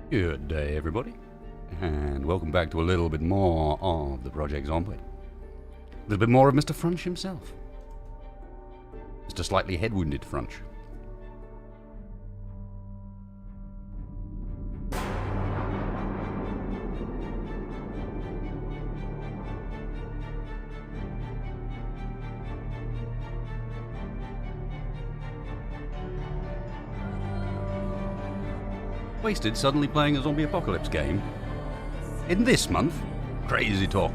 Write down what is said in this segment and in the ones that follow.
Good day, everybody, and welcome back to a little bit more of the Project Zomboid. A little bit more of Mr. Frunch himself. Mr. Slightly Head-Wounded Frunch. Wasted suddenly playing a zombie apocalypse game in this month. Crazy talk.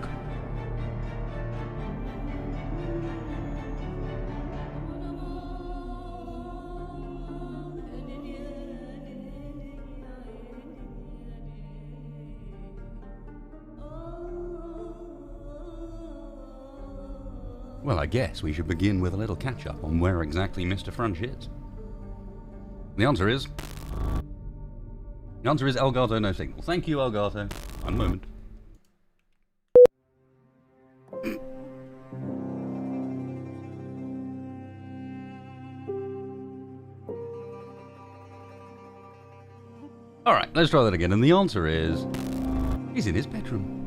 Well, I guess we should begin with a little catch-up on where exactly Mr. Frunch is. The answer is Elgato no signal. Thank you, Elgato. One moment. Alright, let's try that again. And the answer is he's in his bedroom.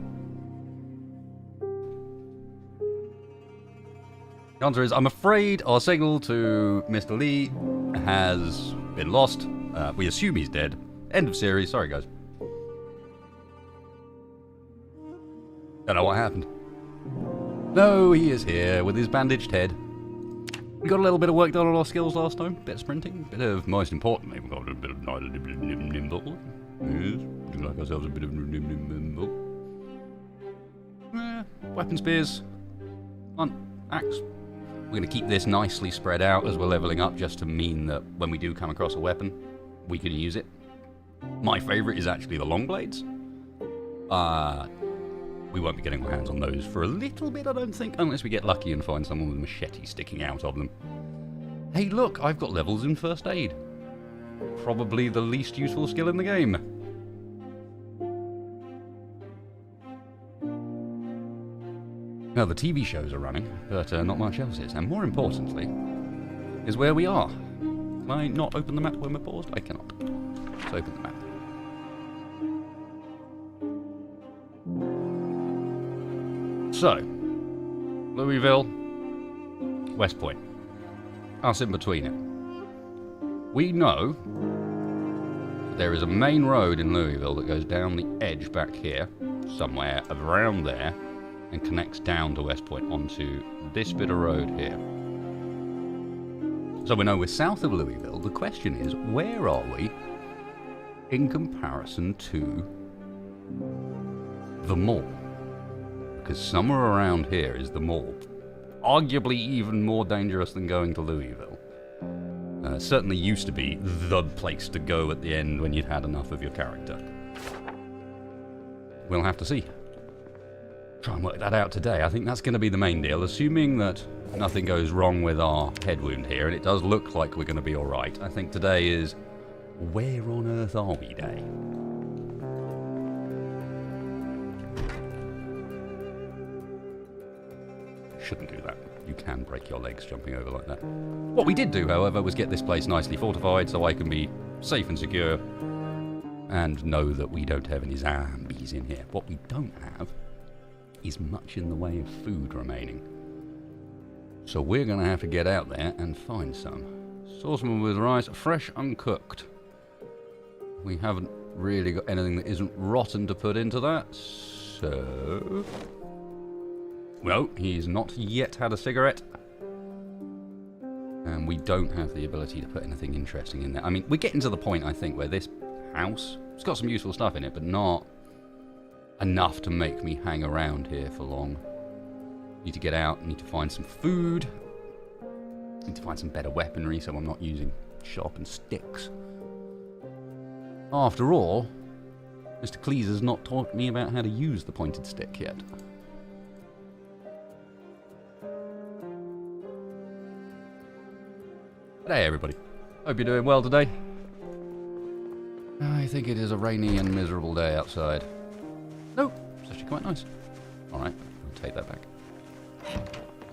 The answer is, I'm afraid our signal to Mr. Lee has been lost. We assume he's dead. End of series. Sorry, guys. Don't know what happened. No, he is here with his bandaged head. We got a little bit of work done on our skills last time. Bit of sprinting. Bit of, most importantly, we got a bit of nimble. Yes, we like ourselves a bit of nimble. Weapon spears. Axe. We're going to keep this nicely spread out as we're leveling up, just to mean that when we do come across a weapon, we can use it. My favourite is actually the long blades. We won't be getting our hands on those for a little bit, I don't think, unless we get lucky and find someone with a machete sticking out of them. Hey, look, I've got levels in first aid. Probably the least useful skill in the game. Now, the TV shows are running, but not much else is. And more importantly, is where we are. Can I not open the map when we're paused? I cannot. Let's open the map. So, Louisville, West Point. Us in between it. We know there is a main road in Louisville that goes down the edge back here, somewhere around there, and connects down to West Point onto this bit of road here. So we know we're south of Louisville. The question is, where are we in comparison to the mall? Because somewhere around here is the mall. Arguably even more dangerous than going to Louisville. Certainly used to be the place to go at the end when you'd had enough of your character. We'll have to see. Try and work that out today. I think that's going to be the main deal, assuming that nothing goes wrong with our head wound here, and it does look like we're going to be alright. I think today is, where on earth are we day? Shouldn't do that. You can break your legs jumping over like that. What we did do, however, was get this place nicely fortified so I can be safe and secure and know that we don't have any zombies in here. What we don't have is much in the way of food remaining. So we're going to have to get out there and find some. Saucepan with rice, fresh, uncooked. We haven't really got anything that isn't rotten to put into that, so... No, he's not yet had a cigarette. And we don't have the ability to put anything interesting in there. I mean, we're getting to the point, I think, where this house, it's got some useful stuff in it, but not enough to make me hang around here for long. Need to get out, need to find some food. Need to find some better weaponry so I'm not using sharpened sticks. After all, Mr. Cleese has not taught me about how to use the pointed stick yet. Hey everybody, hope you're doing well today. I think it is a rainy and miserable day outside. No, it's actually quite nice. Alright, I'll take that back.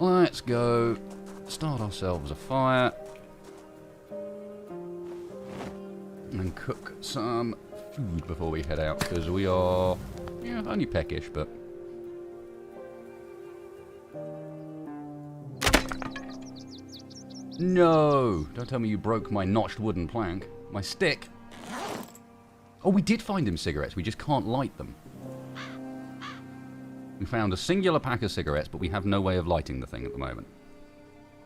Let's go start ourselves a fire and cook some food before we head out, because we are, yeah, only peckish, but... No! Don't tell me you broke my notched wooden plank. My stick. Oh, we did find him cigarettes. We just can't light them. We found a singular pack of cigarettes, but we have no way of lighting the thing at the moment.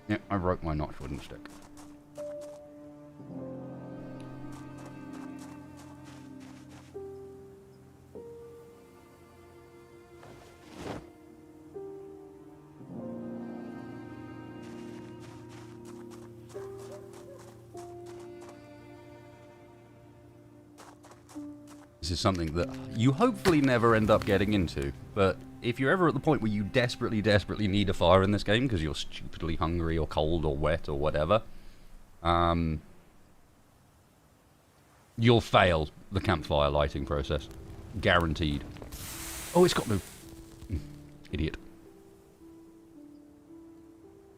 Yeah, I broke my notched wooden stick. This is something that you hopefully never end up getting into, but if you're ever at the point where you desperately, desperately need a fire in this game because you're stupidly hungry or cold or wet or whatever, you'll fail the campfire lighting process. Guaranteed. Oh, it's got no... Idiot.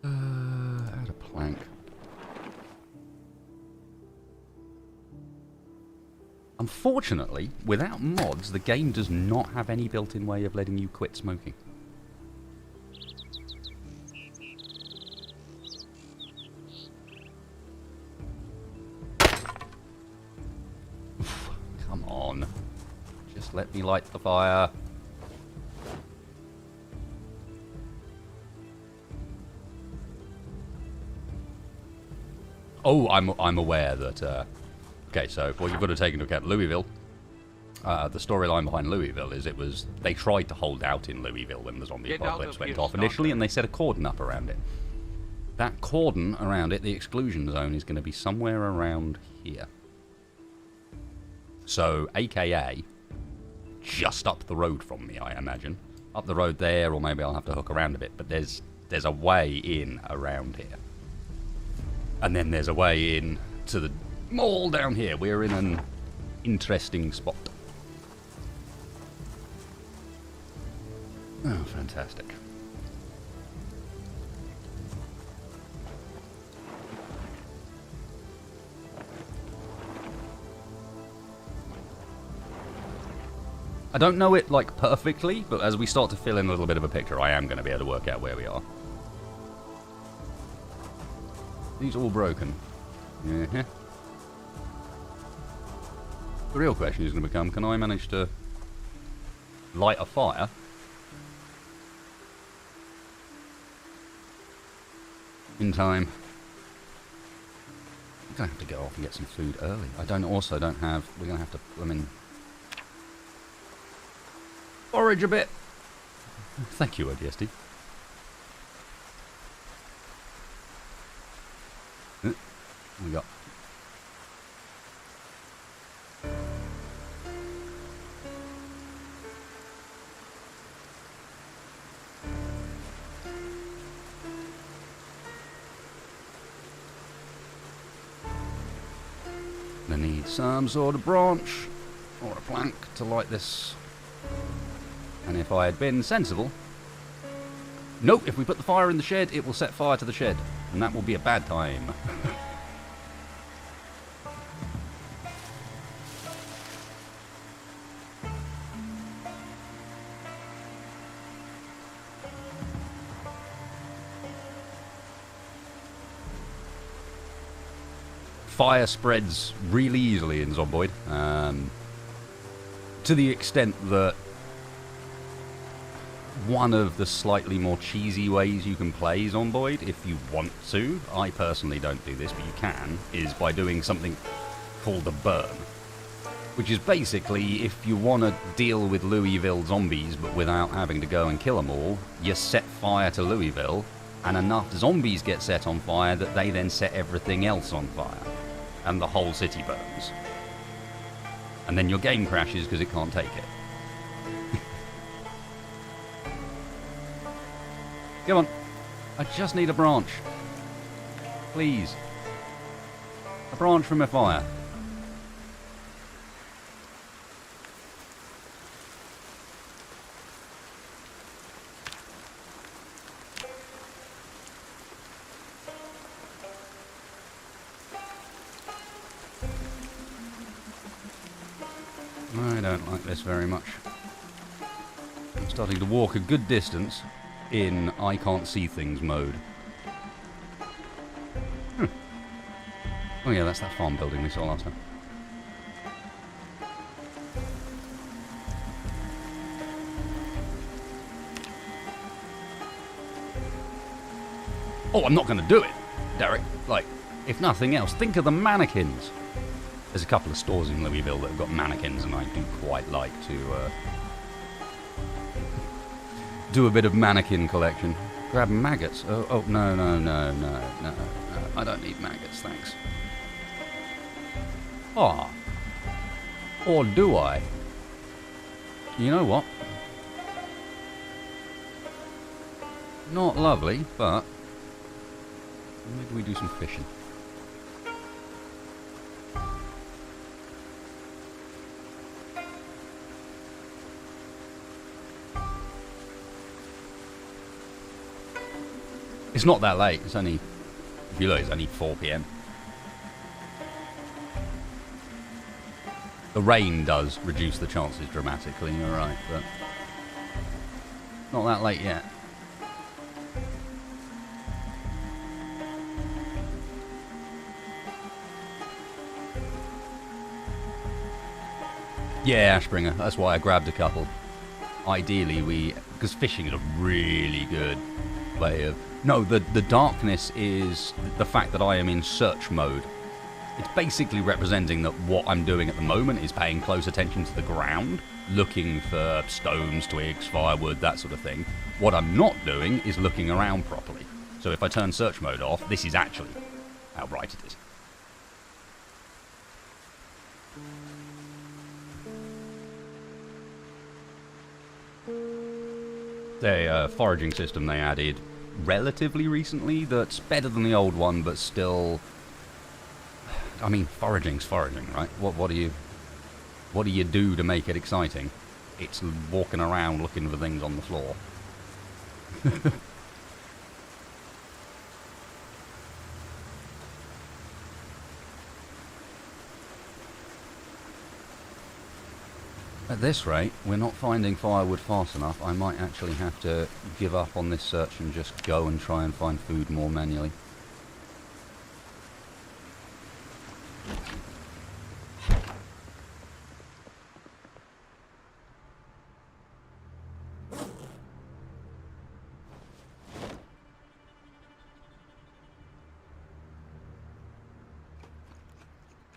Add a plank. Unfortunately, without mods, the game does not have any built-in way of letting you quit smoking. Come on. Just let me light the fire. Oh, I'm aware that... Okay, so what you've got to take into account, Louisville, the storyline behind Louisville is they tried to hold out in Louisville when the zombie apocalypse went off initially, and they set a cordon up around it. That cordon around it, the exclusion zone, is going to be somewhere around here. So, AKA, just up the road from me, I imagine. Up the road there, or maybe I'll have to hook around a bit, but there's a way in around here. And then there's a way in to the mall down here. We're in an interesting spot. Oh, fantastic. I don't know it, like, perfectly, but as we start to fill in a little bit of a picture, I am going to be able to work out where we are. These all broken. Yeah. The real question is going to become, can I manage to light a fire in time? I'm going to have to go off and get some food early. We're going to have to, forage a bit. Thank you, ODSD. What we got? I need some sort of branch or a plank to light this. And if I had been sensible... Nope, if we put the fire in the shed, it will set fire to the shed. And that will be a bad time. Fire spreads really easily in Zomboid, to the extent that one of the slightly more cheesy ways you can play Zomboid, if you want to, I personally don't do this, but you can, is by doing something called a burn. Which is basically, if you want to deal with Louisville zombies, but without having to go and kill them all, you set fire to Louisville, and enough zombies get set on fire that they then set everything else on fire. And the whole city burns. And then your game crashes because it can't take it. Come on. I just need a branch. Please. A branch from a fire. don't like this very much. I'm starting to walk a good distance in I can't see things mode. Oh yeah, that's that farm building we saw last time. Oh, I'm not going to do it, Derek. Like, if nothing else, think of the mannequins. There's a couple of stores in Louisville that have got mannequins, and I do quite like to do a bit of mannequin collection. Grab maggots. Oh, no. I don't need maggots, thanks. Ah. Or do I? You know what? Not lovely, but maybe we do some fishing. It's not that late. It's only, if you look, it's only 4 PM. The rain does reduce the chances dramatically, you're right, but not that late yet. Yeah, Ashbringer. That's why I grabbed a couple. Ideally, because fishing is a really good way of... No, the darkness is the fact that I am in search mode. It's basically representing that what I'm doing at the moment is paying close attention to the ground, looking for stones, twigs, firewood, that sort of thing. What I'm not doing is looking around properly. So if I turn search mode off, this is actually how bright it is. The foraging system they added relatively recently that's better than the old one, but still... I mean, foraging's foraging, right? What do you do to make it exciting? It's walking around looking for things on the floor. At this rate, we're not finding firewood fast enough. I might actually have to give up on this search and just go and try and find food more manually.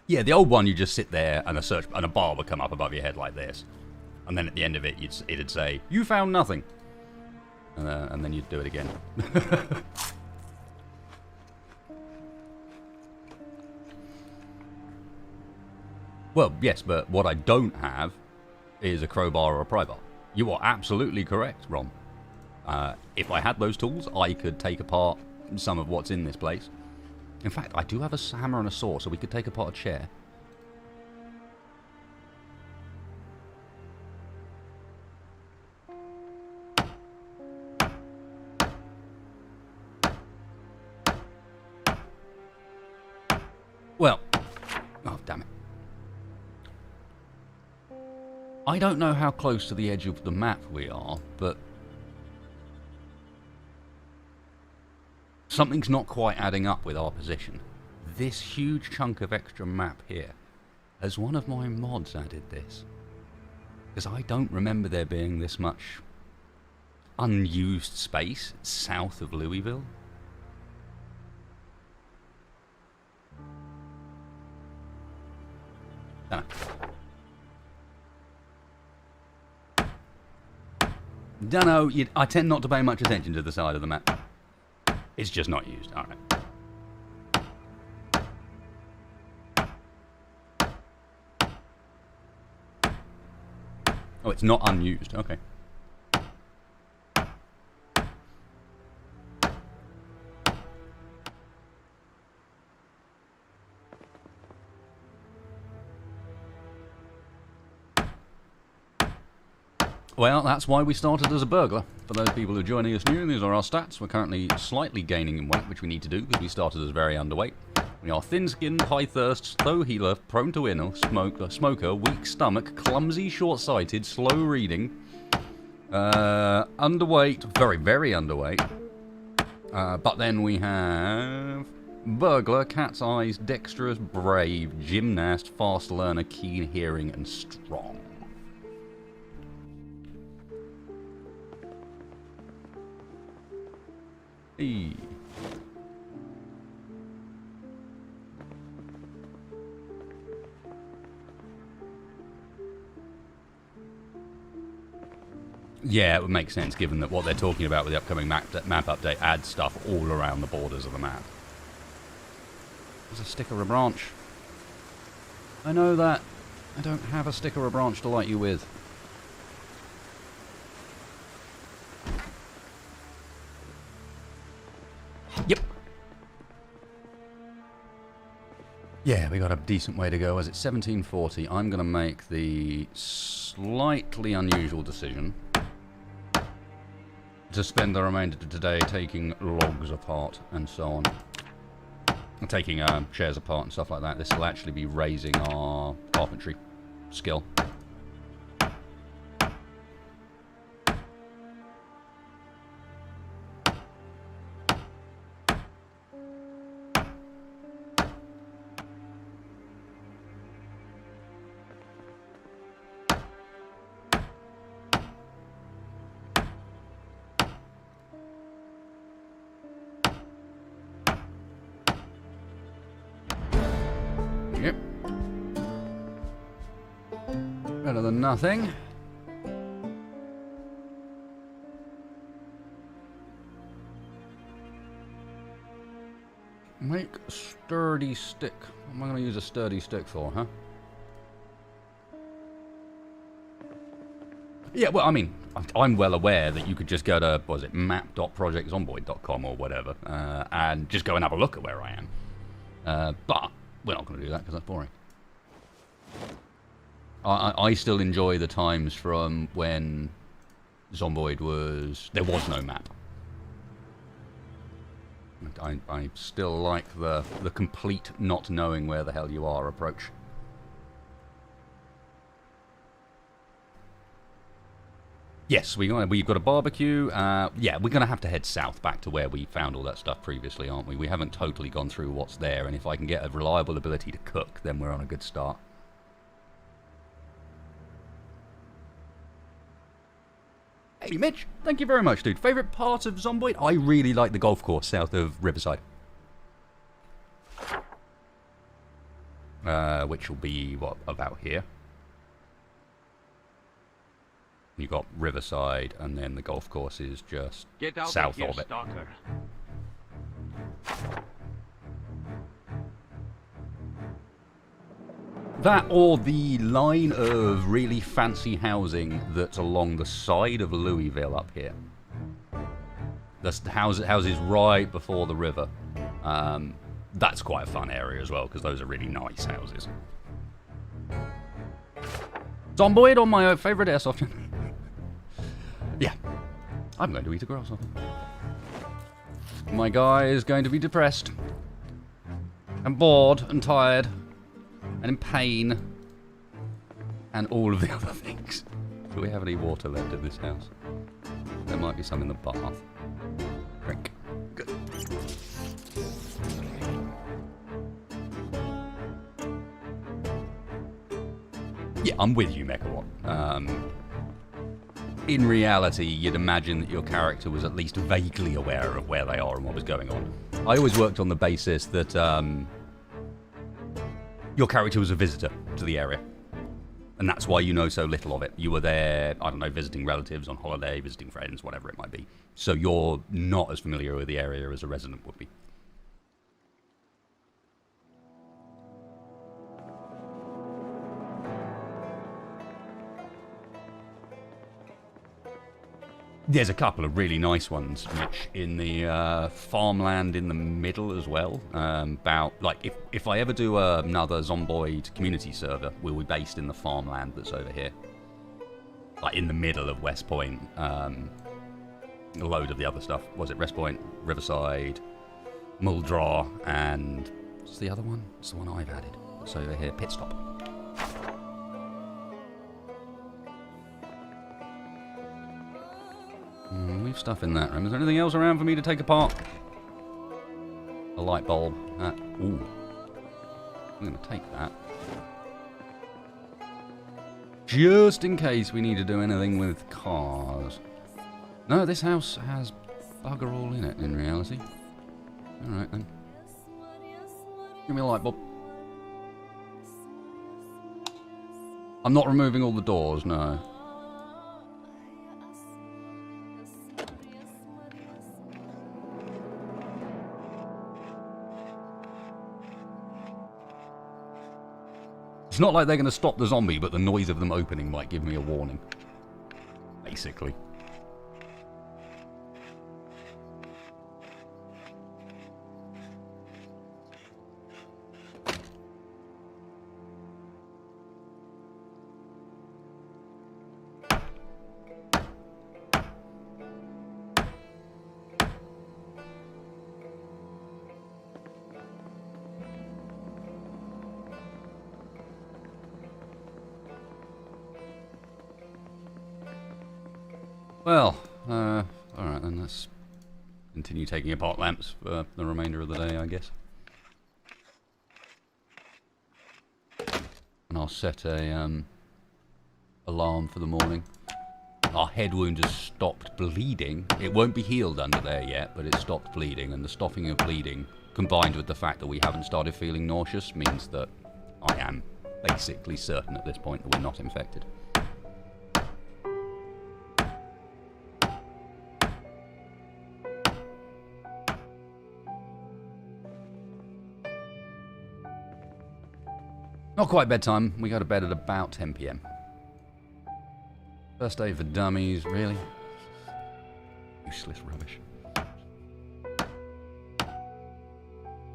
Yeah, the old one, you just sit there and a bar would come up above your head like this. And then at the end of it, it'd say, "You found nothing." And then you'd do it again. Well, yes, but what I don't have is a crowbar or a pry bar. You are absolutely correct, Ron. If I had those tools, I could take apart some of what's in this place. In fact, I do have a hammer and a saw, so we could take apart a chair. Well, oh, damn it. I don't know how close to the edge of the map we are, but something's not quite adding up with our position. This huge chunk of extra map here. Has one of my mods added this? Because I don't remember there being this much unused space south of Louisville. Don't know. I tend not to pay much attention to the side of the map. It's just not used. All right. Oh, it's not unused. Okay. Well, that's why we started as a burglar. For those people who are joining us new, these are our stats. We're currently slightly gaining in weight, which we need to do because we started as very underweight. We are thin-skinned, high-thirst, slow healer, prone to inner, smoker, weak stomach, clumsy, short-sighted, slow reading, underweight, very, very underweight. But then we have burglar, cat's eyes, dexterous, brave, gymnast, fast learner, keen hearing, and strong. Hey. Yeah, it would make sense given that what they're talking about with the upcoming map update adds stuff all around the borders of the map. There's a stick or a branch. I know that. I don't have a stick or a branch to light you with. Yep. Yeah, we got a decent way to go. As it's 1740, I'm going to make the slightly unusual decision to spend the remainder of today taking logs apart and so on. Taking chairs apart and stuff like that. This will actually be raising our carpentry skill. Yep. Better than nothing. Make a sturdy stick. What am I going to use a sturdy stick for, huh? Yeah, well, I mean, I'm well aware that you could just go to, what is it, map.projectzomboid.com or whatever, and just go and have a look at where I am. But we're not going to do that because that's boring. I still enjoy the times from when Zomboid was... there was no map. I still like the complete not knowing where the hell you are approach. Yes, we've got a barbecue. Yeah, we're going to have to head south back to where we found all that stuff previously, aren't we? We haven't totally gone through what's there, and if I can get a reliable ability to cook, then we're on a good start. Hey, Mitch, thank you very much, dude. Favourite part of Zomboid? I really like the golf course south of Riverside. Which will be, what, about here? You've got Riverside, and then the golf course is just south of it. Stalker. That or the line of really fancy housing that's along the side of Louisville up here. That's the houses right before the river. That's quite a fun area as well, because those are really nice houses. Zomboid on my favourite airsoft. Yeah, I'm going to eat a grasshopper. My guy is going to be depressed, and bored, and tired, and in pain, and all of the other things. Do we have any water left in this house? There might be some in the bath. Drink. Good. Yeah, I'm with you, Mechawatt. In reality, you'd imagine that your character was at least vaguely aware of where they are and what was going on. I always worked on the basis that your character was a visitor to the area. And that's why you know so little of it. You were there, I don't know, visiting relatives, on holiday, visiting friends, whatever it might be. So you're not as familiar with the area as a resident would be. There's a couple of really nice ones, Mitch, in the farmland in the middle as well. About, like, if I ever do another Zomboid community server, we'll be based in the farmland that's over here. Like, in the middle of West Point. A load of the other stuff. Was it West Point, Riverside, Muldraw, and What's the other one? It's the one I've added. It's over here, pit stop. Leave stuff in that room. Is there anything else around for me to take apart? A light bulb. Ooh. I'm going to take that. Just in case we need to do anything with cars. No, this house has bugger all in it, in reality. Alright then. Give me a light bulb. I'm not removing all the doors, no. It's not like they're going to stop the zombie, but the noise of them opening might give me a warning. Basically. Well, alright then, let's continue taking apart lamps for the remainder of the day, I guess. And I'll set a alarm for the morning. Our head wound has stopped bleeding. It won't be healed under there yet, but it's stopped bleeding, and the stopping of bleeding, combined with the fact that we haven't started feeling nauseous, means that I am basically certain at this point that we're not infected. Not quite bedtime. We go to bed at about 10 PM. First day for dummies, really? Useless rubbish.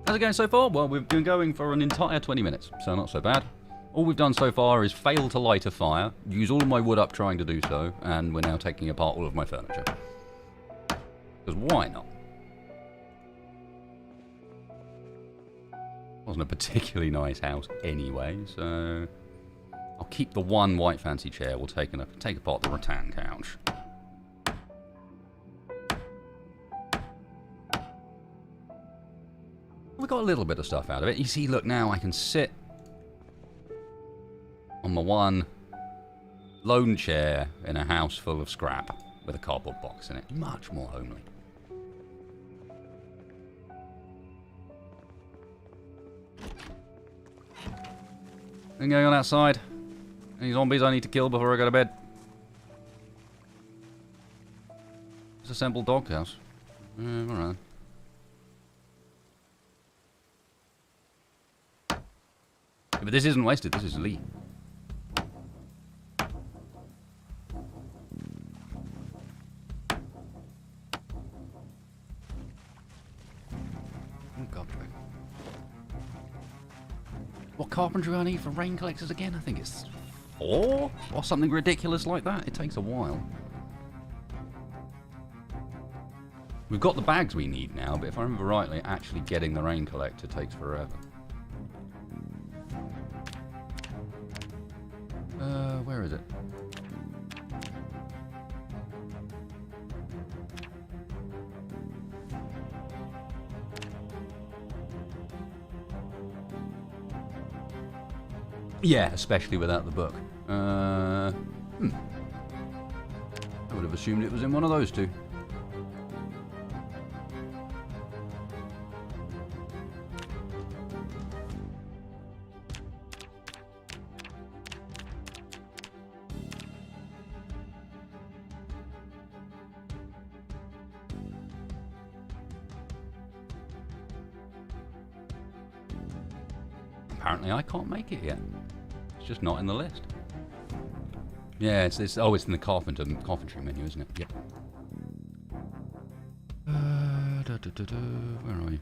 How's it going so far? Well, we've been going for an entire 20 minutes, so not so bad. All we've done so far is fail to light a fire, use all of my wood up trying to do so, and we're now taking apart all of my furniture. Because why not? Wasn't a particularly nice house anyway, so I'll keep the one white fancy chair. We'll take apart the rattan couch. We got a little bit of stuff out of it. You see, look, now I can sit on my one lone chair in a house full of scrap with a cardboard box in it. Much more homely. Anything going on outside? Any zombies I need to kill before I go to bed? Disassembled doghouse. Alright. Yeah, but this isn't wasted, this is Lee. Oh god. What carpentry do I need for rain collectors again? I think it's 4 or something ridiculous like that. It takes a while. We've got the bags we need now, but if I remember rightly, actually getting the rain collector takes forever. Where is it? Yeah, especially without the book. I would have assumed it was in one of those two. Apparently I can't make it yet. It's just not in the list. Yeah, it's in the carpentry menu, isn't it? Yep. Where are you?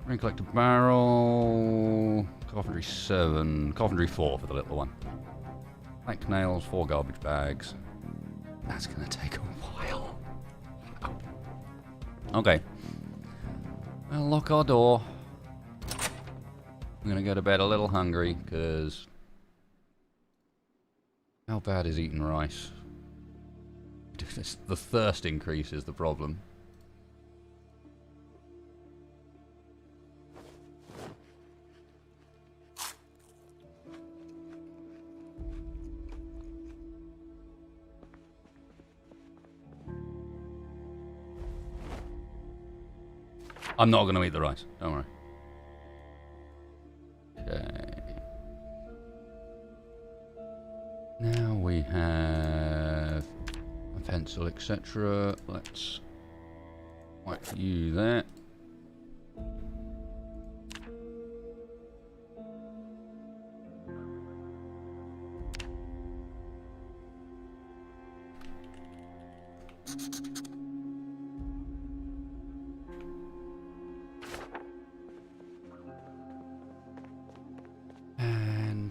Rain collector barrel. Carpentry 7. Carpentry 4 for the little one. Plank nails, 4 garbage bags. That's gonna take a while. Okay. I'll lock our door. I'm gonna go to bed a little hungry, because how bad is eating rice? The thirst increase is the problem. I'm not going to eat the rice, don't worry. Okay. Now we have a pencil, etc. Let's whack you there.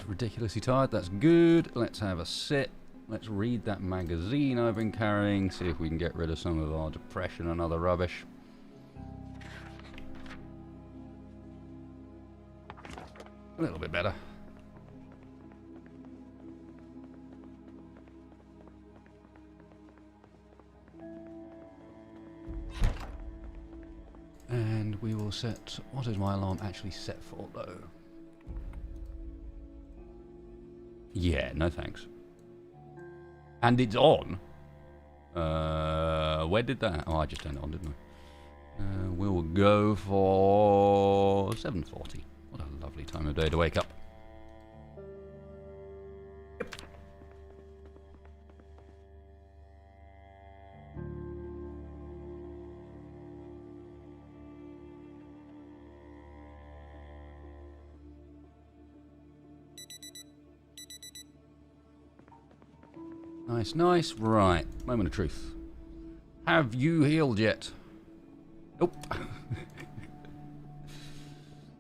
Ridiculously tired, that's good. Let's have a sit. Let's read that magazine I've been carrying, see if we can get rid of some of our depression and other rubbish. A little bit better. And we will set... What is my alarm actually set for, though? Yeah, no thanks. And it's on. Where did that... Oh, I just turned it on, didn't I? We'll go for 7:40. What a lovely time of day to wake up. Yep. Nice, nice. Right. Moment of truth. Have you healed yet? Nope.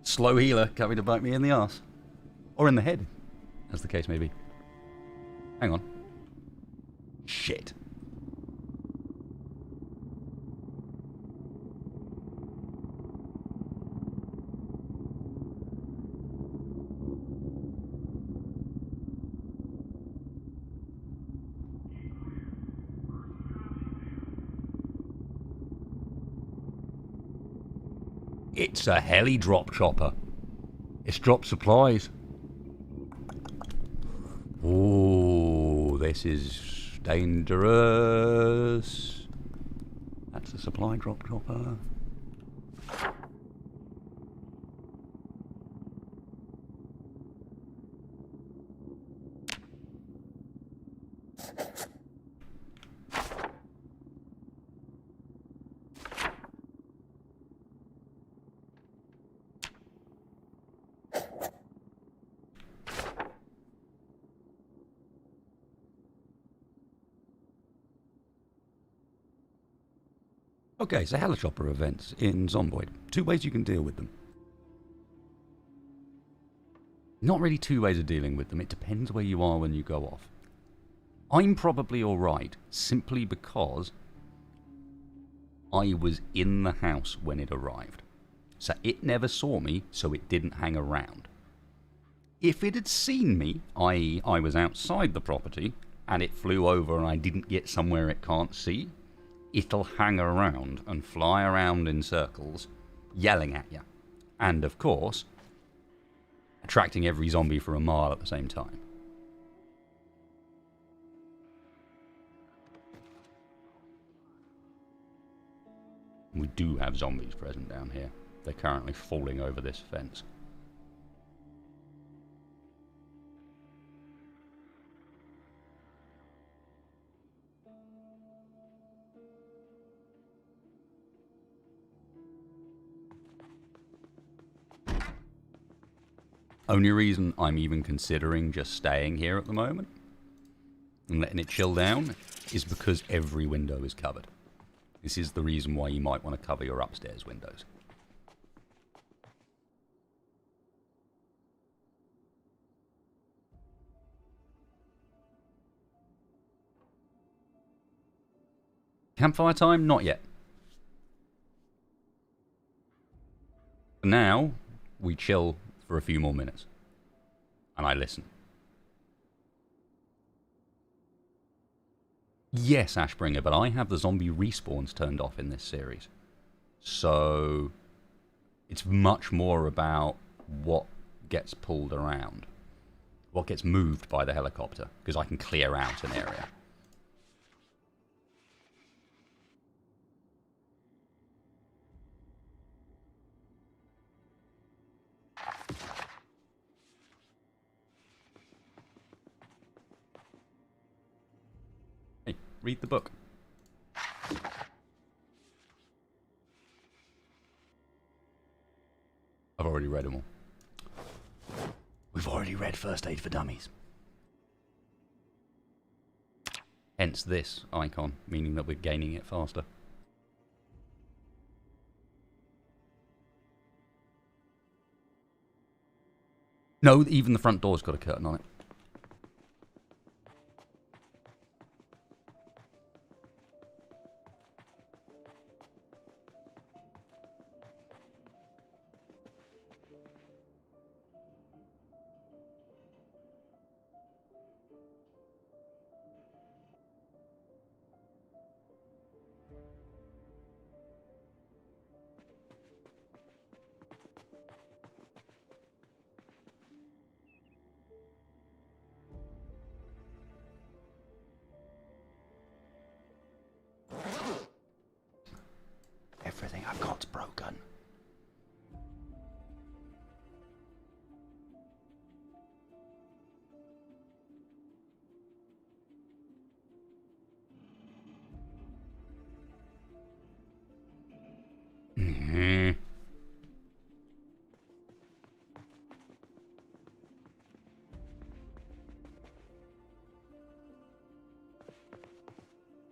Slow healer coming to bite me in the arse. Or in the head, as the case may be. Hang on. Shit. It's a heli drop chopper. It's dropped supplies. Oh, this is dangerous. That's a supply drop chopper. Okay, so helicopter events in Zomboid. Two ways you can deal with them. Not really two ways of dealing with them. It depends where you are when you go off. I'm probably alright, simply because I was in the house when it arrived. So it never saw me, so it didn't hang around. If it had seen me, i.e. I was outside the property, and it flew over and I didn't get somewhere it can't see, it'll hang around and fly around in circles, yelling at you. And, of course, attracting every zombie for a mile at the same time. We do have zombies present down here. They're currently falling over this fence. Only reason I'm even considering just staying here at the moment and letting it chill down is because every window is covered. This is the reason why you might want to cover your upstairs windows. Campfire time? Not yet. Now, we chill for a few more minutes. And I listen. Yes, Ashbringer, but I have the zombie respawns turned off in this series. So, it's much more about what gets pulled around. What gets moved by the helicopter. Because I can clear out an area. Hey, read the book. I've already read them all. We've already read First Aid for Dummies. Hence this icon, meaning that we're gaining it faster. No, even the front door's got a curtain on it. Everything I've got's broken.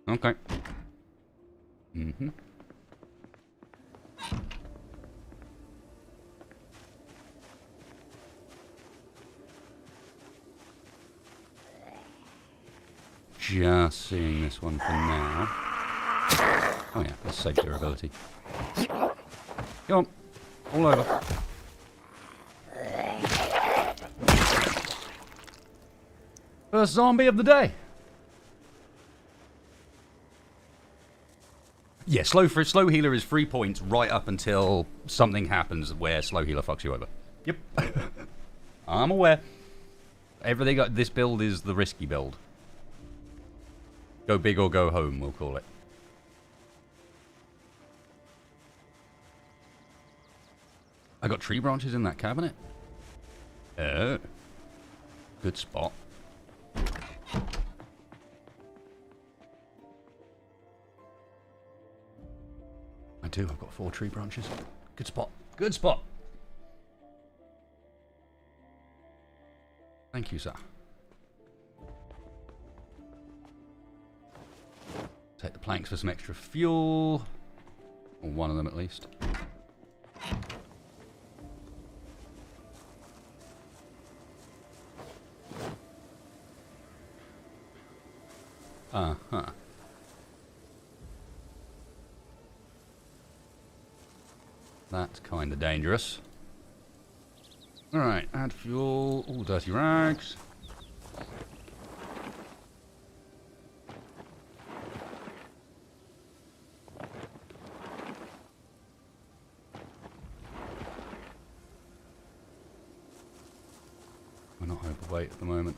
Okay. Just seeing this one for now. Oh yeah, that's safe durability. Come on, all over. First zombie of the day. Yeah, slow healer is 3 points right up until something happens where slow healer fucks you over. Yep. I'm aware. Everything this build is the risky build. Go big or go home, we'll call it. I got tree branches in that cabinet. Oh. Good spot. I do, I've got 4 tree branches. Good spot. Good spot. Thank you, sir. Take the planks for some extra fuel. Or one of them at least. Uh-huh. That's kind of dangerous. Alright, add fuel. All dirty rags. We're not overweight at the moment.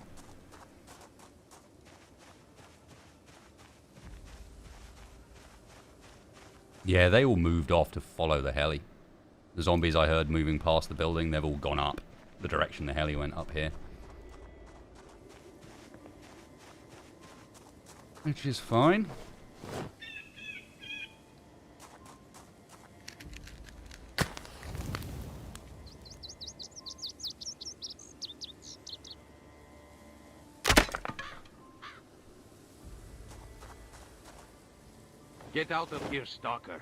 Yeah, they all moved off to follow the heli. The zombies I heard moving past the building, they've all gone up. The direction the heli went up here. Which is fine. Get out of here, stalker.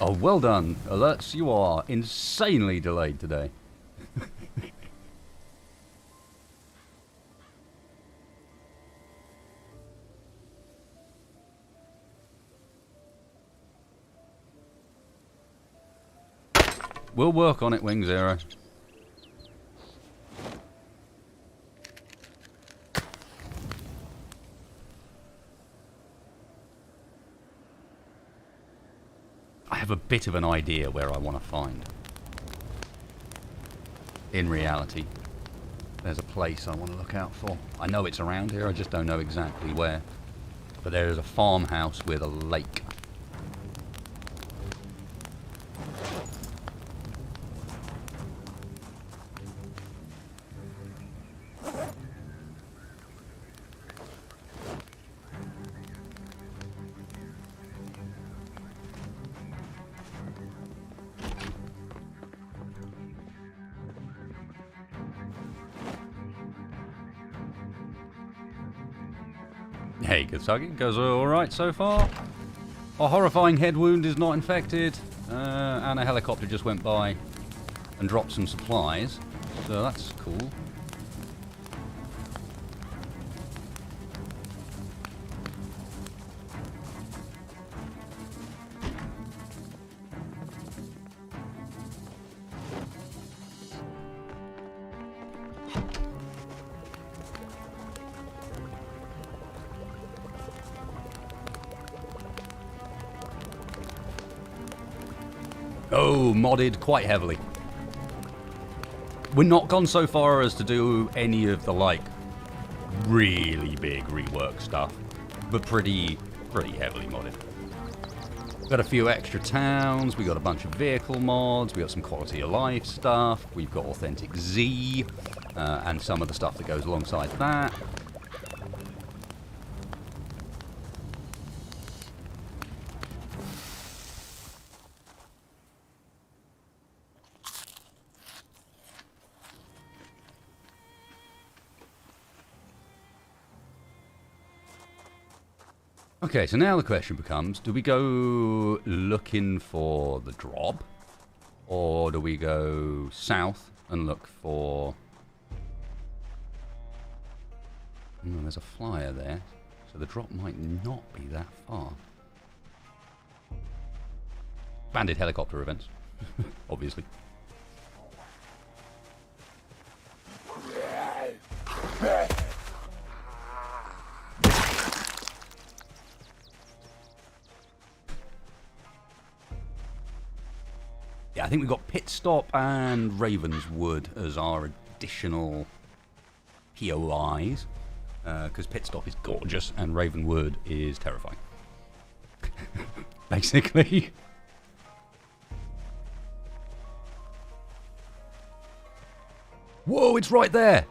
Oh, well done. Alerts, you are insanely delayed today. We'll work on it, Wing Zero. I have a bit of an idea where I want to find. In reality, there's a place I want to look out for. I know it's around here, I just don't know exactly where. But there is a farmhouse with a lake. Hey, Kentucky, goes alright so far. A horrifying head wound is not infected, and a helicopter just went by and dropped some supplies, so that's cool. Oh, modded quite heavily. We're not gone so far as to do any of the, like, really big rework stuff, but pretty heavily modded. Got a few extra towns, we got a bunch of vehicle mods, we got some quality of life stuff, we've got Authentic Z, and some of the stuff that goes alongside that. Okay, so now the question becomes, do we go looking for the drop? Or do we go south and look for... Oh, there's a flyer there, so the drop might not be that far. Bandit helicopter events, obviously. Yeah, I think we've got Pit Stop and Ravenswood as our additional POIs. Because Pit Stop is gorgeous and Ravenwood is terrifying. Basically. Whoa, it's right there!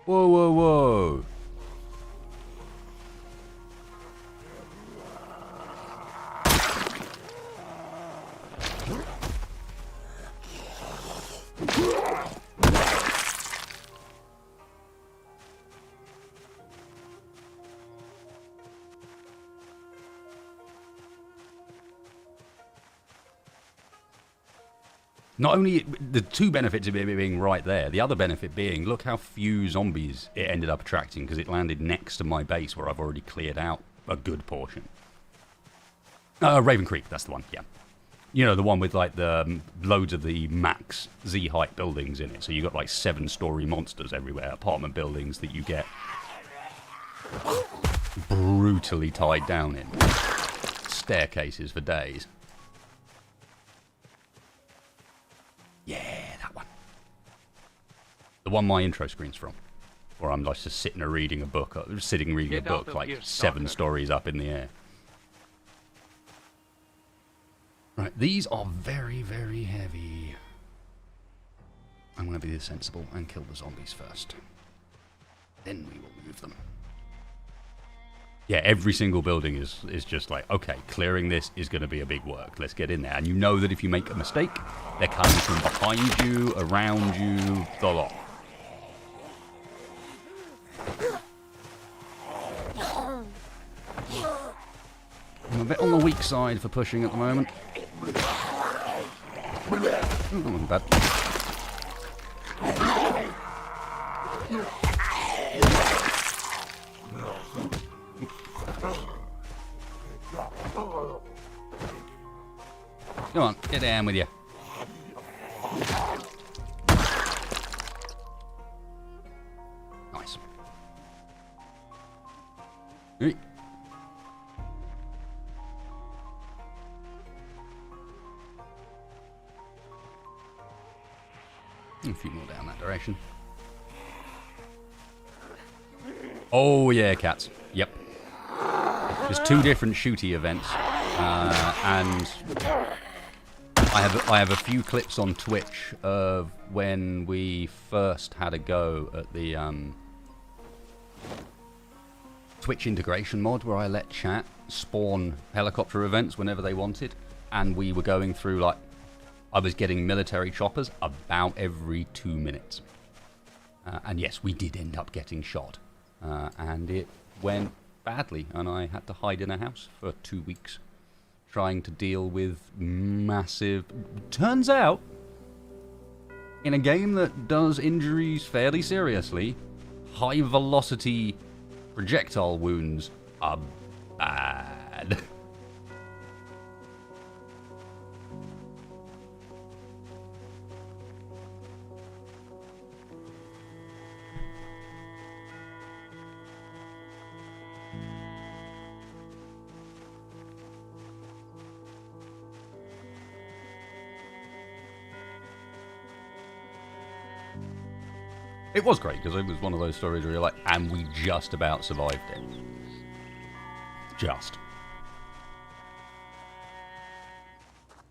Whoa, whoa, whoa. Not only the two benefits of it being right there, the other benefit being, look how few zombies it ended up attracting because it landed next to my base where I've already cleared out a good portion. Raven Creek, that's the one, yeah. You know, the one with like the loads of the max Z height buildings in it. So you've got like 7-story monsters everywhere, apartment buildings that you get brutally tied down in. Staircases for days. Yeah, that one. The one my intro screen's from. Where I'm like just sitting reading a book like 7 stories up in the air. Right, these are very, very heavy. I'm going to be sensible and kill the zombies first. Then we will move them. Yeah, every single building is just like, okay, clearing this is going to be a big work. Let's get in there. And you know that if you make a mistake, they're coming from behind you, around you, the lot. I'm a bit on the weak side for pushing at the moment. Oh, that wasn't bad. Come on, get down with you. Nice. Hey. A few more down that direction. Oh yeah, cats. Yep. There's 2 different shooty events, and I have a few clips on Twitch of when we first had a go at the Twitch integration mod, where I let chat spawn helicopter events whenever they wanted, and we were going through, like, I was getting military choppers about every 2 minutes. And yes, we did end up getting shot. And it went badly, and I had to hide in a house for 2 weeks trying to deal with massive... Turns out, in a game that does injuries fairly seriously, high-velocity projectile wounds are bad. It was great, because it was one of those stories where you're like, and we just about survived it. Just.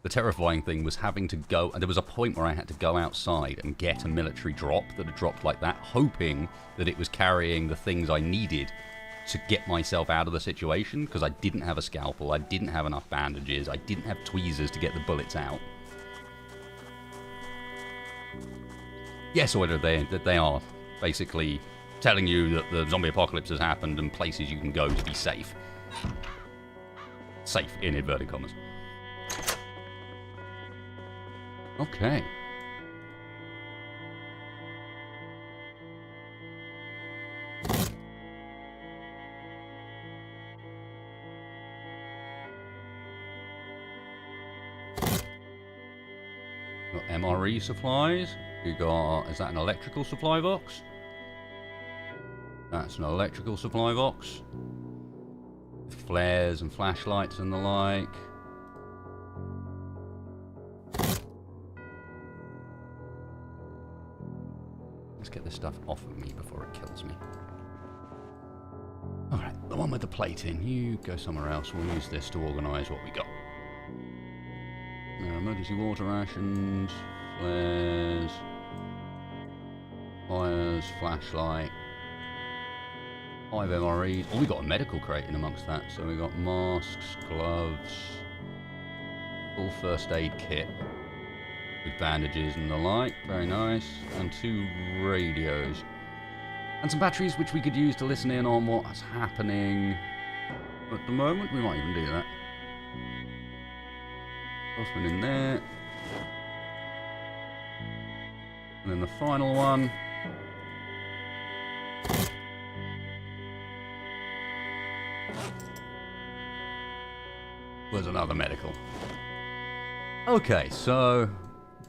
The terrifying thing was having to go, and there was a point where I had to go outside and get a military drop that had dropped like that, hoping that it was carrying the things I needed to get myself out of the situation, because I didn't have a scalpel, I didn't have enough bandages, I didn't have tweezers to get the bullets out. Yes, or that they are basically telling you that the zombie apocalypse has happened and places you can go to be safe. Safe, in inverted commas. Okay. Got MRE supplies. We got, is that an electrical supply box? That's an electrical supply box. Flares and flashlights and the like. Let's get this stuff off of me before it kills me. Alright, the one with the plate in. You go somewhere else. We'll use this to organise what we got. Emergency water rations, flares, fires, flashlight, 5 MREs. Oh, we got a medical crate in amongst that. So we got masks, gloves, full first aid kit with bandages and the like. Very nice. And 2 radios. And some batteries which we could use to listen in on what's happening at the moment. We might even do that. Crossman in there. And then the final one. Was another medical. Okay, so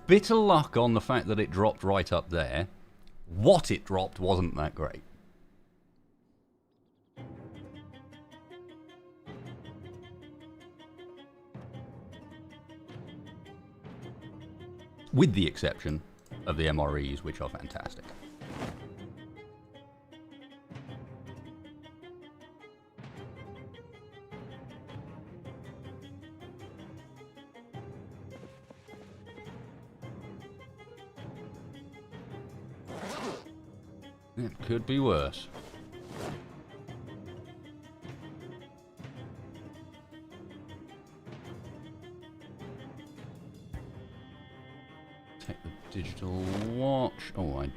bit of luck on the fact that it dropped right up there. What it dropped wasn't that great. With the exception of the MREs, which are fantastic. It could be worse. Take the digital watch. Oh, I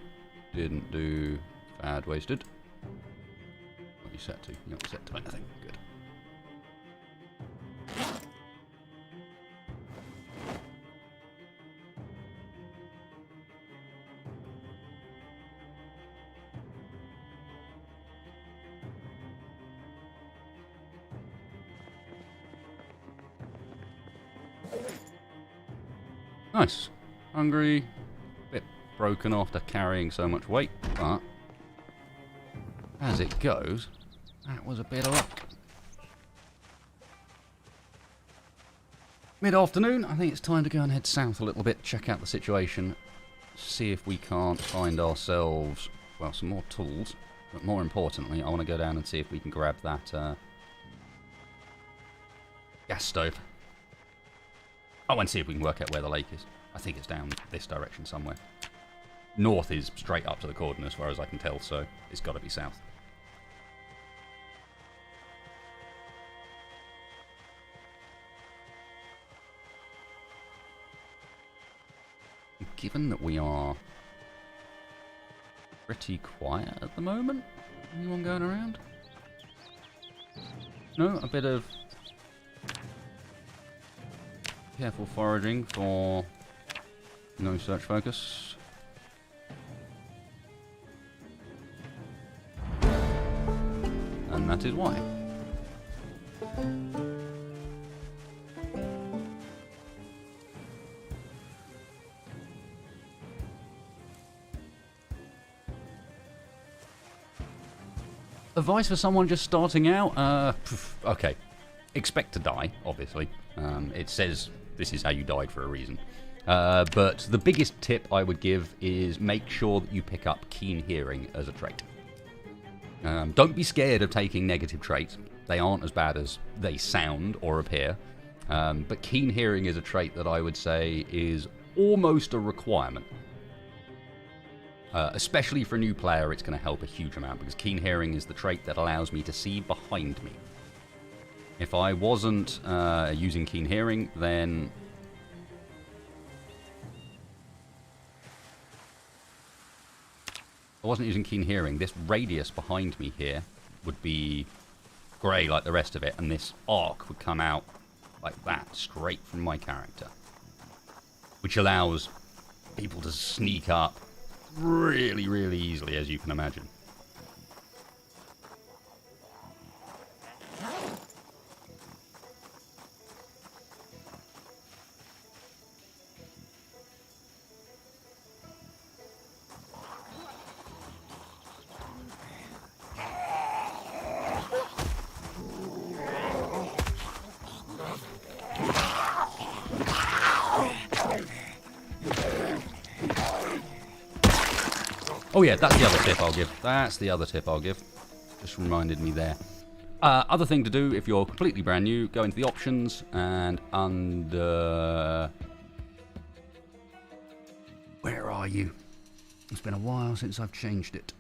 didn't do bad wasted. What are you set to? You're not set to anything. Good. Nice. Hungry. Bit broken after carrying so much weight, but as it goes, that was a bit of luck. Mid-afternoon, I think it's time to go and head south a little bit, check out the situation, see if we can't find ourselves, well, some more tools. But more importantly, I want to go down and see if we can grab that gas stove. Oh, and see if we can work out where the lake is. I think it's down this direction somewhere. North is straight up to the coordinates, as far as I can tell, so it's got to be south. Given that we are pretty quiet at the moment, anyone going around? No, a bit of careful foraging for no search focus. And that is why. Advice for someone just starting out? Okay. Expect to die, obviously. It says this is how you died for a reason. But the biggest tip I would give is make sure that you pick up keen hearing as a trait. Don't be scared of taking negative traits. They aren't as bad as they sound or appear. But keen hearing is a trait that I would say is almost a requirement. Especially for a new player, it's going to help a huge amount, because keen hearing is the trait that allows me to see behind me. If I wasn't using keen hearing, then this radius behind me here would be grey like the rest of it, and this arc would come out like that, straight from my character. Which allows people to sneak up really, really easily, as you can imagine. Oh yeah, that's the other tip I'll give. Just reminded me there. Other thing to do if you're completely brand new, go into the options and under... Where are you? It's been a while since I've changed it.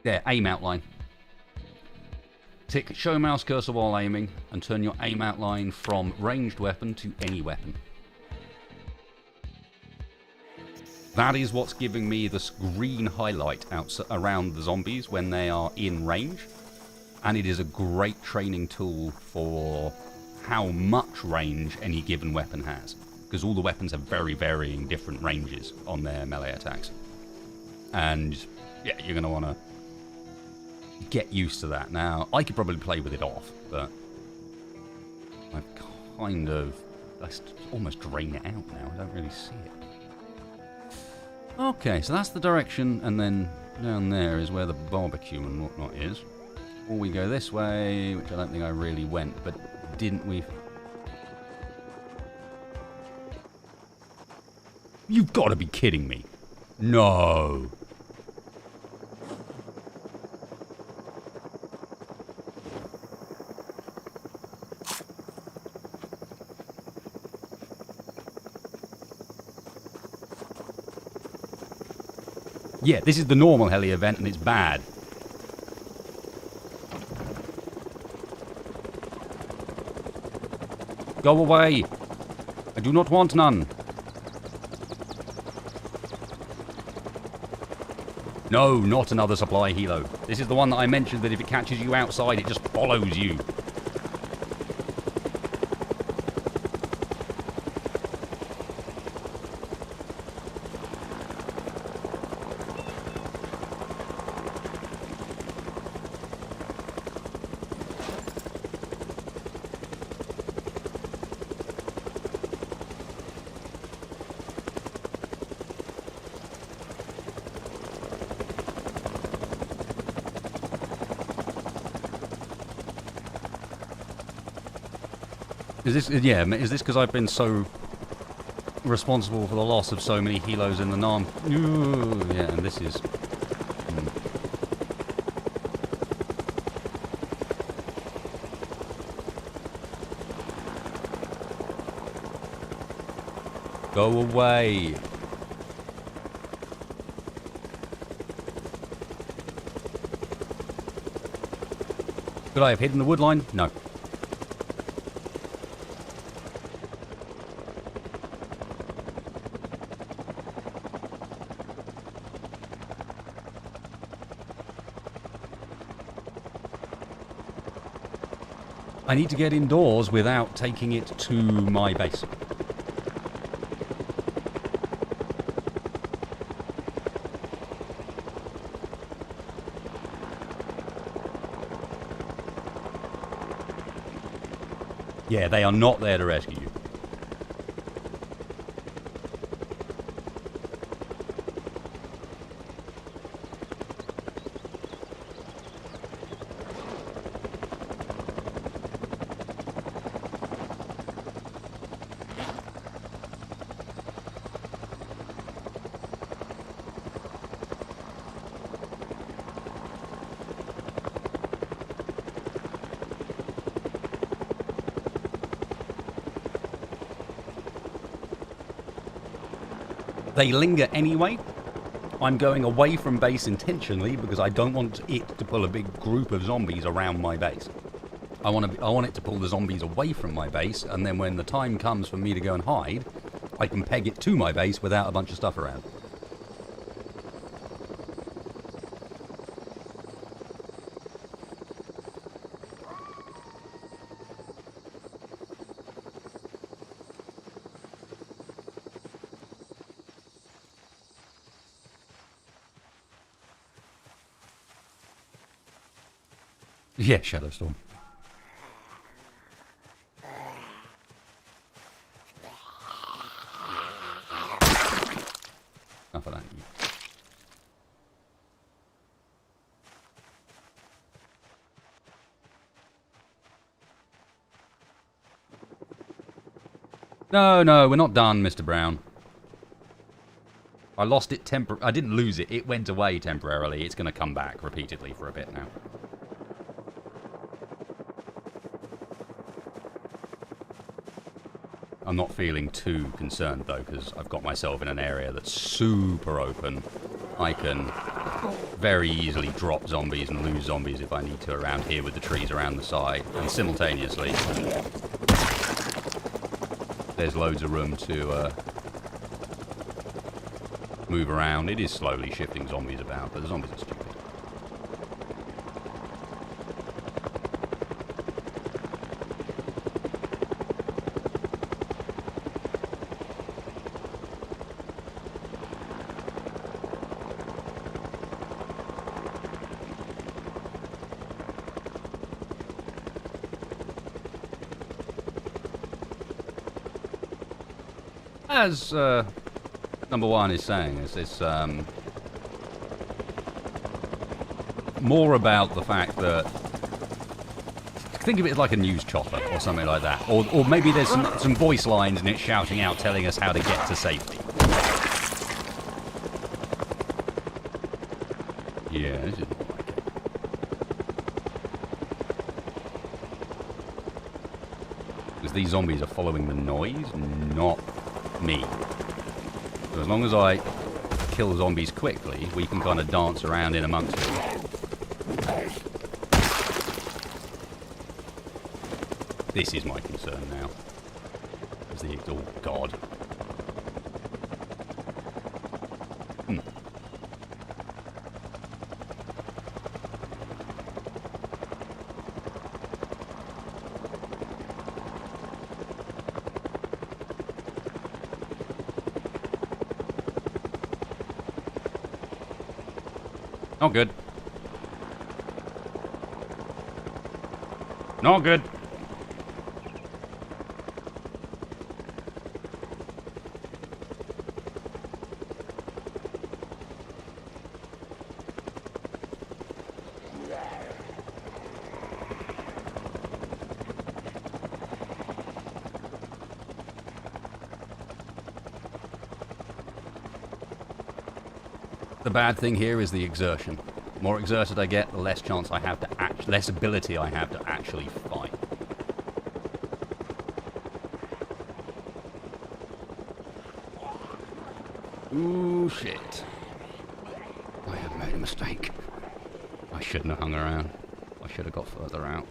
There, aim outline. Tick show mouse cursor while aiming and turn your aim outline from ranged weapon to any weapon. That is what's giving me this green highlight around the zombies when they are in range. And it is a great training tool for how much range any given weapon has. Because all the weapons have very varying different ranges on their melee attacks. And yeah, you're going to want to get used to that. Now, I could probably play with it off, but I've kind of almost drained it out now. I don't really see it. Okay, so that's the direction, and then down there is where the barbecue and whatnot is. Or we go this way, which I don't think I really went, but didn't we? You've got to be kidding me. No. Yeah, this is the normal heli event, and it's bad. Go away. I do not want none. No, not another supply helo. This is the one that I mentioned that if it catches you outside, it just follows you. Is this, yeah, is this because I've been so responsible for the loss of so many helos in the Nam? Ooh, yeah, and this is... Go away. Could I have hidden the wood line? No. I need to get indoors without taking it to my base. Yeah, they are not there to rescue you. They linger anyway. I'm going away from base intentionally because I don't want it to pull a big group of zombies around my base. I want it to pull the zombies away from my base, and then when the time comes for me to go and hide, I can peg it to my base without a bunch of stuff around. Yeah, Shadowstorm. Enough of that. No, we're not done, Mr. Brown. I lost it I didn't lose it. It went away temporarily. It's going to come back repeatedly for a bit now. I'm not feeling too concerned, though, because I've got myself in an area that's super open. I can very easily drop zombies and lose zombies if I need to around here with the trees around the side. And simultaneously, there's loads of room to move around. It is slowly shifting zombies about, but the zombies are stupid. As number one is saying, it's more about the fact that, think of it like a news chopper or something like that, or maybe there's some voice lines and it's shouting out telling us how to get to safety. Yeah, this is more like it. Because these zombies are following the noise, not me. So as long as I kill zombies quickly, we can kind of dance around in amongst them. This is my concern now. Oh God. Not good. Not good. The bad thing here is the exertion. The more exerted I get, the less chance I have to less ability I have to actually fight. Ooh, shit. I have made a mistake. I shouldn't have hung around. I should have got further out.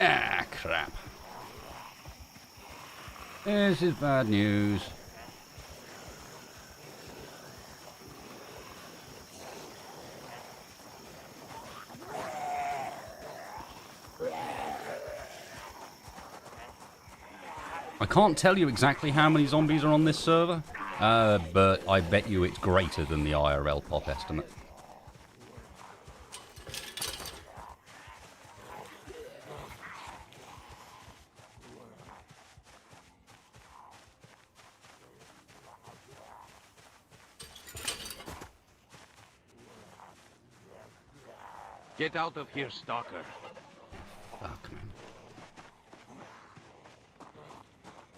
Ah, crap. This is bad news. I can't tell you exactly how many zombies are on this server, but I bet you it's greater than the IRL pop estimate. Get out of here, stalker. Fuck, man.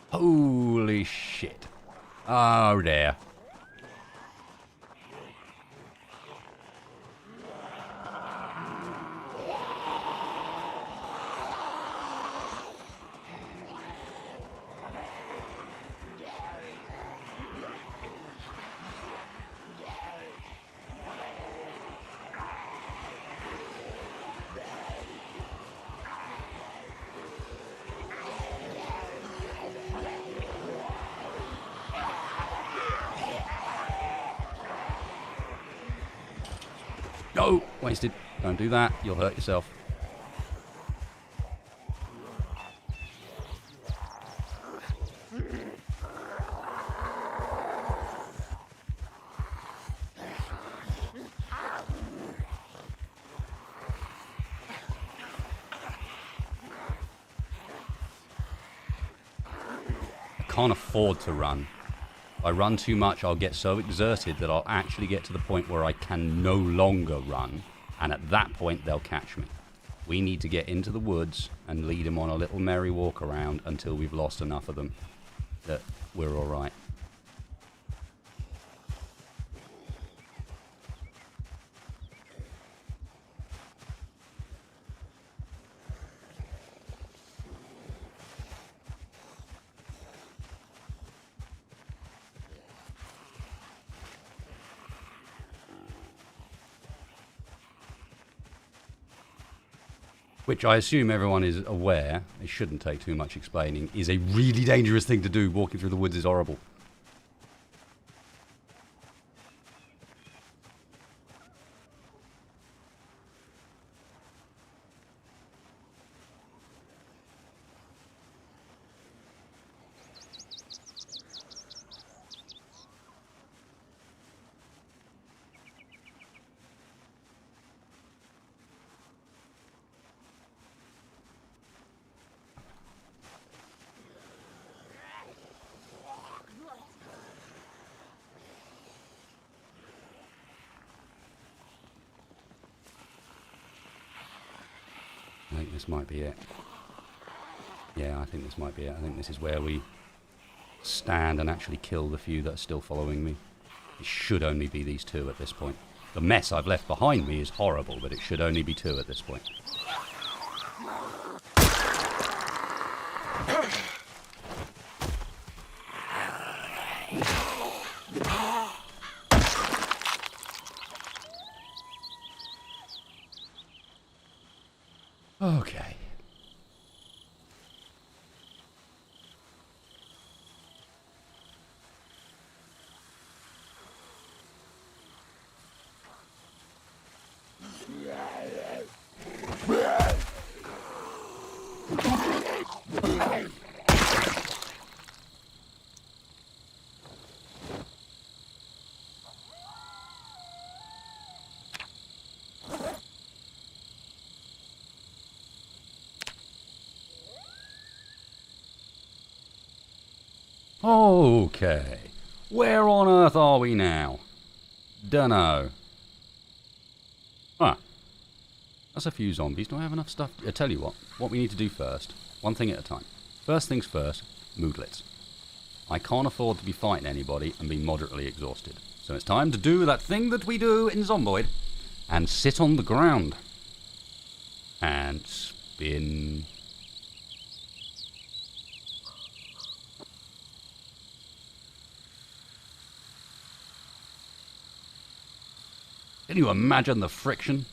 Holy shit. Oh, dear. No! Wasted. Don't do that. You'll hurt yourself. I can't afford to run. If I run too much, I'll get so exerted that I'll actually get to the point where I can no longer run, and at that point they'll catch me. We need to get into the woods and lead them on a little merry walk around until we've lost enough of them that we're all right. Which I assume everyone is aware, it shouldn't take too much explaining, is a really dangerous thing to do. Walking through the woods is horrible. I think this might be it. Yeah, I think this might be it. I think this is where we stand and actually kill the few that are still following me. It should only be these two at this point. The mess I've left behind me is horrible, but it should only be two at this point. Okay. Okay. Where on earth are we now? Dunno. Ah. That's a few zombies. Do I have enough stuff? I tell you what we need to do first. One thing at a time. First things first, moodlets. I can't afford to be fighting anybody and be moderately exhausted. So it's time to do that thing that we do in Zomboid and sit on the ground. And spin. Can you imagine the friction?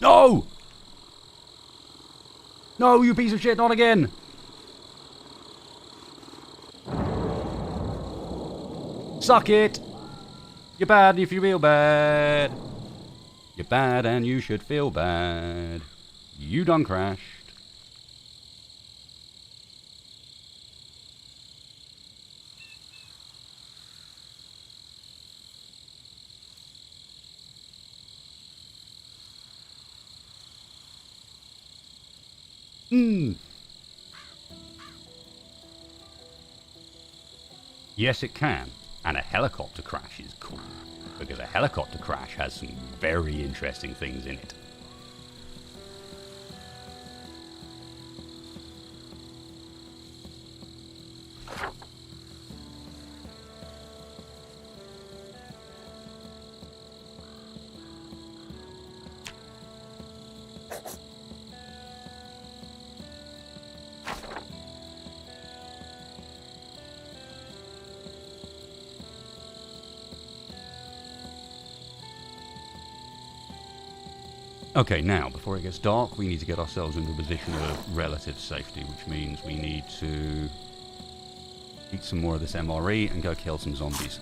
No! No, you piece of shit, not again! Suck it! You're bad if you feel bad. You're bad and you should feel bad. You done crashed. Yes, it can. And a helicopter crash is cool. Because a helicopter crash has some very interesting things in it. Okay, now, before it gets dark, we need to get ourselves into a position of relative safety, which means we need to eat some more of this MRE and go kill some zombies.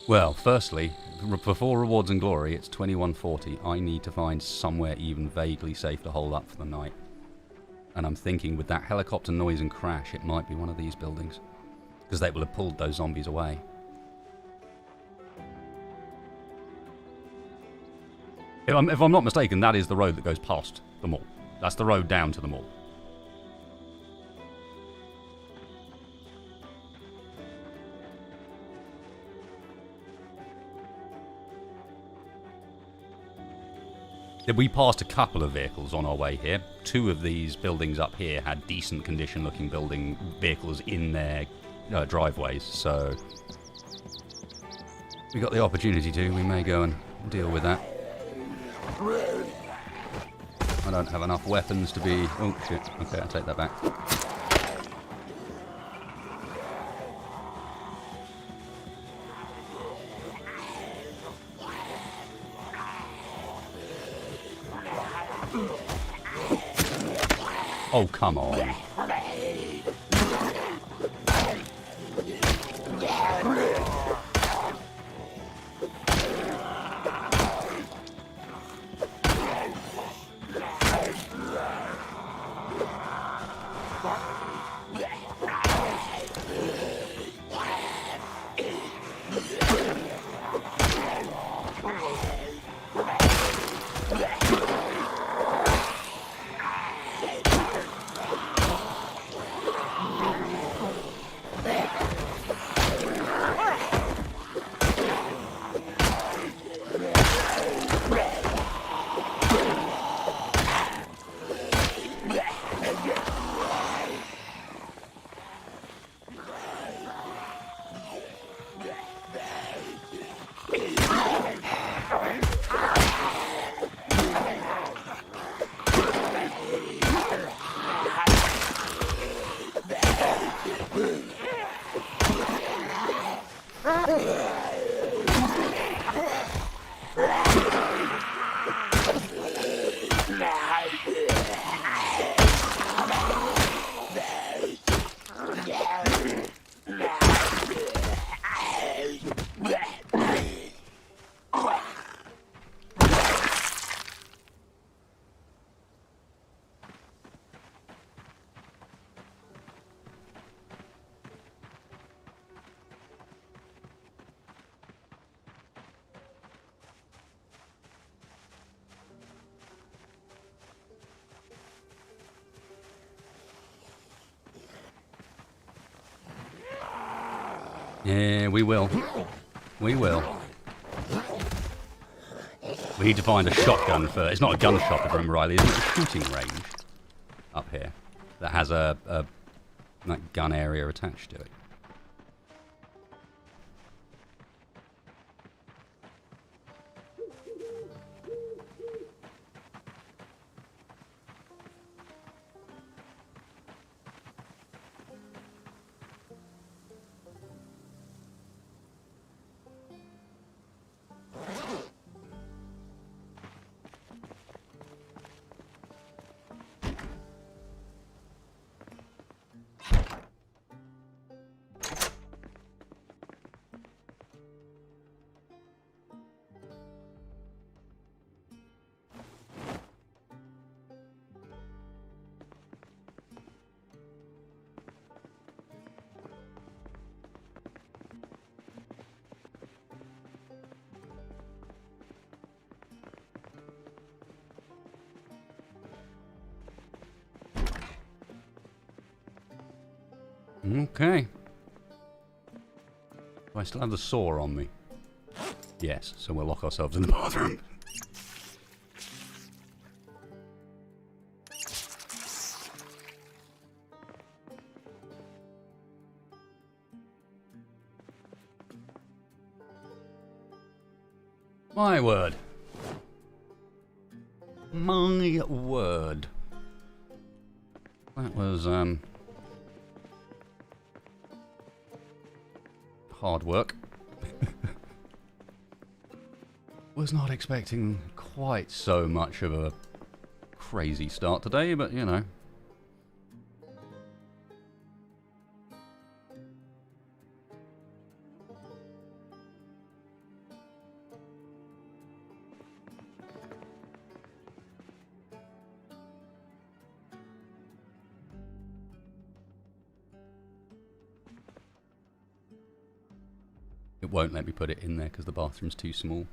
Well, firstly, before rewards and glory, it's 2140. I need to find somewhere even vaguely safe to hold up for the night. And I'm thinking with that helicopter noise and crash, it might be one of these buildings. Because they will have pulled those zombies away. If I'm not mistaken, that is the road that goes past the mall. That's the road down to the mall. We passed a couple of vehicles on our way here. Two of these buildings up here had decent condition looking vehicles in their driveways, so we got the opportunity to. We may go and deal with that. I don't have enough weapons to be... Oh shit, okay, I'll take that back. Oh, come on. Yeah, we will. We will. We need to find a shotgun first. It's not a gun shop, if I remember rightly. Isn't it a shooting range up here that has a like gun area attached to it? Okay. Do I still have the saw on me? Yes, so we'll lock ourselves in the bathroom. My word. My word. That was, hard work. Was not expecting quite so much of a crazy start today, but you know. It won't let me put it in there because the bathroom's too small.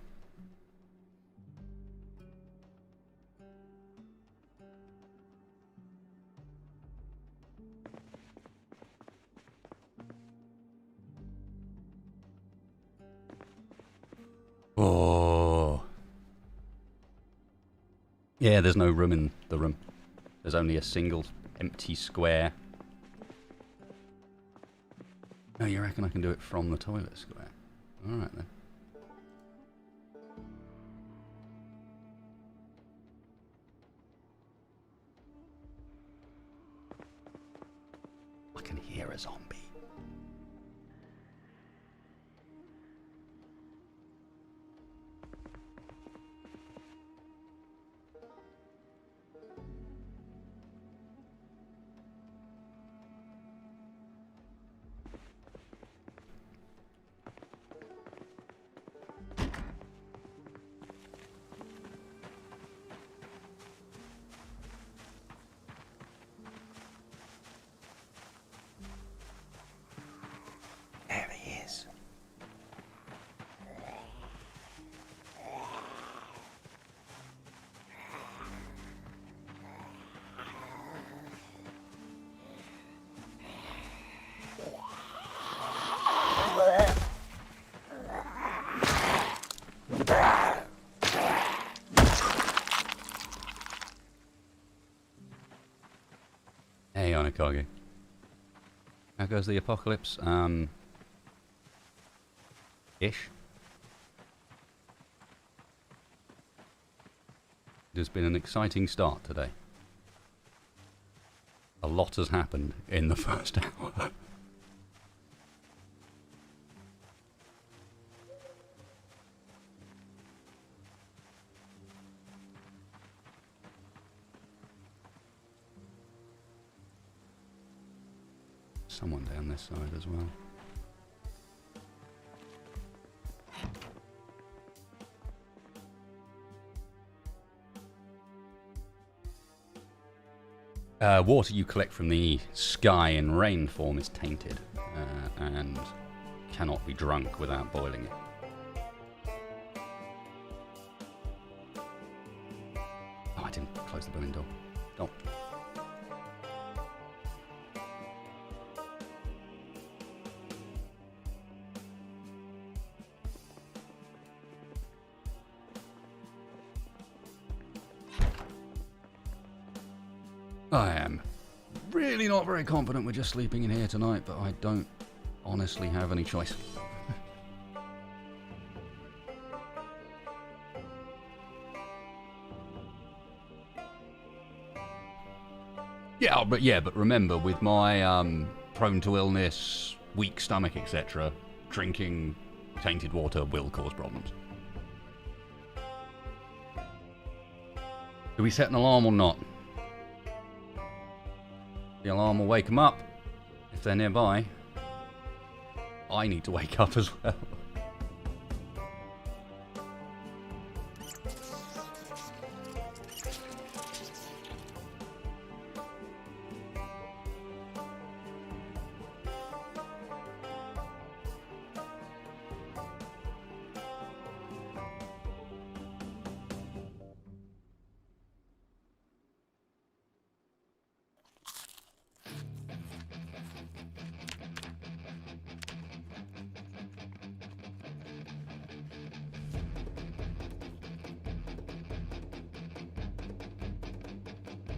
Oh. Yeah, there's no room in the room. There's only a single empty square. Oh, you reckon I can do it from the toilet square? Alright then. I can hear a zombie. There he is. Hey, Onakage. How goes the apocalypse? Ish. It has been an exciting start today. A lot has happened in the first hour. Someone down this side as well. Water you collect from the sky in rain form is tainted and cannot be drunk without boiling it. Oh, I didn't close the building door. Oh. I am really not very confident we're just sleeping in here tonight, but I don't honestly have any choice. But remember, with my prone to illness, weak stomach, etc., drinking tainted water will cause problems. Do we set an alarm or not? The alarm will wake them up if they're nearby. I need to wake up as well.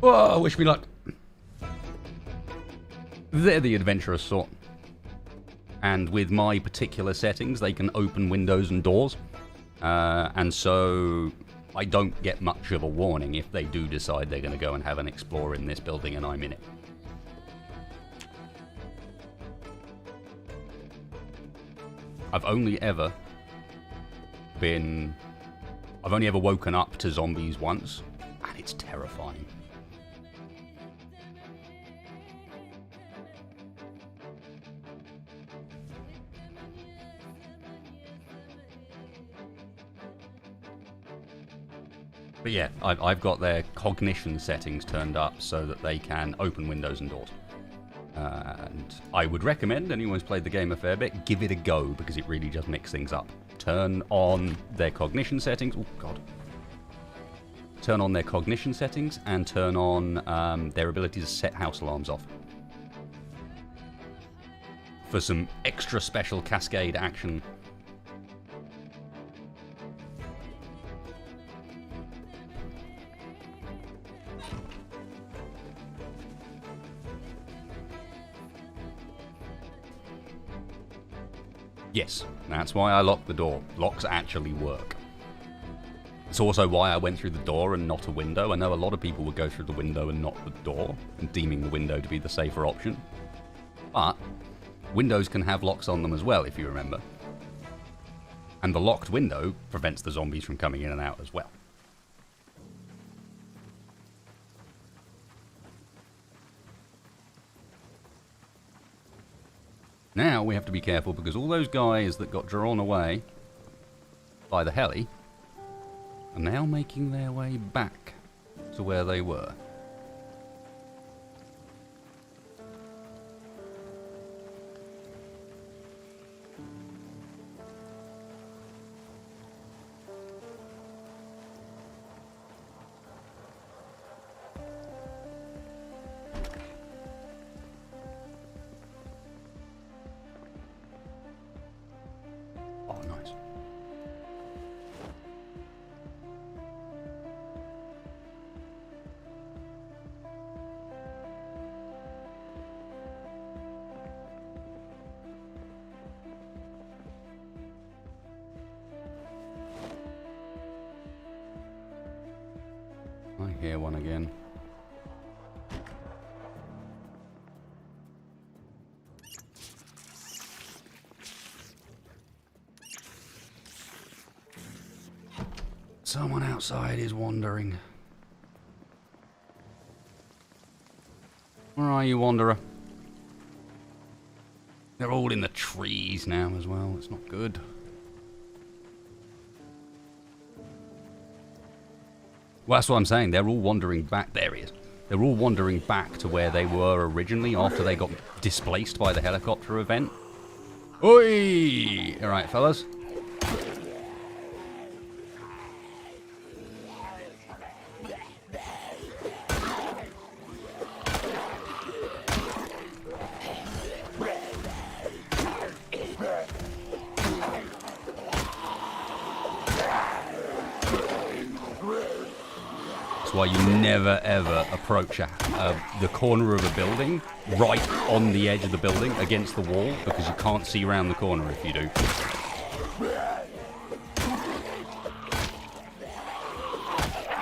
Whoa, wish me luck. They're the adventurous sort. And with my particular settings, they can open windows and doors. And so I don't get much of a warning if they do decide they're going to go and have an explore in this building and I'm in it. I've only ever woken up to zombies once, and it's terrifying. But yeah, I've got their cognition settings turned up so that they can open windows and doors. And I would recommend anyone who's played the game a fair bit, give it a go, because it really does mix things up. Turn on their cognition settings. Oh, God. Turn on their cognition settings and turn on their ability to set house alarms off. For some extra special cascade action. Yes, that's why I locked the door. Locks actually work. It's also why I went through the door and not a window. I know a lot of people would go through the window and not the door, and deeming the window to be the safer option. But windows can have locks on them as well, if you remember. And the locked window prevents the zombies from coming in and out as well. Now we have to be careful because all those guys that got drawn away by the heli are now making their way back to where they were. I hear one again. Someone outside is wandering. Where are you, wanderer? They're all in the trees now as well. It's not good. Well, that's what I'm saying. They're all wandering back. There he is. They're all wandering back to where they were originally after they got displaced by the helicopter event. Oi! All right, fellas. That's why you never ever approach the corner of a building right on the edge of the building against the wall, because you can't see around the corner if you do.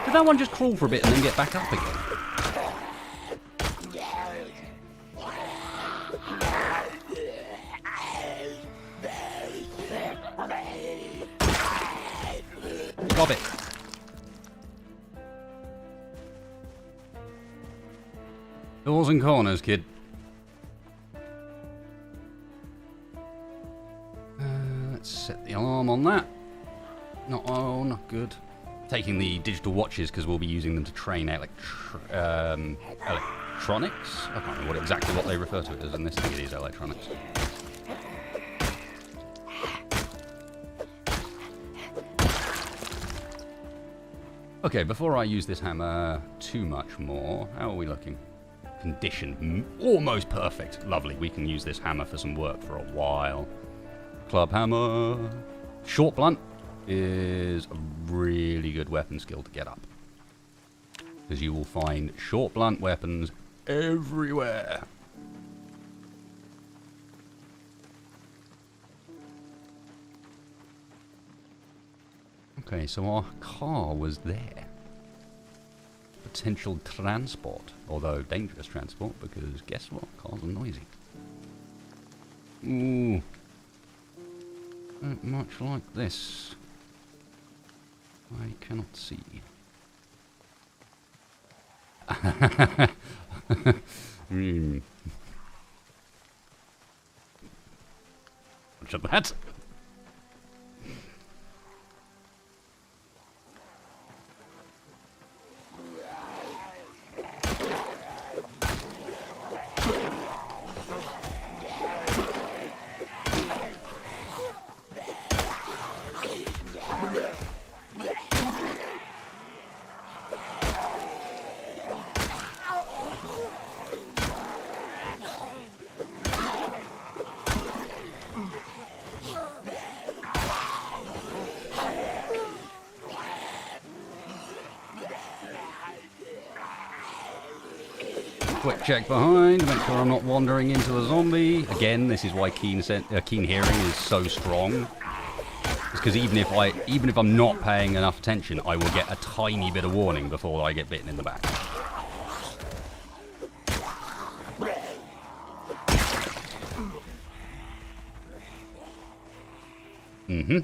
Did that one just crawl for a bit and then get back up again? Stop it. Doors and corners, kid. Let's set the alarm on that. Not good. Taking the digital watches because we'll be using them to train electronics. I can't remember exactly what they refer to it as in this thing. It is electronics. Okay, before I use this hammer too much more, how are we looking? Condition, almost perfect. Lovely, we can use this hammer for some work for a while. Club hammer. Short blunt is a really good weapon skill to get up, because you will find short blunt weapons everywhere. Okay, so our car was there. Potential transport, although dangerous transport, because guess what? Cars are noisy. Ooh. Not much like this. I cannot see. Much of that. Quick check behind, make sure I'm not wandering into a zombie. Again, this is why keen hearing is so strong. It's because even if I'm not paying enough attention, I will get a tiny bit of warning before I get bitten in the back. Mm-hmm.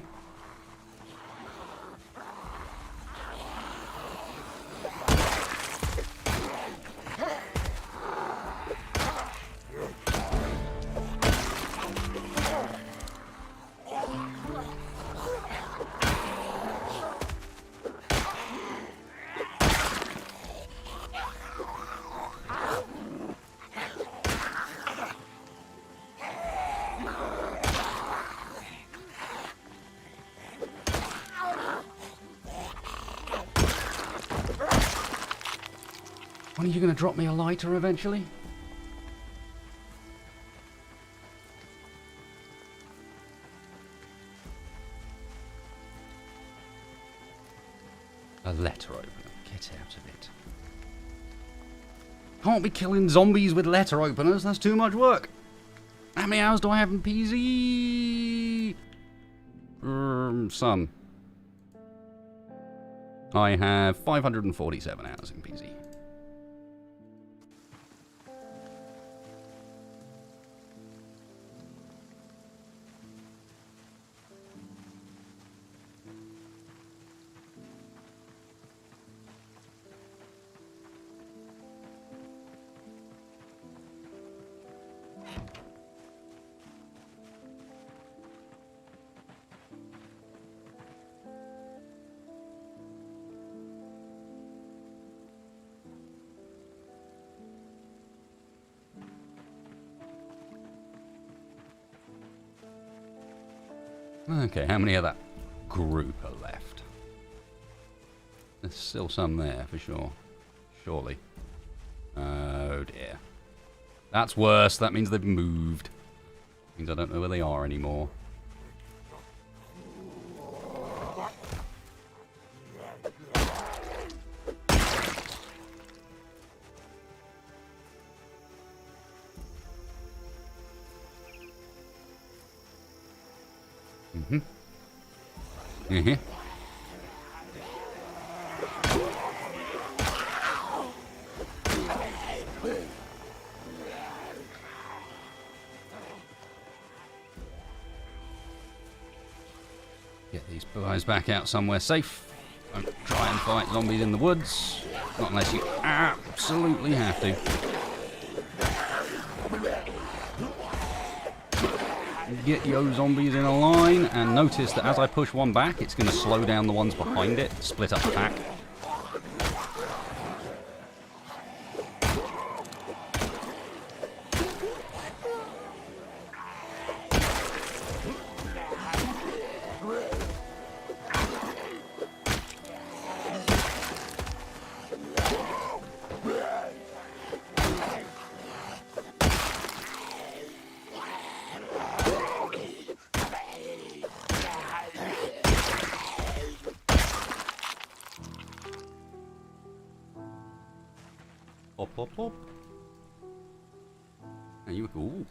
When are you going to drop me a lighter eventually? A letter opener. Get out of it. Can't be killing zombies with letter openers. That's too much work. How many hours do I have in PZ? Some. I have 547 hours in PZ. Okay, how many of that group are left? There's still some there, for sure. Surely. Oh dear. That's worse. That means they've moved. Means I don't know where they are anymore. Mm-hmm. Mm-hmm. Get these guys back out somewhere safe. Don't try and fight zombies in the woods. Not unless you absolutely have to. Get your zombies in a line, and notice that as I push one back, it's going to slow down the ones behind it, split up the pack. Hop, hop, hop. And you, ooh.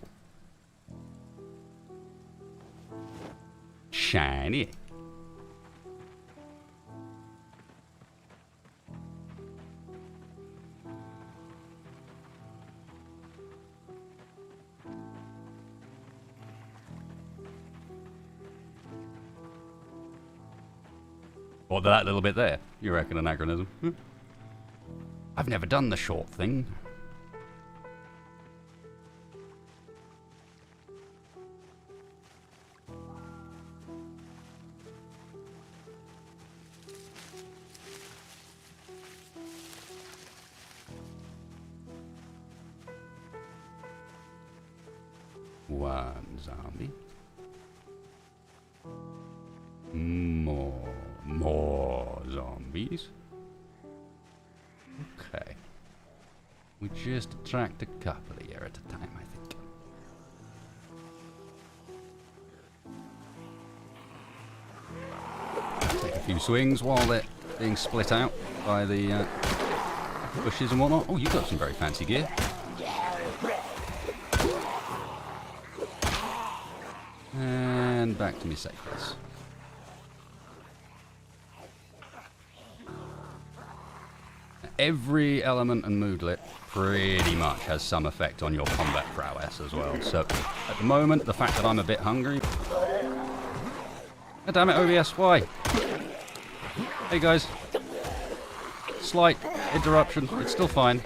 Shiny. What, that little bit there? You reckon anachronism? I've never done the short thing. One zombie. More zombies. Okay. We just attract a couple here at a time, I think. Take a few swings while they're being split out by the bushes and whatnot. Oh, you've got some very fancy gear. And back to me safe place. Every element and moodlet pretty much has some effect on your combat prowess as well. So, at the moment, the fact that I'm a bit hungry... God damn it, OBS, why? Hey guys. Slight interruption, it's still fine.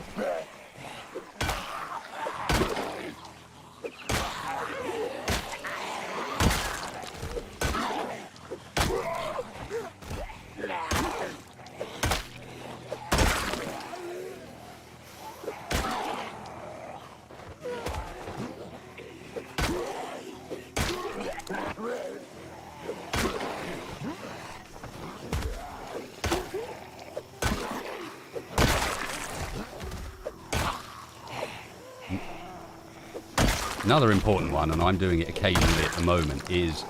Another important one, and I'm doing it occasionally at the moment, is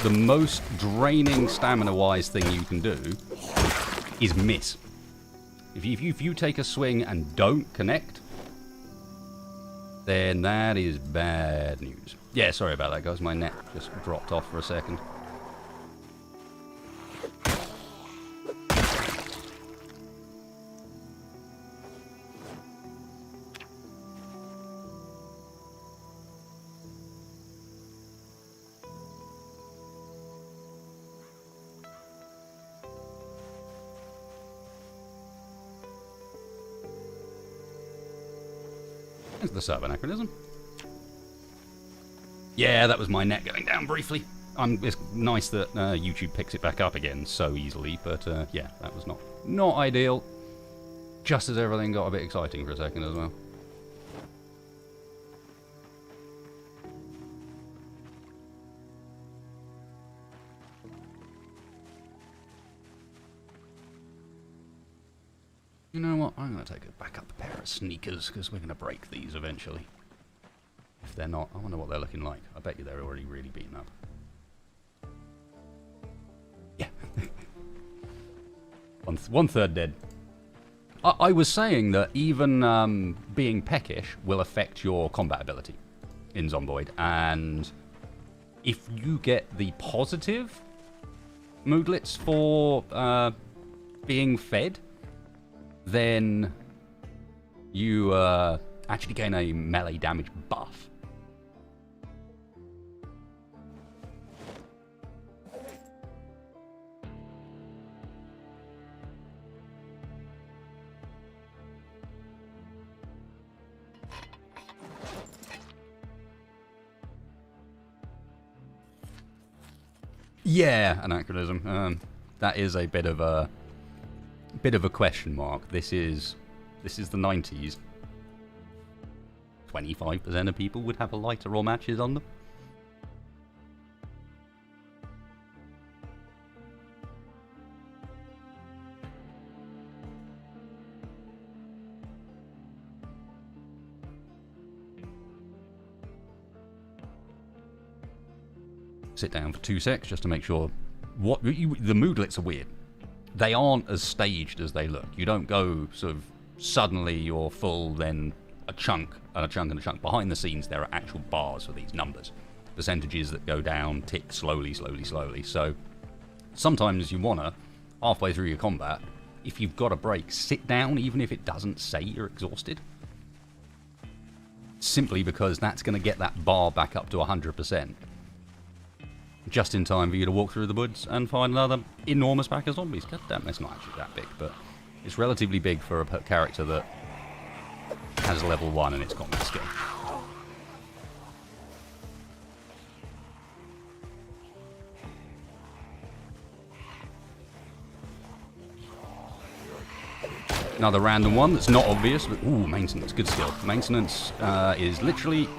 the most draining stamina-wise thing you can do is miss. If you take a swing and don't connect, then that is bad news. Yeah, sorry about that, guys. My net just dropped off for a second. There's the sub anachronism. Yeah, that was my net going down briefly. It's nice that YouTube picks it back up again so easily, but yeah, that was not ideal. Just as everything got a bit exciting for a second as well. You know what? I'm going to take a backup pair of sneakers because we're going to break these eventually. If they're not, I wonder what they're looking like. I bet you they're already really beaten up. Yeah. one third dead. I was saying that even being peckish will affect your combat ability in Zomboid, and if you get the positive moodlets for being fed, then you actually gain a melee damage buff. Yeah, anachronism. That is a bit of a question mark. This is the 90s. 25% of people would have a lighter or matches on them. Sit down for 2 secs just to make sure the moodlets are weird. They aren't as staged as they look. You don't go sort of suddenly you're full, then a chunk and a chunk and a chunk. Behind the scenes there are actual bars for these numbers, percentages that go down, tick slowly. So sometimes you wanna, halfway through your combat, if you've got a break, sit down even if it doesn't say you're exhausted, simply because that's going to get that bar back up to 100%. Just in time for you to walk through the woods and find another enormous pack of zombies. God damn, it's not actually that big, but it's relatively big for a character that has level 1 in its combat skill. Another random one that's not obvious, but ooh, maintenance, good skill. Maintenance is literally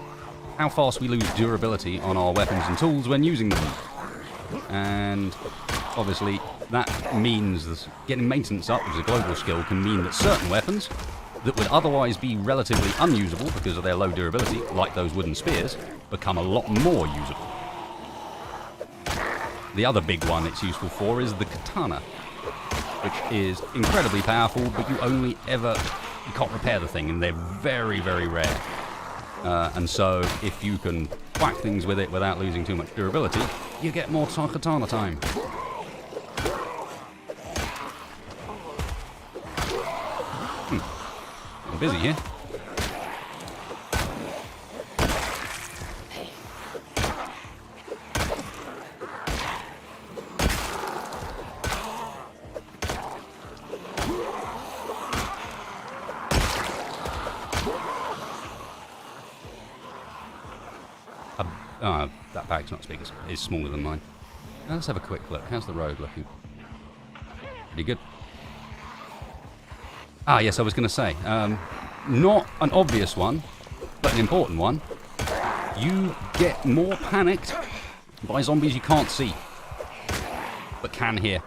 how fast we lose durability on our weapons and tools when using them. And obviously that means that getting maintenance up, which is a global skill, can mean that certain weapons that would otherwise be relatively unusable because of their low durability, like those wooden spears, become a lot more usable. The other big one it's useful for is the katana, which is incredibly powerful, but you can't repair the thing, and they're very, very rare. And so, if you can whack things with it without losing too much durability, you get more katana time. I'm busy here. That bag's not as big as it's smaller than mine. Now let's have a quick look. How's the road looking? Pretty good. Yes, I was going to say, not an obvious one, but an important one. You get more panicked by zombies you can't see, but can hear.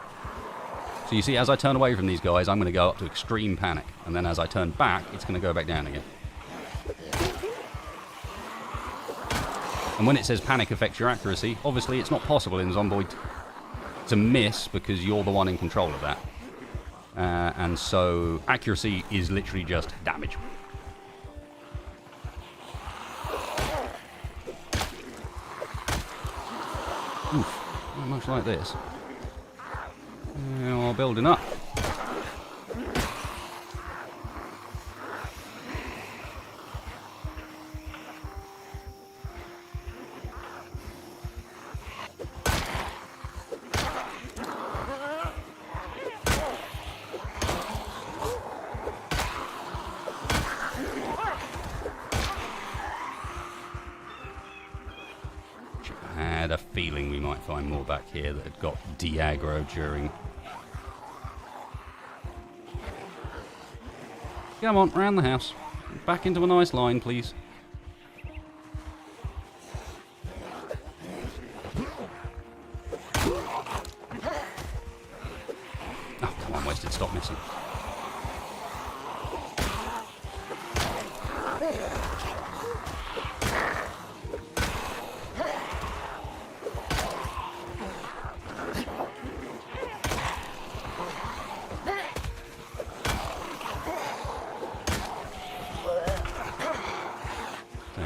So you see, as I turn away from these guys, I'm going to go up to extreme panic, and then as I turn back, it's going to go back down again. And when it says panic affects your accuracy, obviously it's not possible in Zomboid to miss because you're the one in control of that. And so accuracy is literally just damage. Oof, not much like this. You're building up. I had a feeling we might find more back here that had got de-aggro during. Come on, round the house. Back into a nice line, please. Oh, come on, wasted. Stop missing.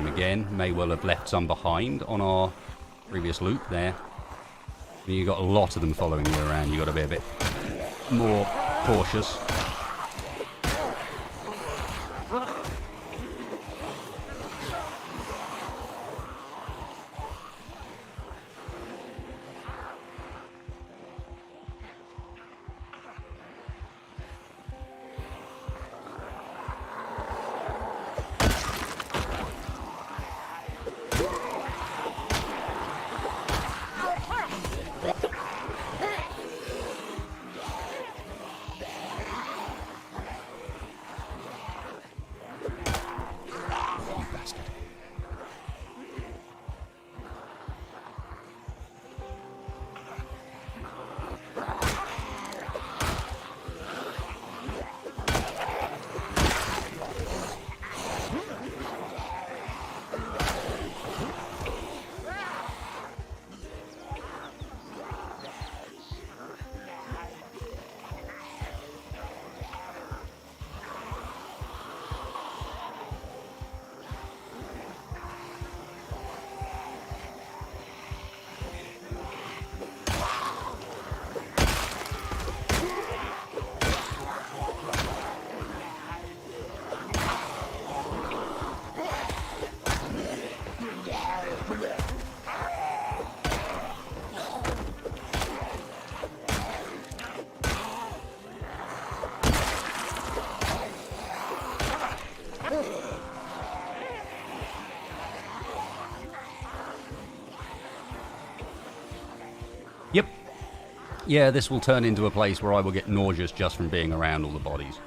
Again, may well have left some behind on our previous loop there. And you got a lot of them following you around. You got to be a bit more cautious. Yep. Yeah, this will turn into a place where I will get nauseous just from being around all the bodies.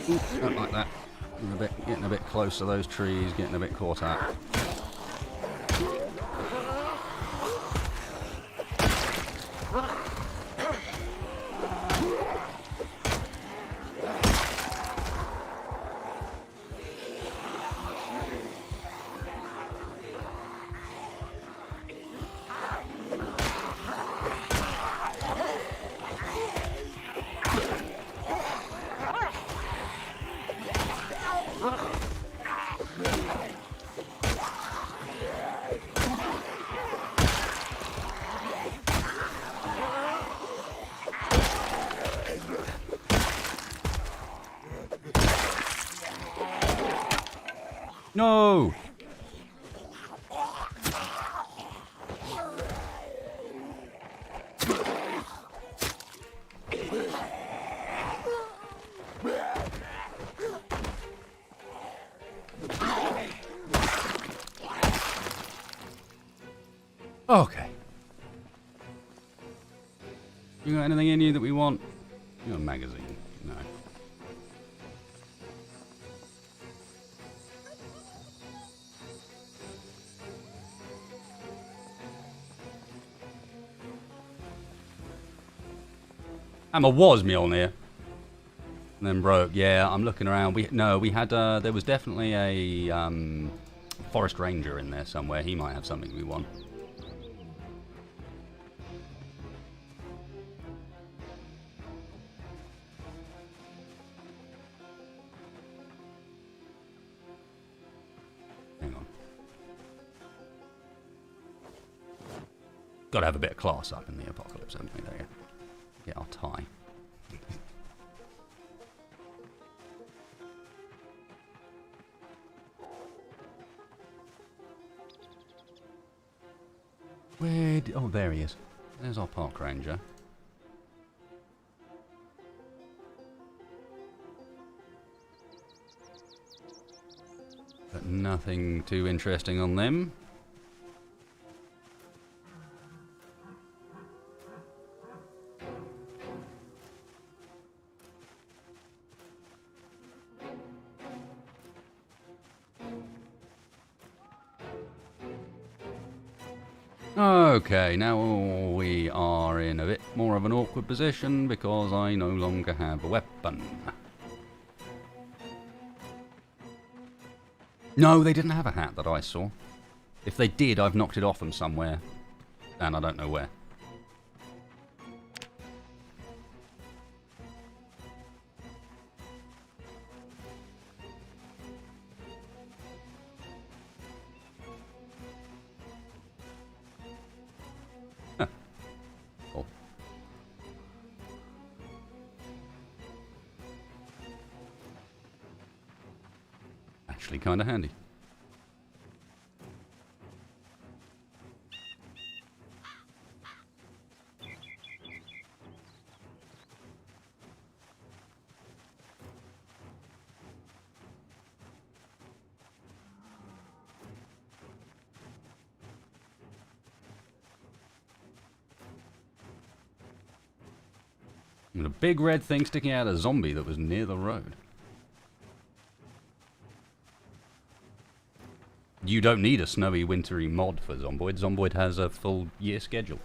Ooh, don't like that. Getting a bit close to those trees, getting a bit caught up. No! Okay. You got anything in you that we want? You got a magazine? No. Hammer was Mjolnir. And then broke. Yeah, I'm looking around. We had there was definitely a forest ranger in there somewhere. He might have something we want. Hang on. Got to have a bit of class up in the apocalypse, haven't we? There you go. Get our tie. Oh, there he is. There's our park ranger. But nothing too interesting on them. Okay, now we are in a bit more of an awkward position because I no longer have a weapon. No, they didn't have a hat that I saw. If they did, I've knocked it off them somewhere, and I don't know where. actually kind of handy. And a big red thing sticking out of a zombie that was near the road. You don't need a snowy, wintry mod for Zomboid. Zomboid has a full year schedule.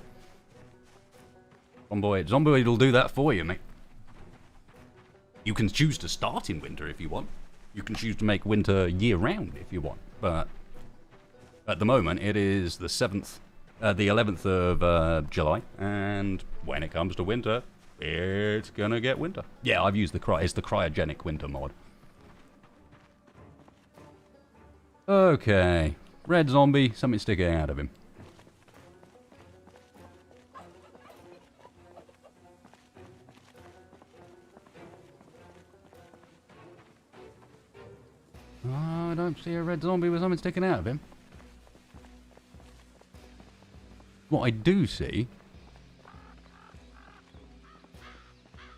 Zomboid will do that for you, mate. You can choose to start in winter if you want. You can choose to make winter year-round if you want. But at the moment, it is the 11th of July, and when it comes to winter, it's gonna get winter. Yeah, I've used it's the cryogenic winter mod. Okay, red zombie, something sticking out of him. Oh, I don't see a red zombie with something sticking out of him. What I do see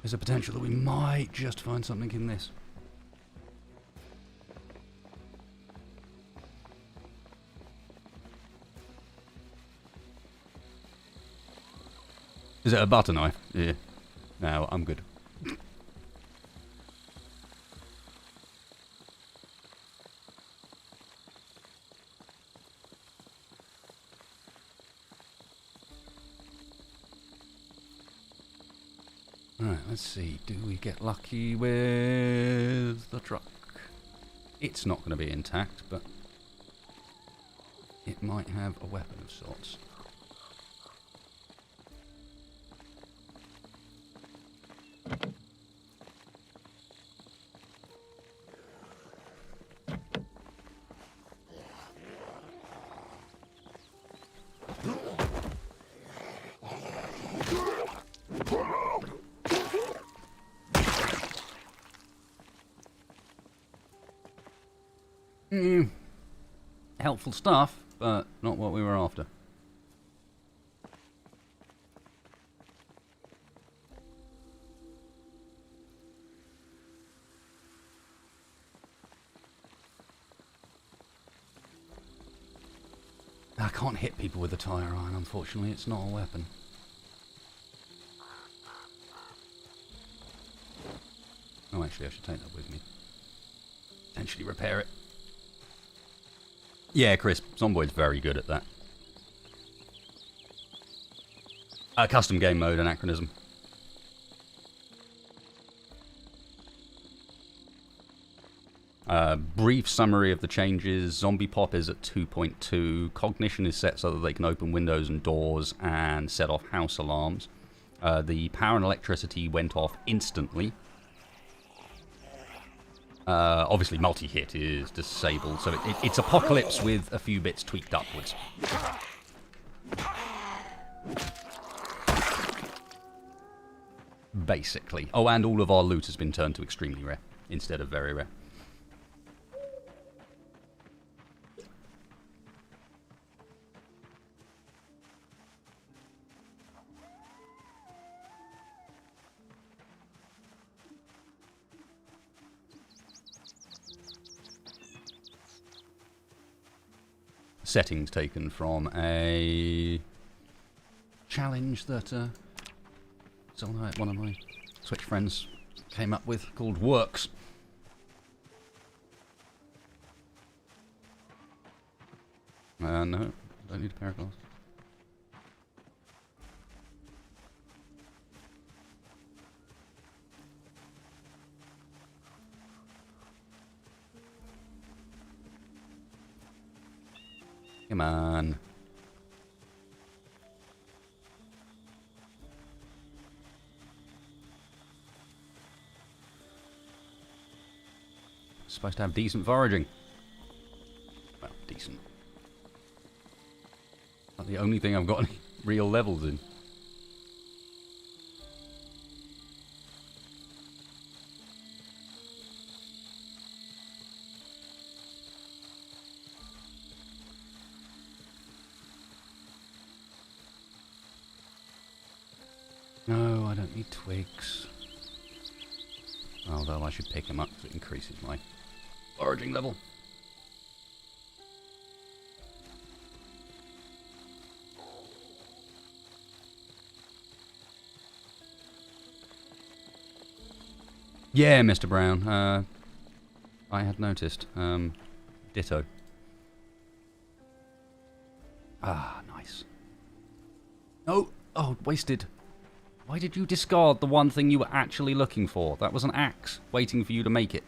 is a potential that we might just find something in this. Is it a butter knife? Yeah. No, I'm good. Alright, let's see. Do we get lucky with the truck? It's not going to be intact, but it might have a weapon of sorts. Helpful stuff, but not what we were after. I can't hit people with a tire iron, unfortunately. It's not a weapon. Oh, actually, I should take that with me. Potentially repair it. Yeah, Chris, Zomboid's very good at that. Custom game mode, anachronism. Brief summary of the changes. Zombie pop is at 2.2. Cognition is set so that they can open windows and doors and set off house alarms. The power and electricity went off instantly. Obviously, multi-hit is disabled, so it's Apocalypse with a few bits tweaked upwards. Basically. Oh, and all of our loot has been turned to extremely rare, instead of very rare. Settings taken from a challenge that one of my Switch friends came up with called Works. No, don't need a pair of glasses. Come on. Supposed to have decent foraging. Well, decent. Not the only thing I've got any real levels in. No, I don't need twigs. Although I should pick them up because it increases my foraging level. Yeah, Mr. Brown. I had noticed. Ditto. Ah, nice. No! Oh, wasted. Why did you discard the one thing you were actually looking for? That was an axe, waiting for you to make it.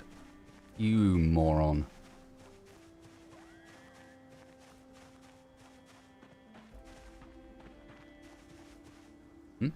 You moron. Hmm?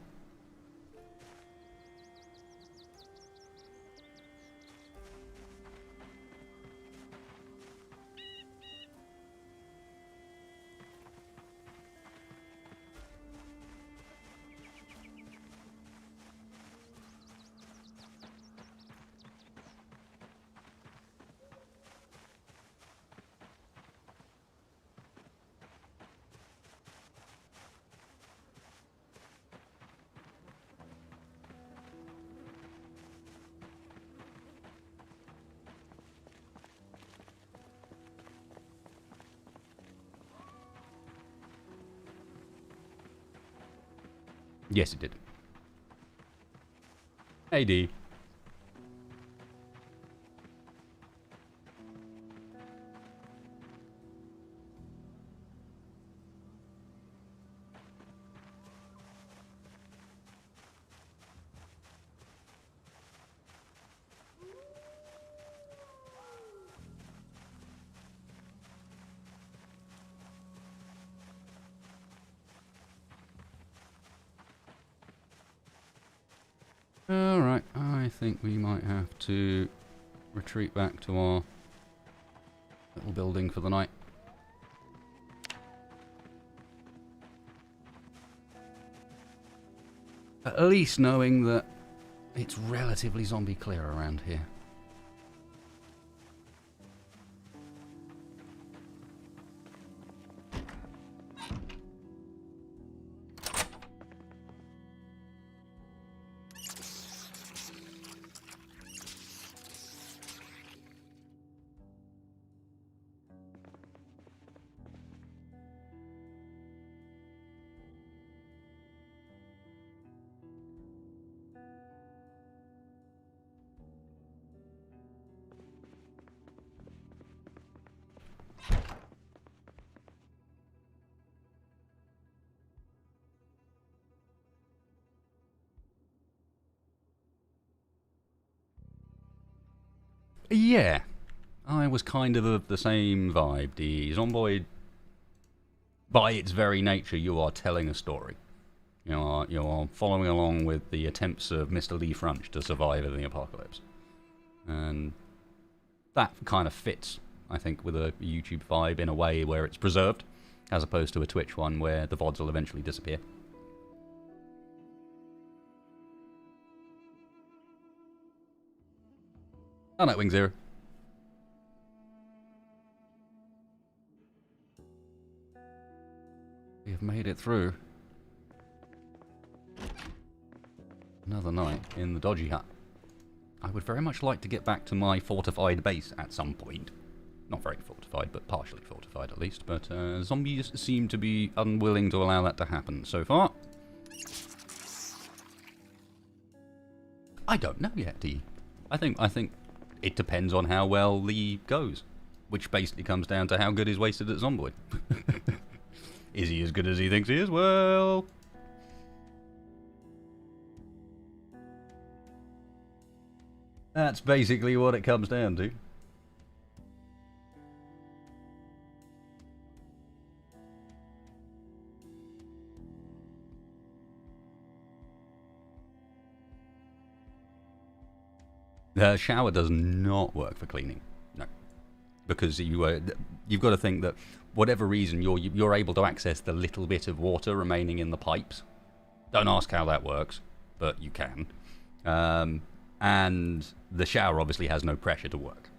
Yes, it did. Hey, D. Alright, I think we might have to retreat back to our little building for the night. At least knowing that it's relatively zombie clear around here. Yeah, I was kind of the same vibe. The Zomboid, by its very nature, you are telling a story. You are following along with the attempts of Mr. Lee Frunch to survive in the apocalypse. And that kind of fits, I think, with a YouTube vibe in a way where it's preserved, as opposed to a Twitch one where the VODs will eventually disappear. Oh, no, Wing Zero. We have made it through another night in the dodgy hut. I would very much like to get back to my fortified base at some point. Not very fortified, but partially fortified at least. But zombies seem to be unwilling to allow that to happen so far. I don't know yet, D. I think it depends on how well Lee goes, which basically comes down to how good is wasted at Zomboid. Is he as good as he thinks he is? Well, that's basically what it comes down to. The shower does not work for cleaning. No, because you've got to think that whatever reason you're able to access the little bit of water remaining in the pipes. Don't ask how that works, but you can. And the shower obviously has no pressure to work.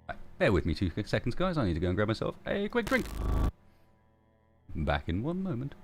Right, bear with me 2 seconds, guys. I need to go and grab myself a quick drink. Back in one moment.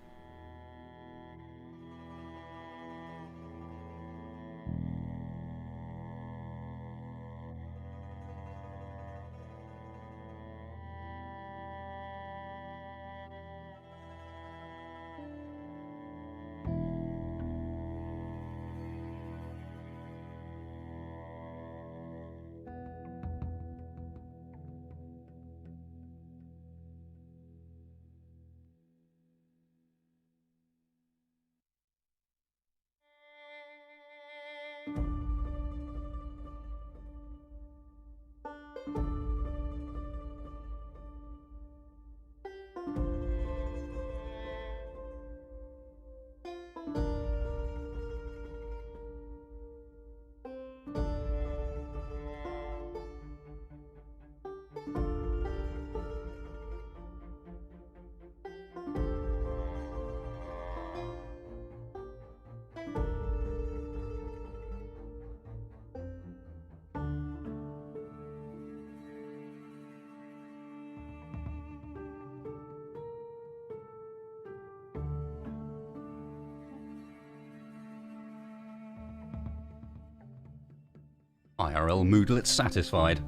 IRL moodlet satisfied.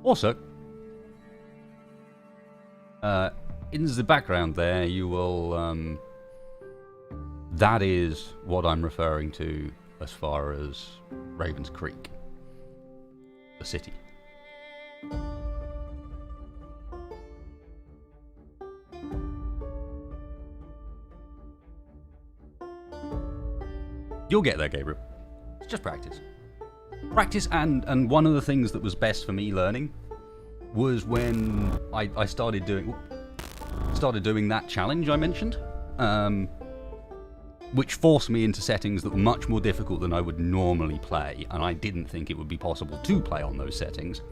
Also, in the background there, you will, that is what I'm referring to as far as Ravens Creek, the city. You'll get there, Gabriel. It's just practice. Practice, and one of the things that was best for me learning was when I started doing that challenge I mentioned, which forced me into settings that were much more difficult than I would normally play, and I didn't think it would be possible to play on those settings.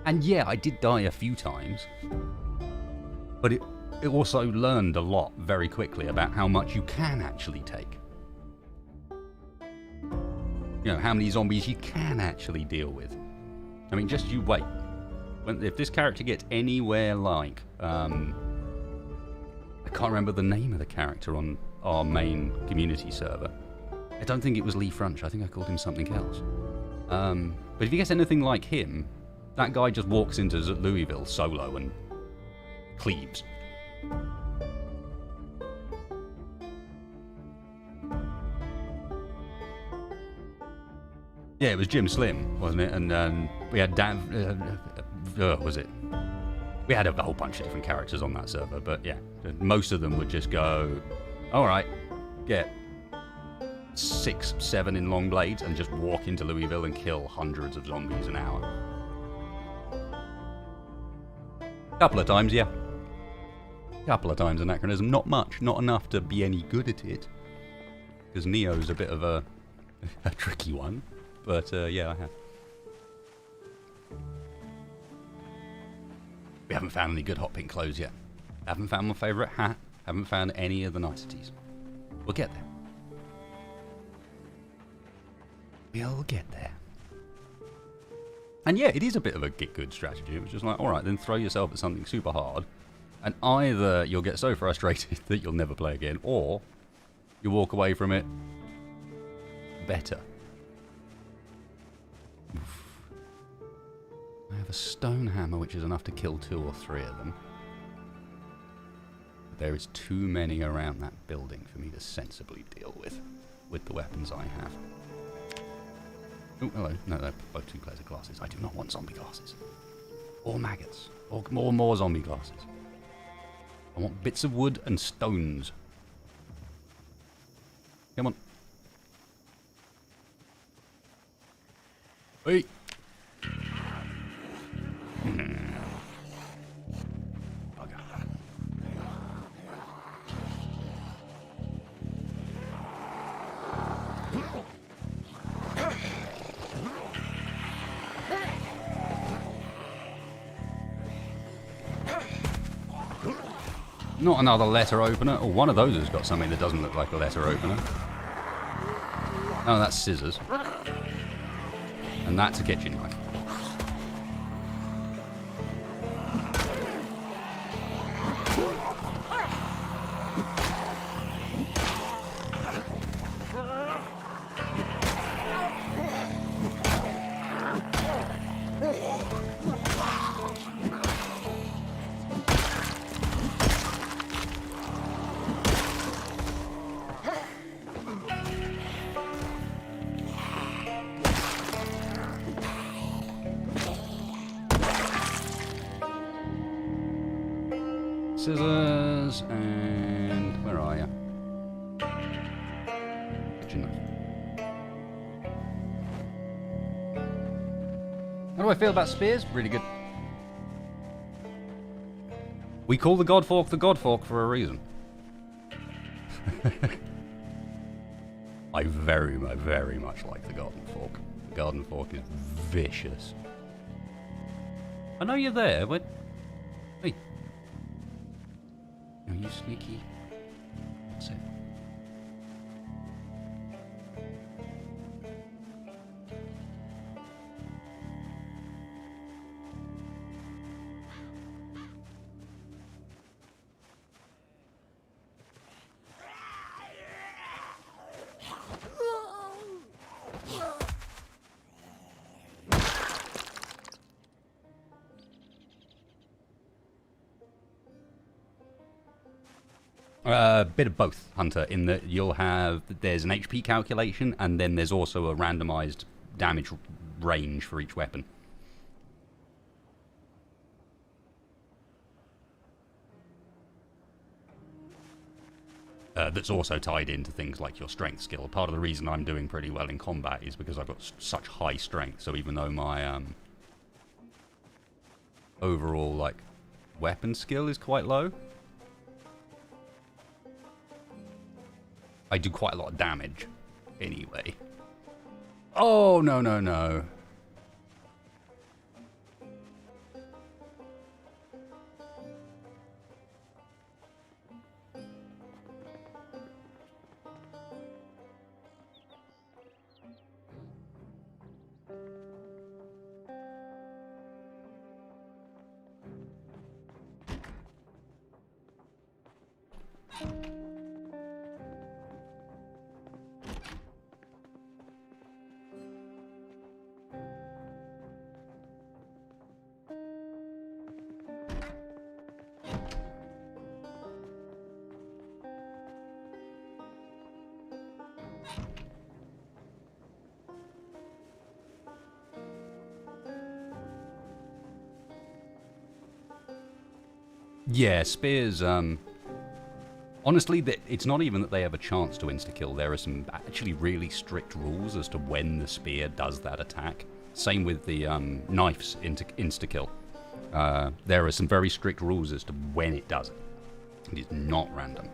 And yeah, I did die a few times, but it also learned a lot very quickly about how much you can actually take. You know, how many zombies you can actually deal with. I mean, just you wait. If this character gets anywhere like... I can't remember the name of the character on our main community server. I don't think it was Lee Frunch. I think I called him something else. But if he gets anything like him, that guy just walks into Louisville solo and cleaves. Yeah, it was Jim Slim, wasn't it? And we had Dan... was it? We had a whole bunch of different characters on that server, but yeah, most of them would just go, alright, get 6, 7 in long blades and just walk into Louisville and kill hundreds of zombies an hour. Couple of times, yeah. Couple of times Anachronism, not much, not enough to be any good at it. Because Neo's a bit of a tricky one. But, yeah, I have. We haven't found any good hot pink clothes yet. Haven't found my favourite hat. Haven't found any of the niceties. We'll get there. We'll get there. And yeah, it is a bit of a get good strategy. It was just like, alright, then throw yourself at something super hard. And either you'll get so frustrated that you'll never play again, or you walk away from it better. Oof. I have a stone hammer, which is enough to kill 2 or 3 of them. There is too many around that building for me to sensibly deal with the weapons I have. Oh, hello. No, they're both 2-player classes. I do not want zombie classes. Or maggots. Or more zombie classes. I want bits of wood and stones. Come on. Wait. Not another letter opener. Oh, one of those has got something that doesn't look like a letter opener. Oh, that's scissors. And that's a kitchen knife. Scissors, and where are you? Kitchen knife. How do I feel about spears? Really good. We call the Godfork for a reason. I very much like the Garden Fork. The Garden Fork is vicious. I know you're there, but... Hey. Are you sneaky? That's it. A bit of both, Hunter, in that there's an HP calculation, and then there's also a randomized damage range for each weapon. That's also tied into things like your strength skill. Part of the reason I'm doing pretty well in combat is because I've got such high strength, so even though my overall, like, weapon skill is quite low, I do quite a lot of damage anyway. Oh, no, no, no. Yeah, spears, honestly, it's not even that they have a chance to insta-kill. There are some actually really strict rules as to when the spear does that attack. Same with the knife's insta-kill. There are some very strict rules as to when it does it. It is not random.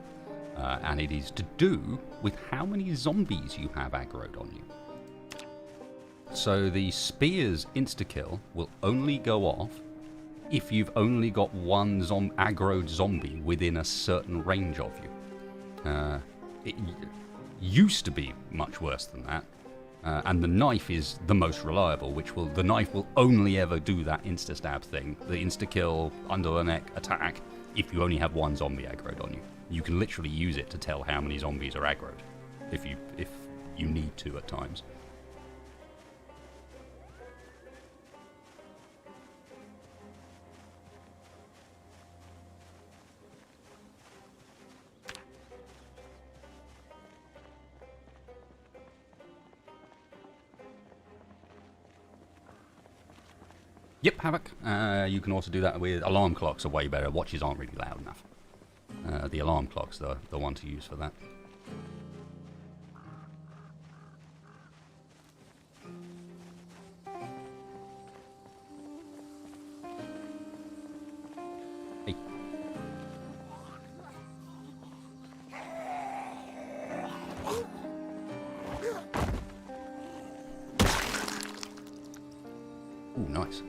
And it is to do with how many zombies you have aggroed on you. So the spear's insta-kill will only go off if you've only got one aggroed zombie within a certain range of you. It used to be much worse than that, and the knife is the most reliable, the knife will only ever do that insta-stab thing, the insta-kill, under the neck attack, if you only have one zombie aggroed on you. You can literally use it to tell how many zombies are aggroed, if you need to at times. Yep, Havoc. You can also do that with alarm clocks. Are way better. Watches aren't really loud enough. The alarm clock's the one to use for that. Hey. Ooh, nice.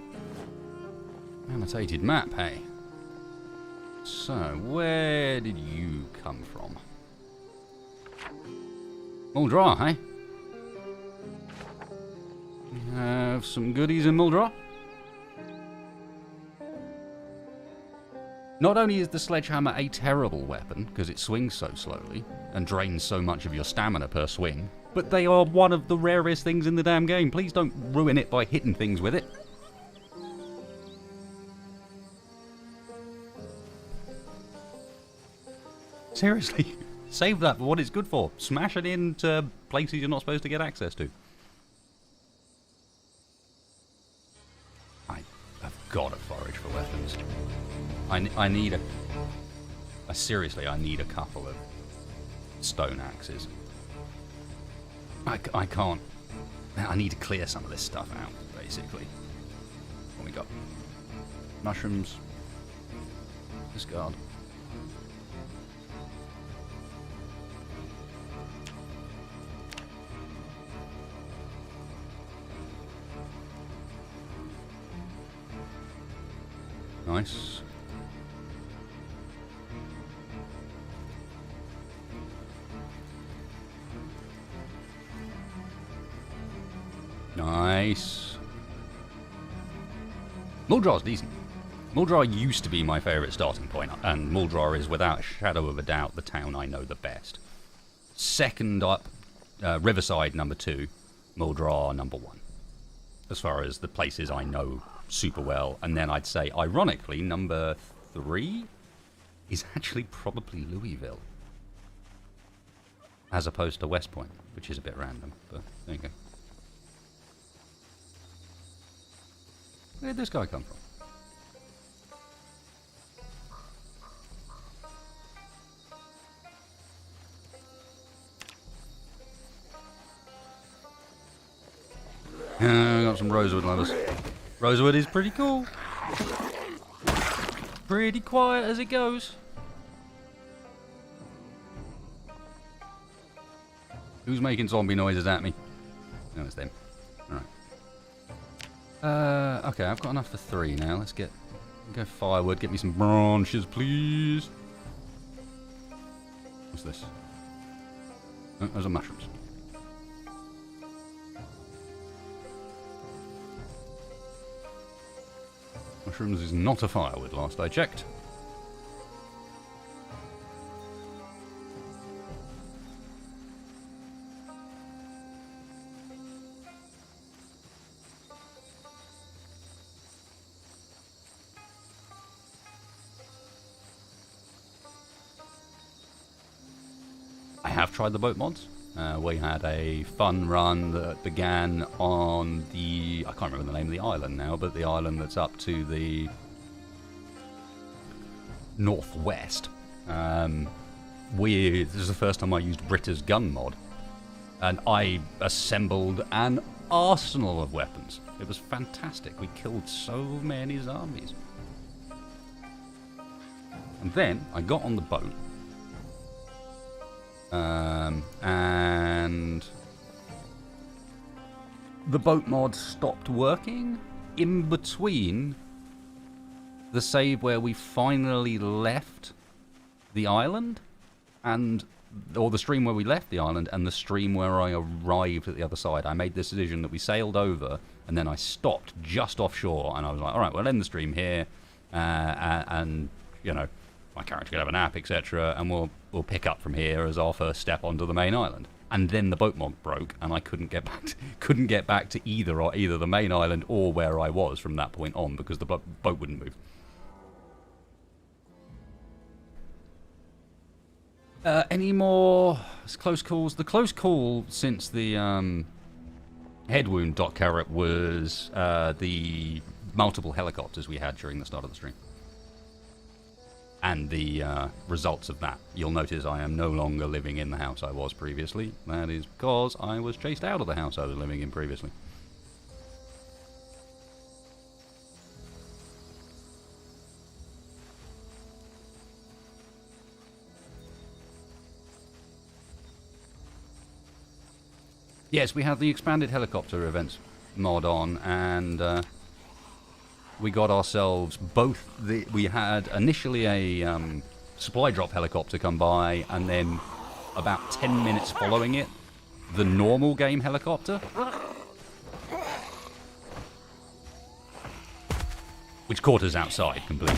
Annotated map, hey. So, where did you come from? Muldra, hey? We have some goodies in Muldra. Not only is the sledgehammer a terrible weapon, because it swings so slowly, and drains so much of your stamina per swing, but they are one of the rarest things in the damn game. Please don't ruin it by hitting things with it. Seriously, save that for what it's good for. Smash it into places you're not supposed to get access to. I've got to forage for weapons. I need seriously, I need a couple of stone axes. I can't. I need to clear some of this stuff out, basically. What we got? Mushrooms. Discard. Nice. Nice. Muldra's decent. Muldra used to be my favourite starting point, and Muldra is without a shadow of a doubt the town I know the best. Second up, Riverside number 2, Muldra number 1. As far as the places I know super well, and then I'd say, ironically, number 3 is actually probably Louisville. as opposed to West Point, which is a bit random, but there you go. Where did this guy come from? I got some rosewood lovers. Rosewood is pretty cool. Pretty quiet as it goes. Who's making zombie noises at me? No, it's them. Alright. Okay, I've got enough for 3 now. Let's go firewood. Get me some branches, please. What's this? Oh, those are mushrooms. Mushrooms is not a firewood, last I checked. I have tried the boat mods. We had a fun run that began on the... I can't remember the name of the island now, but the island that's up to the northwest. This is the first time I used Britta's gun mod. And I assembled an arsenal of weapons. It was fantastic. We killed so many zombies. And then I got on the boat. And the boat mod stopped working in between the save where we finally left the island or the stream where we left the island and the stream where I arrived at the other side. I made this decision that we sailed over and then I stopped just offshore and I was like, alright, we'll end the stream here and you know, my character could have a nap, etc., and we'll pick up from here as our first step onto the main island. And then the boat mod broke, and I couldn't get back to either the main island or where I was from that point on because the boat wouldn't move. Any more close calls? The close call since the head wound dot carrot was the multiple helicopters we had during the start of the stream. And the results of that. You'll notice I am no longer living in the house I was previously. That is because I was chased out of the house I was living in previously. Yes, we have the expanded helicopter events mod on, and we got ourselves both we had initially a supply drop helicopter come by, and then about 10 minutes following it, the normal game helicopter, which caught us outside completely.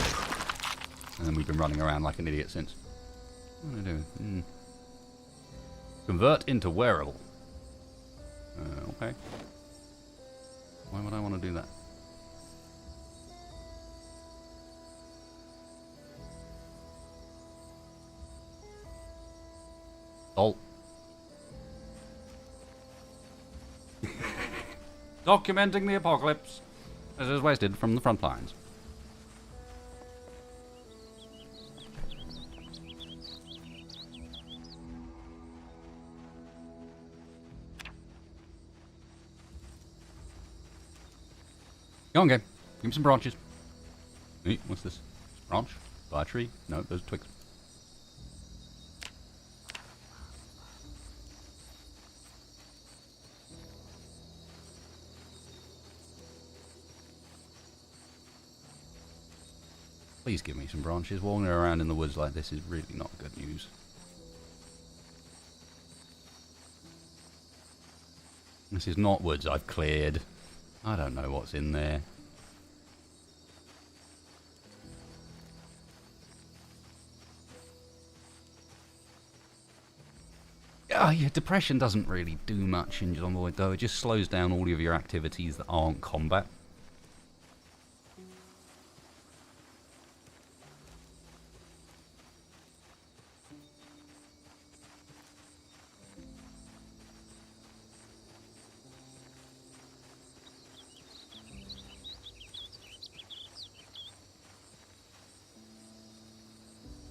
And then we've been running around like an idiot since. What am I doing? Convert into wearable. Okay. Why would I want to do that? Oh. Documenting the apocalypse. This is wasted from the front lines. Go on, game. Give me some branches. Hey, what's this? Branch? By a tree? No, those are twigs. Please give me some branches. Walking around in the woods like this is really not good news. This is not woods I've cleared. I don't know what's in there. Yeah, depression doesn't really do much in Zomboid though. It just slows down all of your activities that aren't combat.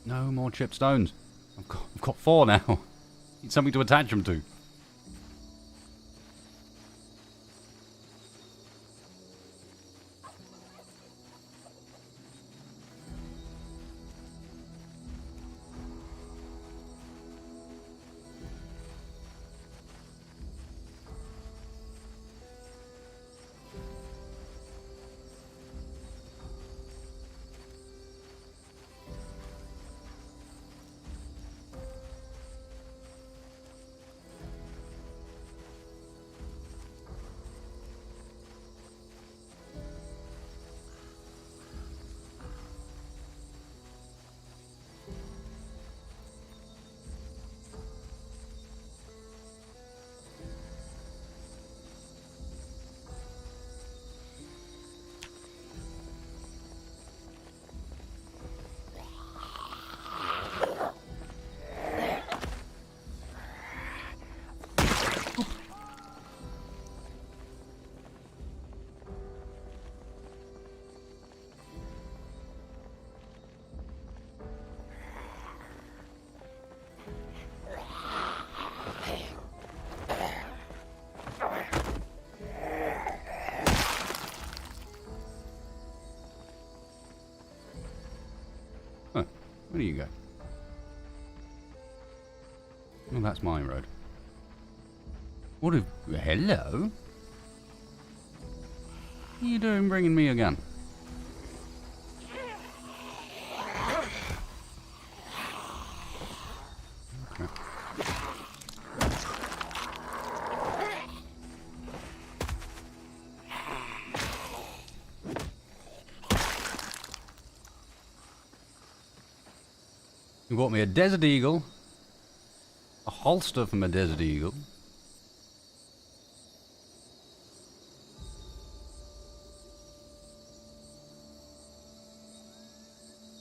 No more chipped stones. I've got 4 now. Need something to attach them to. Huh. Where do you go? Oh, that's my road. What a... Hello? What are you doing bringing me a gun? Okay. You bought me a Desert Eagle, a holster from a Desert Eagle,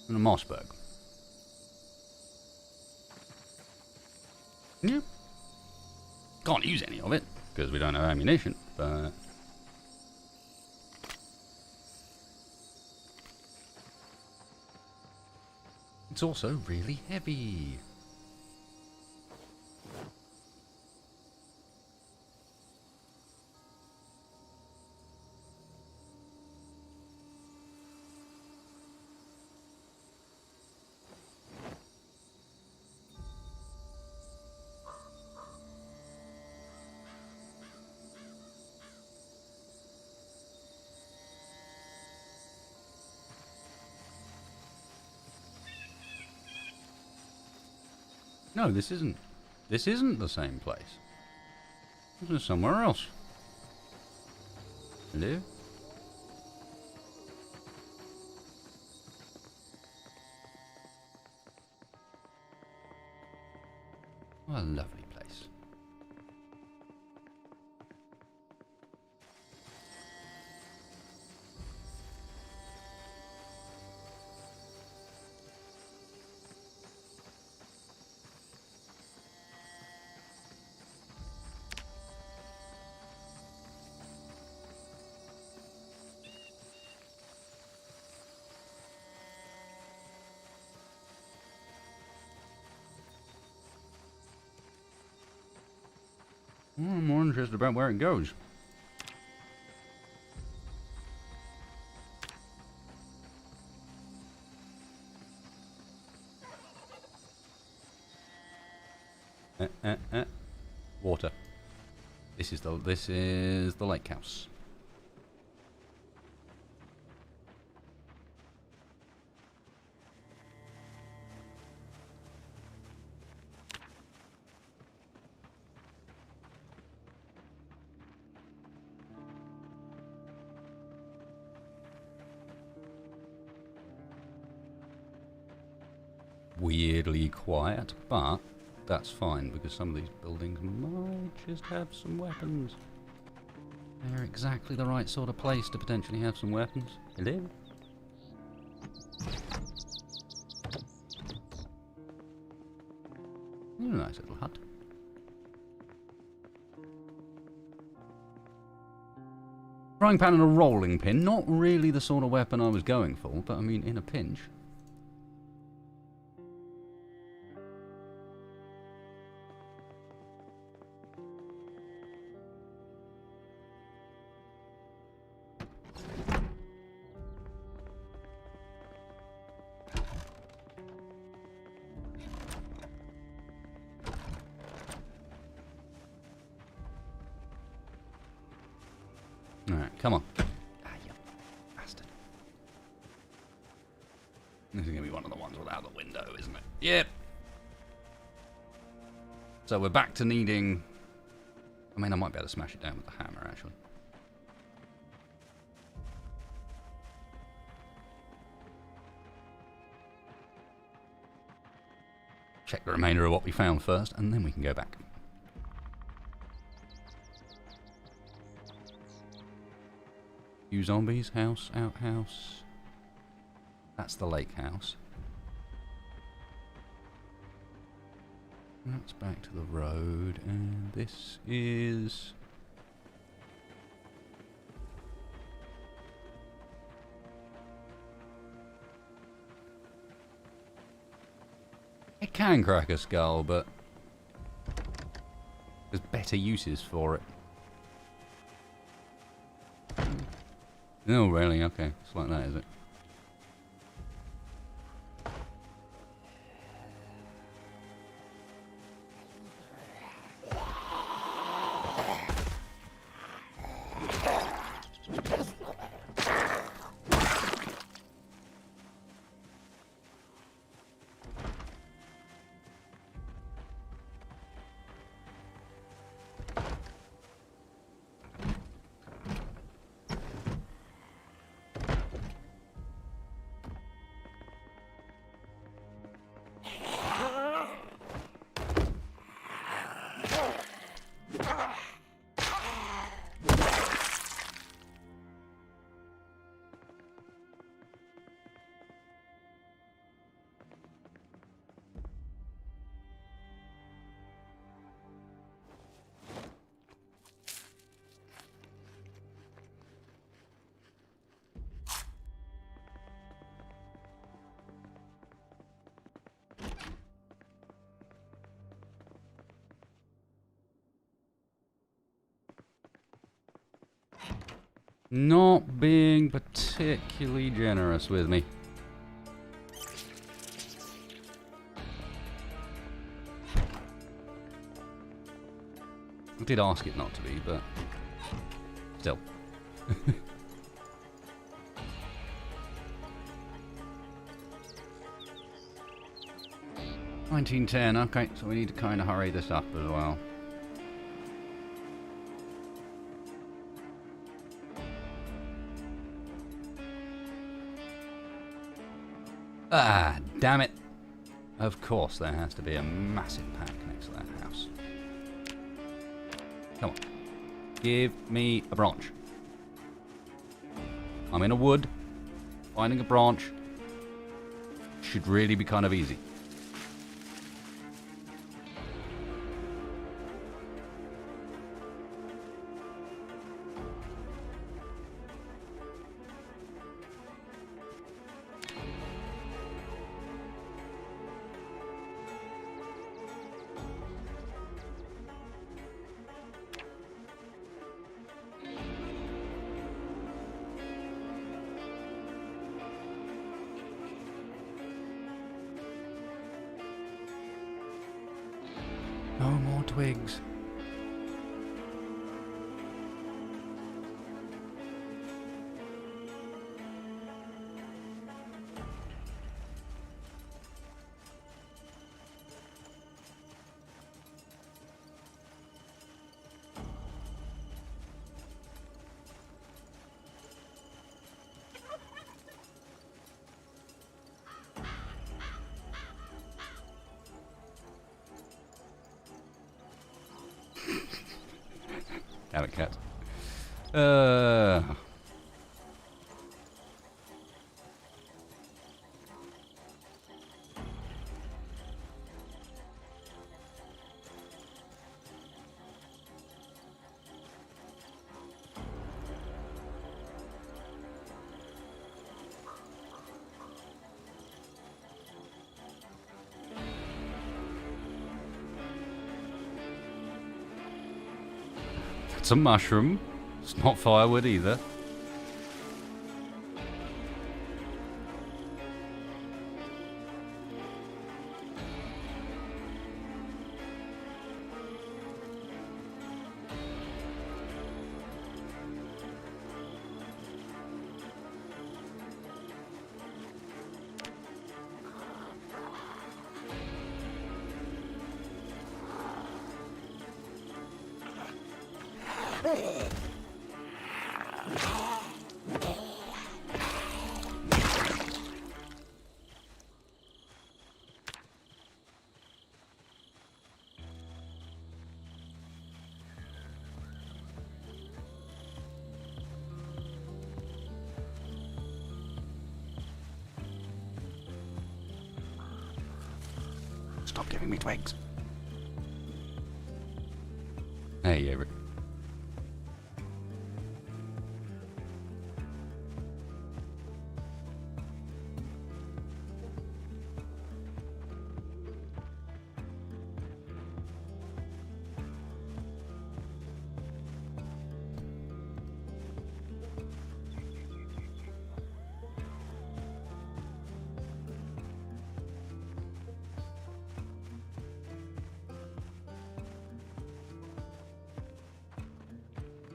and a Mossberg. Yeah. Can't use any of it, because we don't have ammunition, but... It's also really heavy. No, this isn't. This isn't the same place. This is somewhere else. Hello? What a lovely place. Well, I'm more interested about where it goes. Water. This is the lake house. Weirdly quiet, but that's fine because some of these buildings might just have some weapons. They're exactly the right sort of place to potentially have some weapons. Hello? A nice little hut. Frying pan and a rolling pin, not really the sort of weapon I was going for, but I mean in a pinch. Come on. Ah, you bastard. This is going to be one of the ones without the window, isn't it? Yep. So we're back to needing... I mean, I might be able to smash it down with the hammer, actually. Check the remainder of what we found first, and then we can go back. Few zombies, house, outhouse. That's the lake house. That's back to the road, and this is... It can crack a skull, but there's better uses for it. Oh, really? Okay. It's like that, is it? Not being particularly generous with me. I did ask it not to be, but still. 1910, okay, so we need to kind of hurry this up as well. Ah, damn it. Of course there has to be a massive pack next to that house. Come on. Give me a branch. I'm in a wood. Finding a branch should really be kind of easy. No more twigs. Damn it, cat. It's a mushroom. It's not firewood either. Stop giving me twigs. Hey, Eric.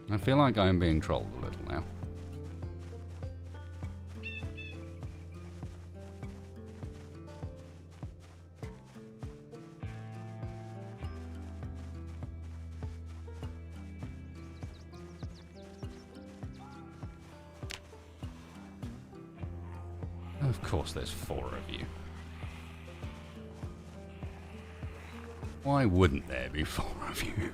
I feel like I'm being trolled a little now. Of course there's 4 of you. Why wouldn't there be 4 of you?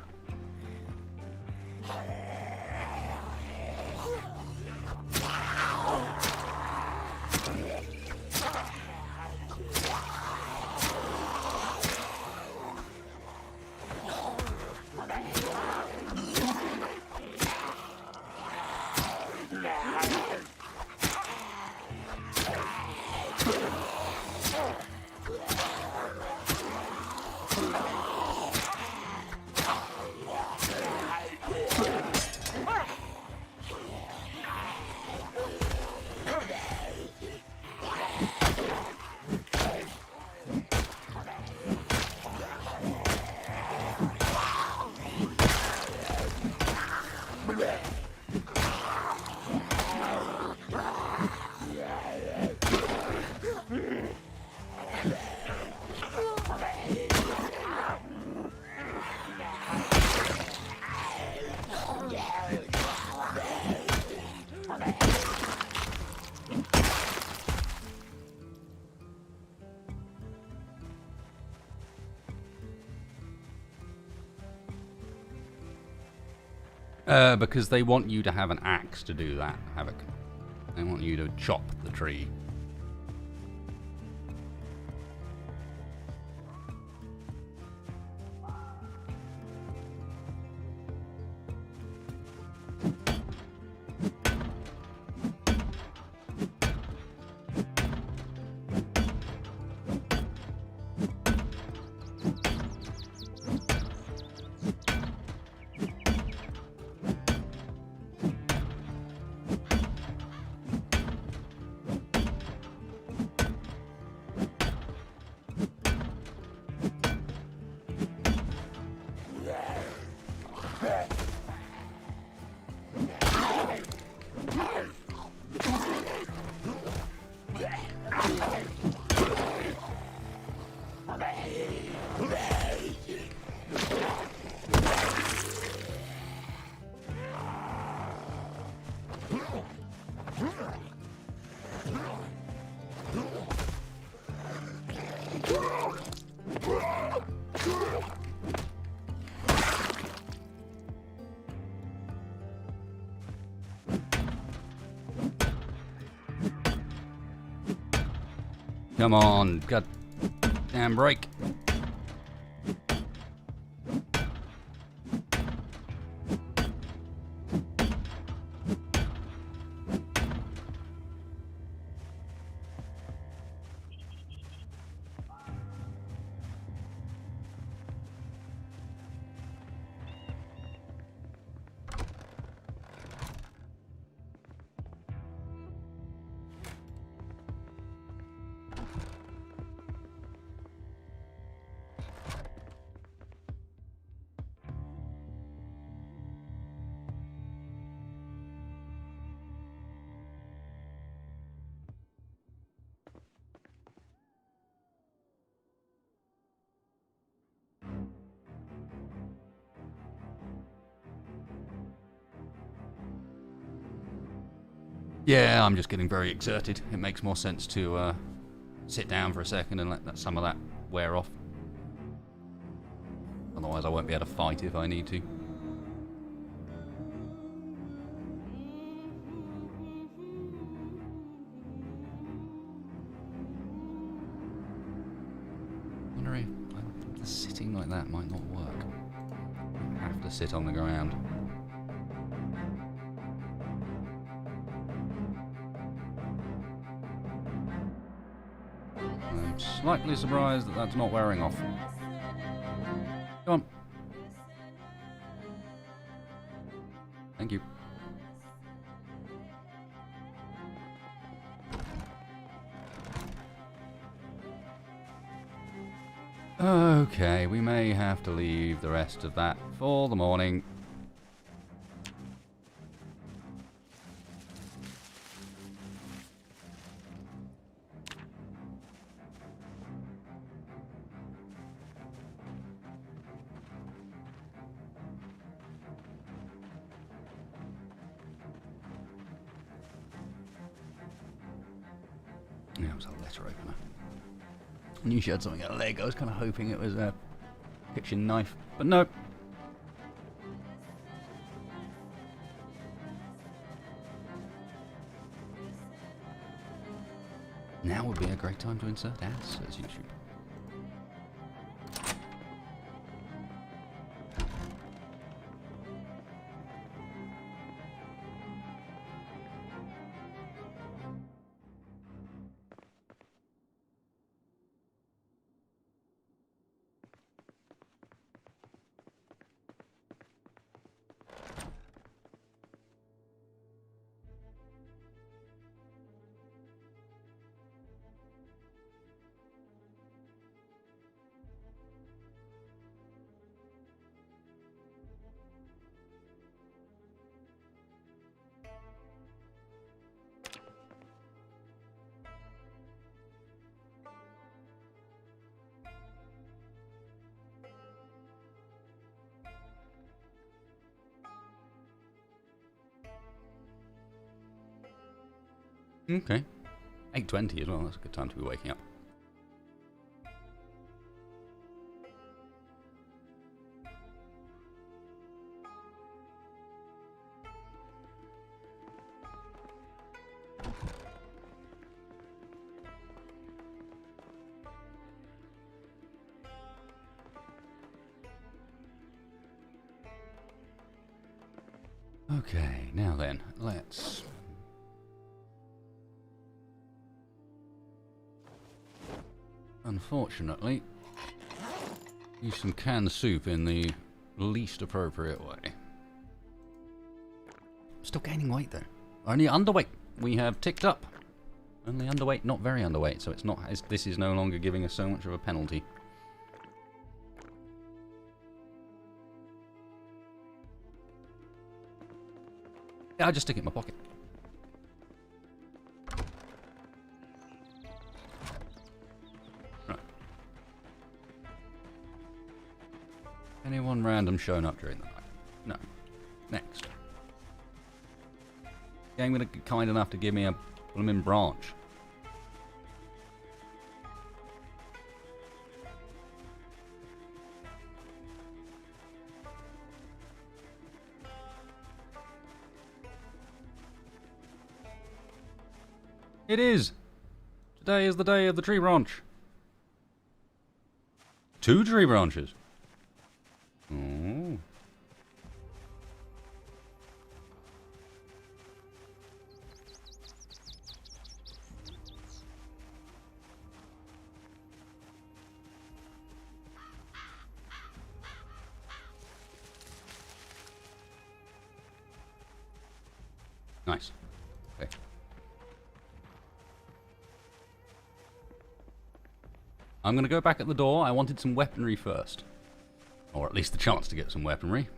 Because they want you to have an axe to do that, Havoc. They want you to chop the tree. Come on, god damn break. Yeah, I'm just getting very exerted. It makes more sense to sit down for a second and let some of that wear off. Otherwise I won't be able to fight if I need to. I wonder if the sitting like that might not work. I have to sit on the ground. I'm slightly surprised that that's not wearing off. Come on. Thank you. Okay, we may have to leave the rest of that for the morning. Yeah, it was a letter opener. I knew she had something at her leg. I was kind of hoping it was a kitchen knife, but no. Now would be a great time to insert ads, as YouTube. Okay. 8:20 as well, that's a good time to be waking up. Okay, now then, let's... Unfortunately, use some canned soup in the least appropriate way. Still gaining weight though. Only underweight. We have ticked up. Only underweight, not very underweight, so it's not. This is no longer giving us so much of a penalty. Yeah, I'll just stick it in my pocket. Anyone random shown up during the night? No. Next. Game gonna be kind enough to give me a blooming branch. It is! Today is the day of the tree branch. 2 tree branches. Oh. Nice. Okay. I'm going to go back at the door. I wanted some weaponry first. Or at least the chance to get some weaponry.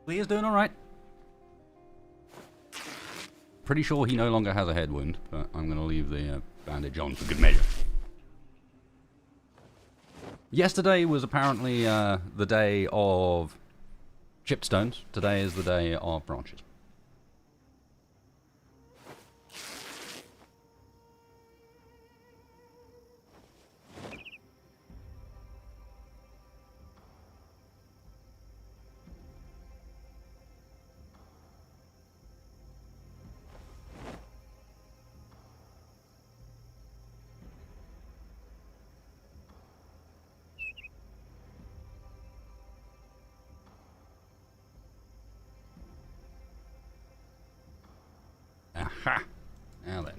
Leah's doing alright. Pretty sure he no longer has a head wound, but I'm going to leave the bandage on for good measure. Yesterday was apparently the day of chipped stones. Today is the day of branches. Aha! Now then.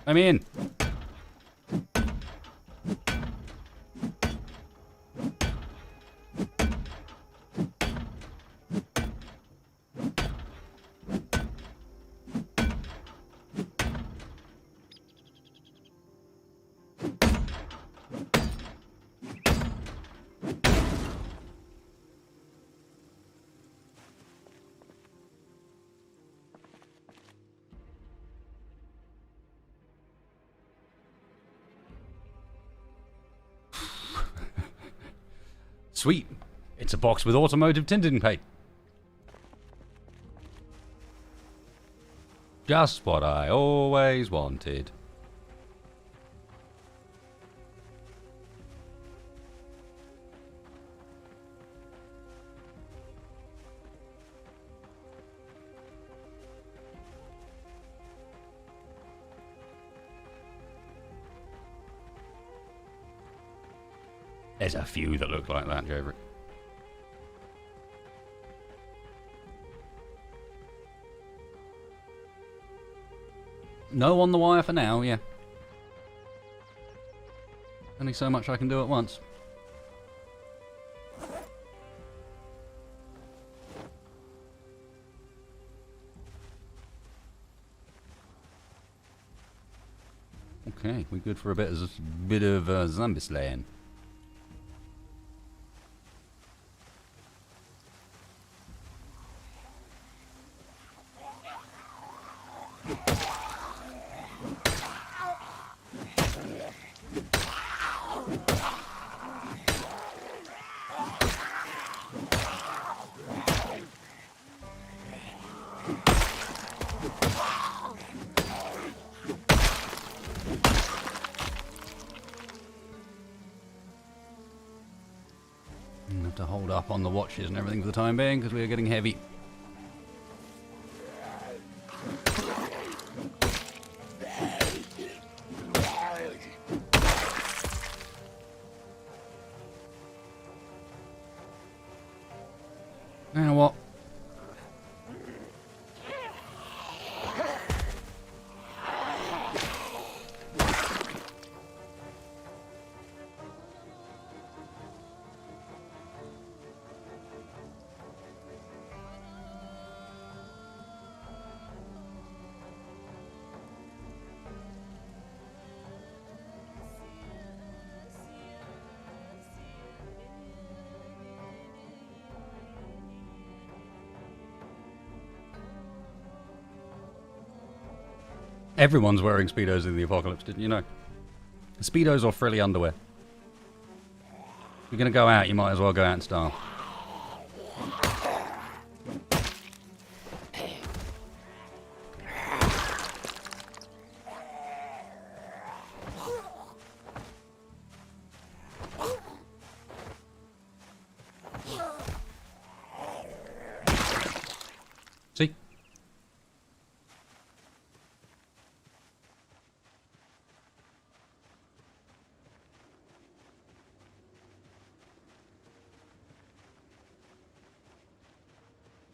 I'm in. Sweet. It's a box with automotive tinting paint. Just what I always wanted. There's a few that look like that, Joverick. No on the wire for now, yeah. Only so much I can do at once. Okay, we're good for a bit of zombie slaying. Have to hold up on the watches and everything for the time being because we are getting heavy. You know what? Everyone's wearing Speedos in the apocalypse, didn't you know? Speedos or frilly underwear. If you're going to go out, you might as well go out in style. See?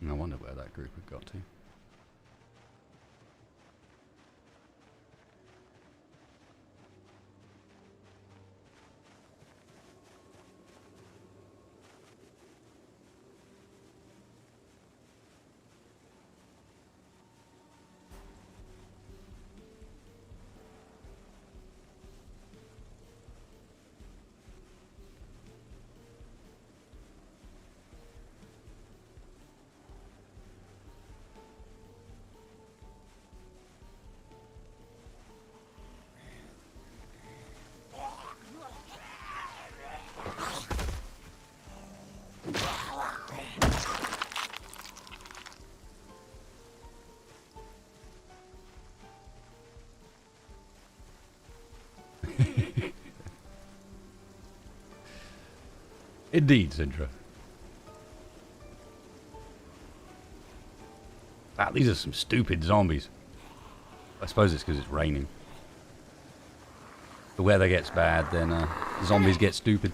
I wonder where that group had got to. Indeed, Sintra. Wow, these are some stupid zombies. I suppose it's because it's raining. The weather gets bad, then zombies get stupid.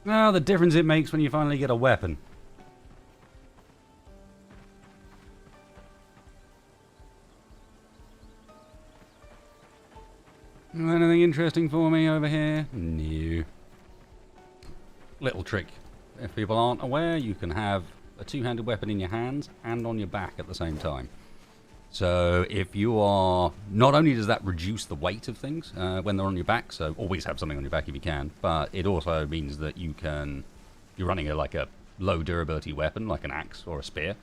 Ah, the difference it makes when you finally get a weapon. Anything interesting for me over here? No. Little trick. If people aren't aware, you can have a two-handed weapon in your hands and on your back at the same time. So if you are... Not only does that reduce the weight of things when they're on your back, so always have something on your back if you can, but it also means that you can... You're running like a low durability weapon, like an axe or a spear.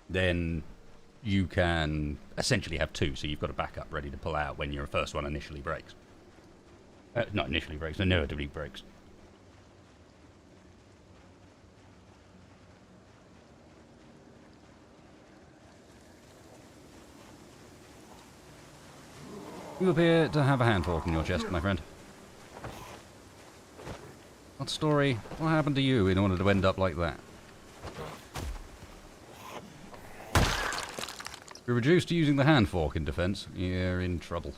Then you can essentially have two, so you've got a backup ready to pull out when your first one initially breaks. Not initially breaks, inevitably breaks. You appear to have a hand fork in your chest, my friend. What story? What happened to you in order to end up like that? You're reduced to using the hand fork in defense. You're in trouble.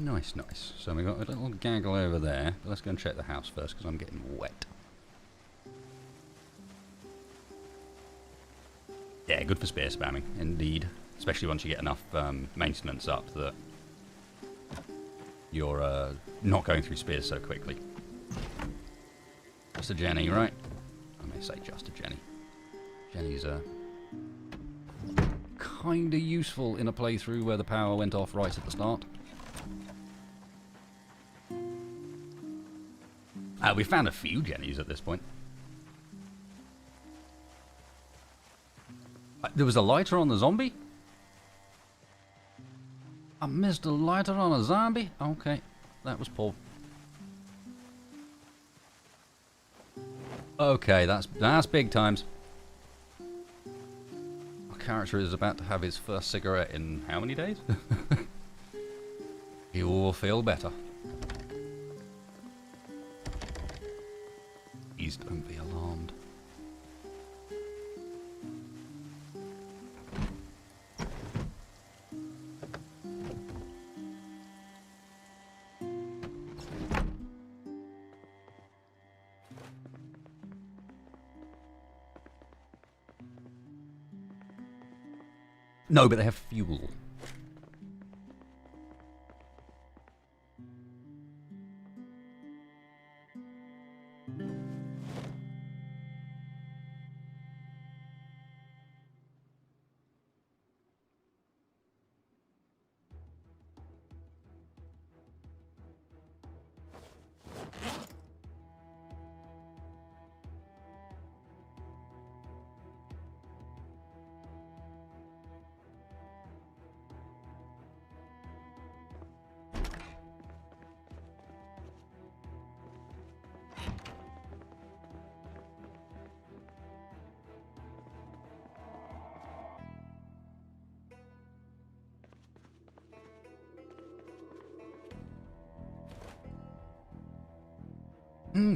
Nice, nice. So we got a little gaggle over there. But let's go and check the house first, because I'm getting wet. Yeah, good for spear spamming, indeed. Especially once you get enough maintenance up that you're not going through spears so quickly. Just a Jenny, right? I may say just a Jenny. Jenny's kind of useful in a playthrough where the power went off right at the start. We found a few Jennies at this point. There was a lighter on the zombie? I missed a lighter on a zombie? Okay, that was Paul. Okay, that's big times. Our character is about to have his first cigarette in how many days? He will feel better. Please don't be alarmed. No, but they have fuel.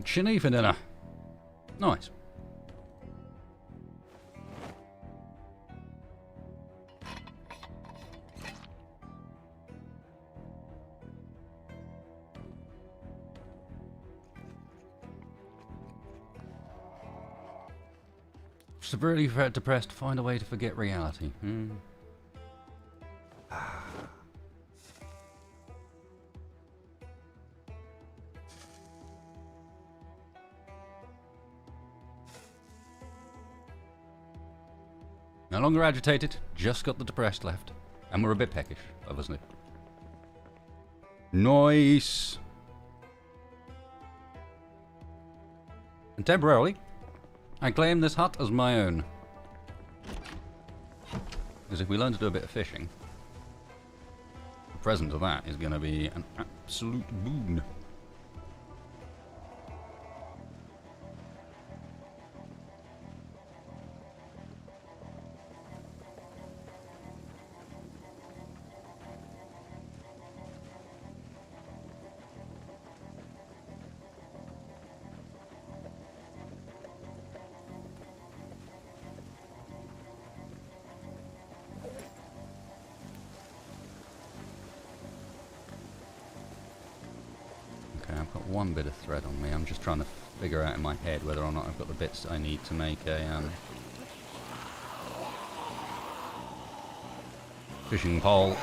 Chinny for dinner. Nice. Severely depressed, find a way to forget reality. No longer agitated, just got the depressed left. And we're a bit peckish, obviously. Nice! And temporarily, I claim this hut as my own. Because if we learn to do a bit of fishing, the present of that is going to be an absolute boon. I've got one bit of thread on me. I'm just trying to figure out in my head whether or not I've got the bits that I need to make a fishing pole.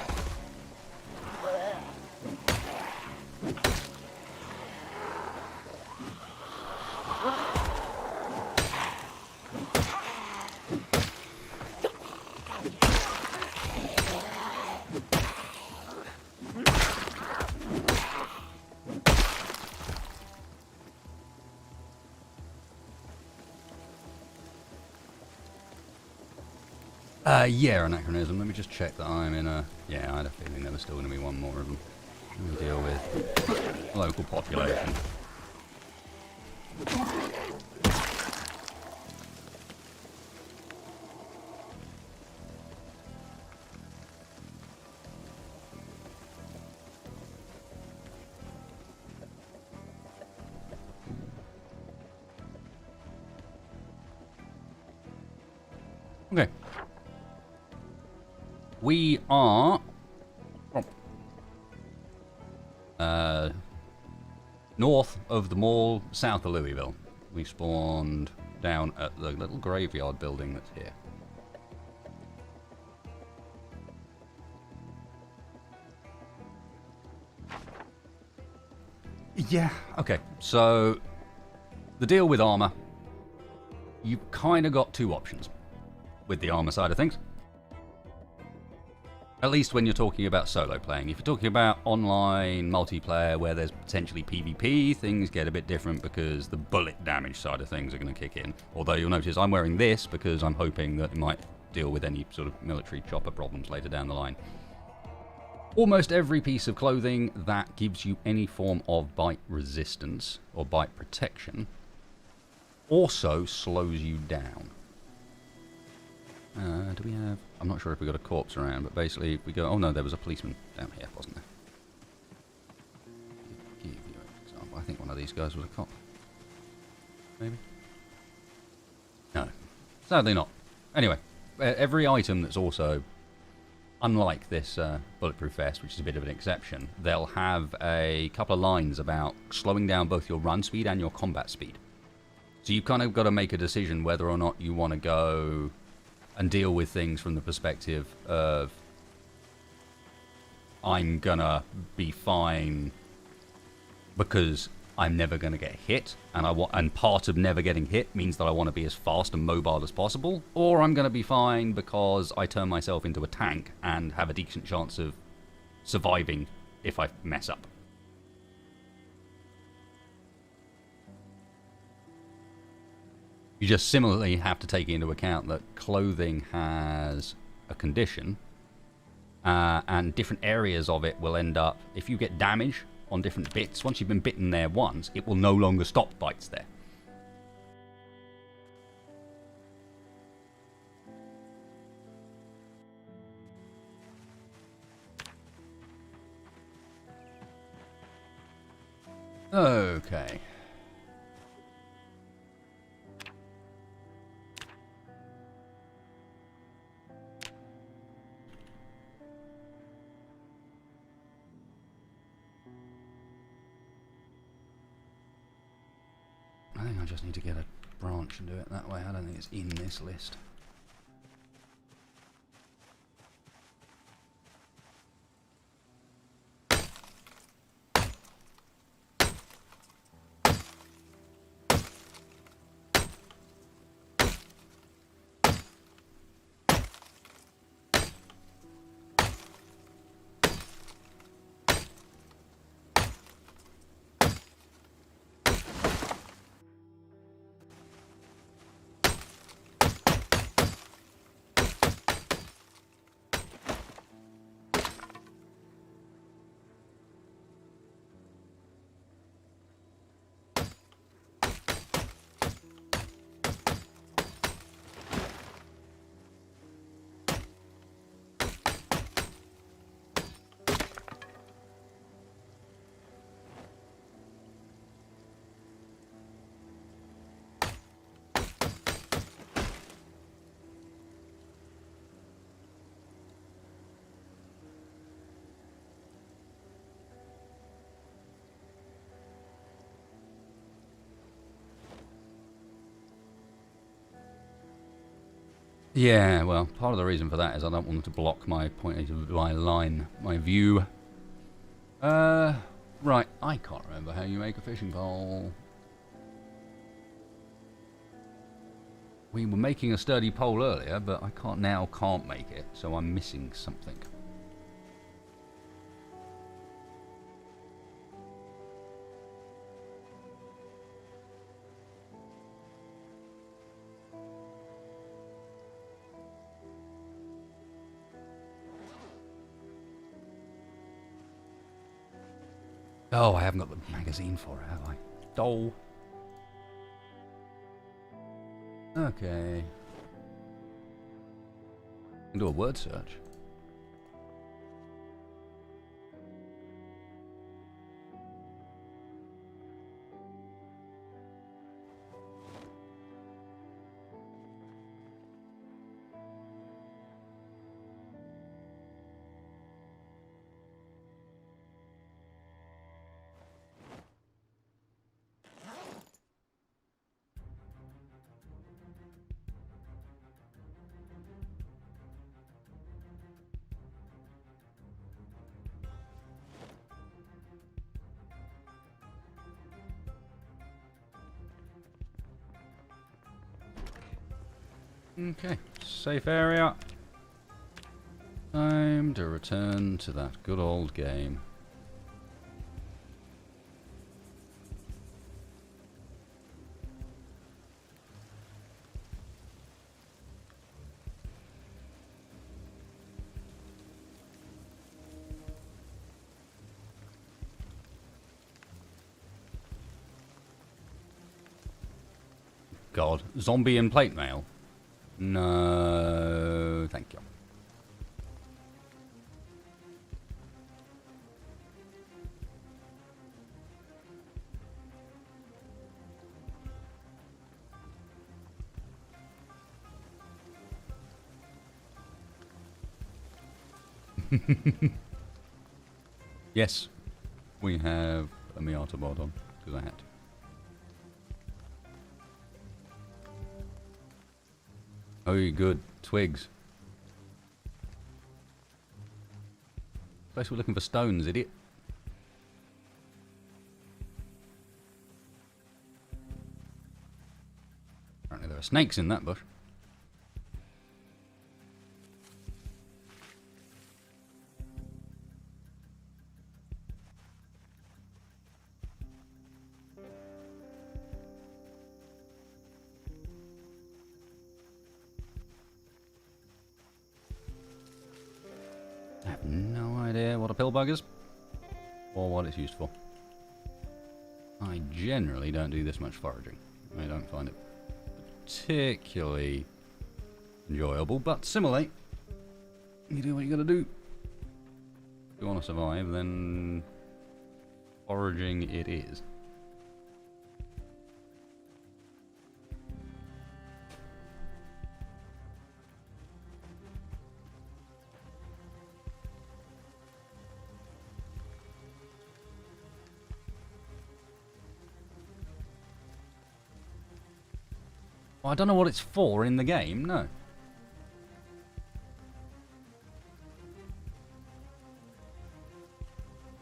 Yeah, anachronism. Let me just check that I'm in a... Yeah, I had a feeling there was still going to be one more of them. We'll deal with local population. Okay. We are north of the mall, south of Louisville. We spawned down at the little graveyard building that's here. Yeah, okay. So, the deal with armor, you've kind of got two options with the armor side of things. At least when you're talking about solo playing. If you're talking about online multiplayer where there's potentially PvP, things get a bit different because the bullet damage side of things are going to kick in. Although you'll notice I'm wearing this because I'm hoping that it might deal with any sort of military chopper problems later down the line. Almost every piece of clothing that gives you any form of bite resistance or bite protection also slows you down. Do we have... I'm not sure if we got a corpse around, but basically if we go... Oh no, there was a policeman down here, wasn't there? Give you an example. I think one of these guys was a cop. Maybe? No. Sadly not. Anyway, every item that's also... Unlike this bulletproof vest, which is a bit of an exception, they'll have a couple of lines about slowing down both your run speed and your combat speed. So you've kind of got to make a decision whether or not you want to go and deal with things from the perspective of I'm gonna be fine because I'm never gonna get hit, and part of never getting hit means that I want to be as fast and mobile as possible, or I'm gonna be fine because I turn myself into a tank and have a decent chance of surviving if I mess up. You just similarly have to take into account that clothing has a condition, and different areas of it will end up, if you get damage on different bits, once you've been bitten there once, it will no longer stop bites there. Okay. I just need to get a branch and do it that way. I don't think it's in this list. Yeah, well, part of the reason for that is I don't want to block my my view. Right, I can't remember how you make a fishing pole. We were making a sturdy pole earlier, but I can't make it, so I'm missing something. Oh, I haven't got the magazine for it, have I? Dole. Okay. I can do a word search. Okay, safe area. Time to return to that good old game. God, zombie and plate mail? No, thank you. Yes, we have a Miata mod on, because I had to. Oh, good. Twigs. Place we're looking for stones, idiot. Apparently there are snakes in that bush. I have no idea what a pillbug is or what it's used for. I generally don't do this much foraging. I don't find it particularly enjoyable, but similarly, you do what you gotta do. If you want to survive, then foraging it is. Well, I don't know what it's for in the game, no.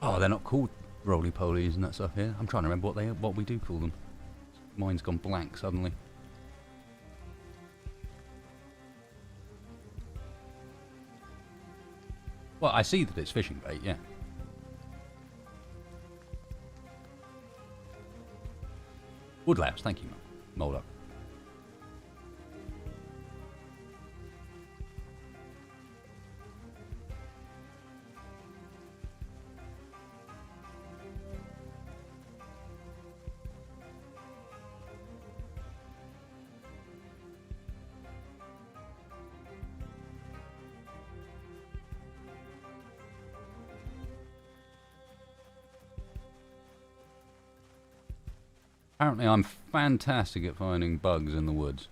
Oh, they're not called roly-polies and that stuff here. I'm trying to remember what we do call them. Mine's gone blank suddenly. Well, I see that it's fishing bait, yeah. Woodlouse, thank you, Mulder. Apparently I'm fantastic at finding bugs in the woods.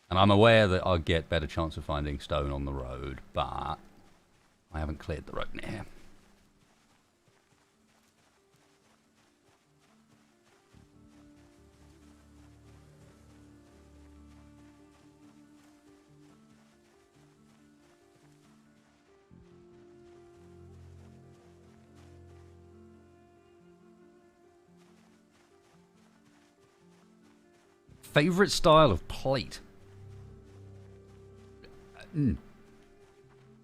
And I'm aware that I'll get better chance of finding stone on the road, but I haven't cleared the road near here. Favorite style of plate?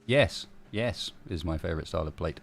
Yes, is my favorite style of plate.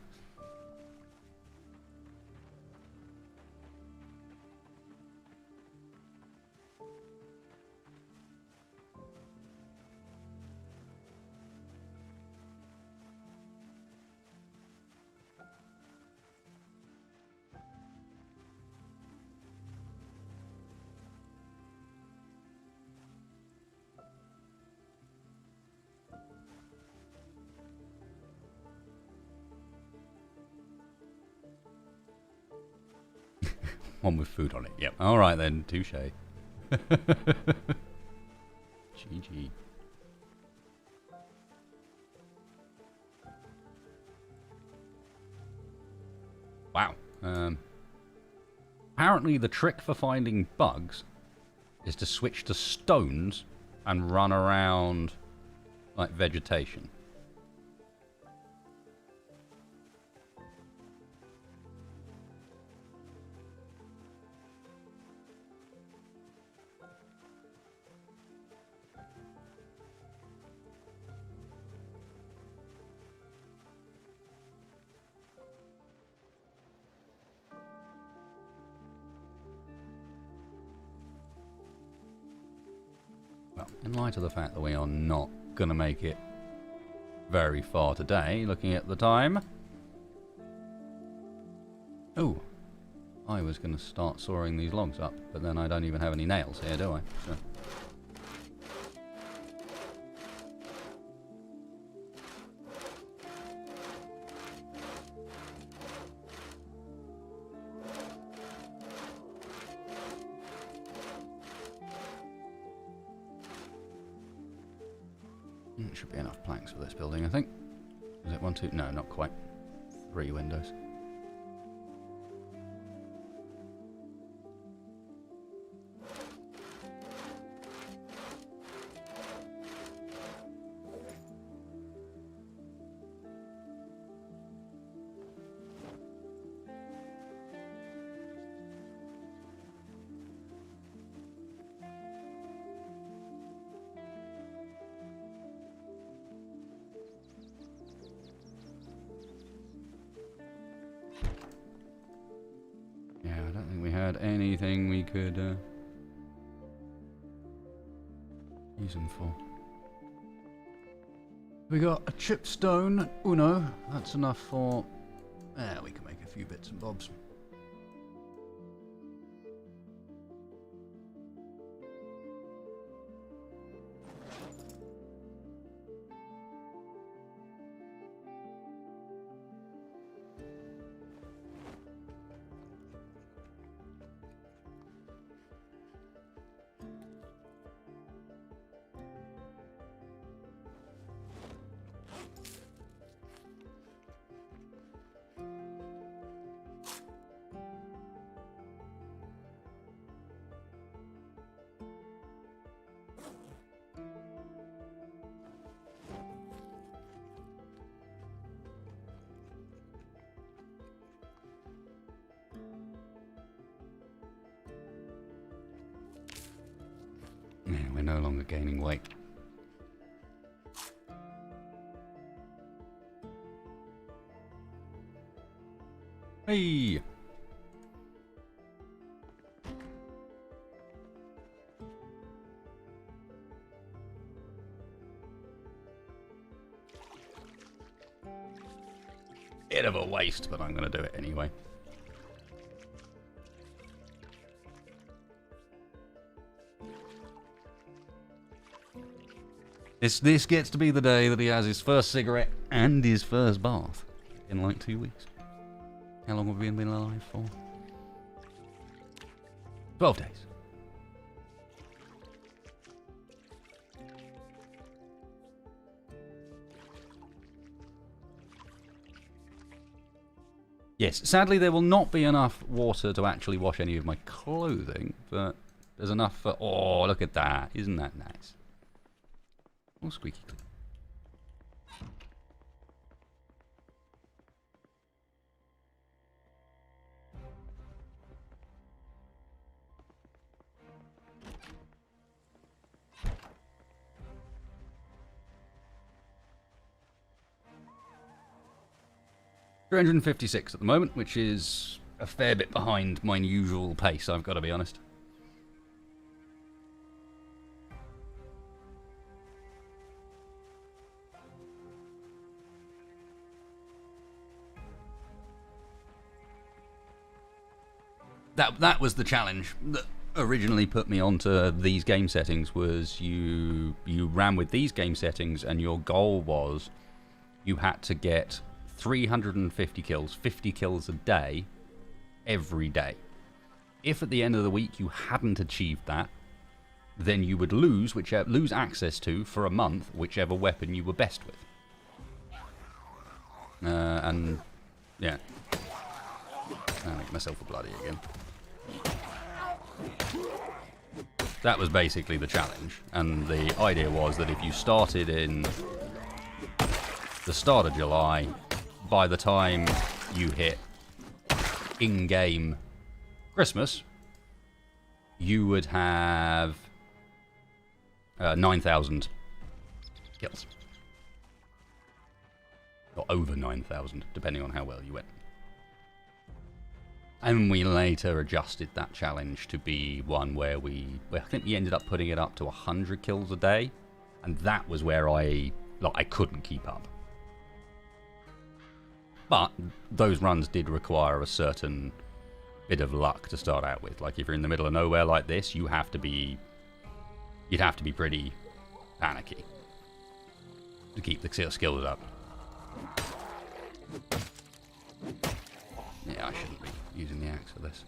One with food on it, yep. Alright then, touche. GG. Wow. Apparently the trick for finding bugs is to switch to stones and run around like vegetation. In light of the fact that we are not going to make it very far today, looking at the time. Oh, I was going to start sawing these logs up, but then I don't even have any nails here, do I? So. Should be enough planks for this building, I think. Is it 1, 2? No, not quite. 3 windows. Anything we could use them for. We got a chip stone uno. That's enough for. We can make a few bits and bobs. no longer gaining weight. Hey! Bit of a waste, but I'm going to do it anyway. This gets to be the day that he has his first cigarette and his first bath in like 2 weeks. How long have we been alive for? 12 days. Yes, sadly there will not be enough water to actually wash any of my clothing, but there's enough for... Oh, look at that. Isn't that nice? All squeaky clean. $356 at the moment, which is a fair bit behind my usual pace, I've got to be honest. That was the challenge that originally put me onto these game settings. Was you ran with these game settings, and your goal was you had to get 350 kills, 50 kills a day, every day. If at the end of the week you hadn't achieved that, then you would lose access to, for a month, whichever weapon you were best with. And yeah, I'll make myself a bloody again. That was basically the challenge, and the idea was that if you started in the start of July, by the time you hit in-game Christmas, you would have 9,000 kills. Or over 9,000, depending on how well you went. And we later adjusted that challenge to be one where I think we ended up putting it up to 100 kills a day, and that was where I couldn't keep up. But those runs did require a certain bit of luck to start out with. Like if you're in the middle of nowhere like this, you'd have to be pretty panicky to keep the skills up. Yeah, I shouldn't be using the axe for this.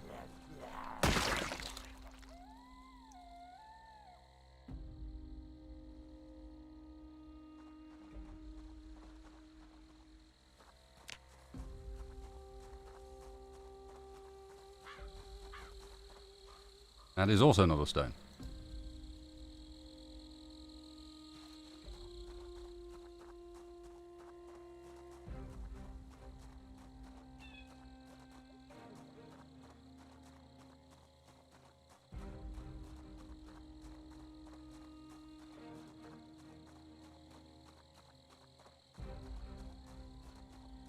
That is also not a stone.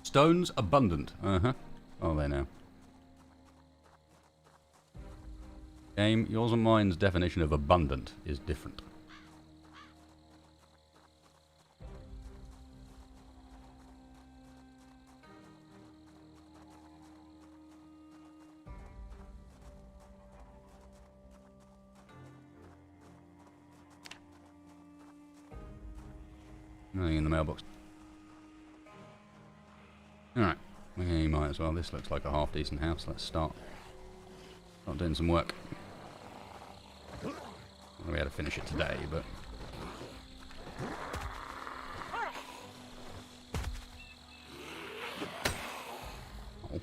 Stones abundant. Oh, there now. Game, yours and mine's definition of abundant is different. Nothing in the mailbox. Alright, we might as well. This looks like a half-decent house. Let's start doing some work. We had to finish it today, but... Oh.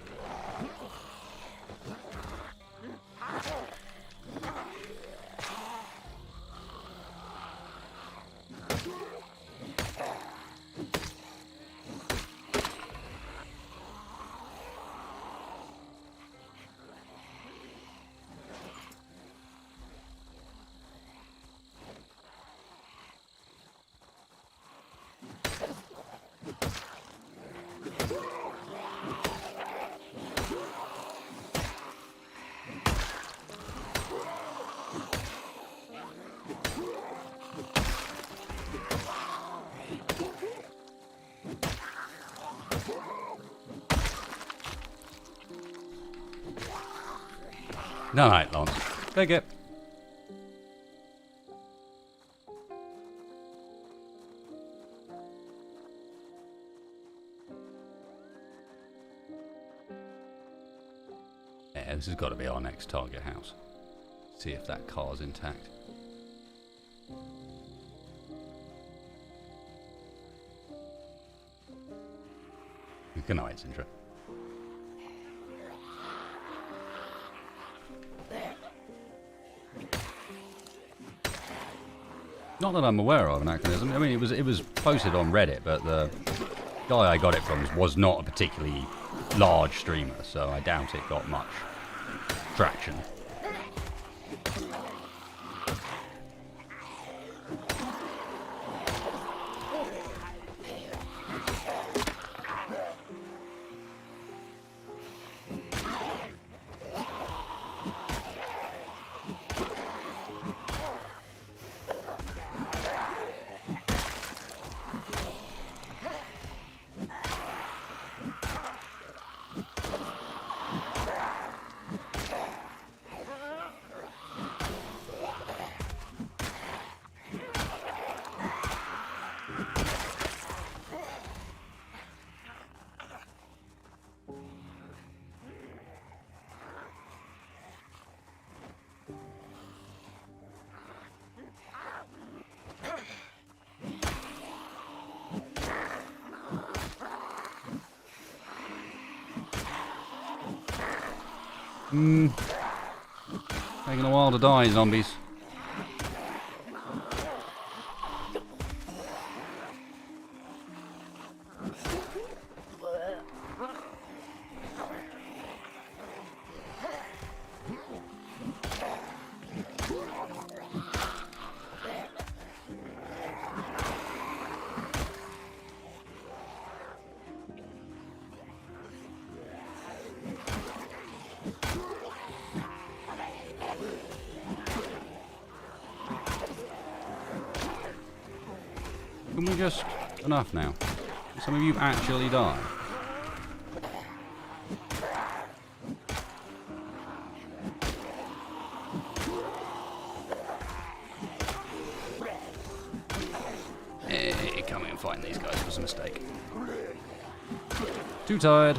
No, right, Lance. Take it. Yeah, this has got to be our next target house. See if that car's intact. Good night, Sindra. Not that I'm aware of anachronism. I mean, it was posted on Reddit, but the guy I got it from was not a particularly large streamer, so I doubt it got much traction. Taking a while to die, zombies. Can we just... enough now? Some of you actually die. Hey, coming and fighting these guys was a mistake. Too tired.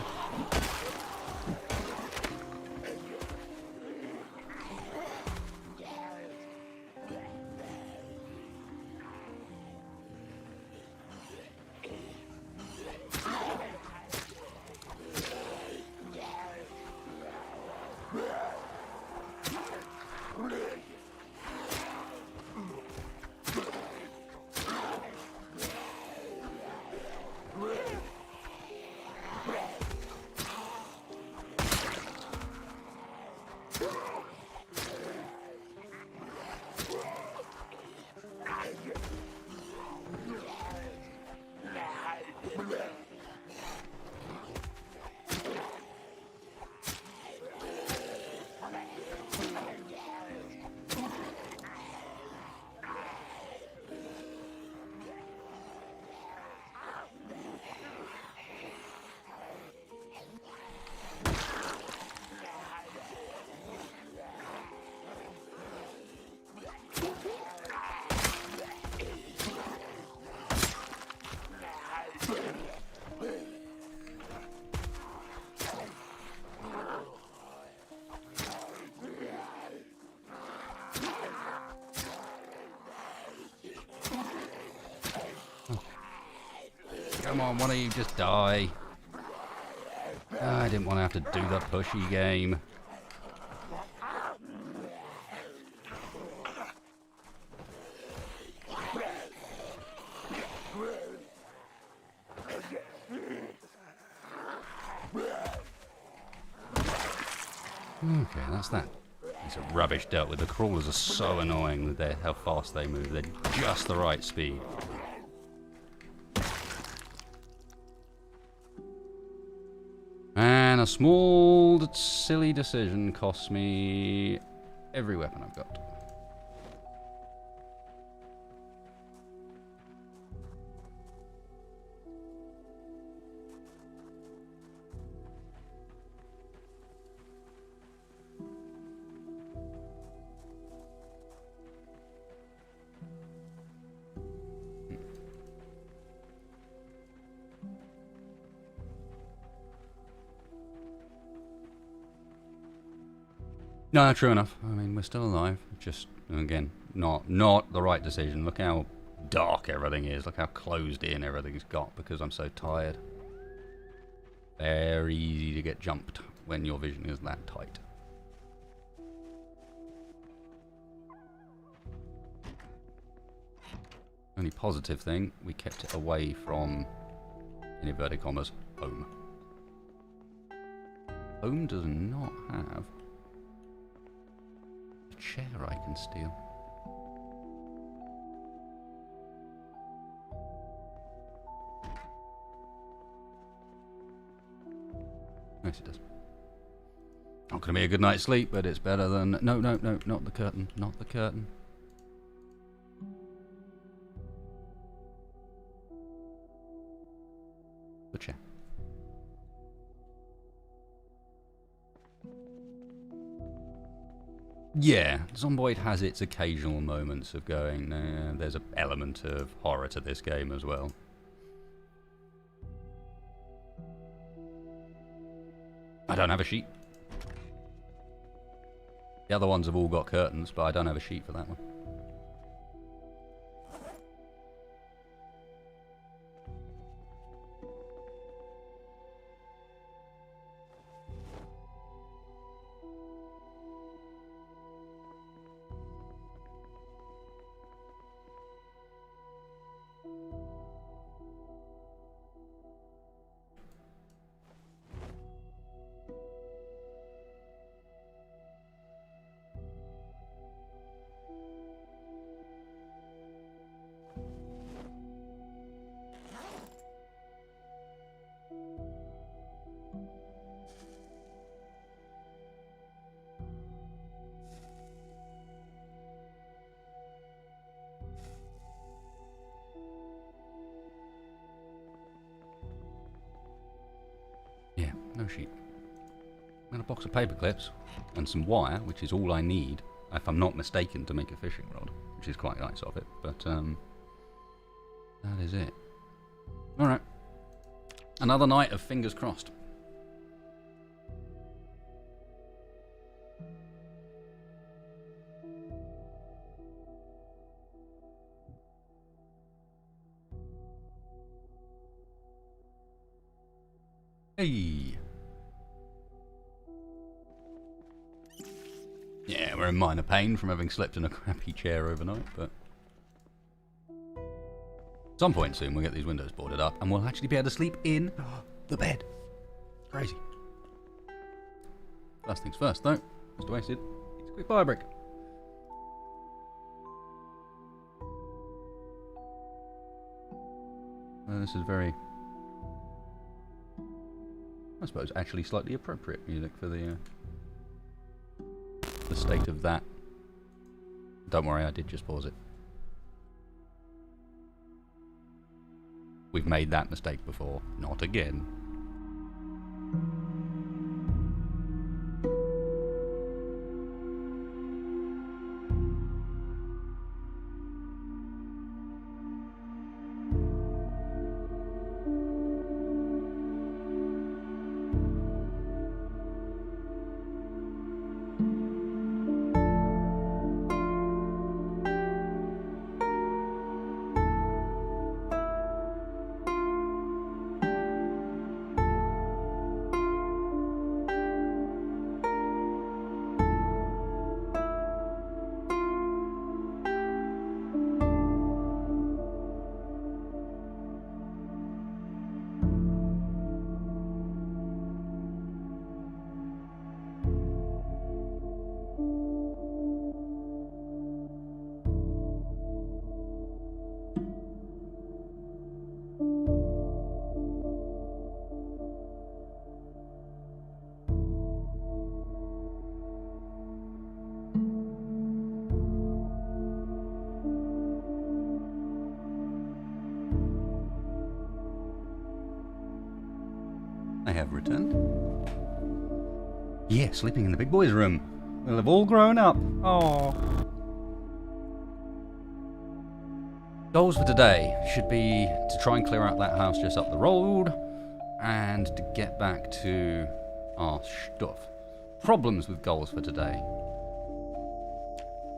Come on, why don't you just die? I didn't want to have to do the pushy game. Okay, that's that. Piece of rubbish dealt with. The crawlers are so annoying with how fast they move. They're just the right speed. And a small, silly decision costs me every weapon I've got. No, true enough. I mean, we're still alive. Just, again, not the right decision. Look how dark everything is. Look how closed in everything's got because I'm so tired. Very easy to get jumped when your vision is that tight. Only positive thing, we kept it away from, in inverted commas, home. Home does not have a chair I can steal. Yes, it does. Not going to be a good night's sleep, but it's better than... No, not the curtain. Not the curtain. The chair. Yeah, Zomboid has its occasional moments of going, there's an element of horror to this game as well. I don't have a sheet. The other ones have all got curtains, but I don't have a sheet for that one. Yeah, no sheet. And a box of paper clips and some wire, which is all I need, if I'm not mistaken, to make a fishing rod, which is quite nice of it, but that is it. Alright. Another night of fingers crossed. Hey. Yeah, we're in minor pain from having slept in a crappy chair overnight, but at some point soon we'll get these windows boarded up and we'll actually be able to sleep in the bed. Crazy. First things first, though. Mr. Wasted, it's a quick fire break. This is very, I suppose, actually slightly appropriate music for the state of that. Don't worry, I did just pause it. We've made that mistake before. Not again. I have returned. Yeah, sleeping in the big boys' room. We'll have all grown up. Oh. Goals for today should be to try and clear out that house just up the road and to get back to our stuff. Problems with goals for today.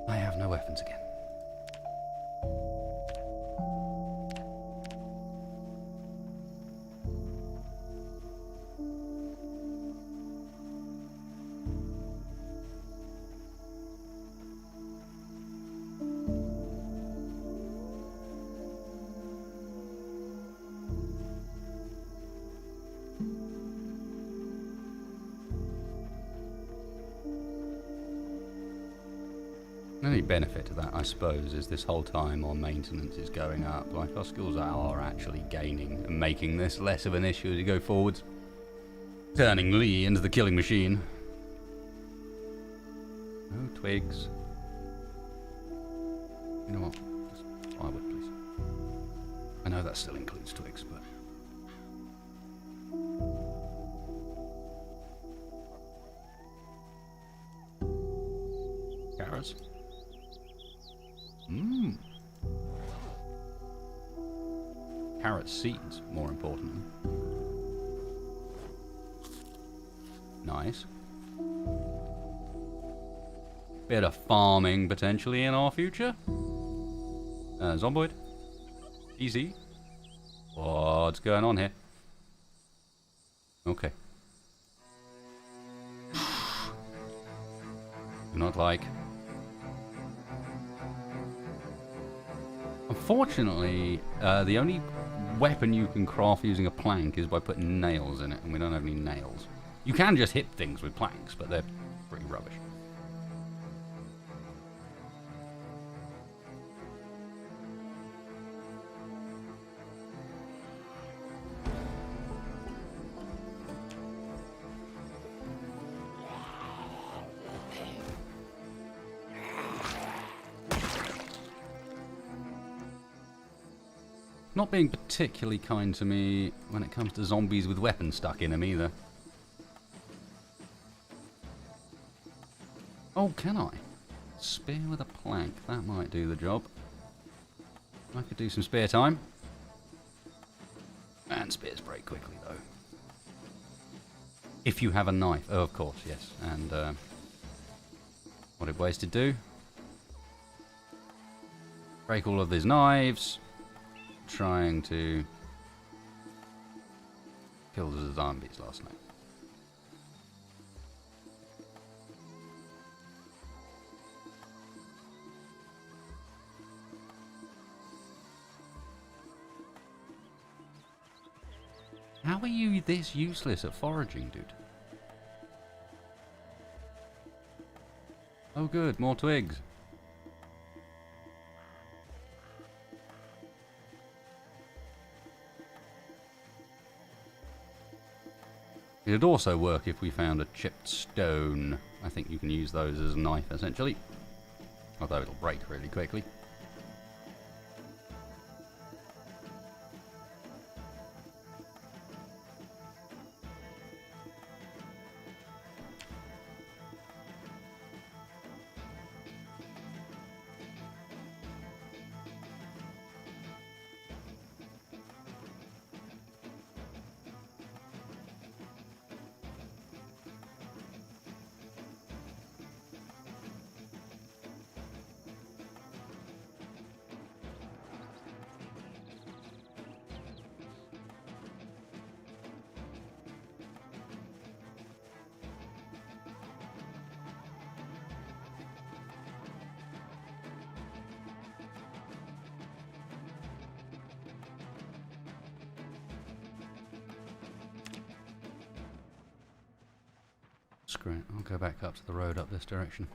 I have no weapons again. The only benefit to that, I suppose, is this whole time our maintenance is going up. Like, our skills are actually gaining and making this less of an issue as you go forwards. Turning Lee into the killing machine. No twigs. You know what? Just firewood, please. I know that still includes twigs, but... Carrots. Mmm. Carrot seeds, more importantly. Nice. Bit of farming potentially in our future. Zomboid. Easy. What's going on here? Okay. Do not like. Unfortunately, the only weapon you can craft using a plank is by putting nails in it, and we don't have any nails. You can just hit things with planks, but they're pretty rubbish. Not being particularly kind to me when it comes to zombies with weapons stuck in them either. Oh, can I? Spear with a plank. That might do the job. I could do some spear time. And spears break quickly, though. If you have a knife. Oh, of course, yes. And, what did wasted do? Break all of these knives. Trying to kill the zombies last night. How are you this useless at foraging, dude? Oh good, more twigs. It'd also work if we found a chipped stone. I think you can use those as a knife, essentially. Although it'll break really quickly. Screw it, I'll go back up to the road up this direction.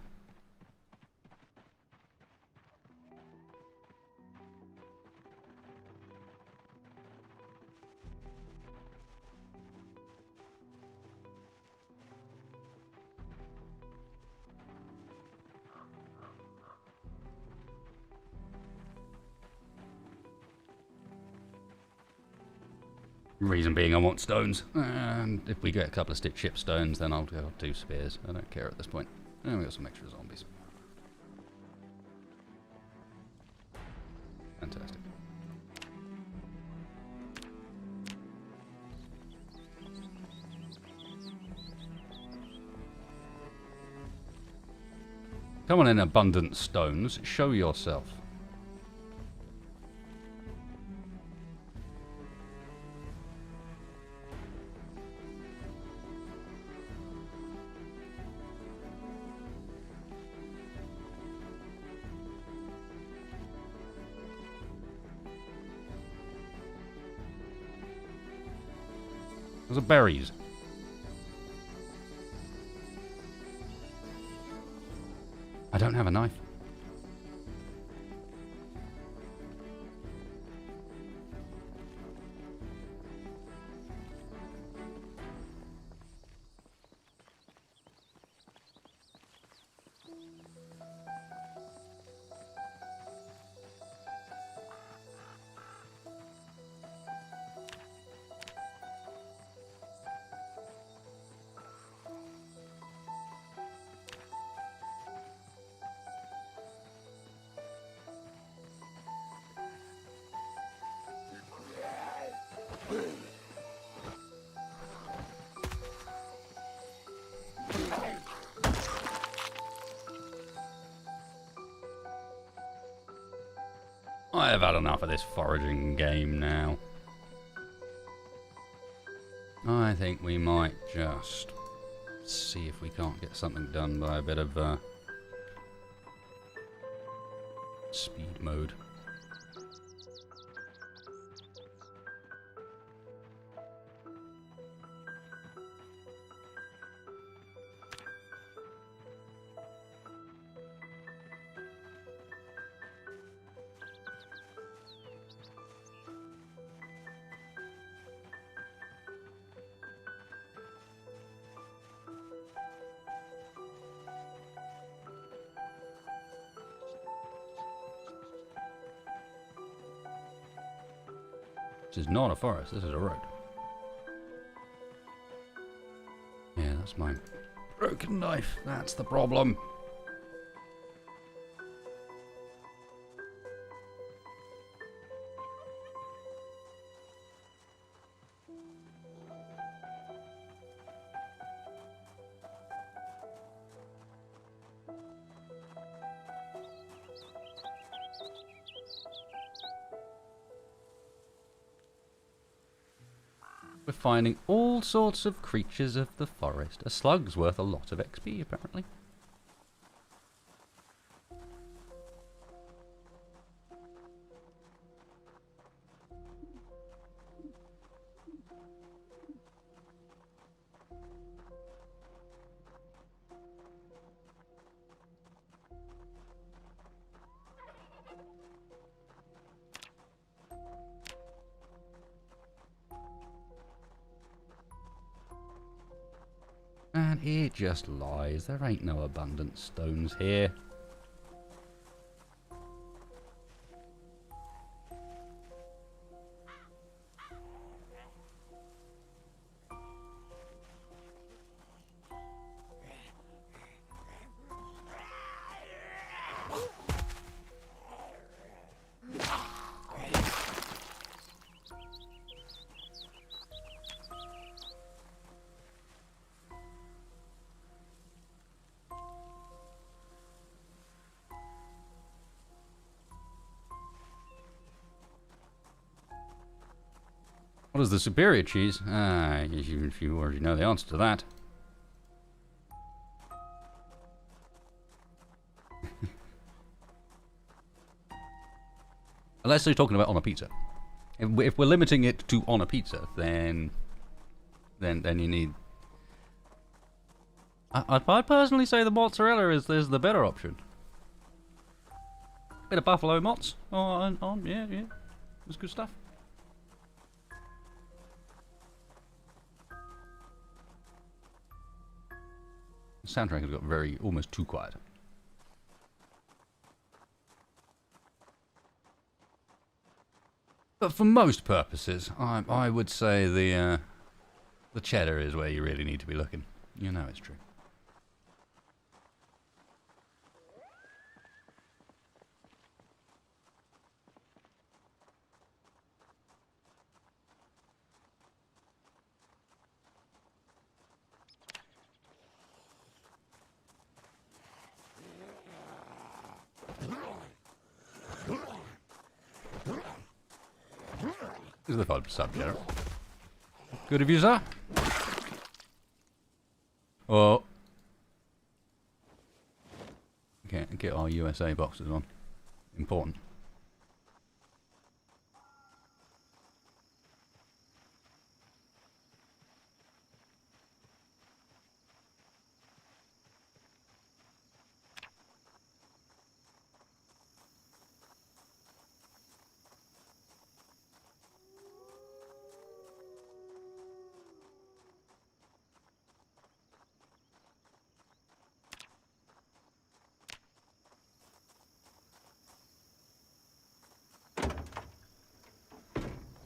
Reason being I want stones, and if we get a couple of chip stones then I'll do spears. I don't care at this point. And we got some extra zombies. Fantastic. Come on in, abundant stones. Show yourself. Those are berries. I don't have a knife. I have had enough of this foraging game now. I think we might just see if we can't get something done by a bit of speed mode. This is not a forest, this is a road. Yeah, that's my broken knife. That's the problem. We're finding all sorts of creatures of the forest. A slug's worth a lot of XP, apparently. And it just lies. There ain't no abundant stones here. What is the superior cheese? If you already know the answer to that. Unless you're talking about on a pizza. If we're limiting it to on a pizza, then you need. I'd personally say the mozzarella is the better option. Bit of buffalo mozz yeah, it's good stuff. The soundtrack has got almost too quiet. But for most purposes, I would say the cheddar is where you really need to be looking. You know it's true. This is the fun subject. Good of you, sir. Oh. Okay, get our USA boxes on. Important.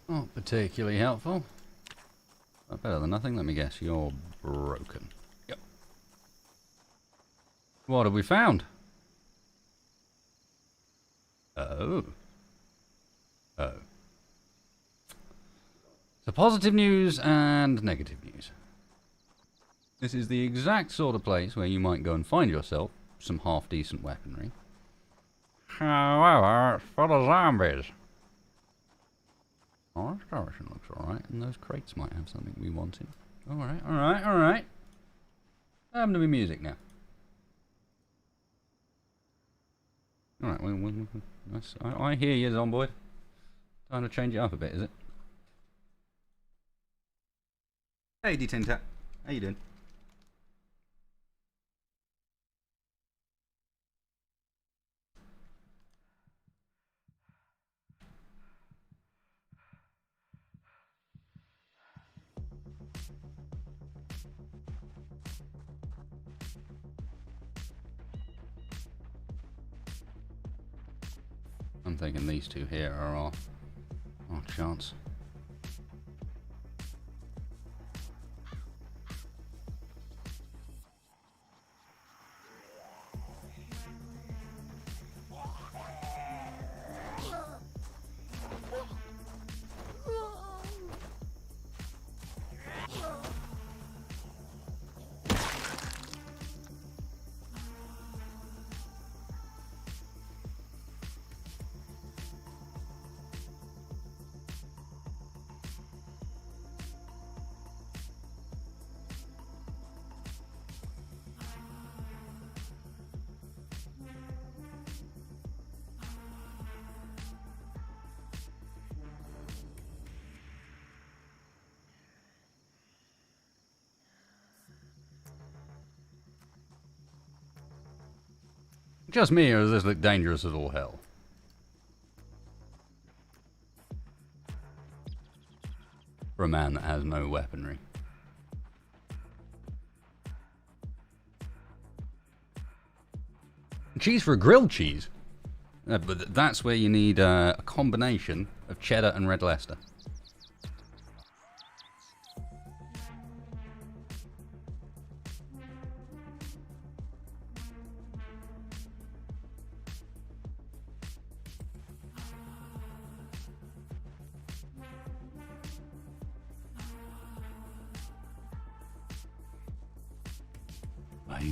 Not particularly helpful. But better than nothing. Let me guess, you're broken. Yep. What have we found? Oh. Oh. So positive news and negative news. This is the exact sort of place where you might go and find yourself some half-decent weaponry. However, it's full of zombies. Oh, this direction looks alright, and those crates might have something we wanted. Alright, alright, alright. Happened to be music now. Alright, nice. I hear you, Zomboid. Time to change it up a bit, is it? Hey, D10 Tap. How you doing? I'm thinking these two here are our chance. Just me, or does this look dangerous as all hell? For a man that has no weaponry. Cheese for a grilled cheese? But that's where you need a combination of cheddar and red Leicester.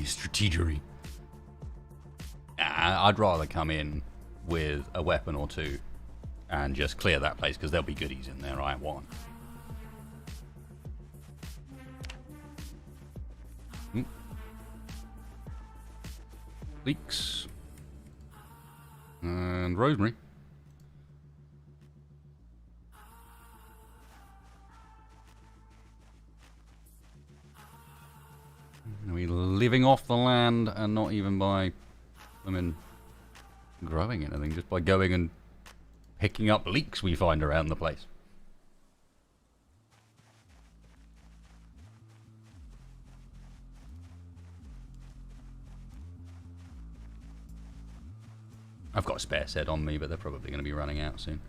Strategery. I'd rather come in with a weapon or two and just clear that place because there'll be goodies in there I want. Leeks. And rosemary. Are we living off the land and not even by, growing anything, just by going and picking up leeks we find around the place? I've got a spare set on me, but they're probably going to be running out soon.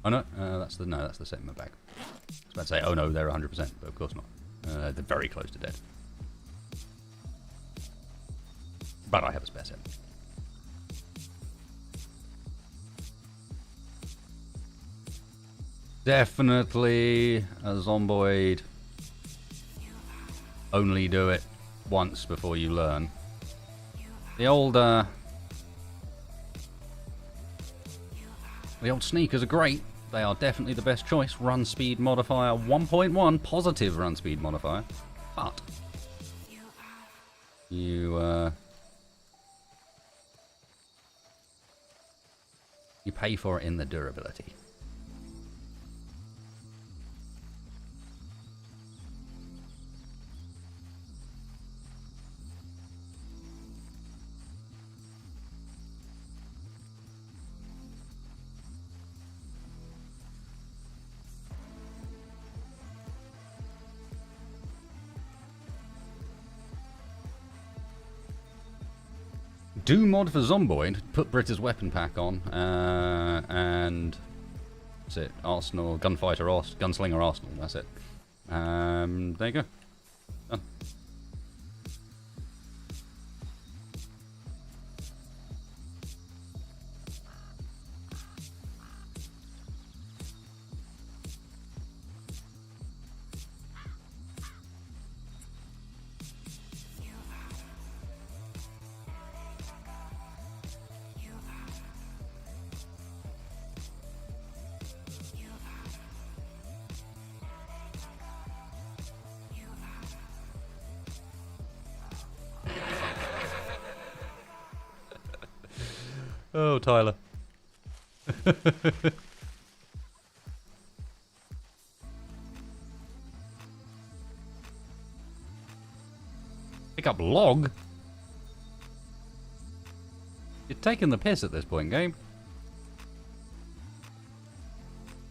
Oh no, that's the set in my bag. I was about to say, oh no, they're 100%, but of course not. They're very close to dead. But I have a spare set. Definitely a Zomboid. Only do it once before you learn. The old The old sneakers are great. They are definitely the best choice. Run speed modifier 1.1, positive run speed modifier. But you pay for it in the durability. Do mod for Zomboid, put Brita's weapon pack on, and that's it. Arsenal, Gunfighter, Gunslinger Arsenal, that's it. There you go. Done. Oh, Tyler. Pick up log? You're taking the piss at this point, game.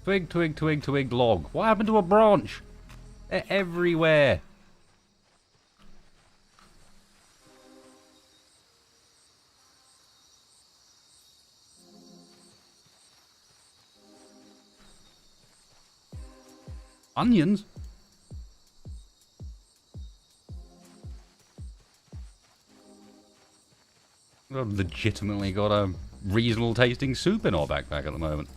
Twig, twig, twig, twig, log. What happened to a branch? They're everywhere. Onions? I've legitimately got a reasonable tasting soup in our backpack at the moment.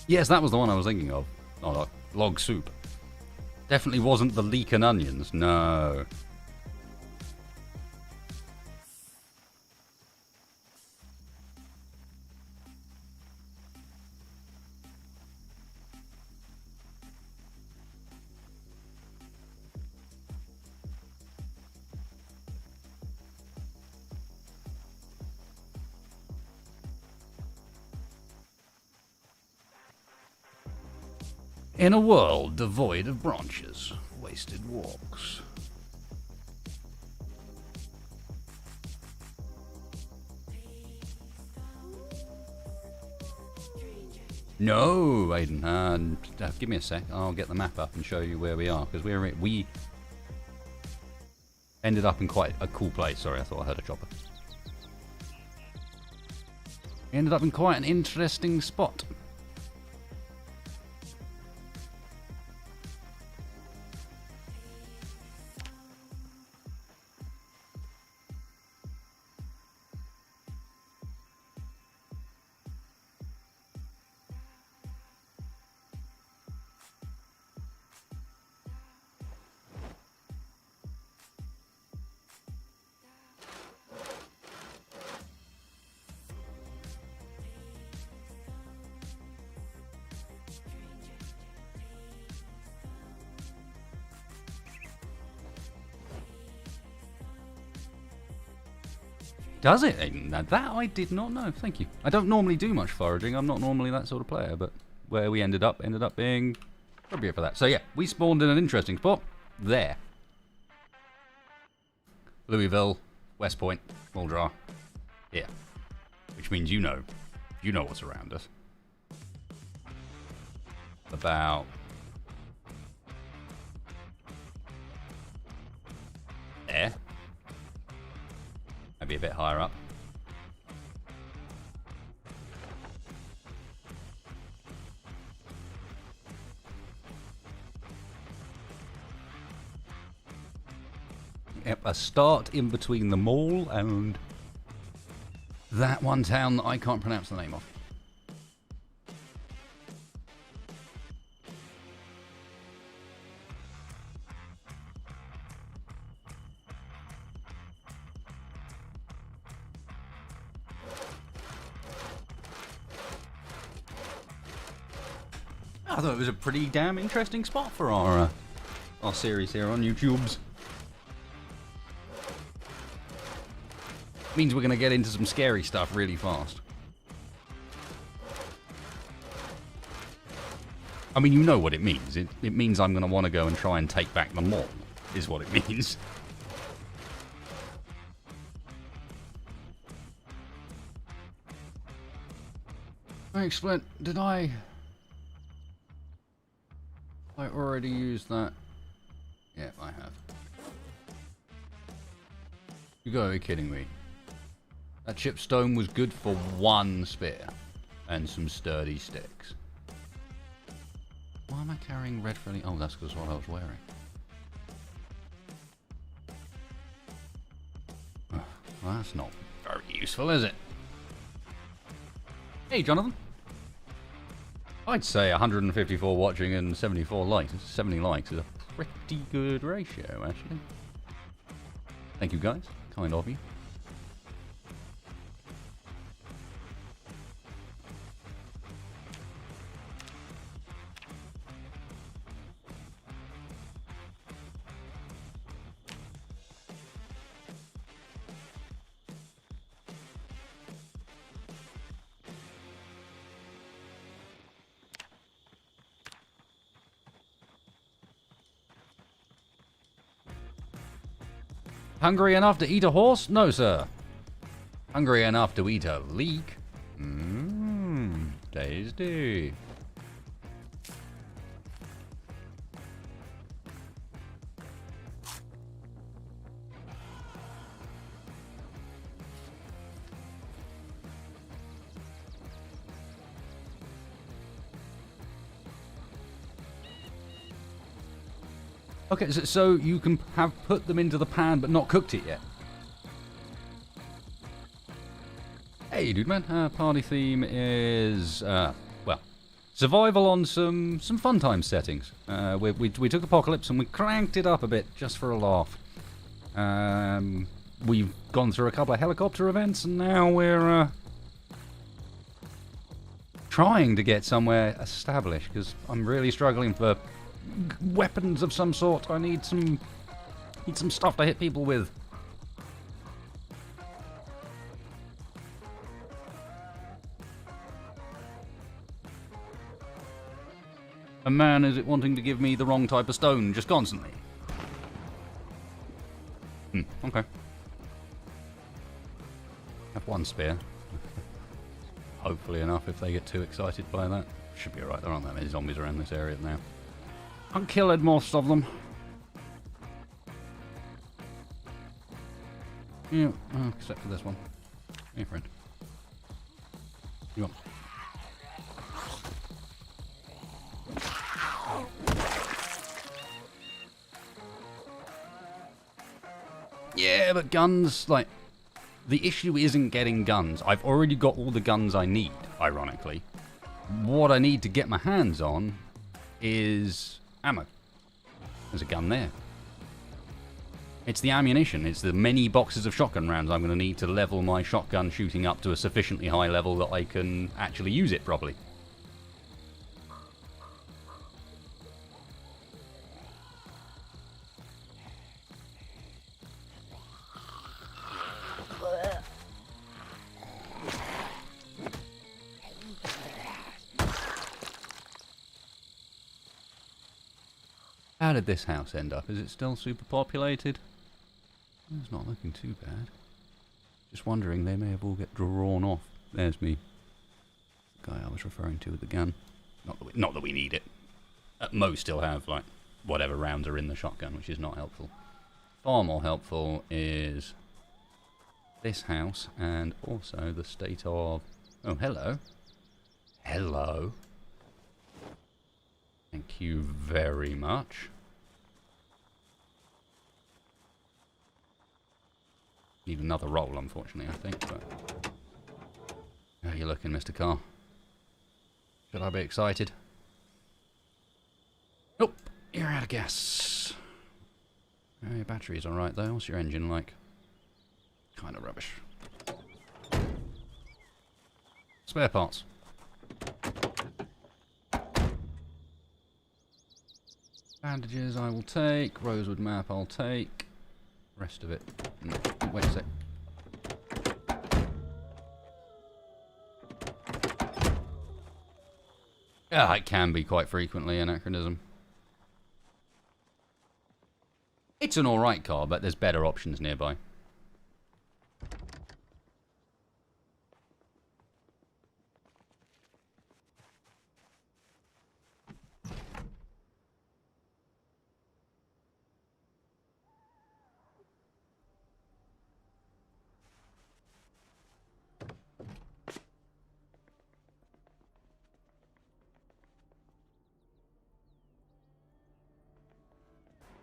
Yes, that was the one I was thinking of. Oh, like log soup. Definitely wasn't the leek and onions, no. In a world devoid of branches, wasted walks. No, Aiden. Give me a sec. I'll get the map up and show you where we are, because we ended up in quite a cool place. Sorry, I thought I heard a chopper. We ended up in quite an interesting spot. Does it, Aiden? Now that I did not know. Thank you. I don't normally do much foraging. I'm not normally that sort of player, but where we ended up being appropriate for that. So yeah, we spawned in an interesting spot. There. Louisville, West Point, Small Jar. Yeah. Which means you know what's around us. About there. Maybe a bit higher up. a start in between the mall and that one town that I can't pronounce the name of. I thought it was a pretty damn interesting spot for our series here on YouTube's. Means we're going to get into some scary stuff really fast. I mean, you know what it means. It means I'm going to want to go and try and take back the mall, is what it means. Thanks, Flint. Did I already used that? Yeah, I have. You gotta be kidding me. That chipped stone was good for one spear and some sturdy sticks. Why am I carrying red frilly? Oh, that's because what I was wearing. Well, that's not very useful, is it? Hey, Jonathan. I'd say 154 watching and 74 likes. 70 likes is a pretty good ratio, actually. Thank you, guys. Kind of you. Hungry enough to eat a horse? No, sir. Hungry enough to eat a leek? Mmm, tasty. Okay, so you can have put them into the pan but not cooked it yet. Hey, dude, man. Party theme is, well, survival on some fun time settings. We took Apocalypse and we cranked it up a bit just for a laugh. We've gone through a couple of helicopter events and now we're trying to get somewhere established because I'm really struggling for weapons of some sort. I need some stuff to hit people with. A man is it wanting to give me the wrong type of stone just constantly? Okay. Have one spear. Hopefully enough if they get too excited by that. Should be alright, there aren't that many zombies around this area now. I've killed most of them. Yeah, except for this one. Hey, friend. You want? Yeah, but guns, like, the issue isn't getting guns. I've already got all the guns I need, ironically. What I need to get my hands on is ammo. There's a gun there. It's the ammunition. It's the many boxes of shotgun rounds I'm going to need to level my shotgun shooting up to a sufficiently high level that I can actually use it properly. How did this house end up? Is it still super populated? It's not looking too bad. Just wondering, they may have all get drawn off. There's me. The guy I was referring to with the gun. Not that we need it. At most, he'll have, like, whatever rounds are in the shotgun, which is not helpful. Far more helpful is this house and also the state of... Oh, hello. Hello. Thank you very much. Need another roll, unfortunately, I think. But how are you looking, Mr. Carr? Should I be excited? Nope, you're out of gas. Oh, your battery's alright though. What's your engine like? Kind of rubbish. Spare parts. Bandages I will take. Rosewood map I'll take. Rest of it. Wait a sec. Yeah, it can be quite frequently anachronism. It's an alright car, but there's better options nearby.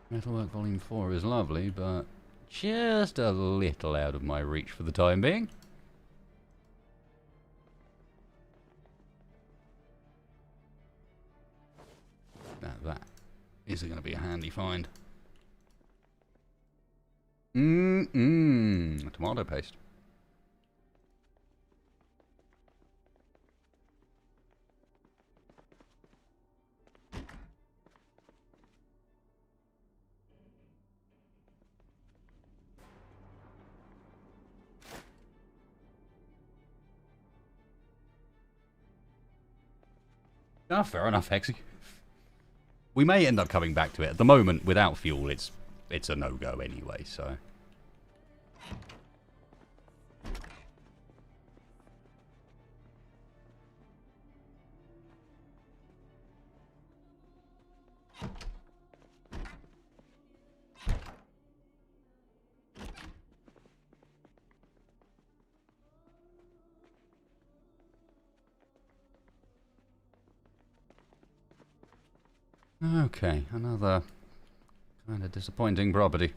Metalwork Volume 4 is lovely, but just a little out of my reach for the time being. Now that is going to be a handy find. Tomato paste. Ah, fair enough, Hexy. We may end up coming back to it. At the moment, without fuel, it's a no-go anyway, so... Okay, another kind of disappointing property.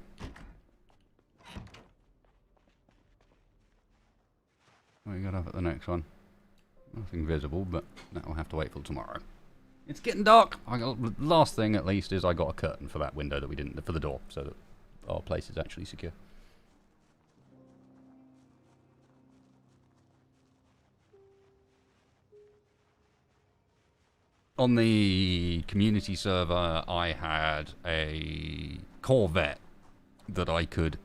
What we got up at the next one? Nothing visible, but that will have to wait till tomorrow. It's getting dark! Last thing, at least, is I got a curtain for that window that we didn't... for the door, so that our place is actually secure. On the community server, I had a Corvette that I could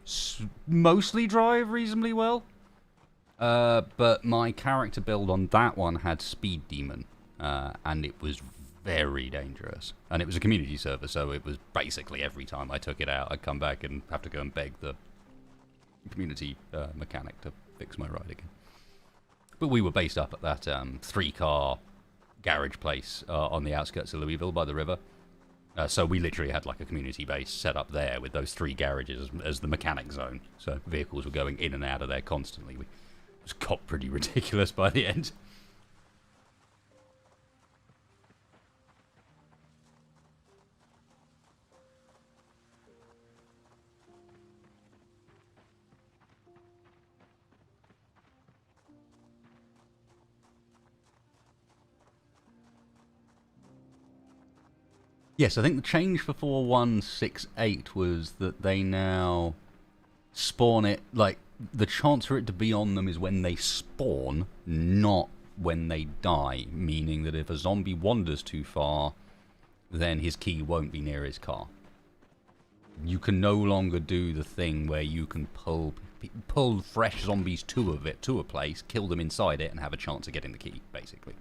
mostly drive reasonably well. But my character build on that one had Speed Demon, and it was very dangerous. And it was a community server, so it was basically every time I took it out, I'd come back and have to go and beg the community mechanic to fix my ride again. But we were based up at that 3-car... garage place on the outskirts of Louisville by the river. So we literally had like a community base set up there with those 3 garages as the mechanic zone. So vehicles were going in and out of there constantly. It was got pretty ridiculous by the end. Yes, I think the change for 4168 was that they now spawn it, like, the chance for it to be on them is when they spawn, not when they die, meaning that if a zombie wanders too far, then his key won't be near his car. You can no longer do the thing where you can pull fresh zombies to a place, kill them inside it, and have a chance of getting the key, basically.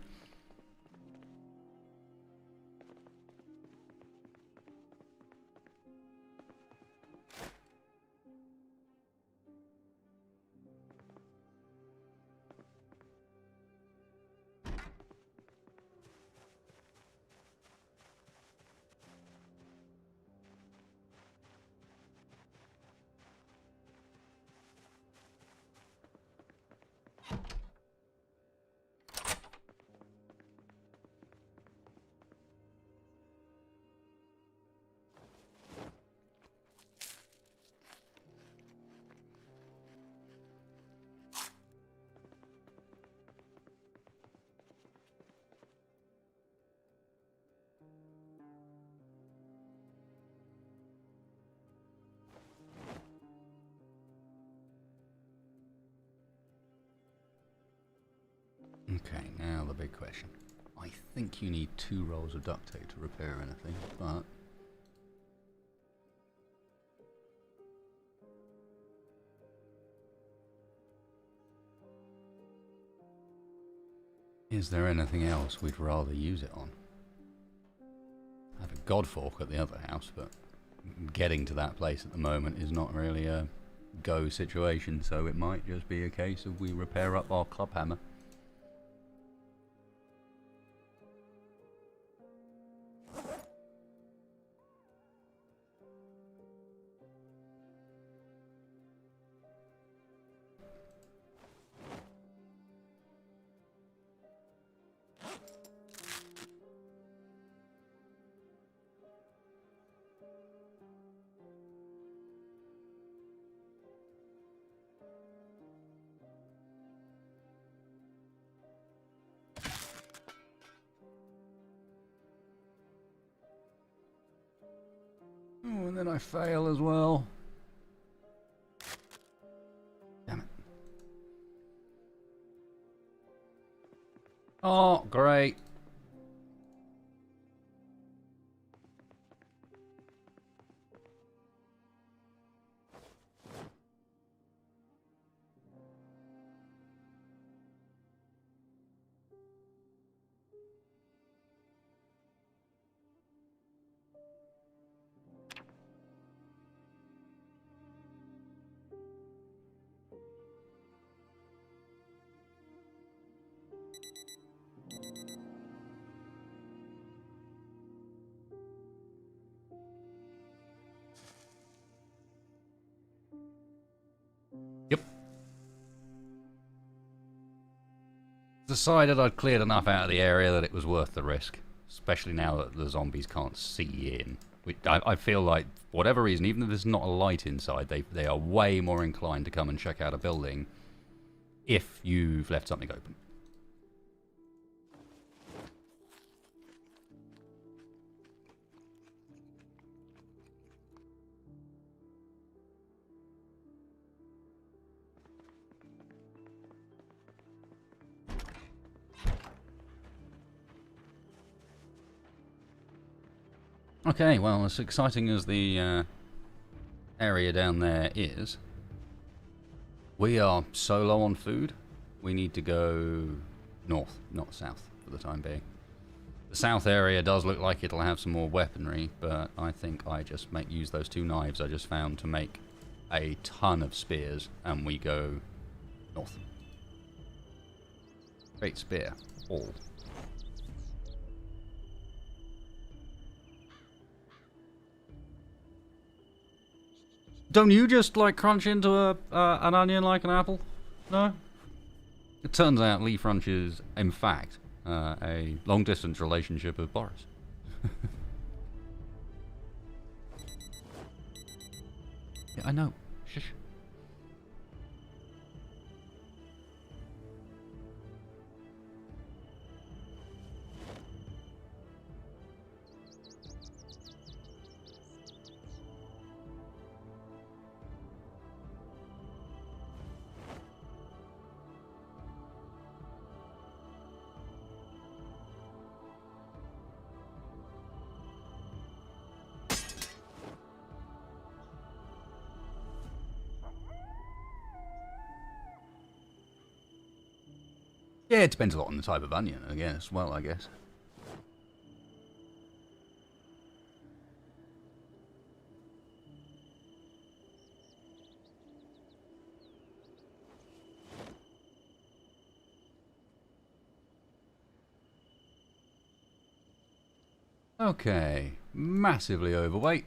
Now the big question. I think you need 2 rolls of duct tape to repair anything, but... is there anything else we'd rather use it on? I have a godfork at the other house, but getting to that place at the moment is not really a go situation, so it might just be a case of we repair up our club hammer. Oh, and then I fail as well. Damn it. Oh, great. Yep. Decided I'd cleared enough out of the area that it was worth the risk. Especially now that the zombies can't see in. I feel like, for whatever reason, even if there's not a light inside, they are way more inclined to come and check out a building if you've left something open. Okay, well, as exciting as the area down there is, we are so low on food, we need to go north, not south, for the time being. The south area does look like it'll have some more weaponry, but I think I just use those 2 knives I just found to make a ton of spears, and we go north. Great spear, all. Don't you just, like, crunch into an onion like an apple? No? It turns out Lee Frunch is, in fact, a long-distance relationship of Boris. Yeah, I know. Shush. Yeah, it depends a lot on the type of onion, I guess. Well, I guess. Okay, massively overweight.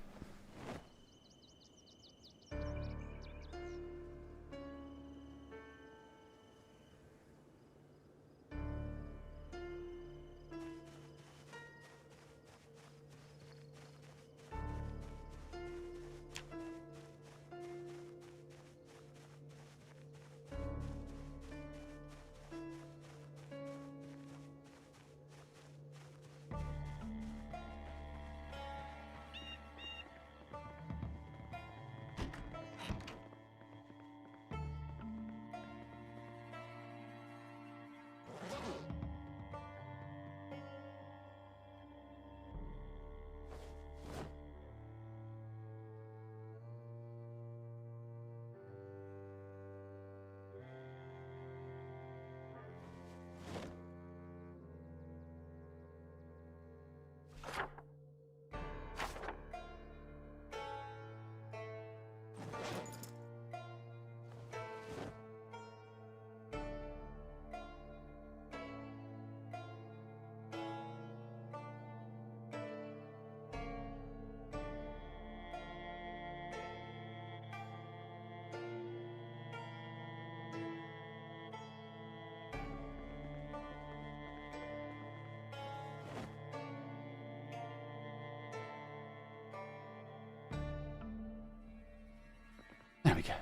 sake.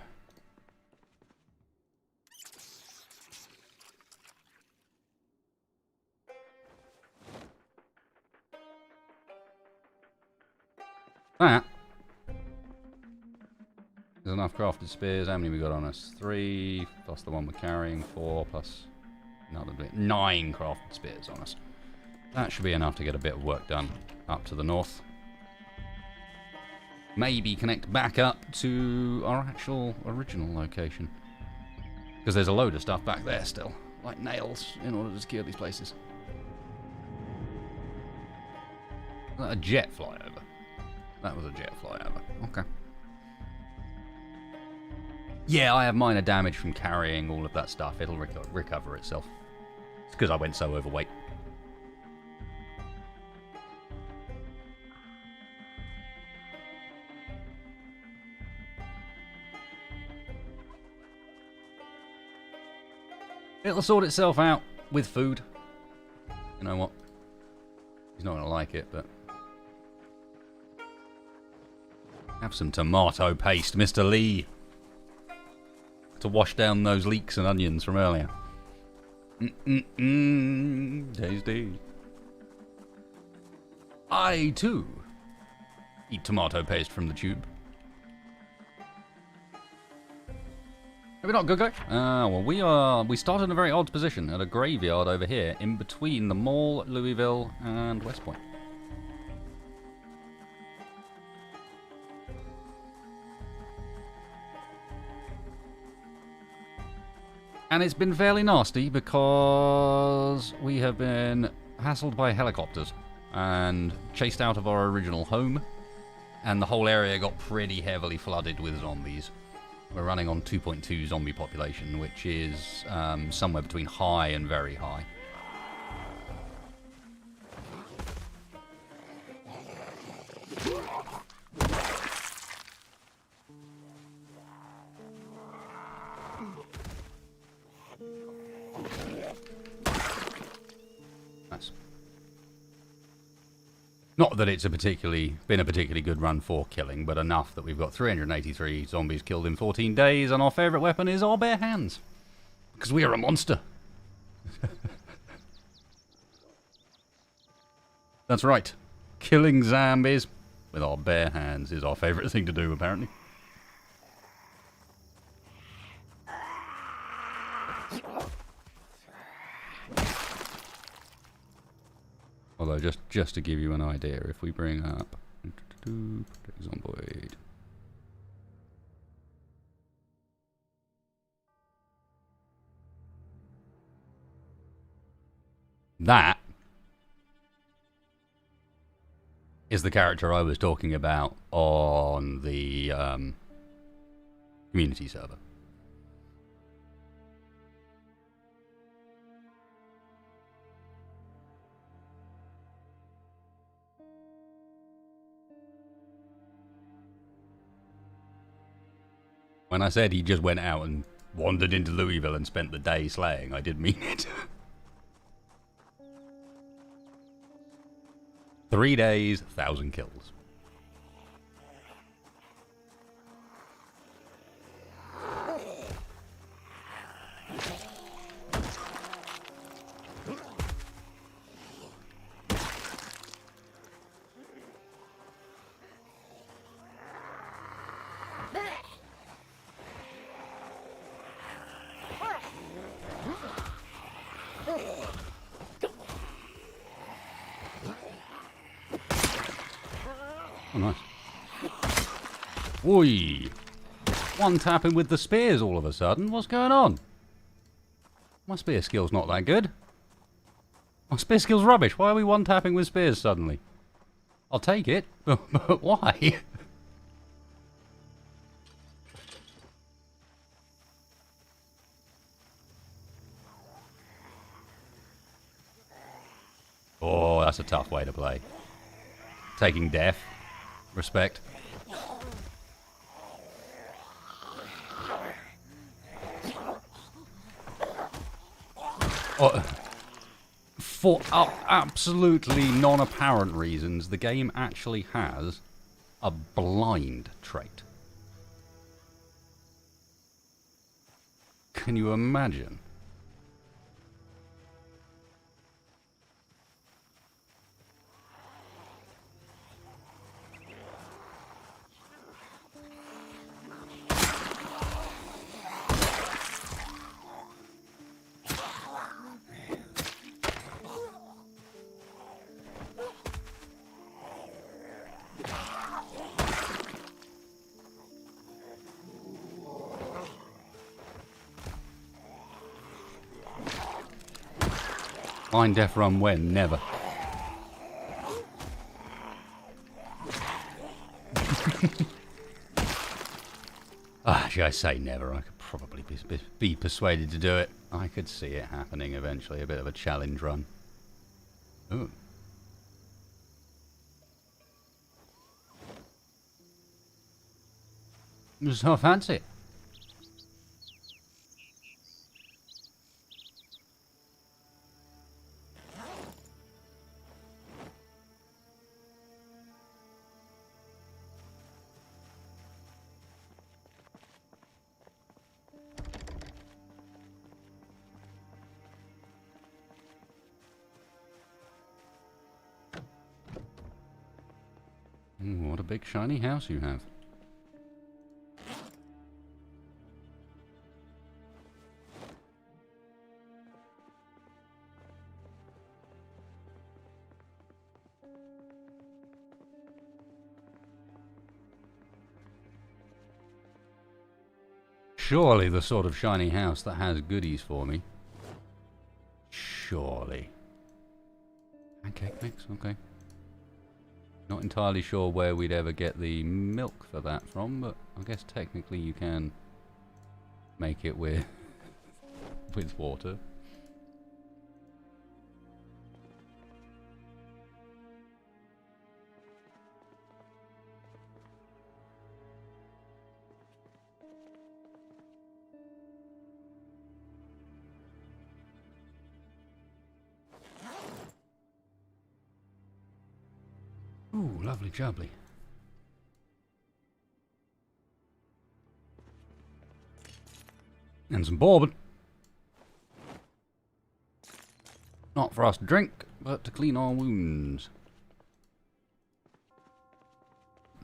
That is enough crafted spears. How many we got on us? 3 plus the one we're carrying. 4 plus another bit. 9 crafted spears on us. That should be enough to get a bit of work done up to the north. Maybe connect back up to our actual original location. Because there's a load of stuff back there still. Like nails in order to secure these places. Is that a jet flyover? That was a jet flyover. Okay. Yeah, I have minor damage from carrying all of that stuff. It'll recover itself. It's because I went so overweight. It'll sort itself out with food. You know what? He's not going to like it, but... Have some tomato paste, Mr. Lee. To wash down those leeks and onions from earlier. Tasty. I, too, eat tomato paste from the tube. Have we not good go? Well, we started in a very odd position at a graveyard over here, in between the mall, Louisville, and West Point. And it's been fairly nasty because we have been hassled by helicopters and chased out of our original home, and the whole area got pretty heavily flooded with zombies. We're running on 2.2 zombie population, which is somewhere between high and very high. Nice. Not that it's been a particularly good run for killing, but enough that we've got 383 zombies killed in 14 days, and our favourite weapon is our bare hands. Because we are a monster. That's right. Killing zombies with our bare hands is our favourite thing to do, apparently. Although, just to give you an idea, if we bring up Zomboid, that is the character I was talking about on the community server. When I said he just went out and wandered into Louisville and spent the day slaying, I did mean it. 3 days, 1,000 kills. Oh, nice. Oi! One tapping with the spears all of a sudden. What's going on? My spear skill's not that good. My spear skill's rubbish. Why are we one tapping with spears suddenly? I'll take it, but why? Oh, that's a tough way to play. Taking death. Respect. For absolutely non-apparent reasons, the game actually has a blind trait. Can you imagine? Blind death run when? Never. Should I say never? I could probably be persuaded to do it. I could see it happening eventually. A bit of a challenge run. Ooh. So fancy. Ooh, what a big shiny house you have. Surely the sort of shiny house that has goodies for me. Surely. Pancake mix? Okay. Not entirely sure where we'd ever get the milk for that from, but I guess technically you can make it with water. Ooh, lovely jubbly. And some bourbon. Not for us to drink, but to clean our wounds.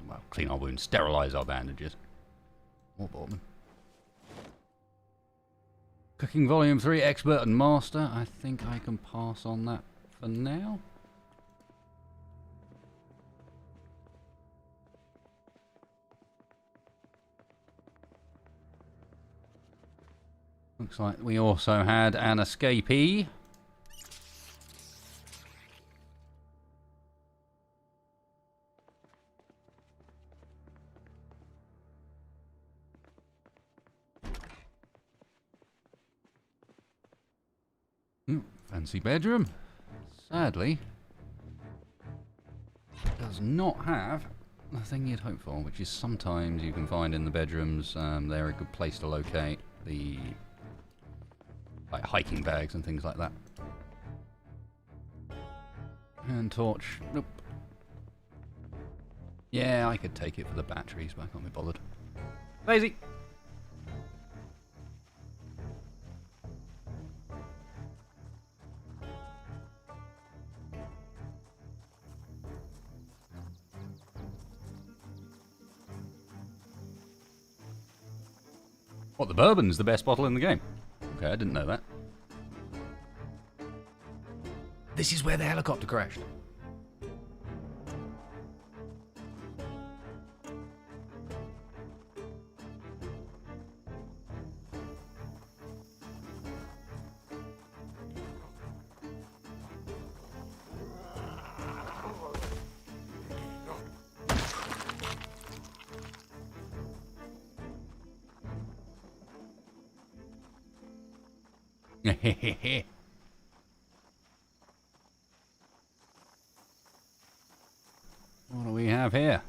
Well, clean our wounds, sterilise our bandages. More bourbon. Cooking Volume 3, Expert and Master. I think I can pass on that for now. Looks like we also had an escapee. Fancy bedroom. Sadly, does not have the thing you'd hope for, which is sometimes you can find in the bedrooms. They're a good place to locate the like hiking bags and things like that. And torch. Nope. Yeah, I could take it for the batteries, but I can't be bothered. Lazy. What, the bourbon's the best bottle in the game? Okay, I didn't know that. This is where the helicopter crashed. Hehehe. What do we have here?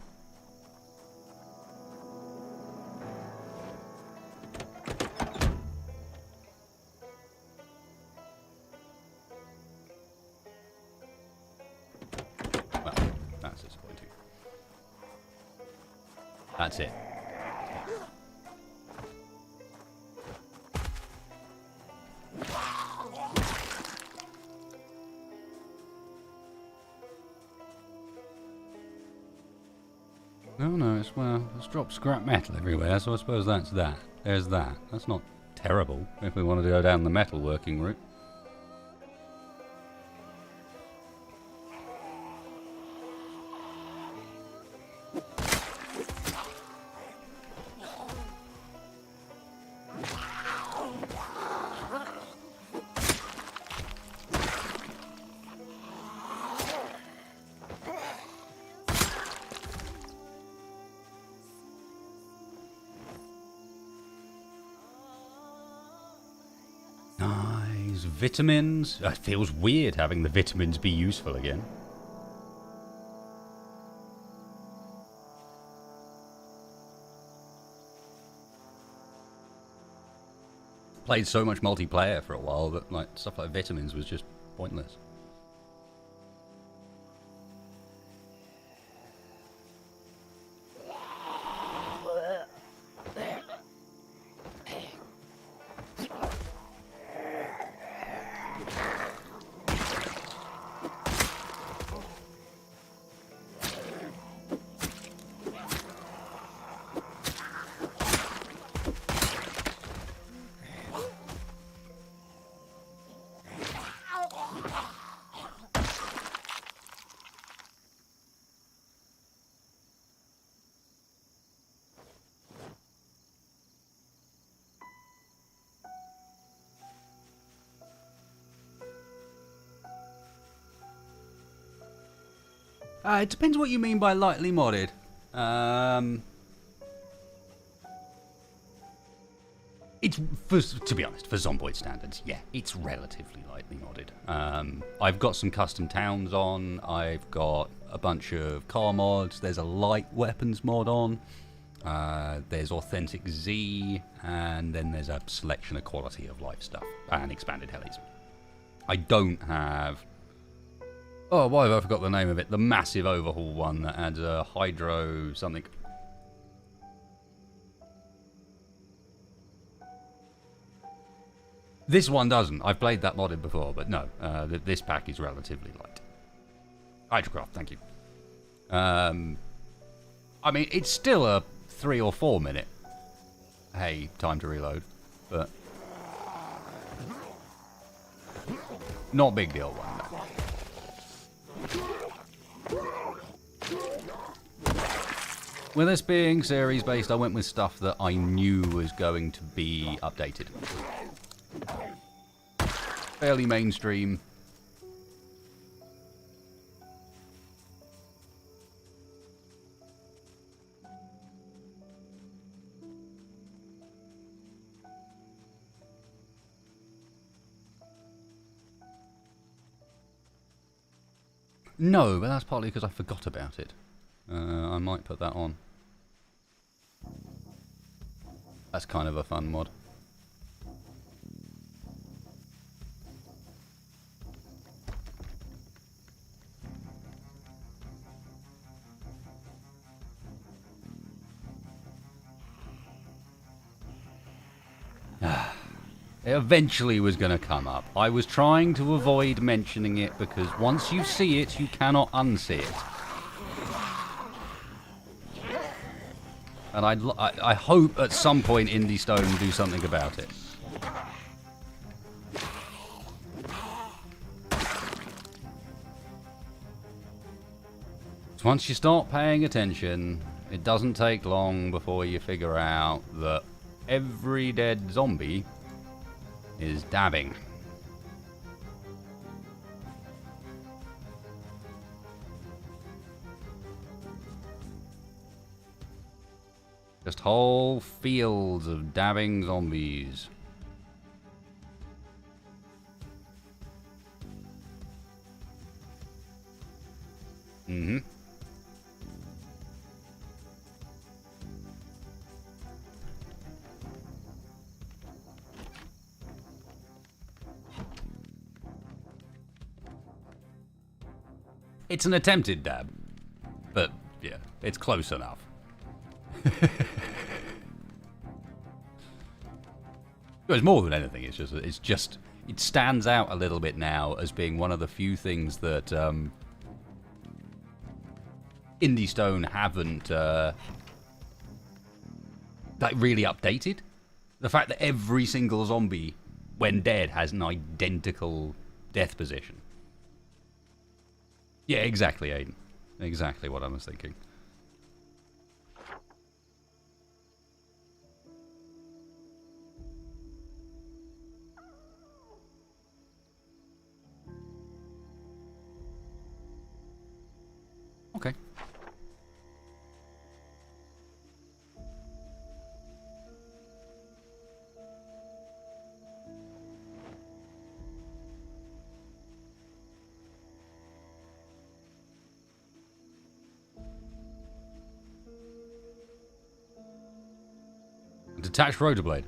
Well, that's disappointing. That's it. Oh no, it's, well, it's dropped scrap metal everywhere, so I suppose that's that. There's that. That's not terrible if we wanted to go down the metalworking route. Nice. Vitamins. It feels weird having the vitamins be useful again. Played so much multiplayer for a while that like stuff like vitamins was just pointless. It depends what you mean by lightly modded. It's, to be honest, for Zomboid standards, yeah, it's relatively lightly modded. I've got some custom towns on, I've got a bunch of car mods, there's a light weapons mod on, there's Authentic Z, and then there's a selection of quality of life stuff, and expanded helis. I don't have... Oh, why have I forgot the name of it? The massive overhaul one that adds a hydro something. This one doesn't. I've played that modded before, but no. This pack is relatively light. Hydrocraft, thank you. I mean, it's still a 3 or 4 minute. Hey, time to reload, but not a big deal one. No. With this being series based, I went with stuff that I knew was going to be updated. Fairly mainstream. No, but that's partly because I forgot about it. I might put that on. That's kind of a fun mod. It eventually was going to come up. I was trying to avoid mentioning it because once you see it, you cannot unsee it. And I hope at some point Indie Stone do something about it. So once you start paying attention, it doesn't take long before you figure out that every dead zombie is dabbing. Just whole fields of dabbing zombies. Mm-hmm. It's an attempted dab, but yeah, it's close enough. It's more than anything. It's just it stands out a little bit now as being one of the few things that Indie Stone haven't like really updated. The fact that every single zombie, when dead, has an identical death position. Yeah, exactly, Aiden. Exactly what I was thinking. Okay. Detached rotor blade.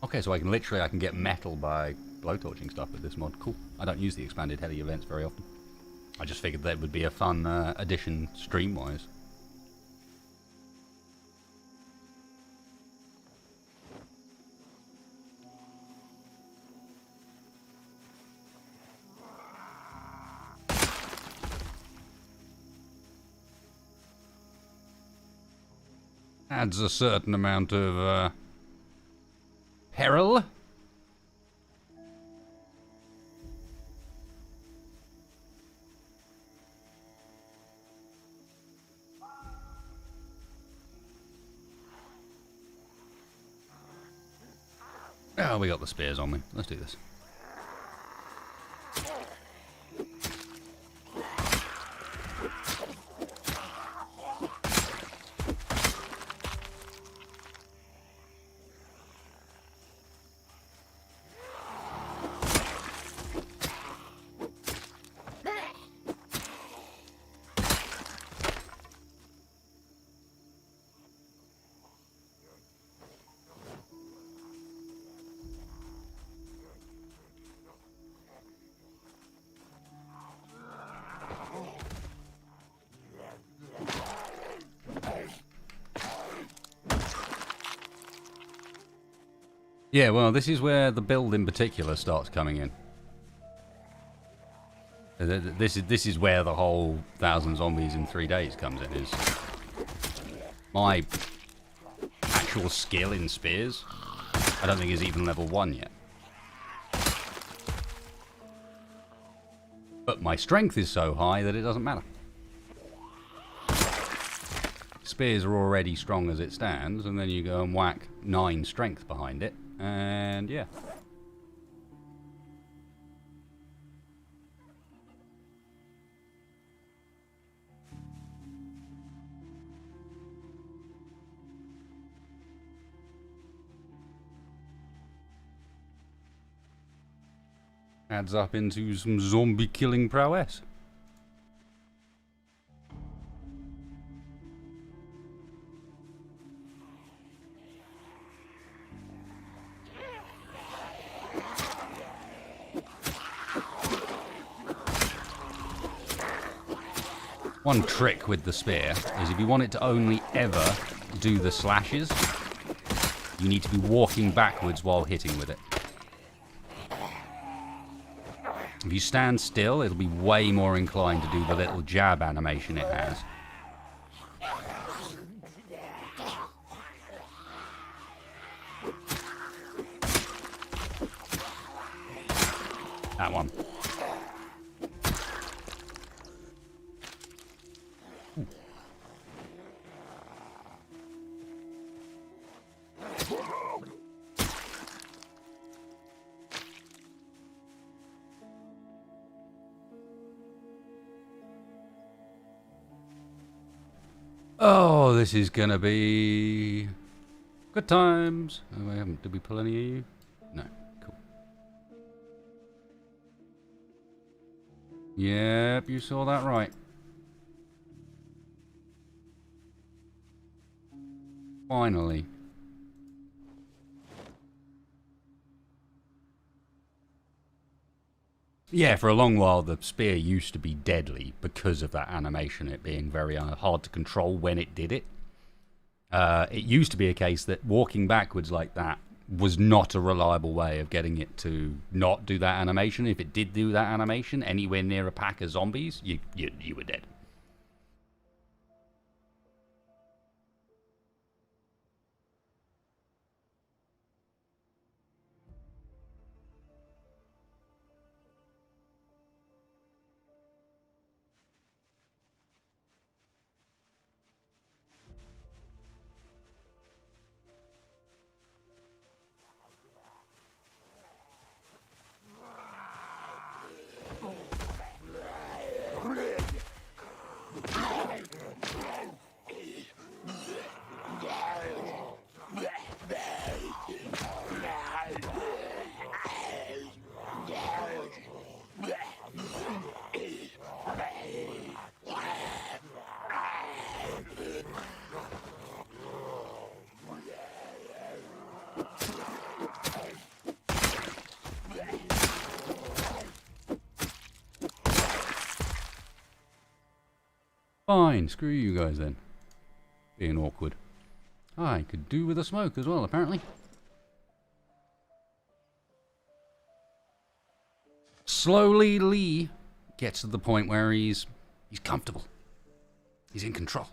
Okay, so I can get metal by blowtorching stuff with this mod. Cool. I don't use the expanded heli events very often. I just figured that would be a fun addition stream-wise. Adds a certain amount of peril. Oh, we got the spears on me. Let's do this. Yeah, well, this is where the build in particular starts coming in. This is where the whole 1,000 zombies in 3 days comes in. Is my actual skill in spears? I don't think is even level 1 yet. But my strength is so high that it doesn't matter. Spears are already strong as it stands, and then you go and whack 9 strength behind it. And yeah. Adds up into some zombie killing prowess. One trick with the spear is if you want it to only ever do the slashes, you need to be walking backwards while hitting with it. If you stand still, it'll be way more inclined to do the little jab animation it has. That one. Oh, this is gonna be good times. Oh, did we pull any of you? No. Cool. Yep, you saw that right. Finally. Yeah, for a long while the spear used to be deadly because of that animation, it being very hard to control when it did it. It used to be a case that walking backwards like that was not a reliable way of getting it to not do that animation. If it did do that animation anywhere near a pack of zombies, you were dead. Fine, screw you guys then. Being awkward. I could do with a smoke as well, apparently. Slowly, Lee gets to the point where he's comfortable. He's in control.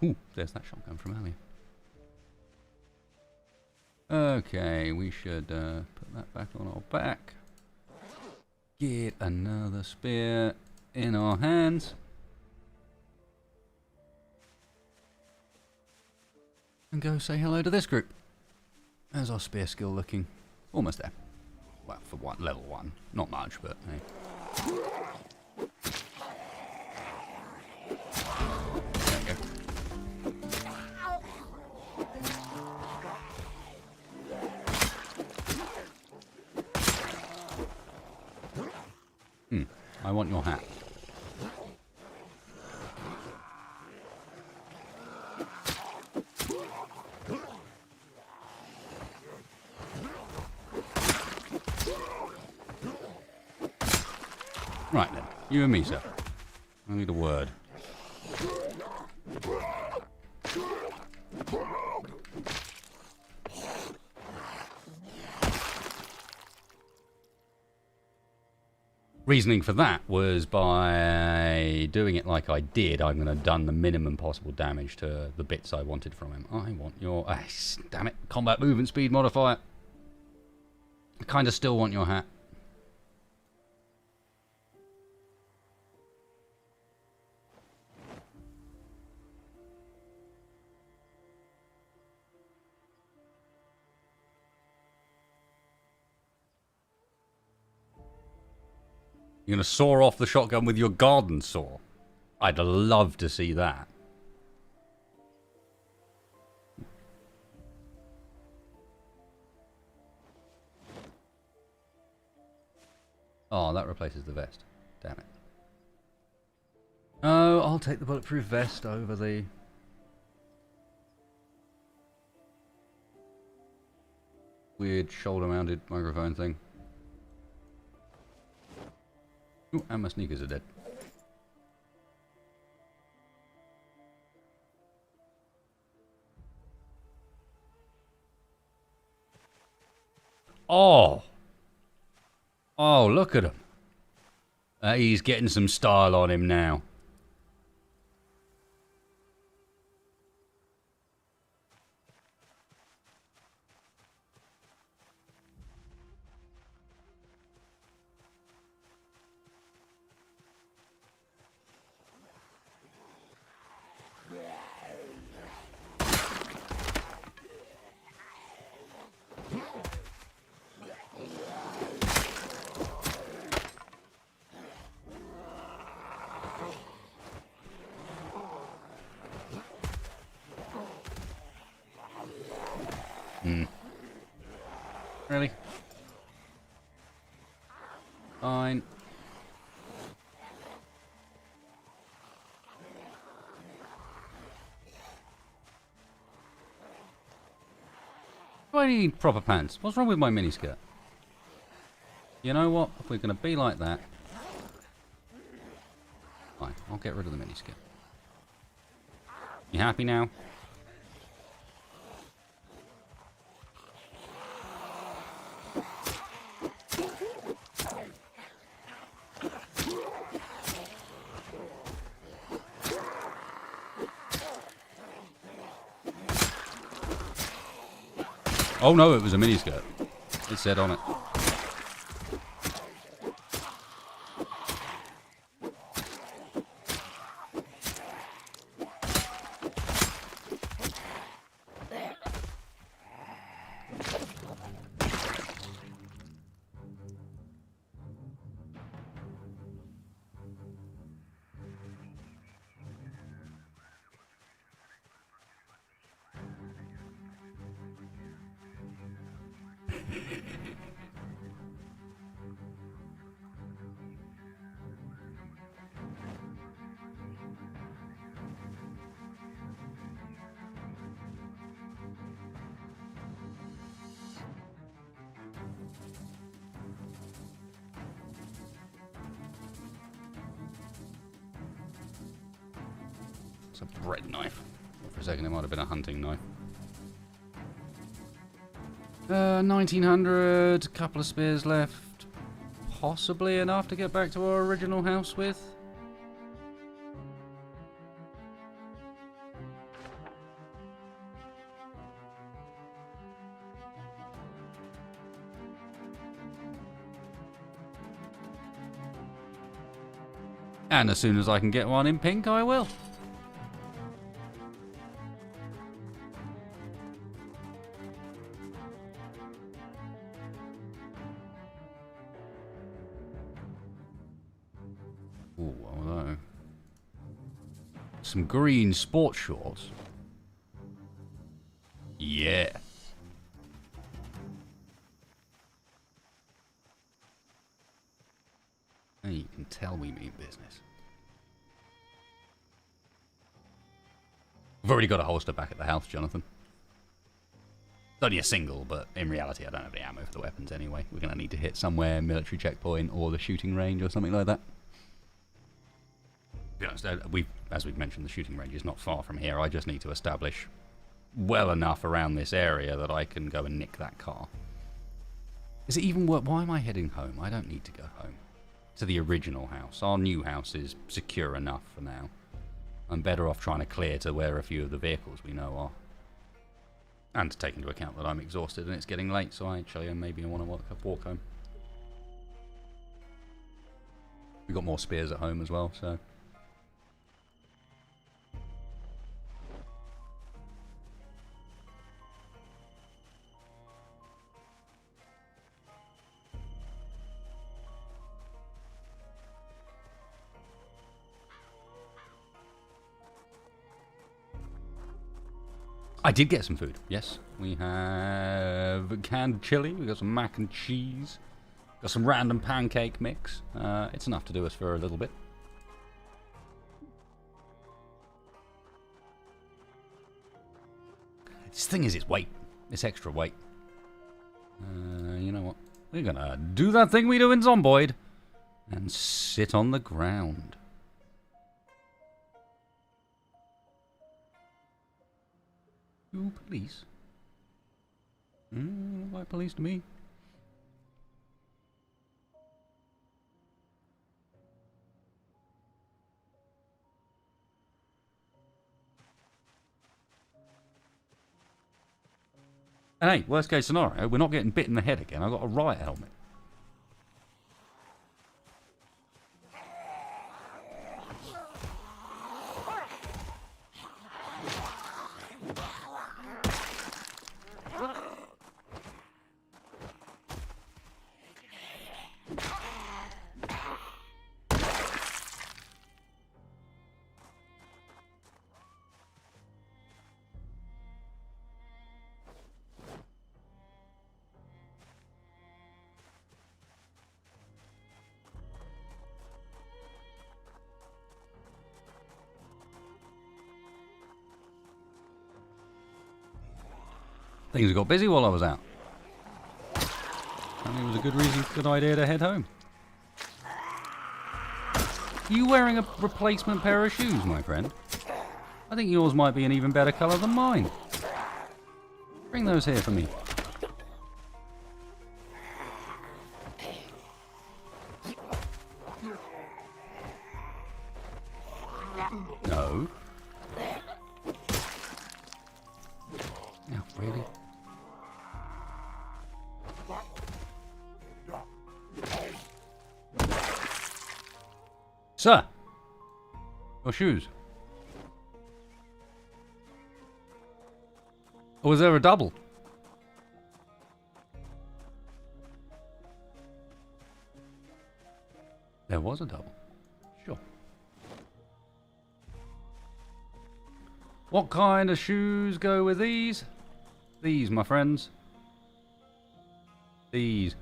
Ooh, there's that shotgun from earlier. Okay, we should put that back on our back. Get another spear in our hands. And go say hello to this group. How's our spear skill looking? Almost there. Well, for level 1. Not much, but hey. There we go. I want your hat. Right then, you and me, sir. I need a word. Reasoning for that was by doing it like I did, I'm going to have done the minimum possible damage to the bits I wanted from him. I want your... damn it. Combat movement speed modifier. I kind of still want your hat. You're going to saw off the shotgun with your garden saw. I'd love to see that. Oh, that replaces the vest. Damn it. Oh, I'll take the bulletproof vest over the... weird shoulder-mounted microphone thing. Ooh, and my sneakers are dead. Oh! Oh, look at him. He's getting some style on him now. Really? Fine. Do I need proper pants? What's wrong with my miniskirt? You know what? If we're going to be like that... Fine, I'll get rid of the miniskirt. You happy now? Oh no, it was a miniskirt. It said on it. It's a bread knife. For a second, it might have been a hunting knife. 1900, couple of spears left. Possibly enough to get back to our original house with. And as soon as I can get one in pink, I will. Ooh, although some green sports shorts. Yeah. And you can tell we mean business. I've already got a holster back at the house, Jonathan. It's only a single, but in reality I don't have any ammo for the weapons anyway. We're going to need to hit somewhere, military checkpoint or the shooting range or something like that. To be honest, as we've mentioned, the shooting range is not far from here. I just need to establish well enough around this area that I can go and nick that car. Is it even worth... Why am I heading home? I don't need to go home. To the original house. Our new house is secure enough for now. I'm better off trying to clear to where a few of the vehicles we know are. And to take into account that I'm exhausted and it's getting late, so actually maybe I want to walk home. We've got more spears at home as well, so... I did get some food, yes. We have canned chili, we got some mac and cheese, got some random pancake mix. It's enough to do us for a little bit. This thing is its weight. It's extra weight. You know what? We're gonna do that thing we do in Zomboid and sit on the ground. You police? Look like police to me. And hey, worst case scenario, we're not getting bit in the head again. I've got a riot helmet. Things got busy while I was out. And it was a good idea to head home. You wearing a replacement pair of shoes, my friend? I think yours might be an even better colour than mine. Bring those here for me. No. No, really? Sir! Your shoes. Or was there a double? There was a double. Sure. What kind of shoes go with these? These, my friends. These.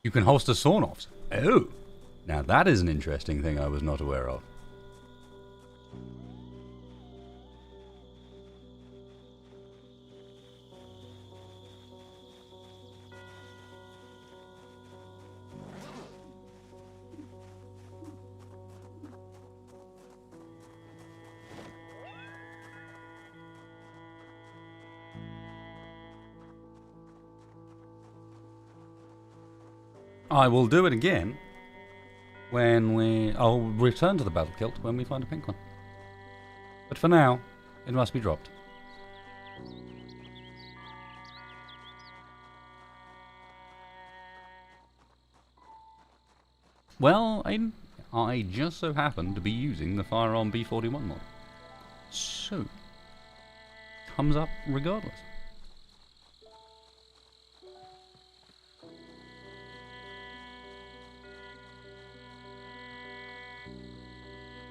You can holster sawn-offs. Oh! Now that is an interesting thing I was not aware of. I will do it again when I'll return to the battle kilt when we find a pink one. But for now, it must be dropped. Well, I just so happen to be using the Firearm B41 mod. So, comes up regardless.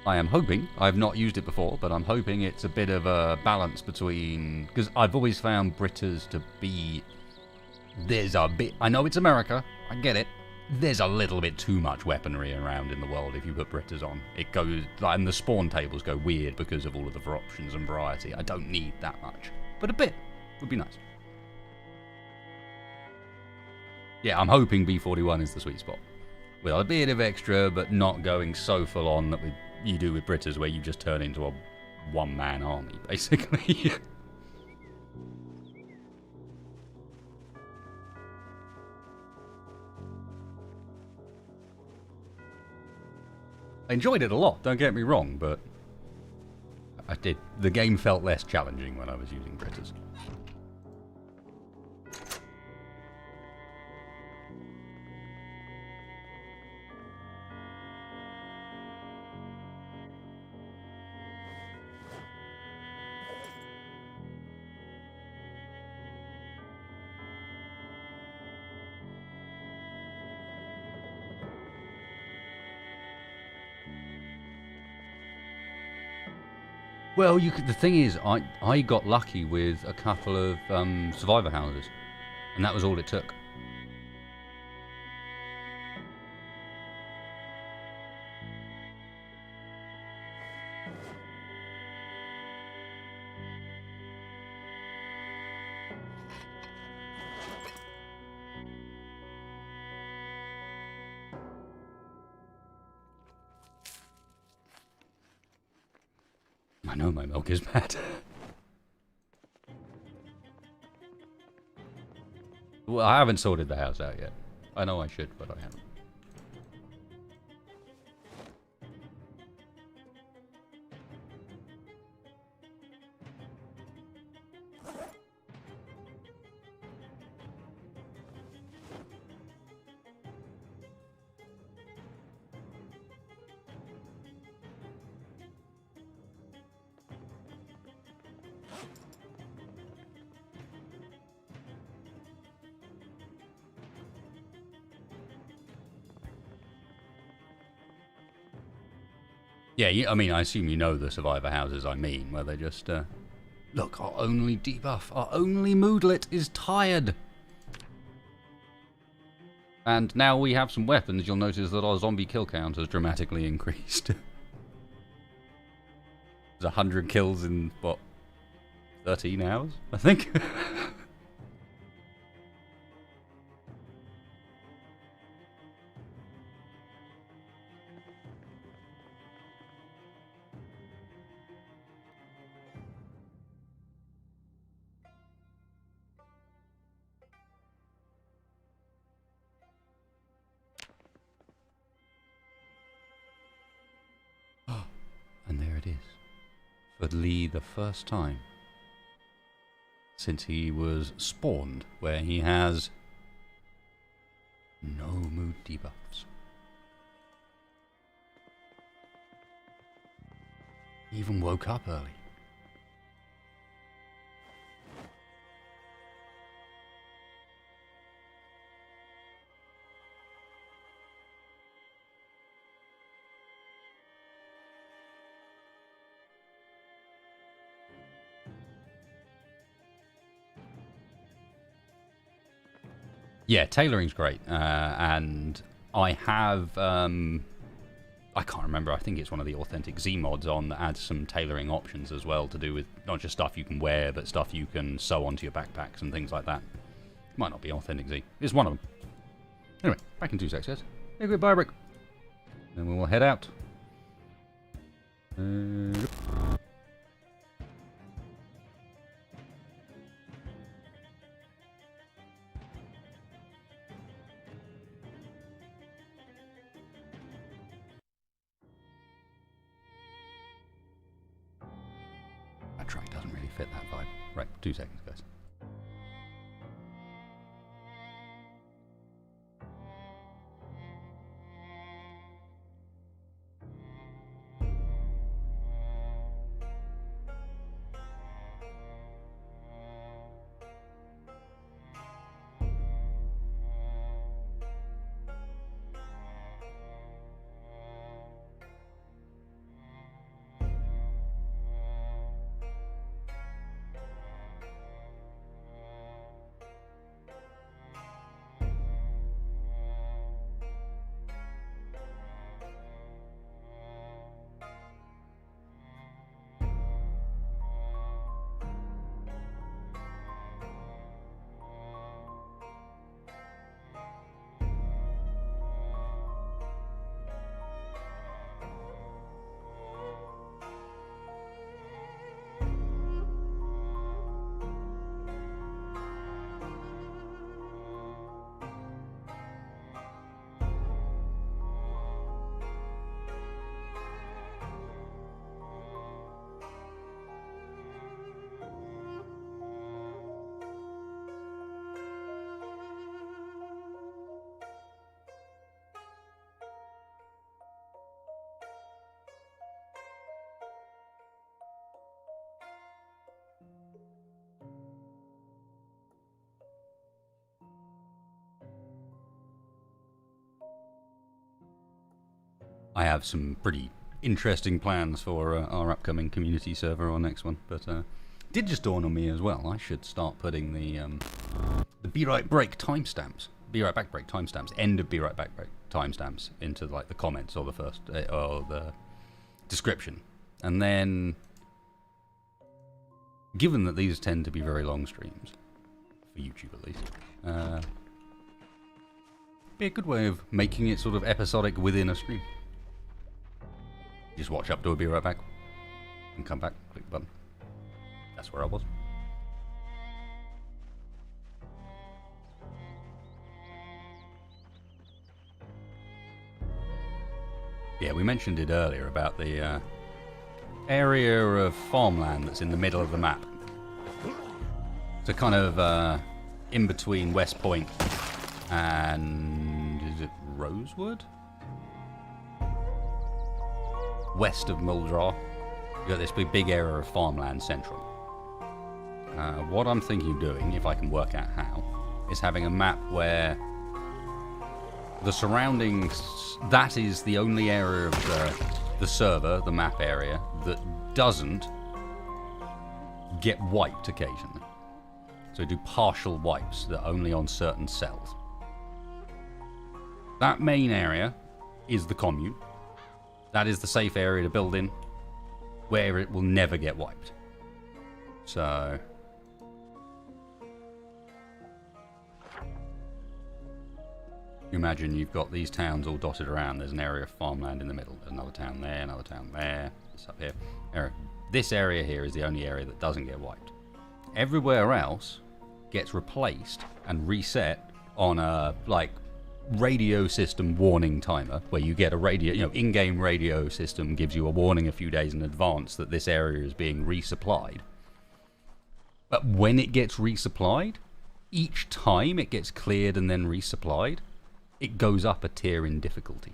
I am hoping, I've not used it before, but I'm hoping it's a bit of a balance between, because I've always found Britters to be, there's a bit, I know it's America, I get it, there's a little bit too much weaponry around in the world if you put Britters on. It goes, like, and the spawn tables go weird because of all of the options and variety. I don't need that much, but a bit would be nice. Yeah, I'm hoping B41 is the sweet spot. With a bit of extra, but not going so full on that you do with Britters, where you just turn into a one-man army, basically. I enjoyed it a lot, don't get me wrong, but the game felt less challenging when I was using Britters. Well, the thing is, I got lucky with a couple of survivor houses, and that was all it took. I know my milk is bad. Well, I haven't sorted the house out yet. I know I should, but I haven't. Yeah, I mean, I assume you know the survivor houses I mean, where they just, look, our only debuff, our only moodlet is tired. And now we have some weapons, you'll notice that our zombie kill count has dramatically increased. There's 100 kills in, what, 13 hours, I think? And there it is. For Lee, the first time since he was spawned, where he has no mood debuffs. He even woke up early. Yeah, tailoring's great, and I have, I can't remember, I think it's one of the authentic Z mods on that adds some tailoring options as well to do with not just stuff you can wear, but stuff you can sew onto your backpacks and things like that. Might not be authentic Z, it's one of them. Anyway, back in 2 seconds, guys. Hey, goodbye, Brick. Then we will head out. That track doesn't really fit that vibe. Right, 2 seconds, guys. I have some pretty interesting plans for our upcoming community server or next one, but did just dawn on me as well. I should start putting the Be Right Break timestamps, Be Right Back Break timestamps, end of Be Right Back Break timestamps into like the comments or the first or the description, and then given that these tend to be very long streams for YouTube at least, be a good way of making it sort of episodic within a stream. Just watch up to a Be Right Back and come back, click the button. That's where I was. Yeah, we mentioned it earlier about the area of farmland that's in the middle of the map. So kind of in between West Point and is it Rosewood? West of Muldrar, you've got this big area of farmland central. What I'm thinking of doing, if I can work out how, is having a map where the surroundings, that is the only area of the server, the map area, that doesn't get wiped occasionally. So do partial wipes that are only on certain cells. That main area is the commune. That is the safe area to build in. where it will never get wiped. So you imagine you've got these towns all dotted around. There's an area of farmland in the middle. There's another town there, another town there. This up here. This area here is the only area that doesn't get wiped. Everywhere else gets replaced and reset on a radio system warning timer, where you get a radio, in-game radio system gives you a warning a few days in advance that this area is being resupplied. But when it gets resupplied, each time it gets cleared and then resupplied, it goes up a tier in difficulty,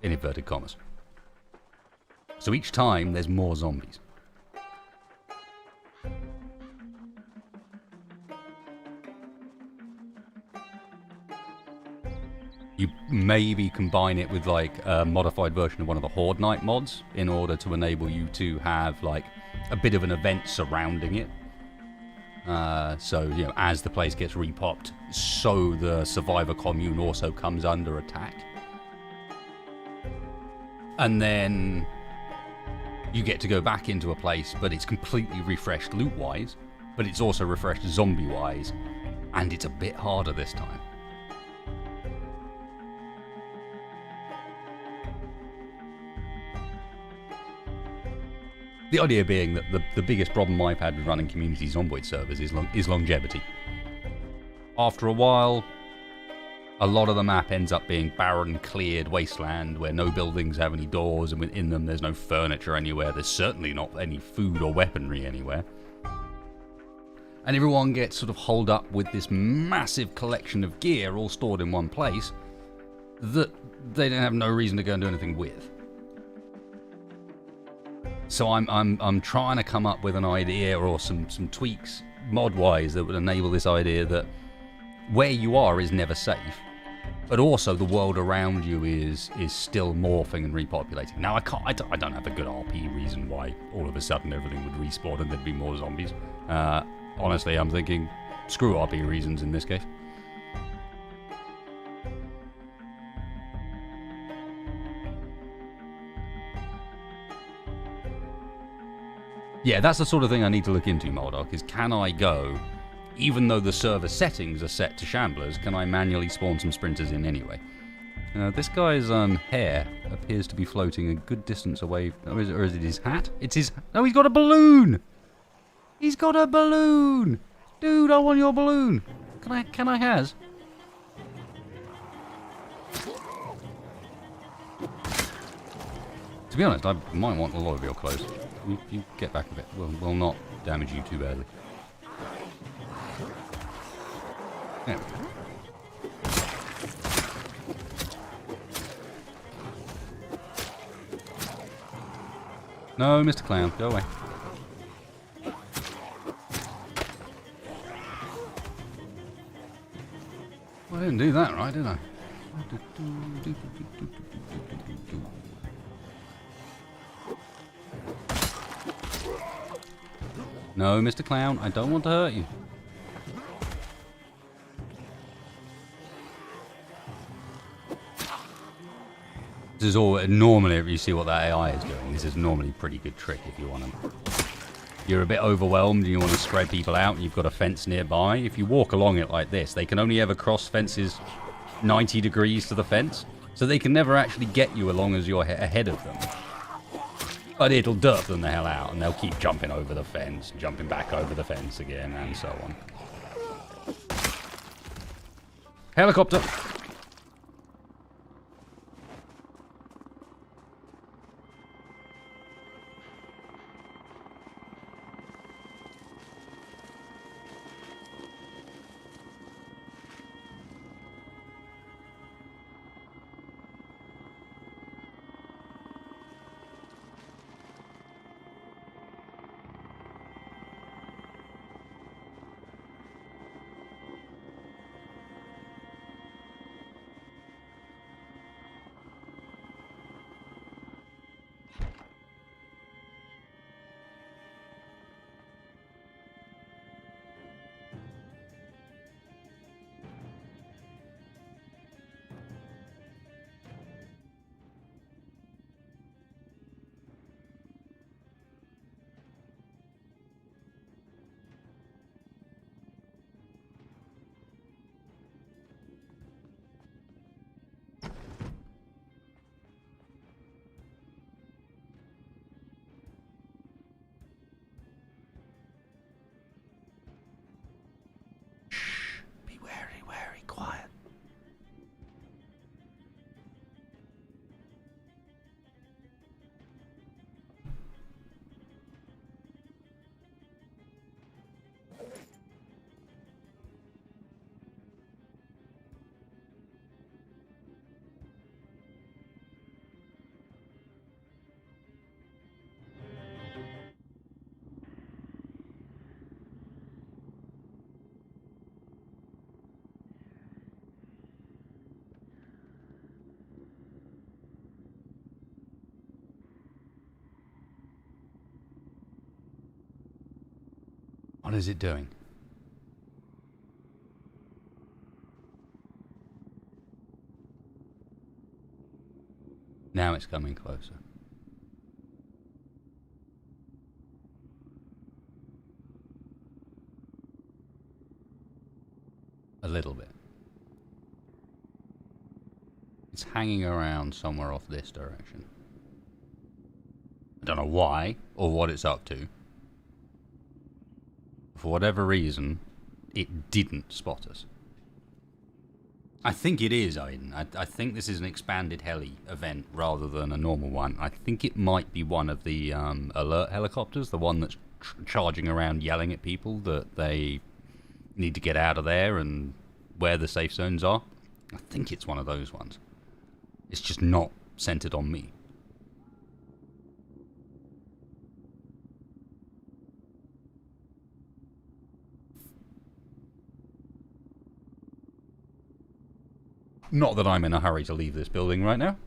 in inverted commas. So each time there's more zombies. You maybe combine it with a modified version of one of the Horde Night mods in order to enable you to have a bit of an event surrounding it. So as the place gets repopped, so the survivor commune also comes under attack. And then you get to go back into a place, but it's completely refreshed loot-wise, but it's also refreshed zombie-wise, and it's a bit harder this time. The idea being that the biggest problem I've had with running community Zomboid servers is longevity. After a while, a lot of the map ends up being barren, cleared wasteland where no buildings have any doors, and within them there's no furniture anywhere. There's certainly not any food or weaponry anywhere. And everyone gets sort of holed up with this massive collection of gear all stored in one place that they don't have no reason to go and do anything with. So I'm trying to come up with an idea or some tweaks mod-wise that would enable this idea that where you are is never safe, but also the world around you is still morphing and repopulating. Now I don't have a good RP reason why all of a sudden everything would respawn and there'd be more zombies. Honestly, I'm thinking screw RP reasons in this case. Yeah, that's the sort of thing I need to look into, Moldoc, is can I go, even though the server settings are set to shamblers, can I manually spawn some sprinters in anyway? This guy's hair appears to be floating a good distance away. Or is it his hat? It's his... No, he's got a balloon! He's got a balloon! Dude, I want your balloon! Can I has? To be honest, I might want a lot of your clothes. You get back a bit. We'll not damage you too badly. There we go. No, Mr. Clown, go away. Well, I didn't do that right, did I? No, Mr. Clown, I don't want to hurt you. This is all normally, if you see what that AI is doing, this is normally a pretty good trick if you want to. You're a bit overwhelmed and you want to spread people out and you've got a fence nearby. If you walk along it like this, they can only ever cross fences 90 degrees to the fence, so they can never actually get you as long as you're ahead of them. But it'll derp them the hell out, and they'll keep jumping over the fence, jumping back over the fence again, and so on. Helicopter! What is it doing? Now it's coming closer. A little bit. It's hanging around somewhere off this direction. I don't know why or what it's up to. For whatever reason, it didn't spot us. I think it is, Aiden. I think this is an expanded heli event rather than a normal one. I think it might be one of the alert helicopters, the one that's charging around yelling at people that they need to get out of there and where the safe zones are. I think it's one of those ones. It's just not centered on me. Not that I'm in a hurry to leave this building right now.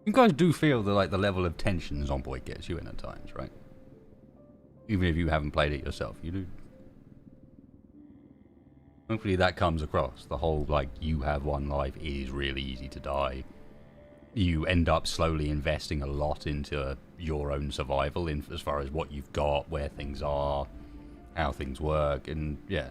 You guys do feel that, like, the level of tension Zomboid gets you in at times, right? Even if you haven't played it yourself, you do. Hopefully that comes across. The whole, like, you have one life, it is really easy to die. You end up slowly investing a lot into your own survival in as far as what you've got, where things are, how things work, and yeah.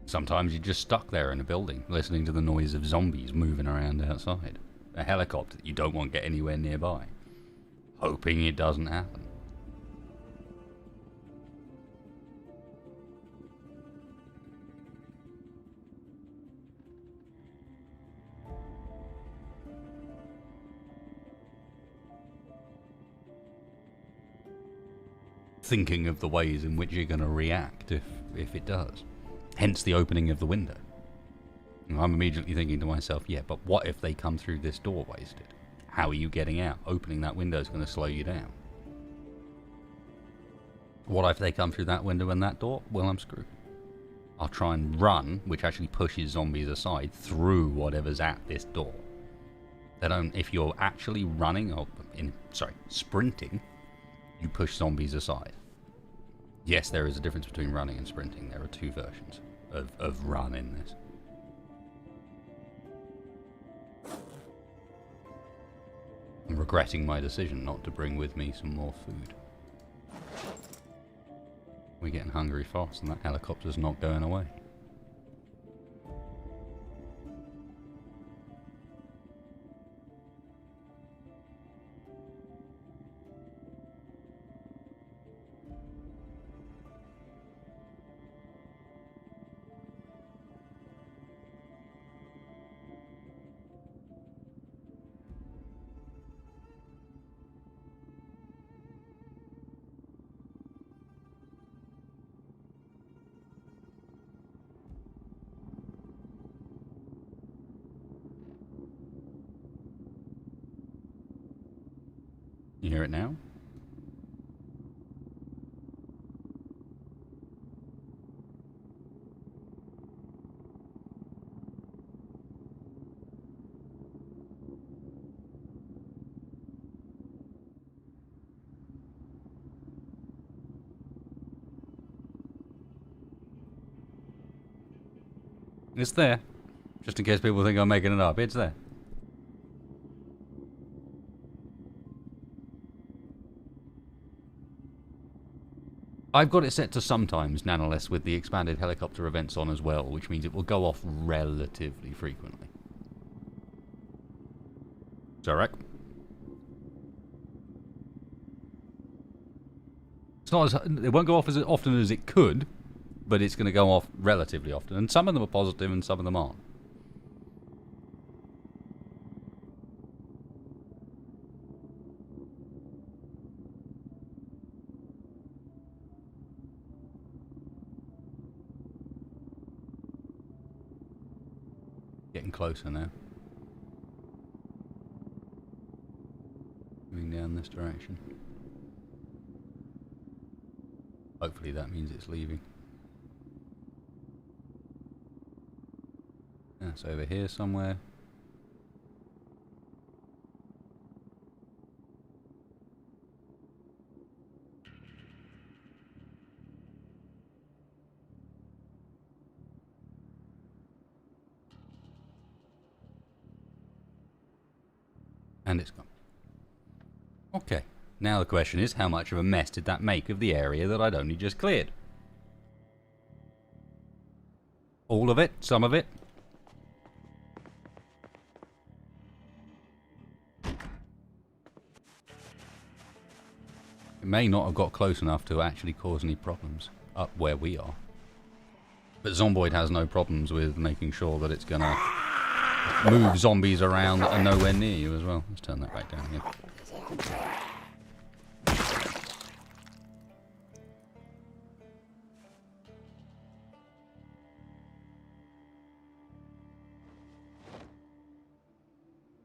Sometimes you're just stuck there in a building, listening to the noise of zombies moving around outside. A helicopter that you don't want to get anywhere nearby. Hoping it doesn't happen. Thinking of the ways in which you're going to react if it does. Hence the opening of the window. And I'm immediately thinking to myself, yeah, but what if they come through this door wasted? How are you getting out? Opening that window is going to slow you down. What if they come through that window and that door? Well, I'm screwed. I'll try and run, which actually pushes zombies aside through whatever's at this door. They don't. If you're actually running, or sprinting, you push zombies aside. Yes, there is a difference between running and sprinting. There are two versions of run in this. I'm regretting my decision not to bring with me some more food. We're getting hungry fast and that helicopter's not going away. You hear it now? It's there. Just in case people think I'm making it up, it's there. I've got it set to sometimes, nonetheless, with the expanded helicopter events on as well, which means it will go off relatively frequently. Zarek? It's not as, it won't go off as often as it could, but it's going to go off relatively often. And some of them are positive and some of them aren't. Getting closer now. Moving down this direction. Hopefully that means it's leaving. That's over here somewhere. And it's gone. Okay. Now the question is, how much of a mess did that make of the area that I'd only just cleared? All of it? Some of it? It may not have got close enough to actually cause any problems up where we are. But Zomboid has no problems with making sure that it's gonna move zombies around that are nowhere near you as well. Let's turn that back down again.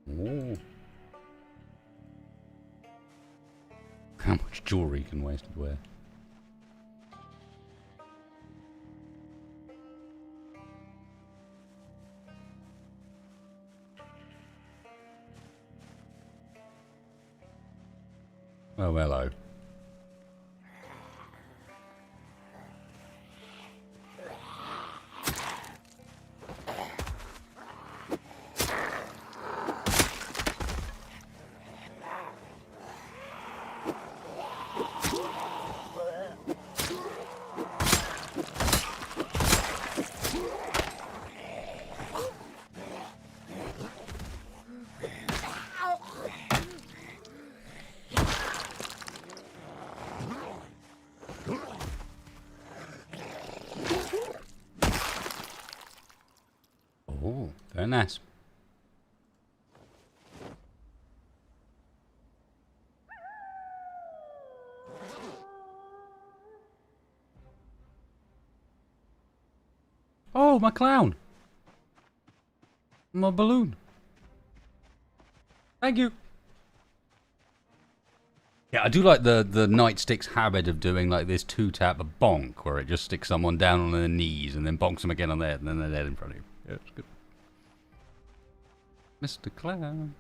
Ooh. How much jewelry can wasted wear? Oh, hello. Oh, very nice. Oh, my clown. My balloon. Thank you. Yeah, I do like the nightstick's habit of doing like this two-tap bonk, where it just sticks someone down on their knees and then bonks them again on there, and then they're dead in front of you. Yeah, it's good. Mr. Clown.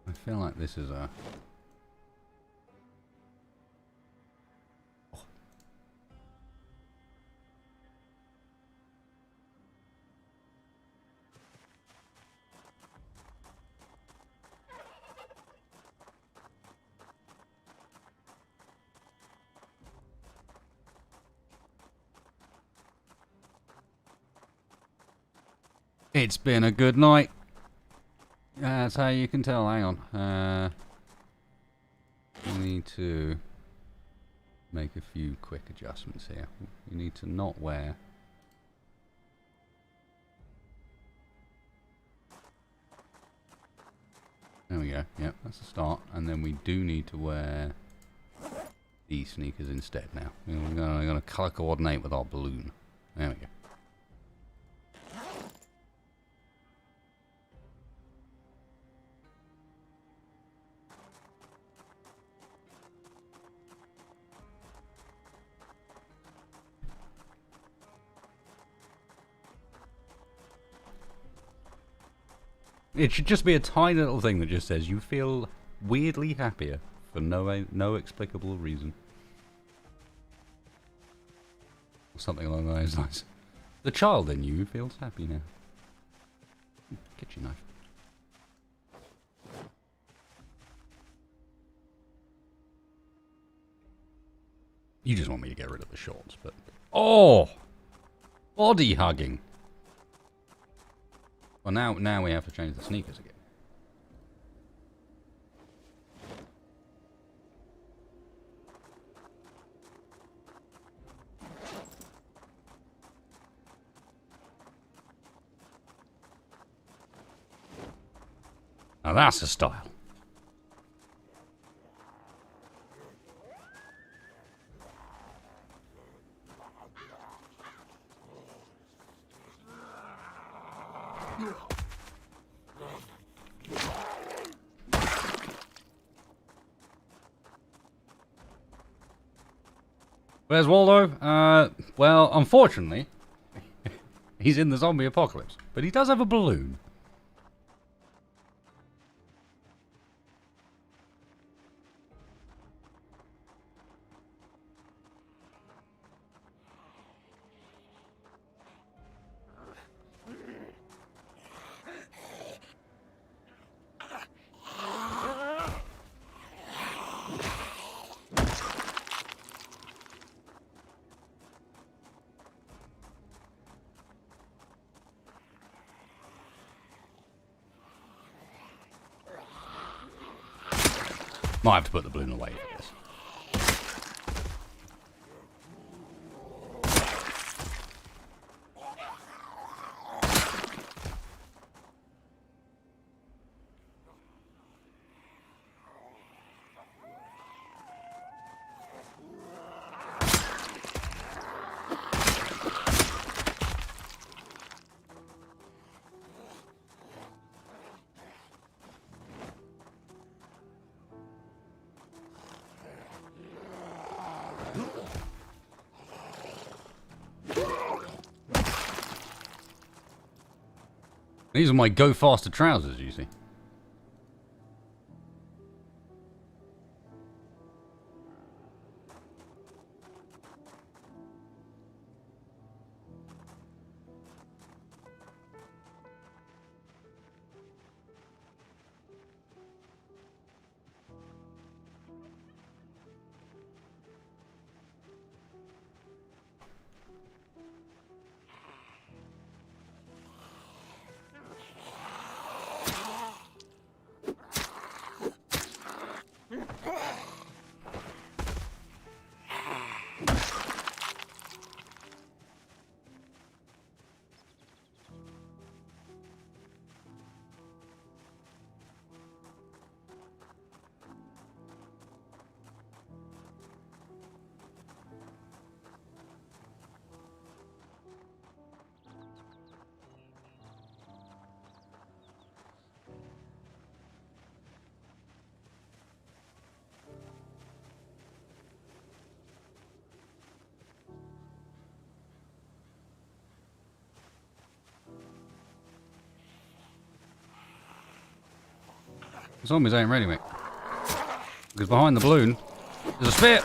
I feel like this is a... Oh. It's been a good night. That's how you can tell. Hang on. We need to make a few quick adjustments here. We need to not wear... There we go. Yep, that's the start. And then we do need to wear these sneakers instead now. We're going to color coordinate with our balloon. There we go. It should just be a tiny little thing that just says you feel weirdly happier for no explicable reason. Or something along those lines. The child in you feels happy now. Kitchen knife. You just want me to get rid of the shorts, but... Oh! Body hugging. Well, now we have to change the sneakers again. Now that's a style. Where's Waldo? Well, unfortunately, he's in the zombie apocalypse. But he does have a balloon. Might have to put the balloon away for this. These are my go faster trousers, you see. The zombies ain't ready, mate. Because behind the balloon, there's a spear.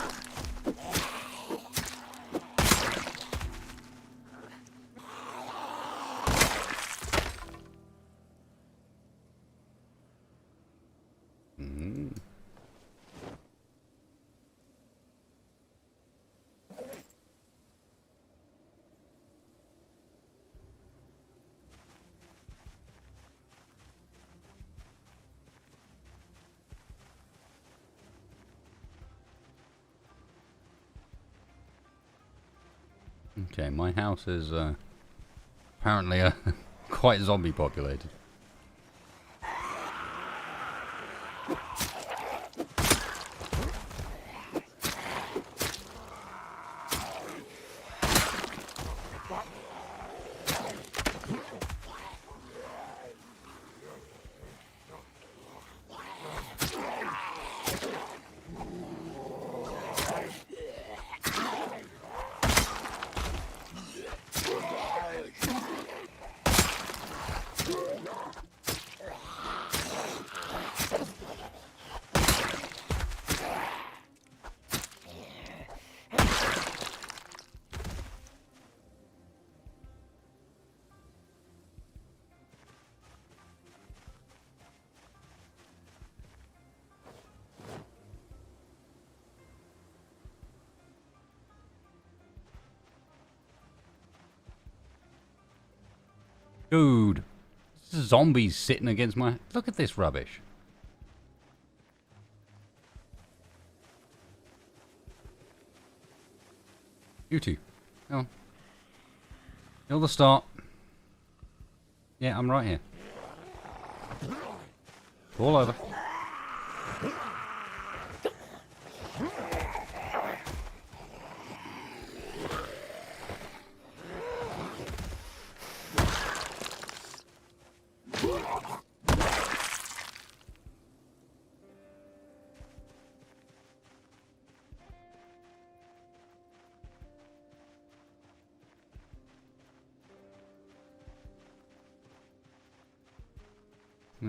Okay, my house is apparently quite zombie populated. Dude. Zombies sitting against my... Look at this rubbish. You two. Come on. You're the start. Yeah, I'm right here. All over.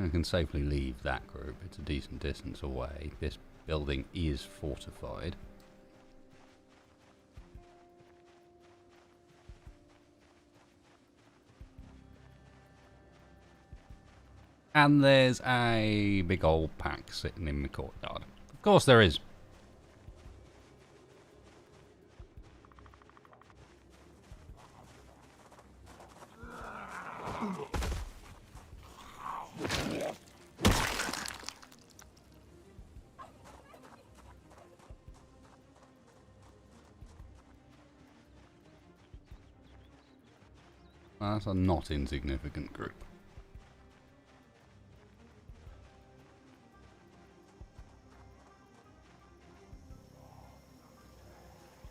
I can safely leave that group. It's a decent distance away. This building is fortified. And there's a big old pack sitting in the courtyard. Of course there is. That's a not insignificant group.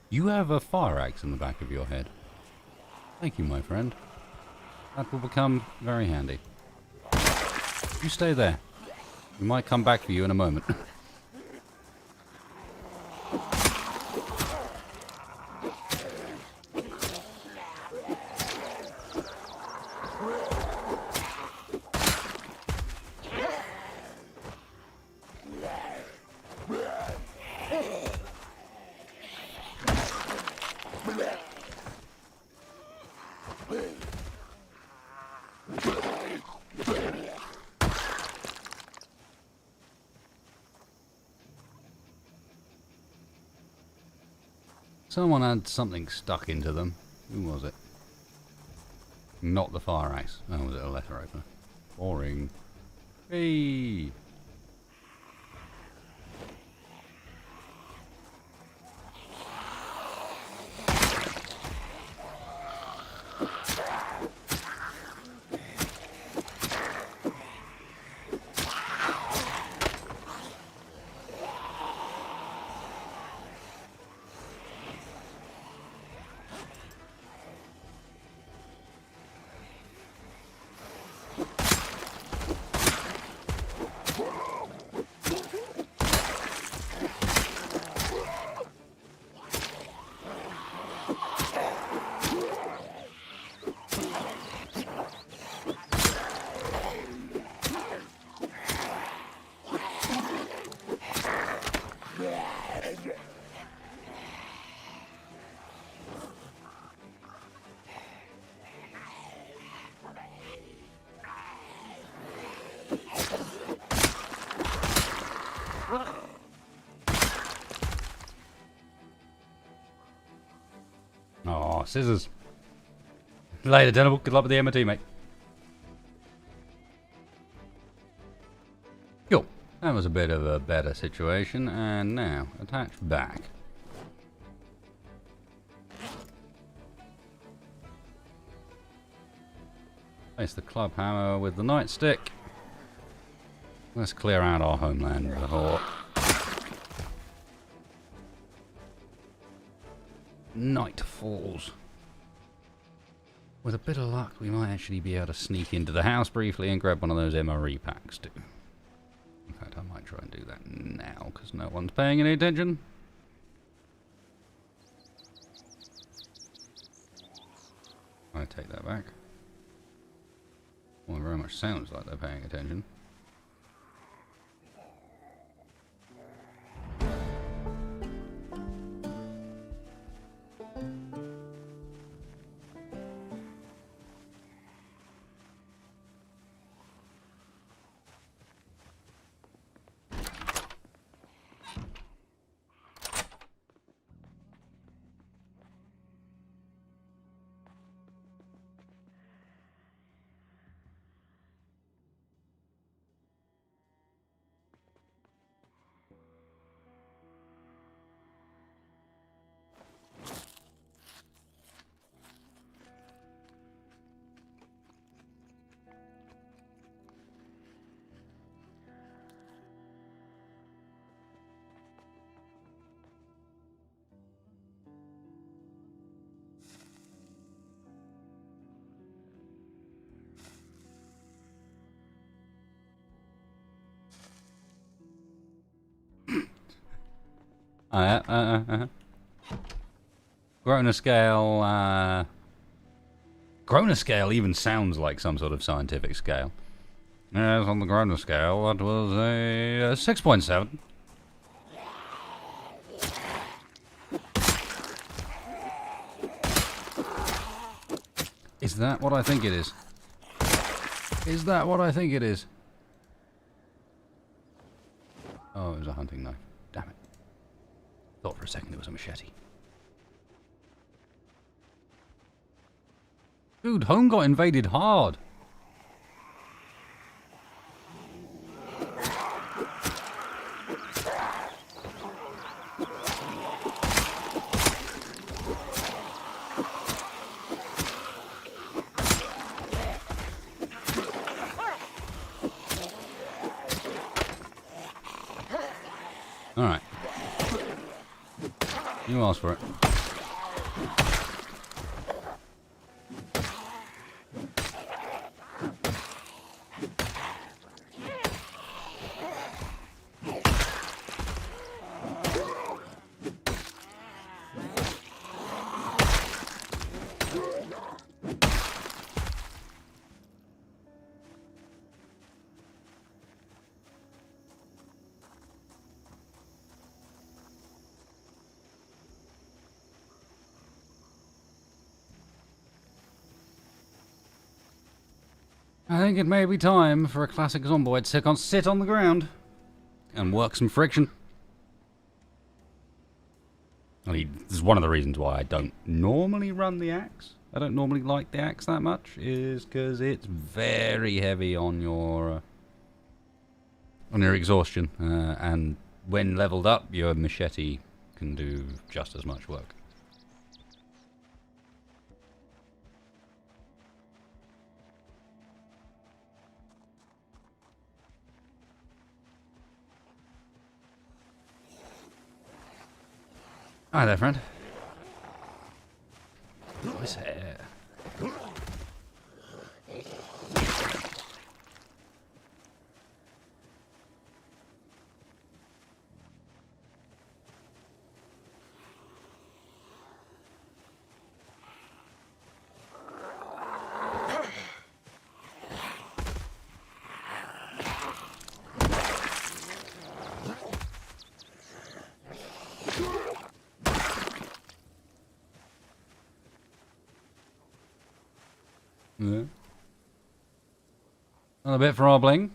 You have a fire axe in the back of your head. Thank you, my friend. That will become very handy. You stay there. We might come back for you in a moment. Someone had something stuck into them. Who was it? Not the fire axe. Oh, was it a letter opener? Boring. Hey! Oh, scissors. Later, Denable. Good luck with the MOT, mate. Cool. That was a bit of a better situation. And now, attach back. Place the club hammer with the nightstick. Let's clear out our homeland before night falls. With a bit of luck, we might actually be able to sneak into the house briefly and grab one of those MRE packs too. In fact, I might try and do that now, because no one's paying any attention. I take that back. Well, it very much sounds like they're paying attention. Groner scale. Groner scale even sounds like some sort of scientific scale. Yes, on the Groner scale, that was a 6.7. Is that what I think it is? Is that what I think it is? Oh, it was a hunting knife. Damn it. Thought for a second it was a machete. Dude, home got invaded hard. Alright. You asked for it. I think it may be time for a classic Zomboid to sit on the ground and work some friction. I mean, this is one of the reasons why I don't normally run the axe. I don't normally like the axe that much, is because it's very heavy on your exhaustion, and when leveled up, your machete can do just as much work. Hi there, friend. Nice hair. Yeah. Another bit for our bling.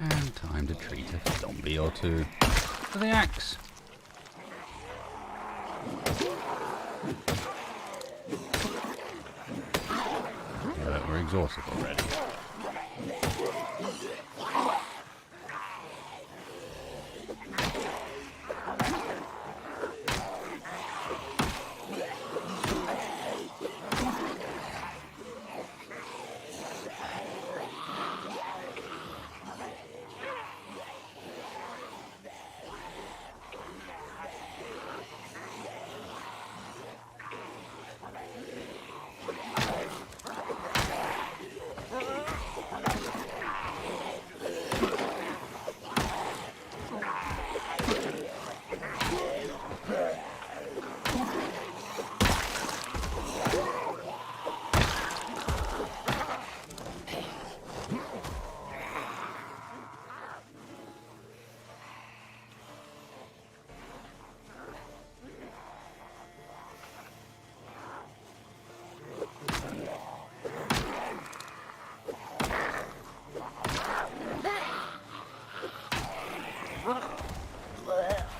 And time to treat a zombie or two to the axe. Yeah, look, we're exhausted already.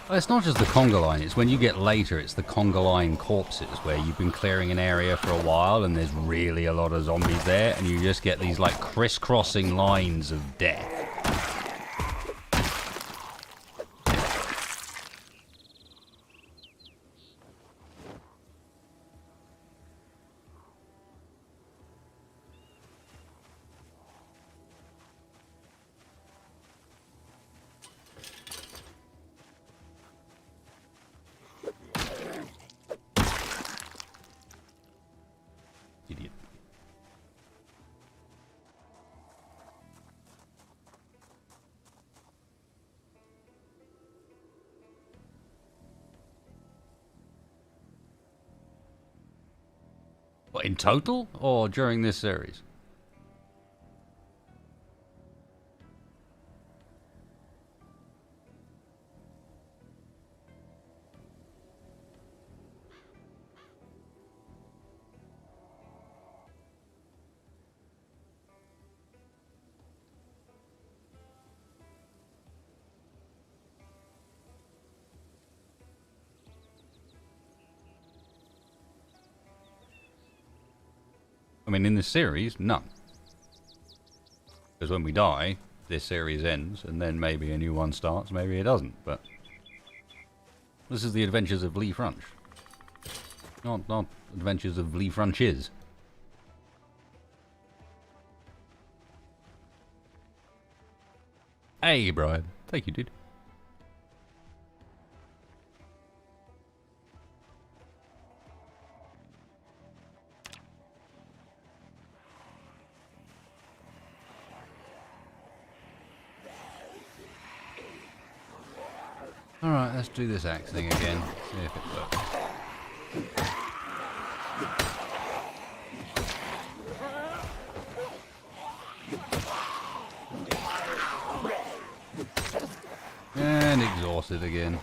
Well, it's not just the conga line, it's when you get later, it's the conga line corpses, where you've been clearing an area for a while and there's really a lot of zombies there, and you just get these like crisscrossing lines of death. What, in total or during this series? I mean, in this series, none. Because when we die, this series ends, and then maybe a new one starts, maybe it doesn't, but... This is the adventures of Lee Frunch. Not adventures of Lee Frunches. Hey, Brian. Thank you, dude. Alright, let's do this axe thing again. See if it works. And exhausted again.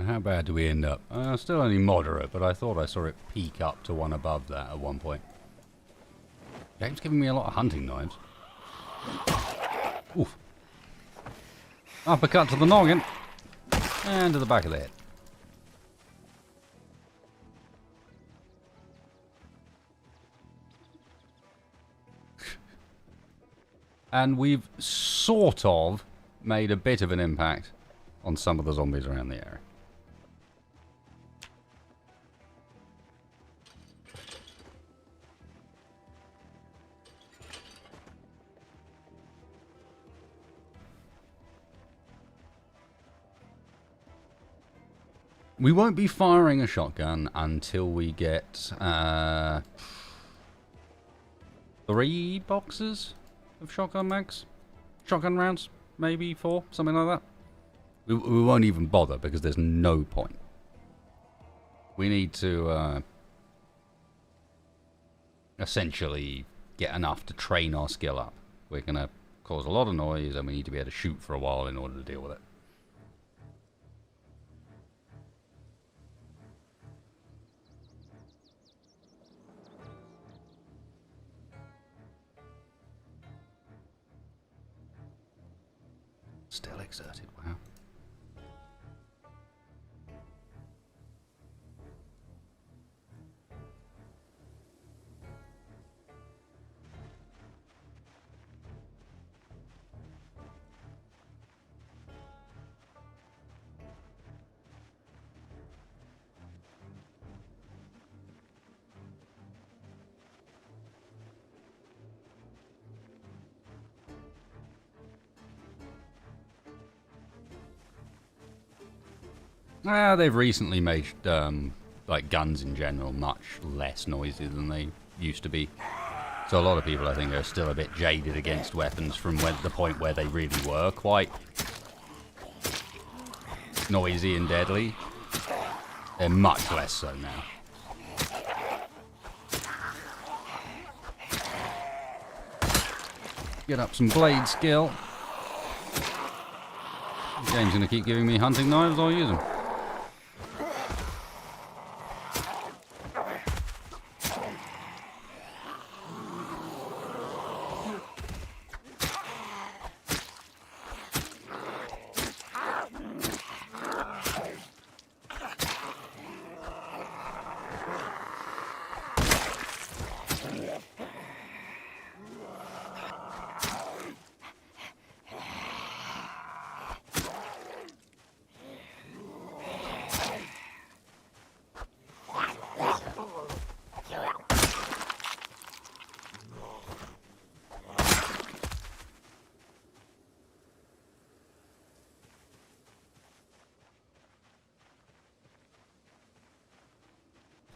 How bad do we end up? Still only moderate, but I thought I saw it peak up to one above that at one point. Game's giving me a lot of hunting knives. Oof. Uppercut to the noggin. And to the back of the head. And we've sort of made a bit of an impact on some of the zombies around the area. We won't be firing a shotgun until we get 3 boxes of shotgun mags. Shotgun rounds, maybe 4, something like that. We won't even bother because there's no point. We need to essentially get enough to train our skill up. We're going to cause a lot of noise and we need to be able to shoot for a while in order to deal with it. Still exerted, wow. They've recently made like guns in general much less noisy than they used to be. So a lot of people, I think, are still a bit jaded against weapons from the point where they really were quite noisy and deadly. They're much less so now. Get up some blade skill. The game's going to keep giving me hunting knives, I'll use them.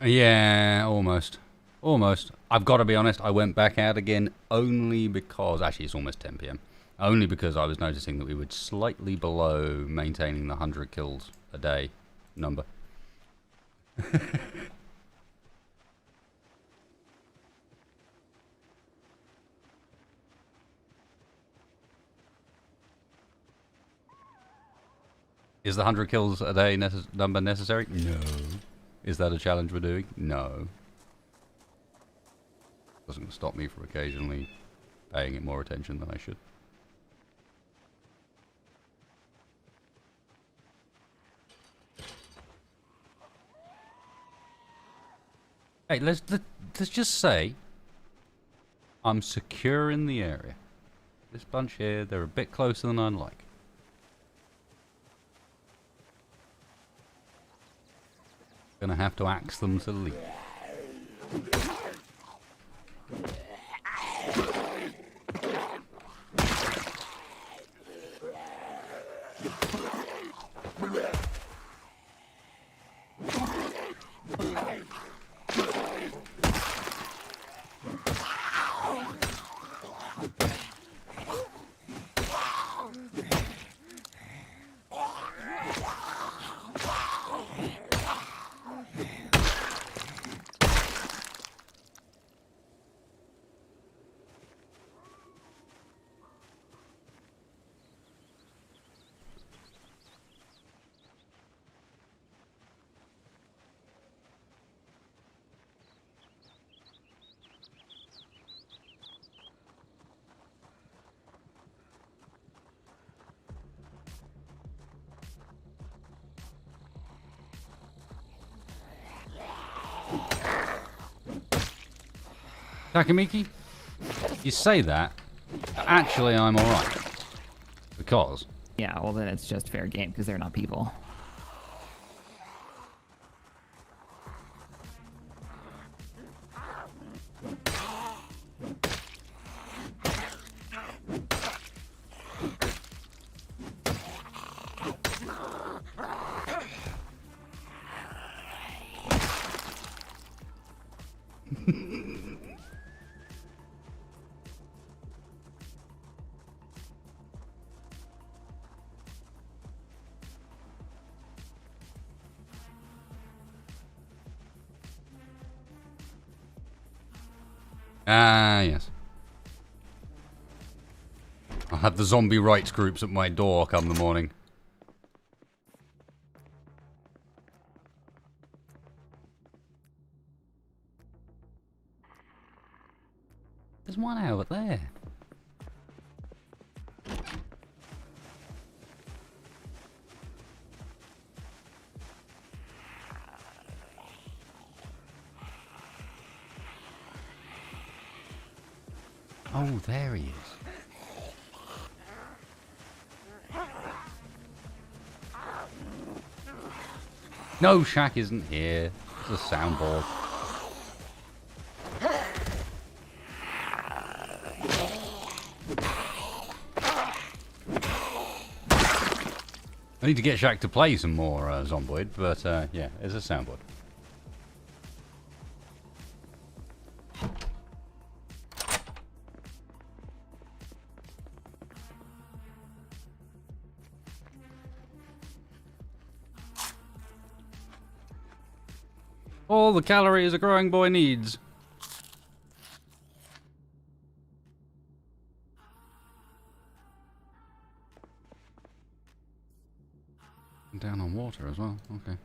Yeah, almost. Almost. I've got to be honest, I went back out again only because... Actually, it's almost 10 PM. Only because I was noticing that we were slightly below maintaining the 100 kills a day number. Is the 100 kills a day number necessary? No. Is that a challenge we're doing? No. Doesn't stop me from occasionally paying it more attention than I should. Hey, let's just say I'm secure in the area. This bunch here, they're a bit closer than I'd like. Gonna have to axe them to leave. Takamiki, you say that, but actually I'm alright. Because... Yeah, well then it's just fair game, because they're not people. Ah, yes. I'll have the zombie rights groups at my door come the morning. There's one over there. Oh, there he is. No, Shaq isn't here. It's a soundboard. I need to get Shaq to play some more Zomboid, but yeah, it's a soundboard. All the calories a growing boy needs. Down on water as well, okay.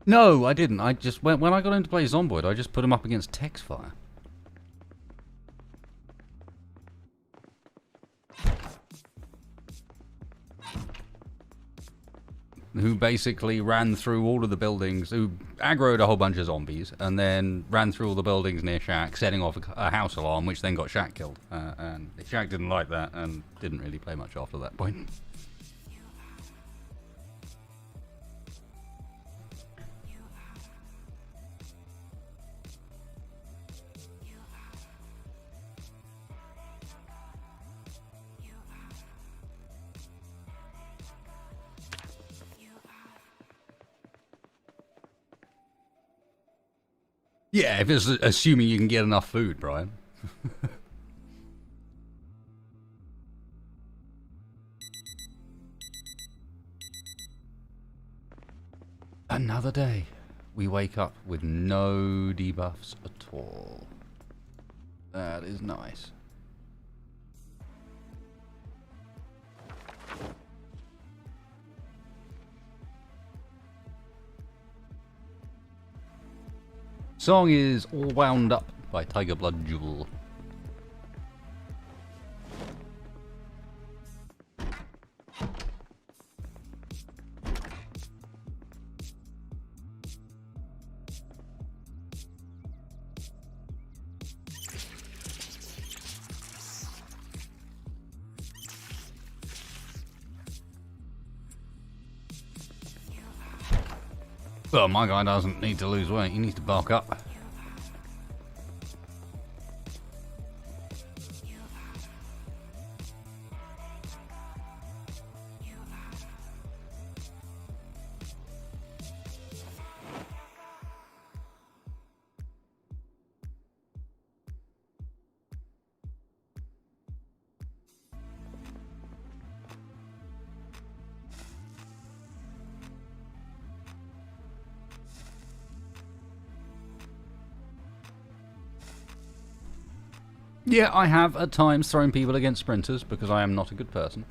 No, I didn't. I just when I got into play Zomboid, I just put him up against Texfire. Who basically ran through all of the buildings, who aggroed a whole bunch of zombies, and then ran through all the buildings near Shaq, setting off a house alarm, which then got Shaq killed. And Shaq didn't like that, and didn't really play much after that point. Yeah, if it's assuming you can get enough food, Brian. Another day. We wake up with no debuffs at all. That is nice. Song is All Wound Up by Tiger Blood Jewel. Well, my guy doesn't need to lose weight, he needs to bulk up. Yeah, I have at times thrown people against sprinters because I am not a good person.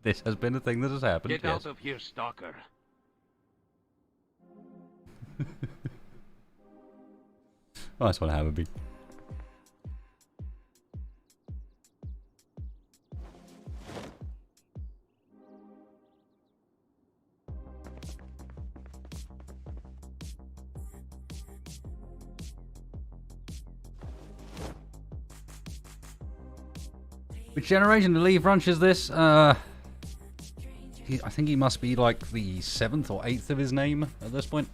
This has been a thing that has happened. Get out of here, stalker. Nice one, Hammerby. Which generation of Leaf Runch is this? I think he must be like the 7th or 8th of his name at this point.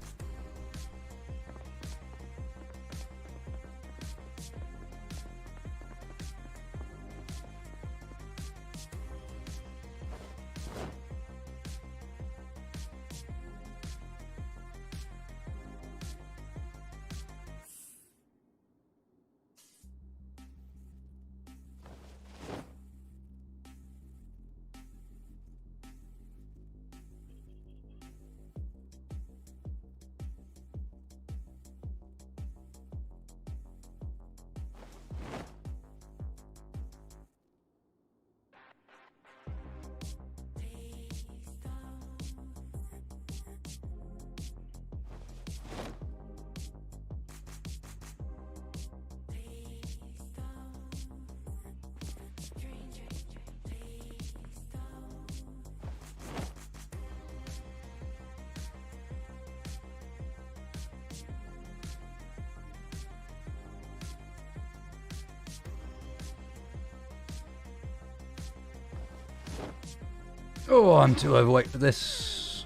Oh, I'm too overweight for this.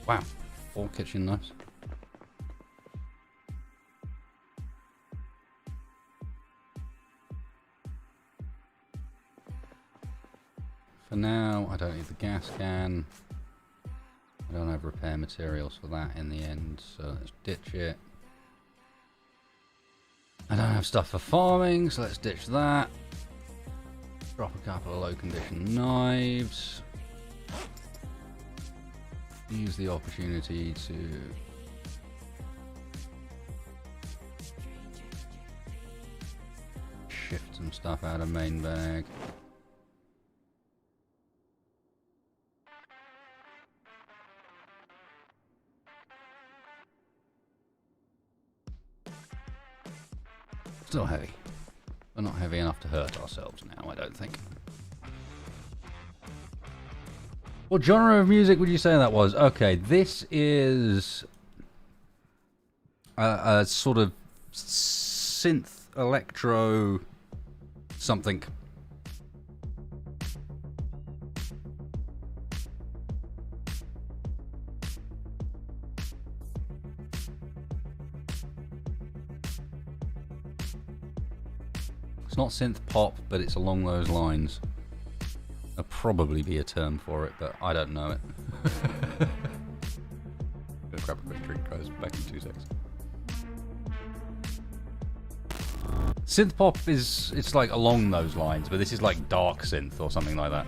Wow, 4 kitchen knives. For now, I don't need the gas can. I don't have repair materials for that in the end, so let's ditch it. I don't have stuff for farming, so let's ditch that. Drop a couple of low condition knives. Use the opportunity to shift some stuff out of main bag. Still heavy. We're not heavy enough to hurt ourselves now, I don't think. What genre of music would you say that was? Okay, this is a sort of synth electro something. It's not synth pop, but it's along those lines. There'll probably be a term for it, but I don't know it. Synth pop is, it's like along those lines, but this is like dark synth or something like that.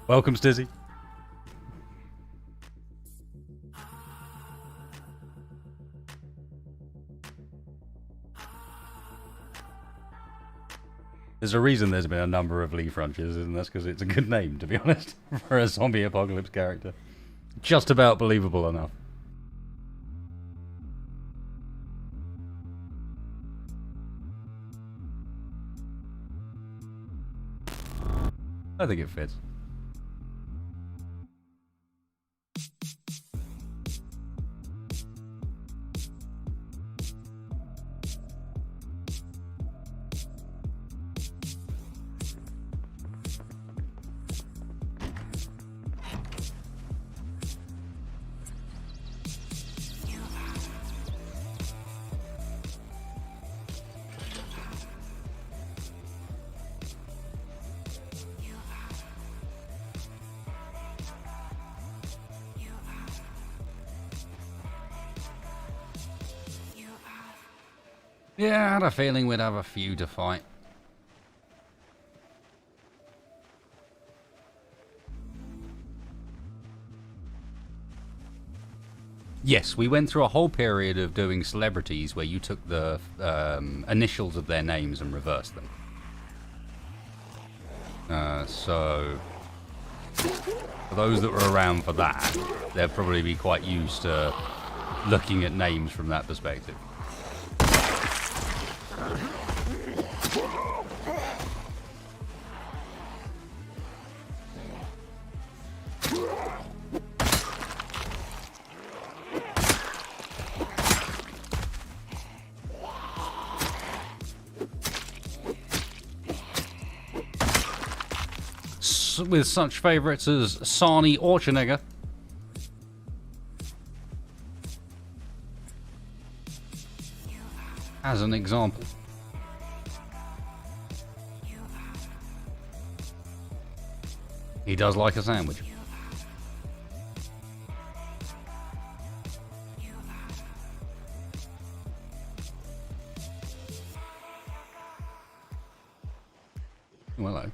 Welcome, Stizzy. There's a reason there's been a number of Leaf Runches, and that's because it's a good name, to be honest, for a zombie apocalypse character. Just about believable enough. I think it fits. Yeah, I had a feeling we'd have a few to fight. Yes, we went through a whole period of doing celebrities where you took the initials of their names and reversed them. So, for those that were around for that, they'll probably be quite used to looking at names from that perspective. With such favourites as Sarni Orchenegger. As an example. He does like a sandwich. Oh, hello.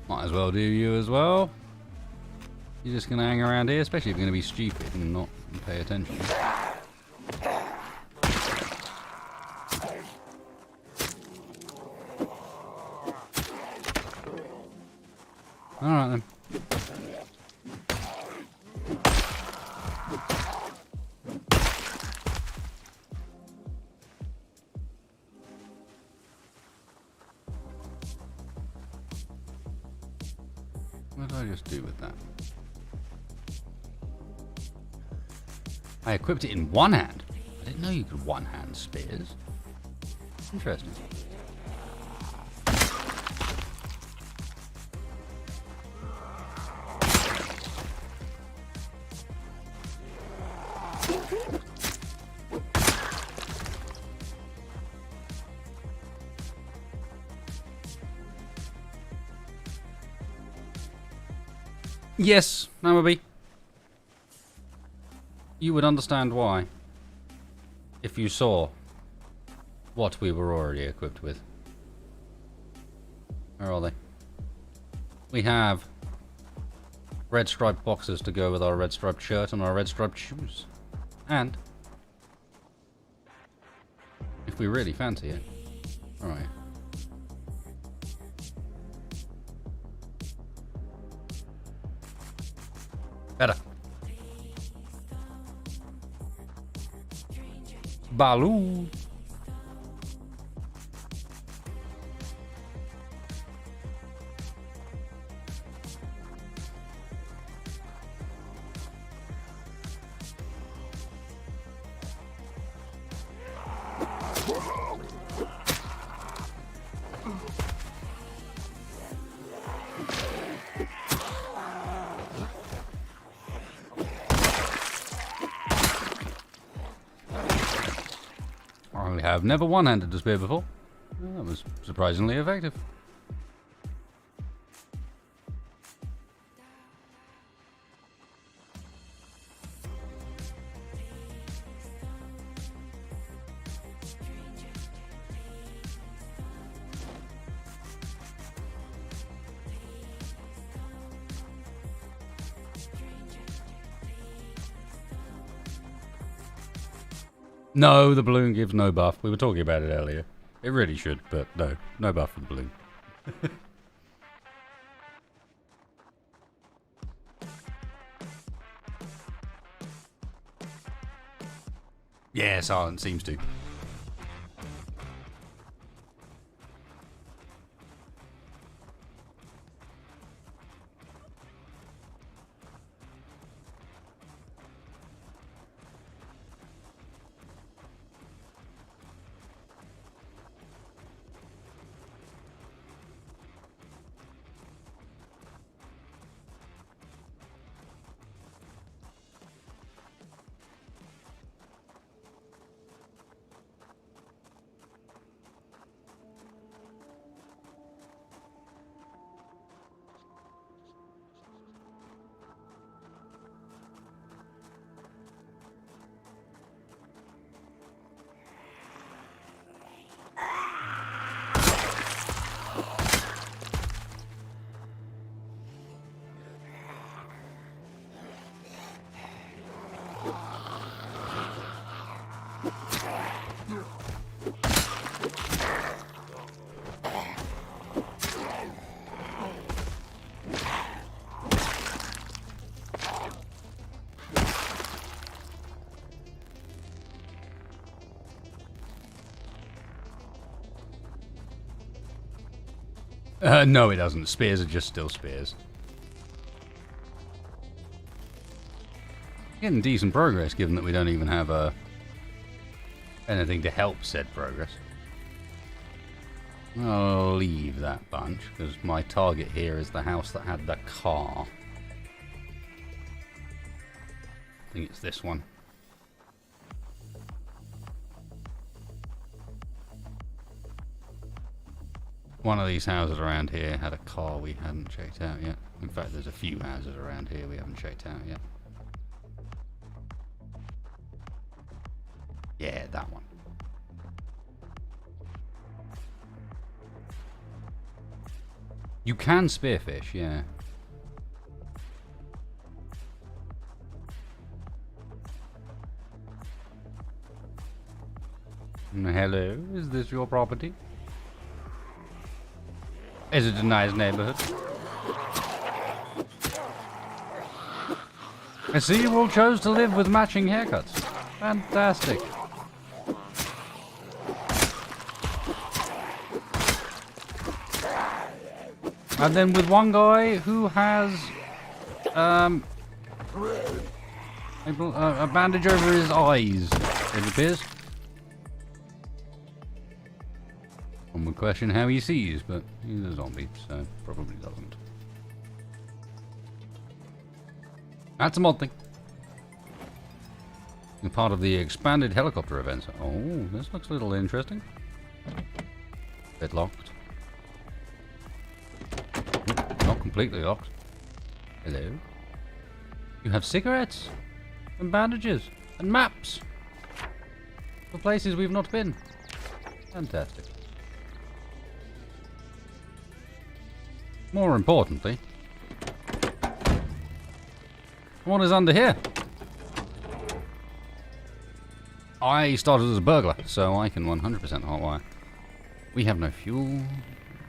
Might as well do you as well. You're just going to hang around here, especially if you're going to be stupid and not pay attention. Alright then. What did I just do with that? I equipped it in one hand. I didn't know you could one-hand spears. Interesting. Yes, Namabi. You would understand why if you saw what we were already equipped with. Where are they? We have red striped boxers to go with our red striped shirt and our red striped shoes. And if we really fancy it, alright. Better. Baloo. I have never one-handed a spear before. That was surprisingly effective. No, the balloon gives no buff. We were talking about it earlier. It really should, but no. No buff for the balloon. Yeah, Silent seems to. No, it doesn't. Spears are just still spears. Getting decent progress, given that we don't even have anything to help said progress. I'll leave that bunch, because my target here is the house that had the car. I think it's this one. One of these houses around here had a car we hadn't checked out yet. In fact, there's a few houses around here we haven't checked out yet. Yeah, that one. You can spearfish, yeah. Hello, is this your property? Is it a nice neighborhood? I see you all chose to live with matching haircuts. Fantastic. And then with one guy who has A bandage over his eyes, it appears. One would question how he sees, but he's a zombie, so probably doesn't. That's a mod thing. And part of the expanded helicopter events. Oh, this looks a little interesting. Bit locked. Not completely locked. Hello? You have cigarettes and bandages and maps for places we've not been. Fantastic. More importantly, what is under here? I started as a burglar, so I can 100% hotwire. We have no fuel.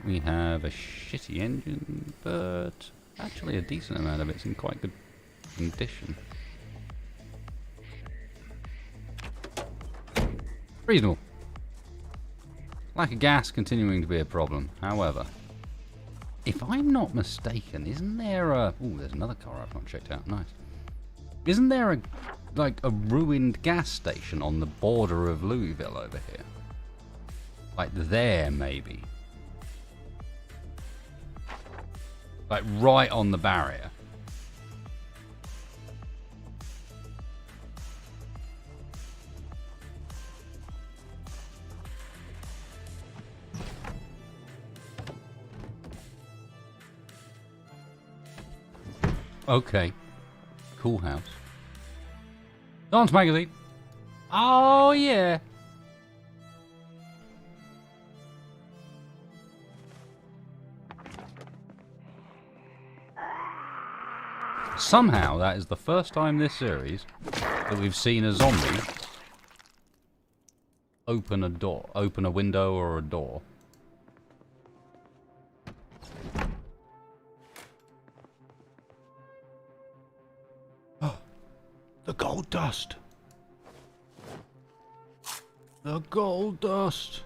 We have a shitty engine, but actually a decent amount of it's in quite good condition. Reasonable. Lack of gas continuing to be a problem. However, if I'm not mistaken, isn't there a... Oh, there's another car I've not checked out. Nice. Isn't there a ruined gas station on the border of Louisville over here? Like there, maybe. Like right on the barrier. Okay. Cool house. Dance magazine. Oh, yeah. Somehow, that is the first time this series that we've seen a zombie open a door, open a window or a door. The gold dust. The gold dust.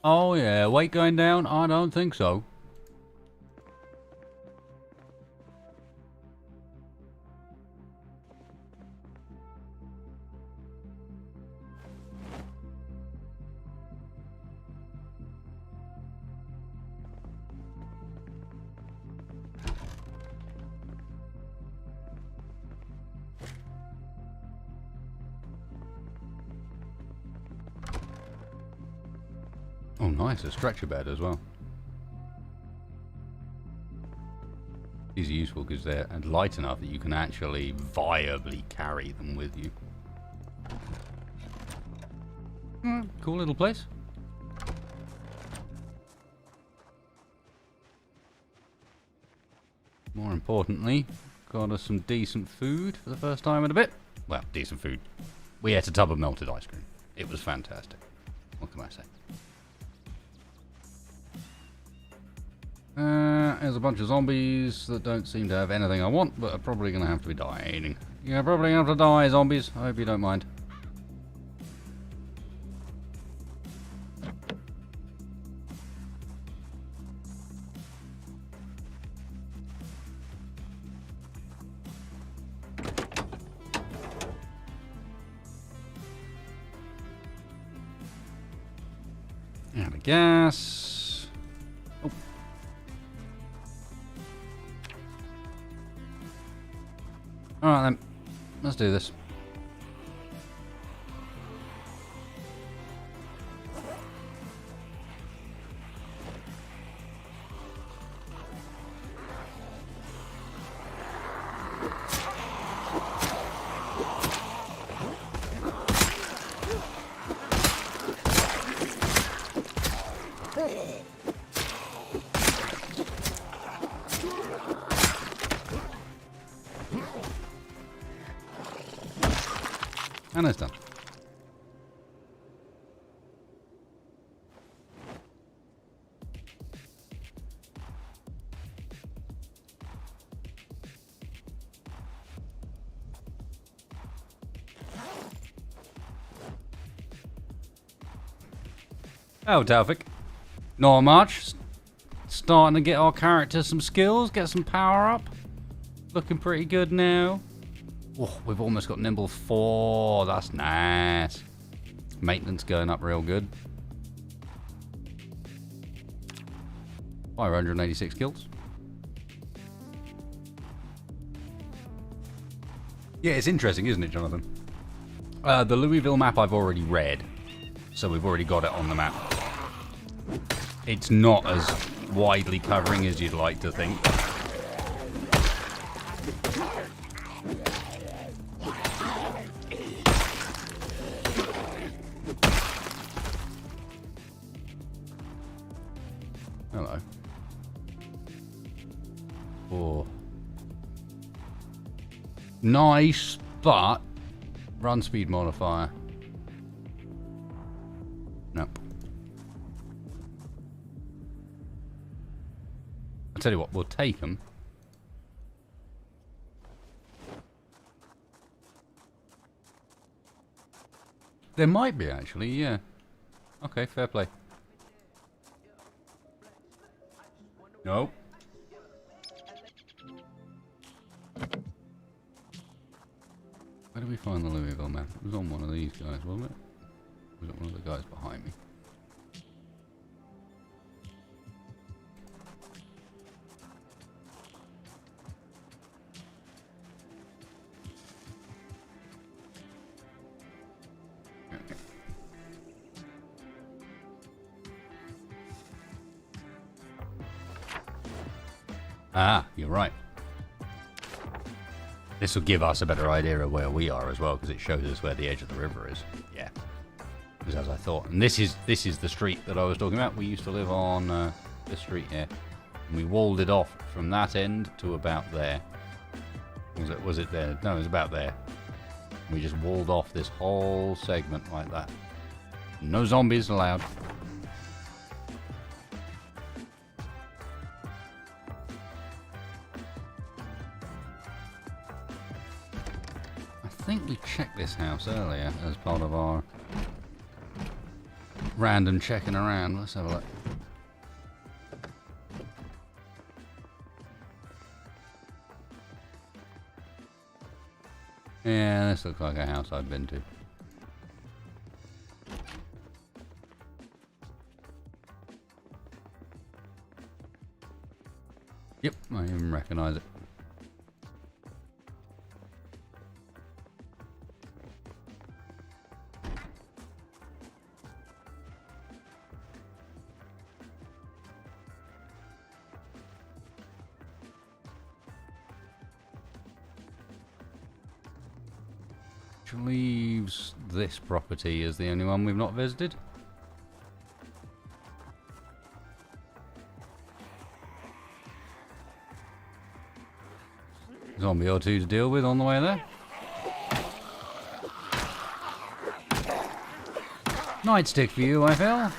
Oh yeah, weight going down? I don't think so. Oh nice, a stretcher bed as well. These are useful because they're light enough that you can actually viably carry them with you. Cool little place. More importantly, got us some decent food for the first time in a bit. Well, decent food. We ate a tub of melted ice cream. It was fantastic. What can I say? There's a bunch of zombies that don't seem to have anything I want, but are probably going to have to be dying. You're probably going to have to die, zombies. I hope you don't mind. Out of gas. Oh. Alright then, let's do this. And it's done. Oh, Taufik. Not much. starting to get our character some skills, get some power up. Looking pretty good now. Oh, we've almost got nimble 4. That's nice. Maintenance going up real good. 586 kills. Yeah, it's interesting, isn't it, Jonathan? The Louisville map I've already read, so we've already got it on the map. It's not as widely covering as you'd like to think. Hello. Oh. Nice, but run speed modifier. Nope. I'll tell you what, we'll take them. There might be, actually, yeah. Okay, fair play. Nope. Where do we find the Louisville map? It was on one of these guys, wasn't it? Or was it one of the guys behind me? Ah, you're right. This will give us a better idea of where we are as well, because it shows us where the edge of the river is. Yeah, it was as I thought. And this is the street that I was talking about. We used to live on this street here. And we walled it off from that end to about there. Was it there? No, it was about there. We just walled off this whole segment like that. No zombies allowed. I think we checked this house earlier as part of our random checking around. Let's have a look. Yeah, this looks like a house I've been to. Yep, I even recognise it. Which leaves this property as the only one we've not visited. Zombie or two to deal with on the way there. Nightstick for you, I feel.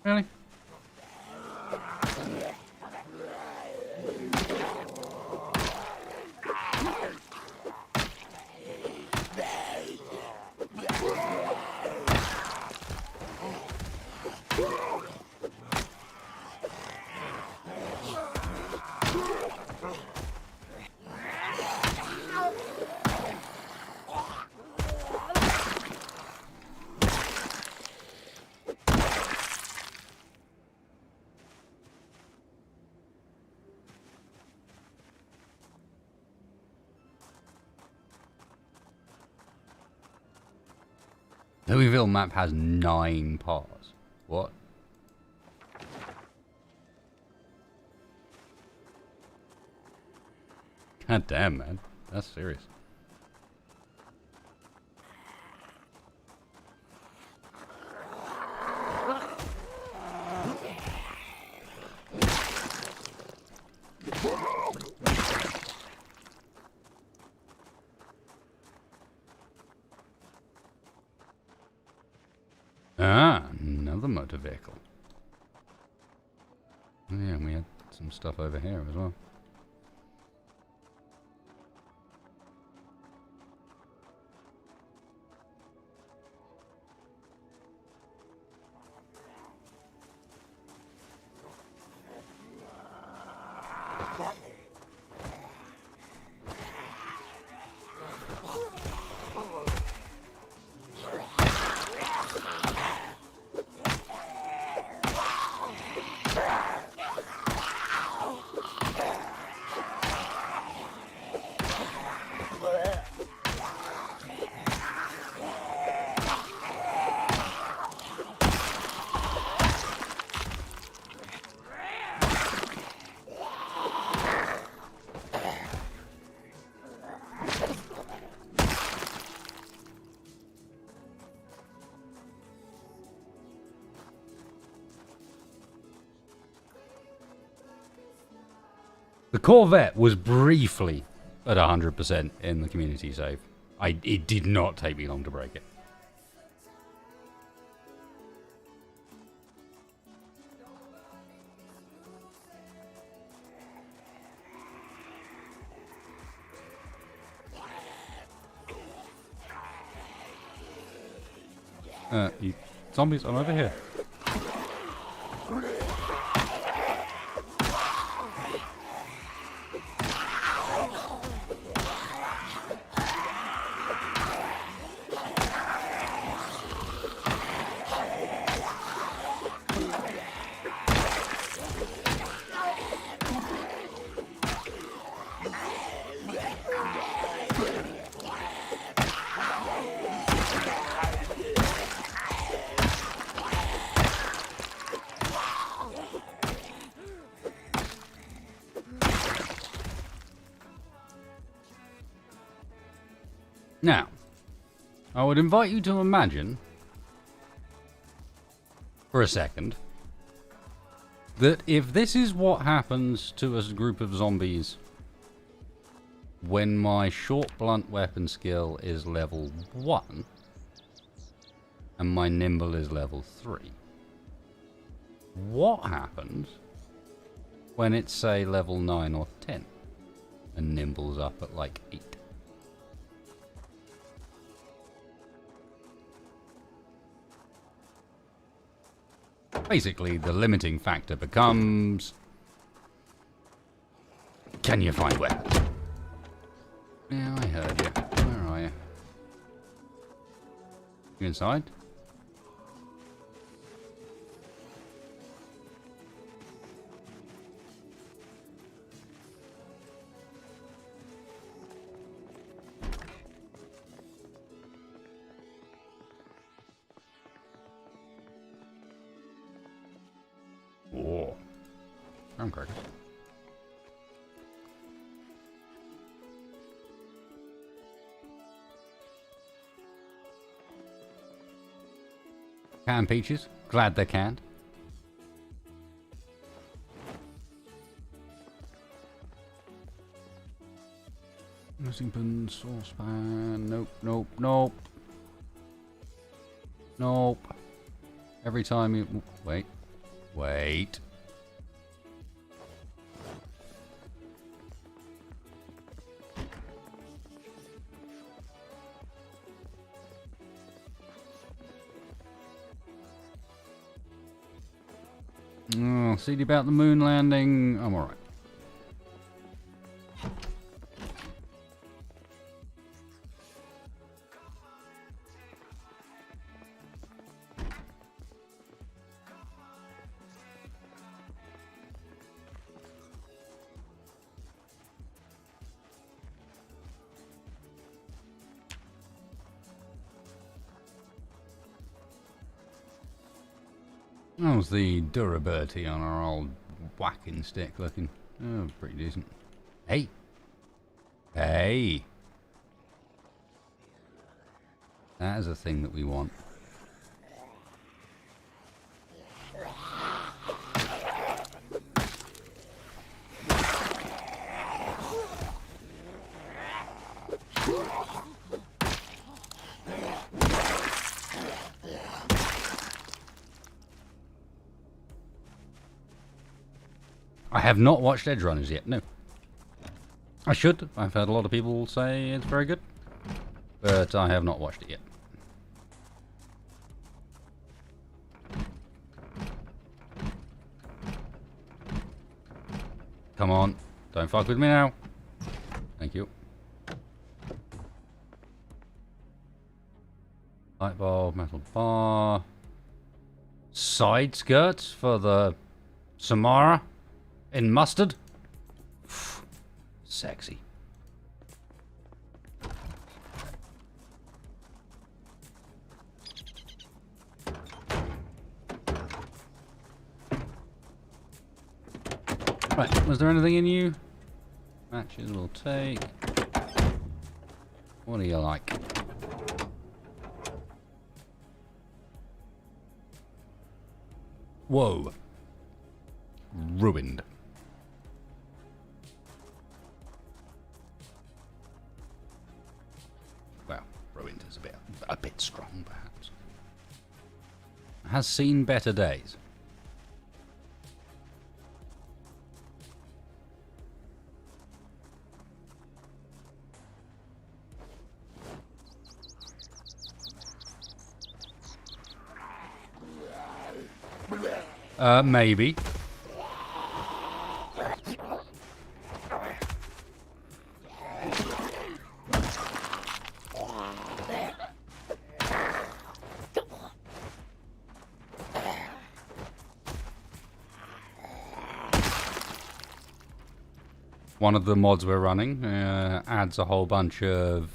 Really? Louisville map has 9 parts. What? God damn, man. That's serious. Ah, another motor vehicle. Oh, yeah, and we had some stuff over here as well. The Corvette was briefly at 100% in the community save. It did not take me long to break it. You zombies, I'm over here. Now, I would invite you to imagine, for a second, that if this is what happens to a group of zombies when my short blunt weapon skill is level 1 and my nimble is level 3, what happens when it's, say, level 9 or 10 and nimble's up at like 8? Basically, the limiting factor becomes... can you find weapons? Yeah, I heard you. Where are you? You inside? Oh, I'm crackers. Canned peaches. Glad they canned. Missing saucepan. Nope, nope, nope. Nope. Every time you... wait. Wait. Oh, CD about the moon landing. I'm alright. How's the durability on our old whacking stick looking? Oh, pretty decent. Hey! Hey! That is a thing that we want. I have not watched Edge Runners yet, no. I should. I've heard a lot of people say it's very good. But I have not watched it yet. Come on. Don't fuck with me now. Thank you. Light bulb, metal bar. Side skirts for the Samara in mustard. Sexy. Right, was there anything in you? Matches will take. What do you like? Whoa. Ruined. Well, ruined is a bit strong, perhaps. Has seen better days. Maybe. One of the mods we're running adds a whole bunch of...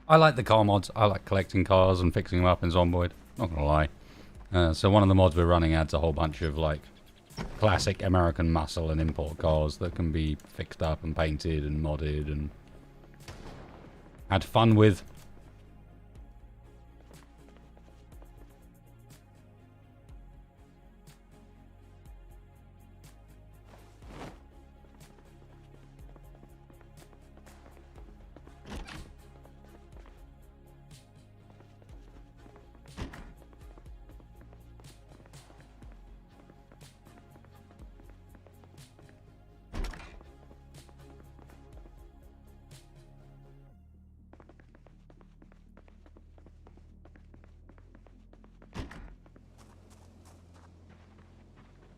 I like the car mods. I like collecting cars and fixing them up in Zomboid. Not gonna lie. So one of the mods we're running adds a whole bunch of like classic American muscle and import cars that can be fixed up and painted and modded and had fun with.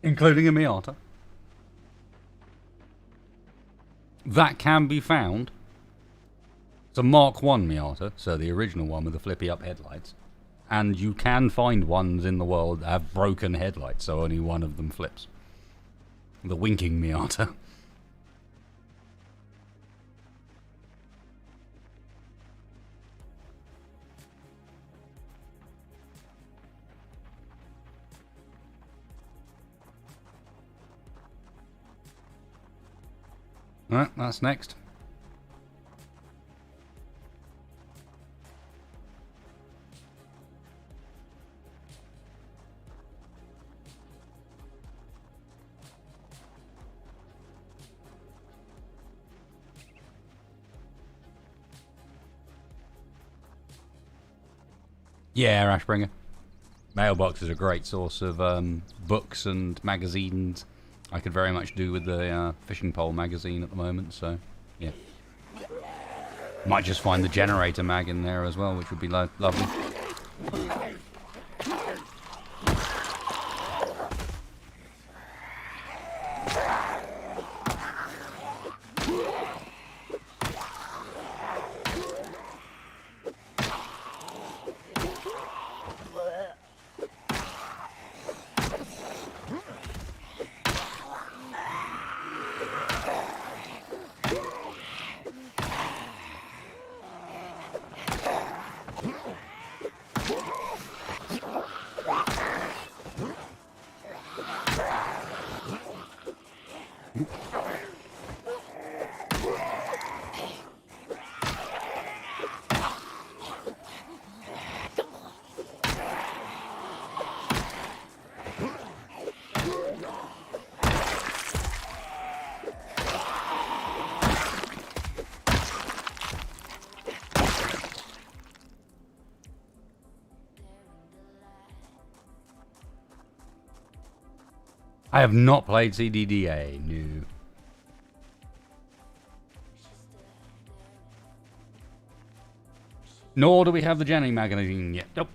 Including a Miata. That can be found. It's a Mark 1 Miata, so the original one with the flippy up headlights. And you can find ones in the world that have broken headlights, so only one of them flips. The winking Miata. Alright, that's next. Yeah, Ashbringer. Mailbox is a great source of books and magazines. I could very much do with the fishing pole magazine at the moment, so yeah. Might just find the generator mag in there as well, which would be lovely. I have not played CDDA, no. Nor do we have the Jenny magazine yet. Nope.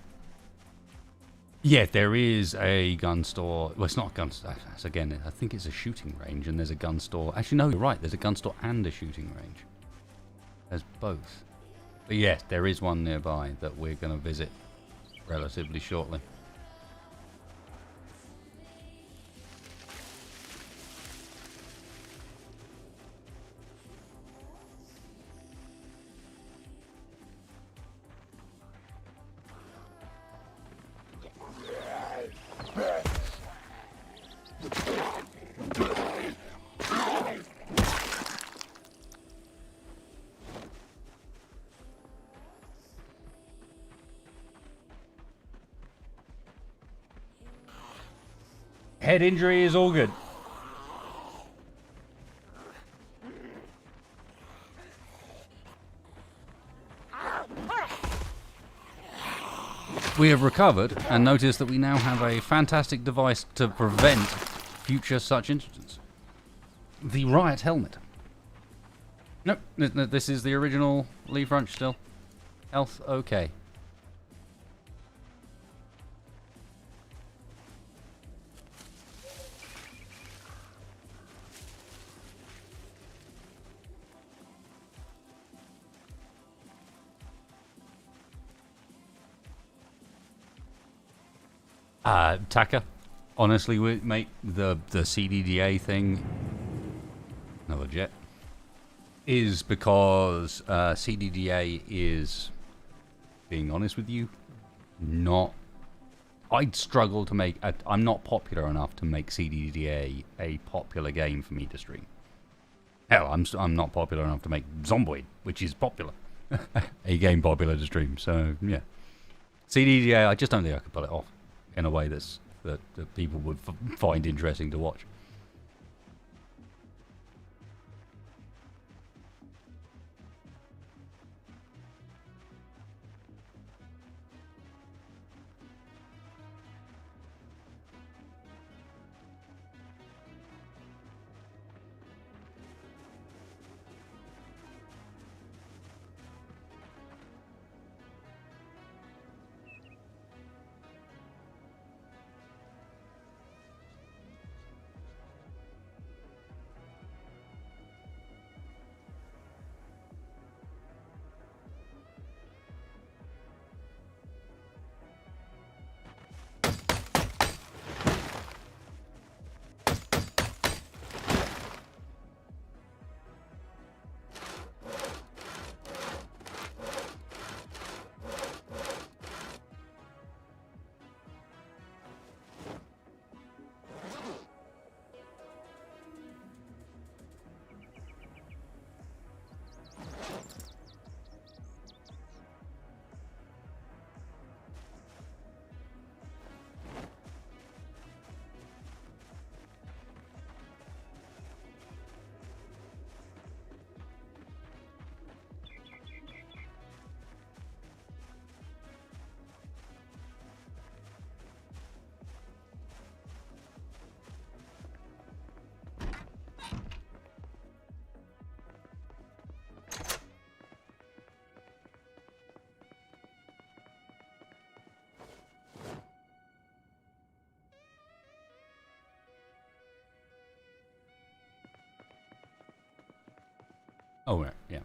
Yeah, there is a gun store. Well, it's not a gun store. Again, I think it's a shooting range, and there's a gun store. Actually, no, you're right. There's a gun store and a shooting range. There's both. But yes, there is one nearby that we're going to visit relatively shortly. Head injury is all good. We have recovered and noticed that we now have a fantastic device to prevent future such incidents. The riot helmet. Nope, this is the original Lee Frunch still. Health okay. Taka, honestly, mate, the CDDA thing, another jet, is because CDDA is, being honest with you, not. I'd struggle to make. I'm not popular enough to make CDDA a popular game for me to stream. Hell, I'm not popular enough to make Zomboid, which is popular, a game popular to stream. So yeah, CDDA, I just don't think I could pull it off in a way that people would find interesting to watch. Oh, right, yeah.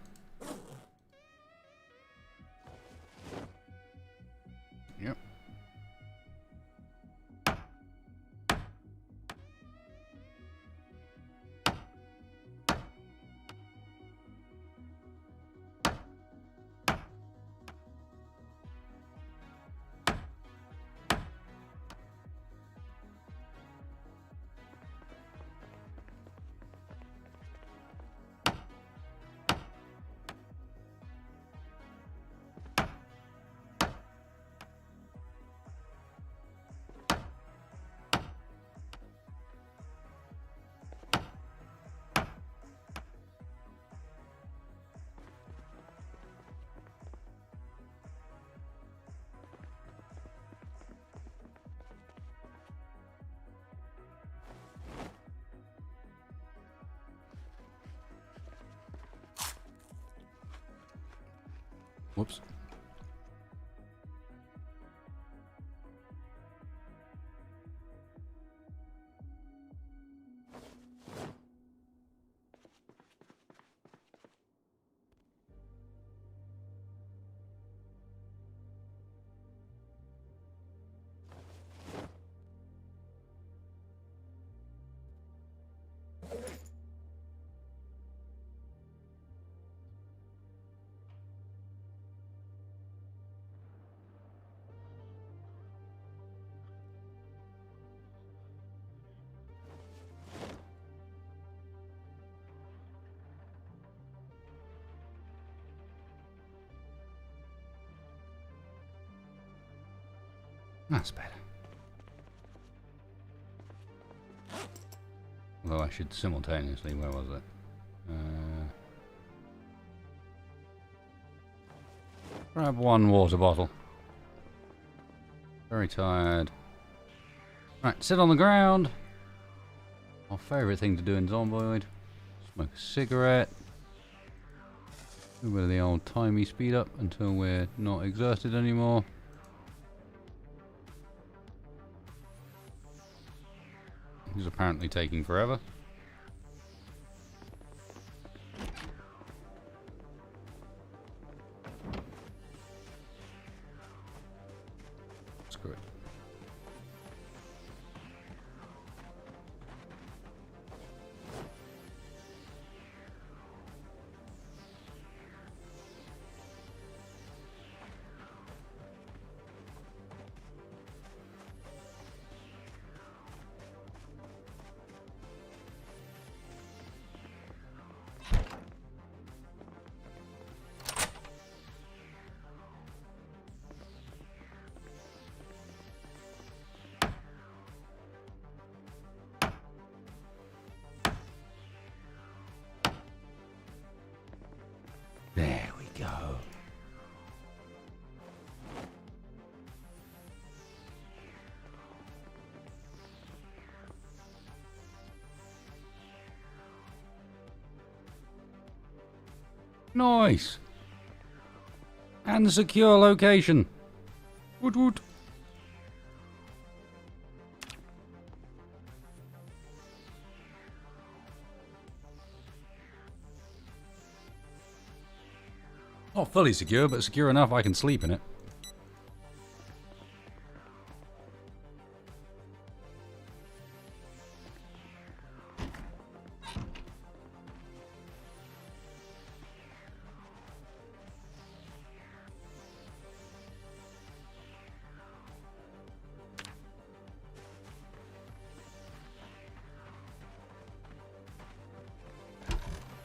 Yep. Whoops. That's better. Although I should simultaneously, where was it? Grab one water bottle. Very tired. Right, sit on the ground. Our favourite thing to do in Zomboid. Smoke a cigarette. Do a bit of the old timey speed up until we're not exerted anymore. He's apparently taking forever. Screw it. There we go. Nice. And secure location. Woot woot. Not fully secure, but secure enough I can sleep in it.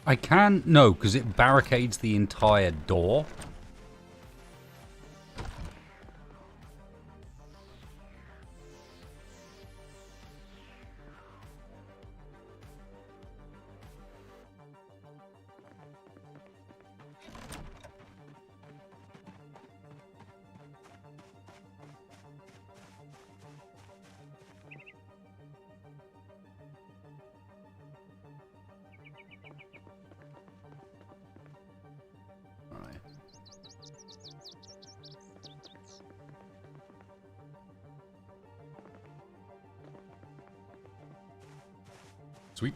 I can... No, because it barricades the entire door. Sweet.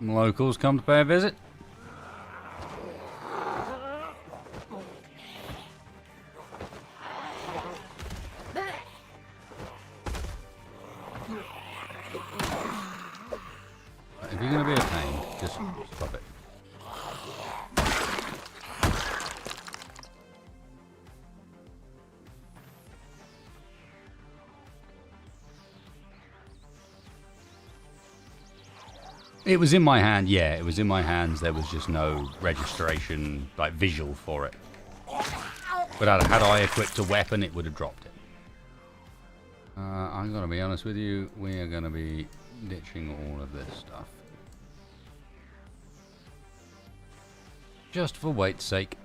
Locals come to pay a visit. If you're going to be a pain, just stop it. It was in my hand, yeah, it was in my hands. There was just no registration, like visual for it. But had I equipped a weapon, it would have dropped it. I'm going to be honest with you, we are going to be ditching all of this stuff. Just for weight's sake.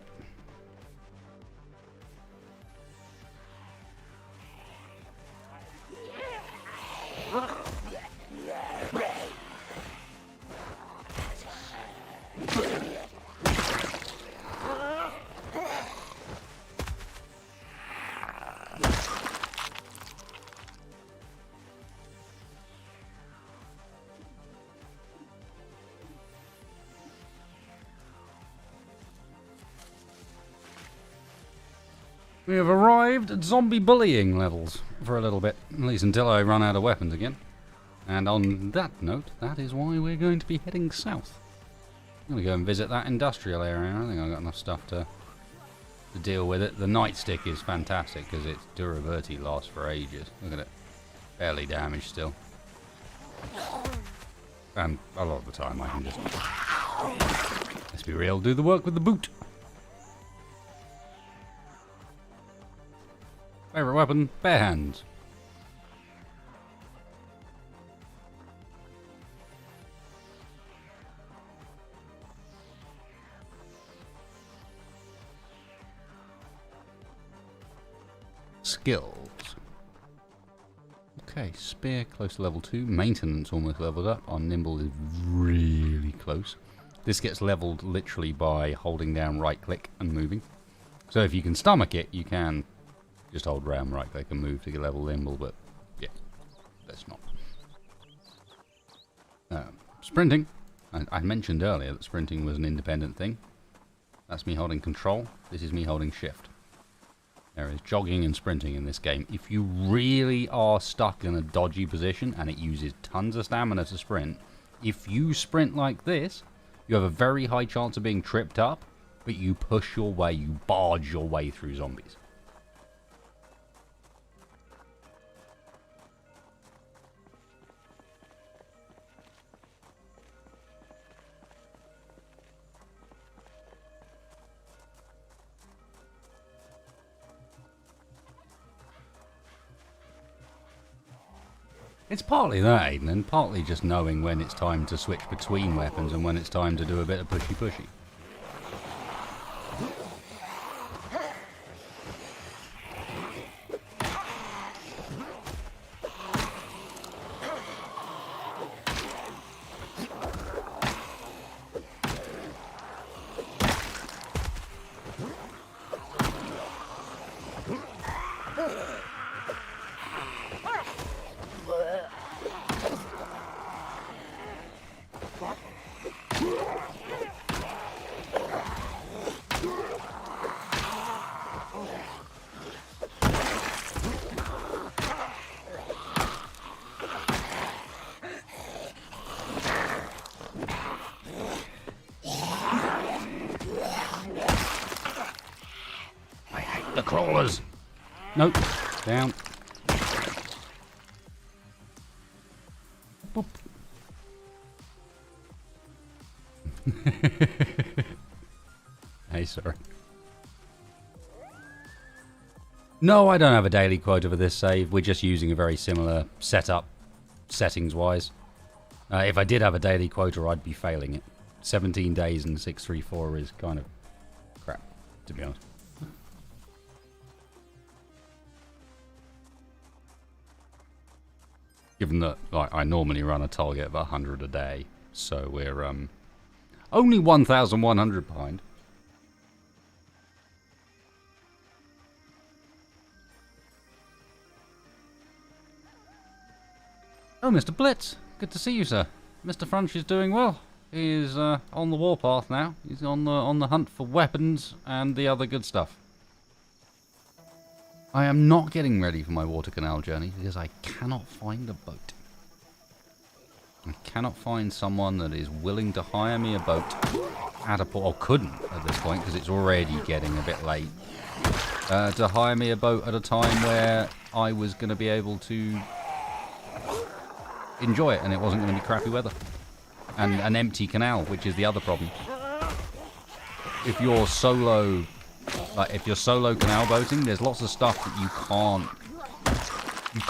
We have arrived at zombie bullying levels for a little bit, at least until I run out of weapons again. And on that note, that is why we're going to be heading south. I'm going to go and visit that industrial area. I think I've got enough stuff to deal with it. The nightstick is fantastic because its durability lasts for ages. Look at it. Barely damaged still. And a lot of the time I can just, let's be real, do the work with the boot. Favorite weapon? Bare hands. Skills. Okay, spear close to level 2. Maintenance almost leveled up. Our nimble is really close. This gets leveled literally by holding down right click and moving. So if you can stomach it, you can just hold down right click and move to get level nimble, but yeah, let's not. Sprinting. I mentioned earlier that sprinting was an independent thing. That's me holding control. This is me holding shift. There is jogging and sprinting in this game. If you really are stuck in a dodgy position and it uses tons of stamina to sprint, if you sprint like this, you have a very high chance of being tripped up, but you push your way, you barge your way through zombies. It's partly that, Aiden, and partly just knowing when it's time to switch between weapons and when it's time to do a bit of pushy-pushy. The crawlers. Nope. Down. Boop. Hey, sorry. No, I don't have a daily quota for this save. We're just using a very similar setup, settings-wise. If I did have a daily quota, I'd be failing it. 17 days and 634 is kind of crap, to be honest. Given that I normally run a target of 100 a day, so we're only 1,100 behind. Oh, Mr. Blitz, good to see you, sir. Mr. Frunch is doing well. He is on the warpath now. He's on the hunt for weapons and the other good stuff. I am not getting ready for my water canal journey because I cannot find a boat. I cannot find someone that is willing to hire me a boat at a port, or couldn't at this point because it's already getting a bit late, to hire me a boat at a time where I was going to be able to enjoy it and it wasn't going to be crappy weather. And an empty canal, which is the other problem. If you're solo... if you're solo canal boating, there's lots of stuff that you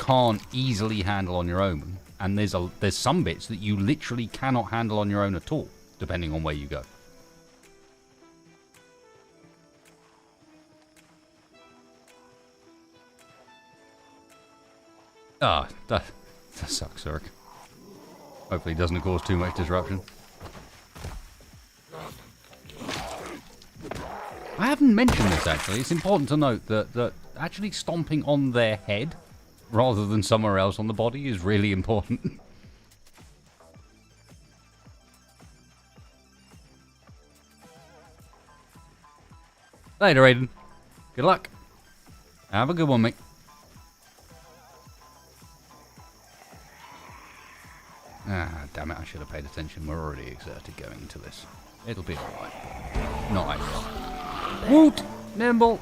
can't easily handle on your own, and there's some bits that you literally cannot handle on your own at all, depending on where you go. That sucks, Zurich. Hopefully it doesn't cause too much disruption. I haven't mentioned this, actually. It's important to note that actually stomping on their head rather than somewhere else on the body is really important. Later, Aiden. Good luck. Have a good one, mate. Ah, damn it, I should have paid attention. We're already exerted going into this. It'll be alright. Not ideal. Woot! Nimble!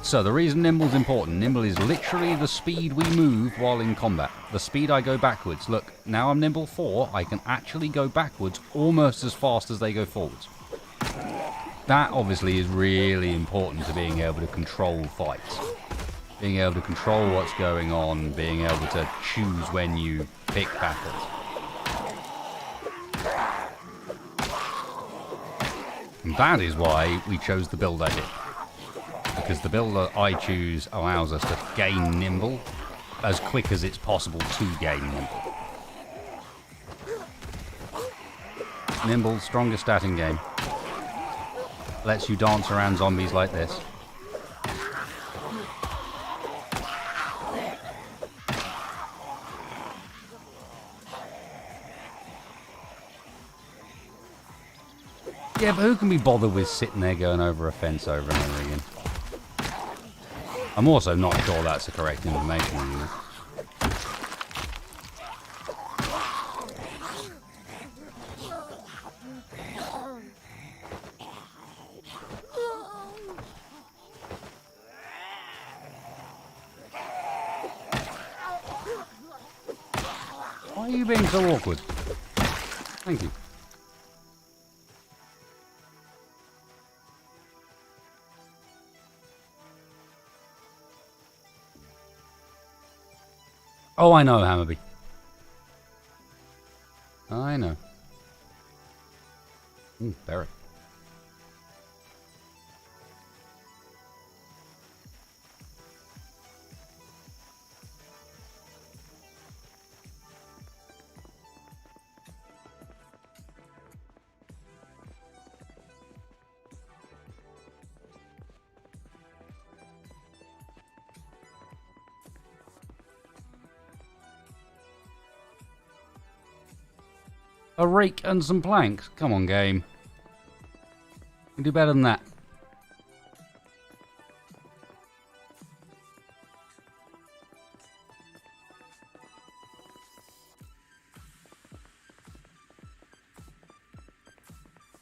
So, the reason Nimble's important. Nimble is literally the speed we move while in combat. The speed I go backwards. Look, now I'm Nimble 4, I can actually go backwards almost as fast as they go forwards. That, obviously, is really important to being able to control fights. Being able to control what's going on, being able to choose when you pick battles. And that is why we chose the build I did. Because the build that I choose allows us to gain Nimble as quick as it's possible to gain Nimble. Nimble, strongest stat in game. Lets you dance around zombies like this. Yeah, but who can be bothered with sitting there going over a fence over and over again? I'm also not sure that's the correct information anymore. Why are you being so awkward? Thank you. Oh, I know, Hammerby. I know. Barrett. A rake and some planks? Come on, game. You can do better than that.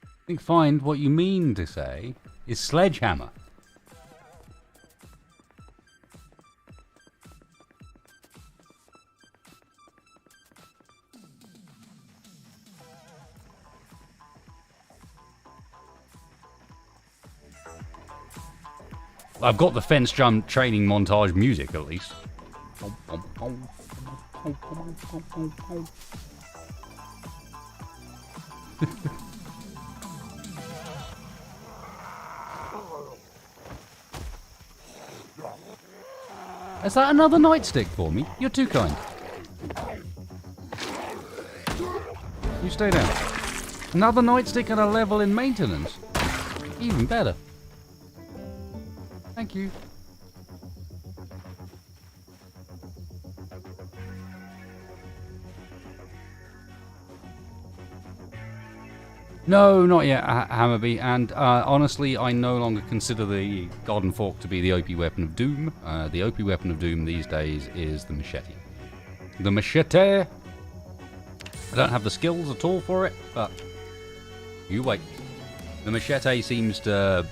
I think find what you mean to say is sledgehammer. I've got the fence jump training montage music at least. Is that another nightstick for me? You're too kind. You stay down. Another nightstick at a level in maintenance. Even better. Thank you. No, not yet, Hammerby. And honestly, I no longer consider the Garden Fork to be the OP weapon of doom. The OP weapon of doom these days is the machete. The machete! I don't have the skills at all for it, but you wait. The machete seems to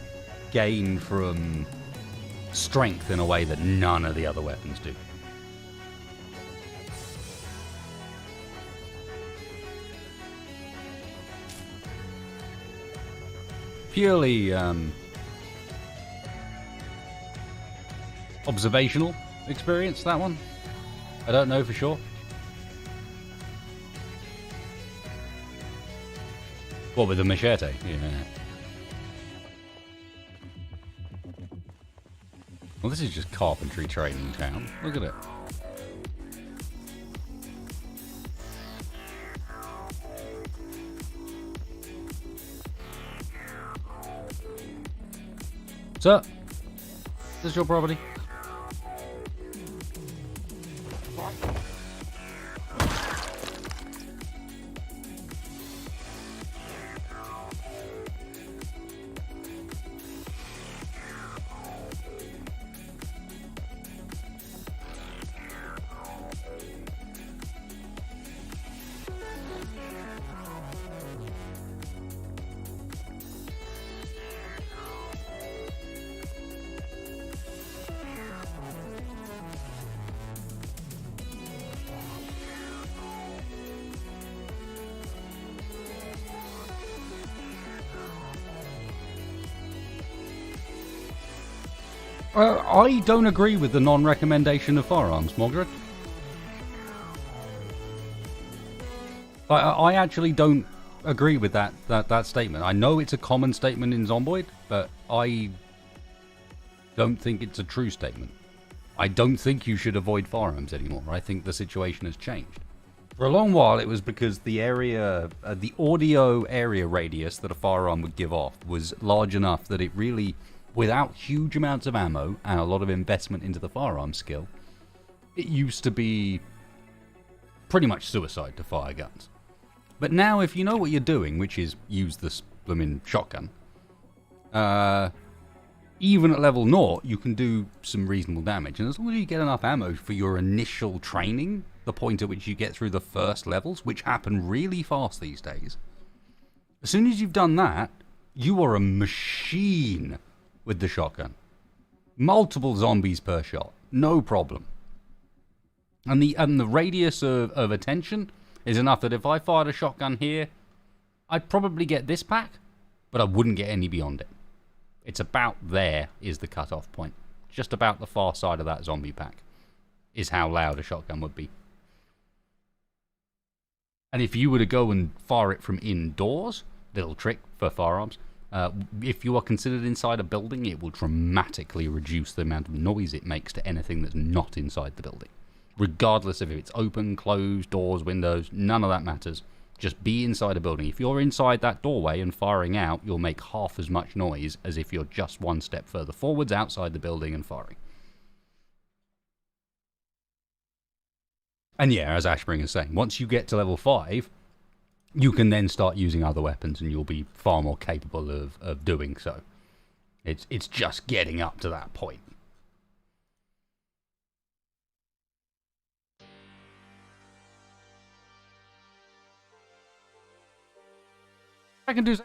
gain from strength in a way that none of the other weapons do. Purely observational experience, that one. I don't know for sure. What, with the machete? Yeah. Well, this is just carpentry training town. Look at it. Sir, is this your property? I don't agree with the non-recommendation of firearms, Mogred. I actually don't agree with that statement. I know it's a common statement in Zomboid, but I don't think it's a true statement. I don't think you should avoid firearms anymore. I think the situation has changed. For a long while, it was because the area, the audio area radius that a firearm would give off was large enough that it really, without huge amounts of ammo and a lot of investment into the firearm skill, it used to be pretty much suicide to fire guns. But now, if you know what you're doing, which is use this blooming shotgun, even at level 0, you can do some reasonable damage. And as long as you get enough ammo for your initial training, the point at which you get through the first levels, which happen really fast these days, as soon as you've done that, you are a machine with the shotgun. Multiple zombies per shot, no problem. And the radius of attention is enough that if I fired a shotgun here, I'd probably get this pack, but I wouldn't get any beyond it. It's about there is the cutoff point. Just about the far side of that zombie pack is how loud a shotgun would be. And if you were to go and fire it from indoors, little trick for firearms, if you are considered inside a building, it will dramatically reduce the amount of noise it makes to anything that's not inside the building. Regardless of if it's open, closed, doors, windows, none of that matters. Just be inside a building. If you're inside that doorway and firing out, you'll make half as much noise as if you're just one step further forwards outside the building and firing. And yeah, as Ashbringer is saying, once you get to level 5, you can then start using other weapons and you'll be far more capable of doing so. It's just getting up to that point. I can do.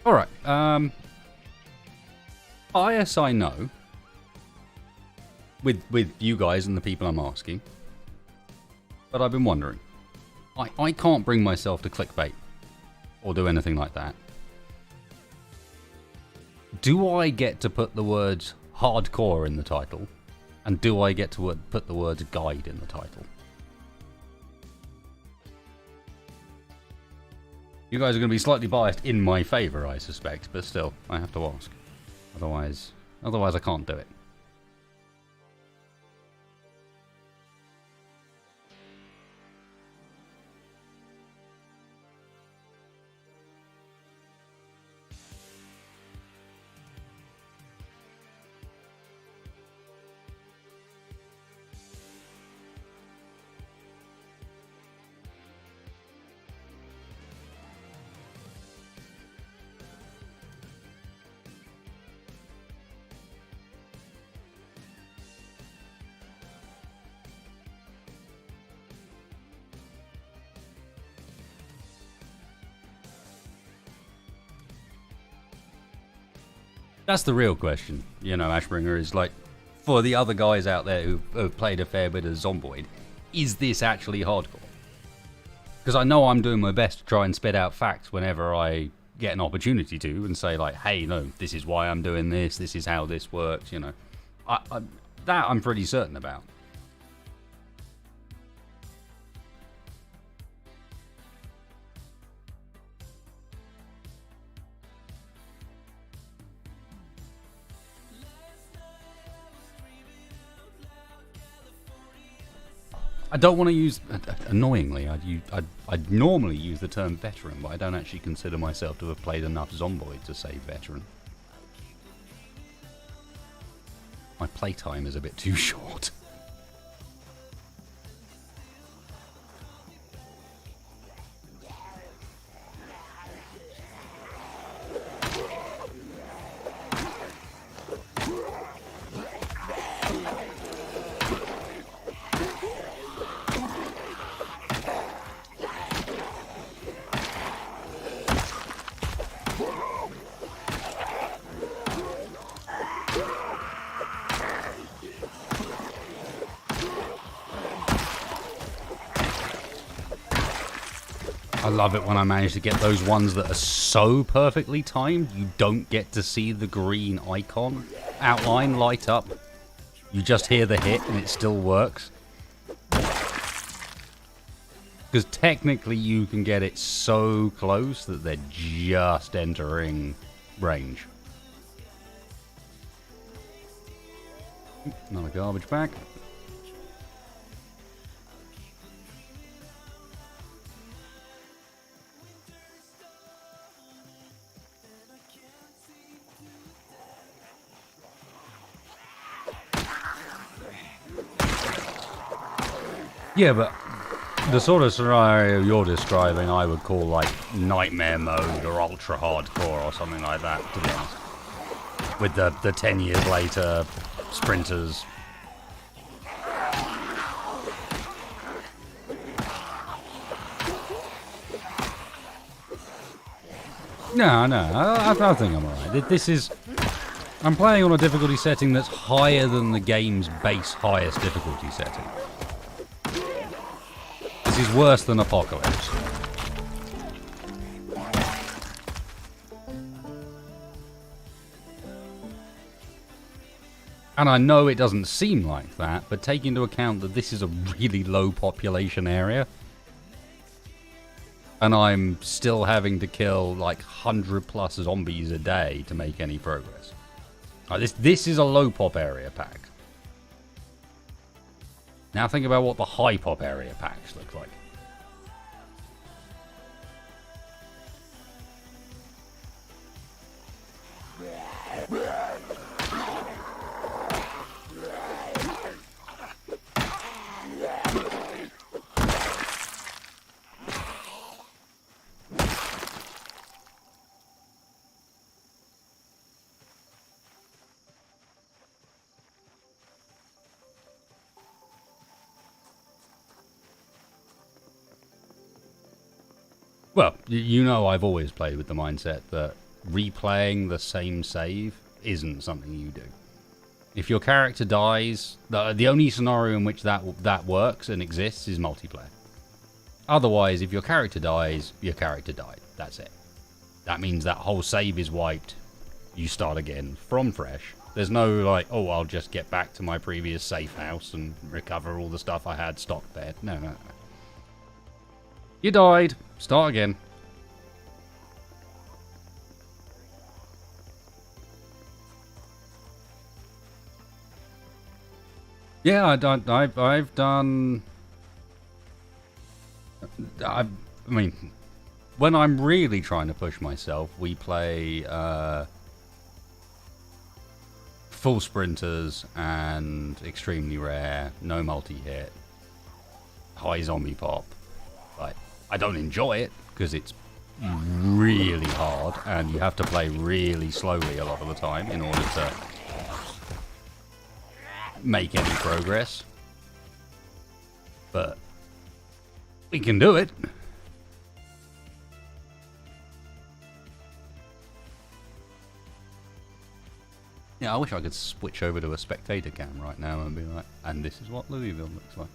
Alright, IS I know, with you guys and the people I'm asking, but I've been wondering. I can't bring myself to clickbait or do anything like that. Do I get to put the words hardcore in the title? And do I get to put the words guide in the title? You guys are going to be slightly biased in my favour, I suspect, but still, I have to ask. Otherwise I can't do it. That's the real question, you know, Ashbringer, is like, for the other guys out there who've played a fair bit of Zomboid, is this actually hardcore? Because I know I'm doing my best to try and spit out facts whenever I get an opportunity to, and say like, hey, no, this is why I'm doing this, this is how this works, you know. That I'm pretty certain about. I don't want to use, annoyingly, I'd normally use the term veteran, but I don't actually consider myself to have played enough Zomboid to say veteran. My playtime is a bit too short. I love it when I manage to get those ones that are so perfectly timed, you don't get to see the green icon outline light up. You just hear the hit and it still works. Because technically you can get it so close that they're just entering range. Another garbage bag. Yeah, but the sort of scenario you're describing I would call like nightmare mode or ultra hardcore or something like that, to be honest. With the 10 years later sprinters. No, I think I'm alright. This is... I'm playing on a difficulty setting that's higher than the game's base highest difficulty setting. This is worse than Apocalypse. And I know it doesn't seem like that, but take into account that this is a really low population area. And I'm still having to kill like 100 plus zombies a day to make any progress. This is a low pop area pack. Now think about what the high pop area packs look like. Well, you know I've always played with the mindset that replaying the same save isn't something you do. If your character dies, the only scenario in which that works and exists is multiplayer. Otherwise, if your character dies, your character died. That's it. That means that whole save is wiped. You start again from fresh. There's no like, oh, I'll just get back to my previous safe house and recover all the stuff I had stocked there. No. You died. Start again. Yeah, I've done. I mean, when I'm really trying to push myself, we play full sprinters and extremely rare, no multi-hit, high zombie pop. Like, I don't enjoy it because it's really hard and you have to play really slowly a lot of the time in order to make any progress. But we can do it. Yeah, I wish I could switch over to a spectator cam right now and be like, and this is what Louisville looks like.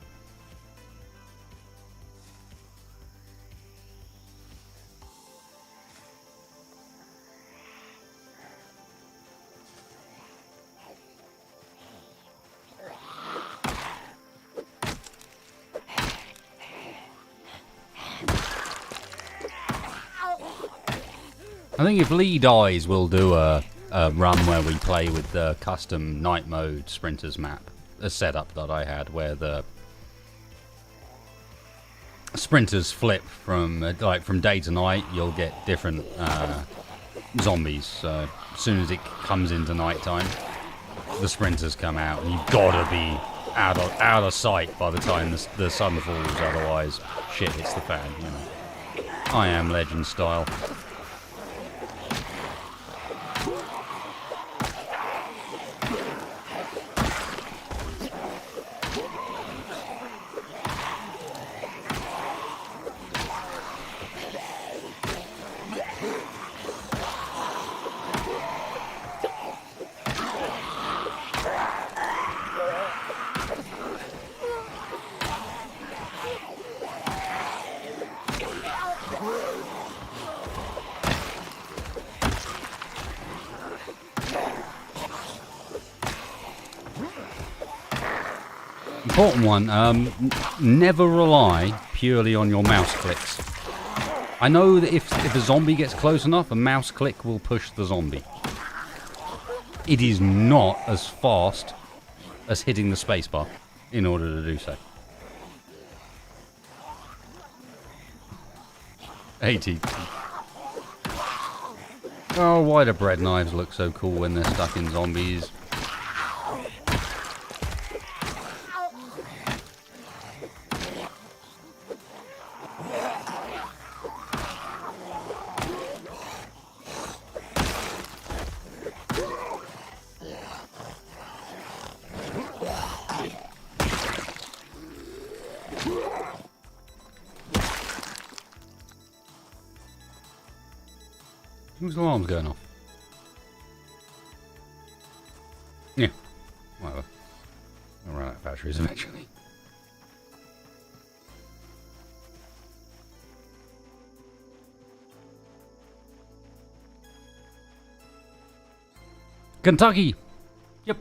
I think if Lee dies, we'll do a run where we play with the custom night mode sprinters map, a setup that I had where the sprinters flip from like from day to night. You'll get different zombies. So as soon as it comes into nighttime, the sprinters come out, and you've got to be out of sight by the time the sun falls. Otherwise, shit hits the fan. You know, I Am Legend style. Important one, never rely purely on your mouse clicks. I know that if a zombie gets close enough, a mouse click will push the zombie. It is not as fast as hitting the spacebar in order to do so. ATT. Oh, why do bread knives look so cool when they're stuck in zombies? Whose alarm's going off? Yeah, whatever. I'll run out of batteries eventually. Kentucky! Yep.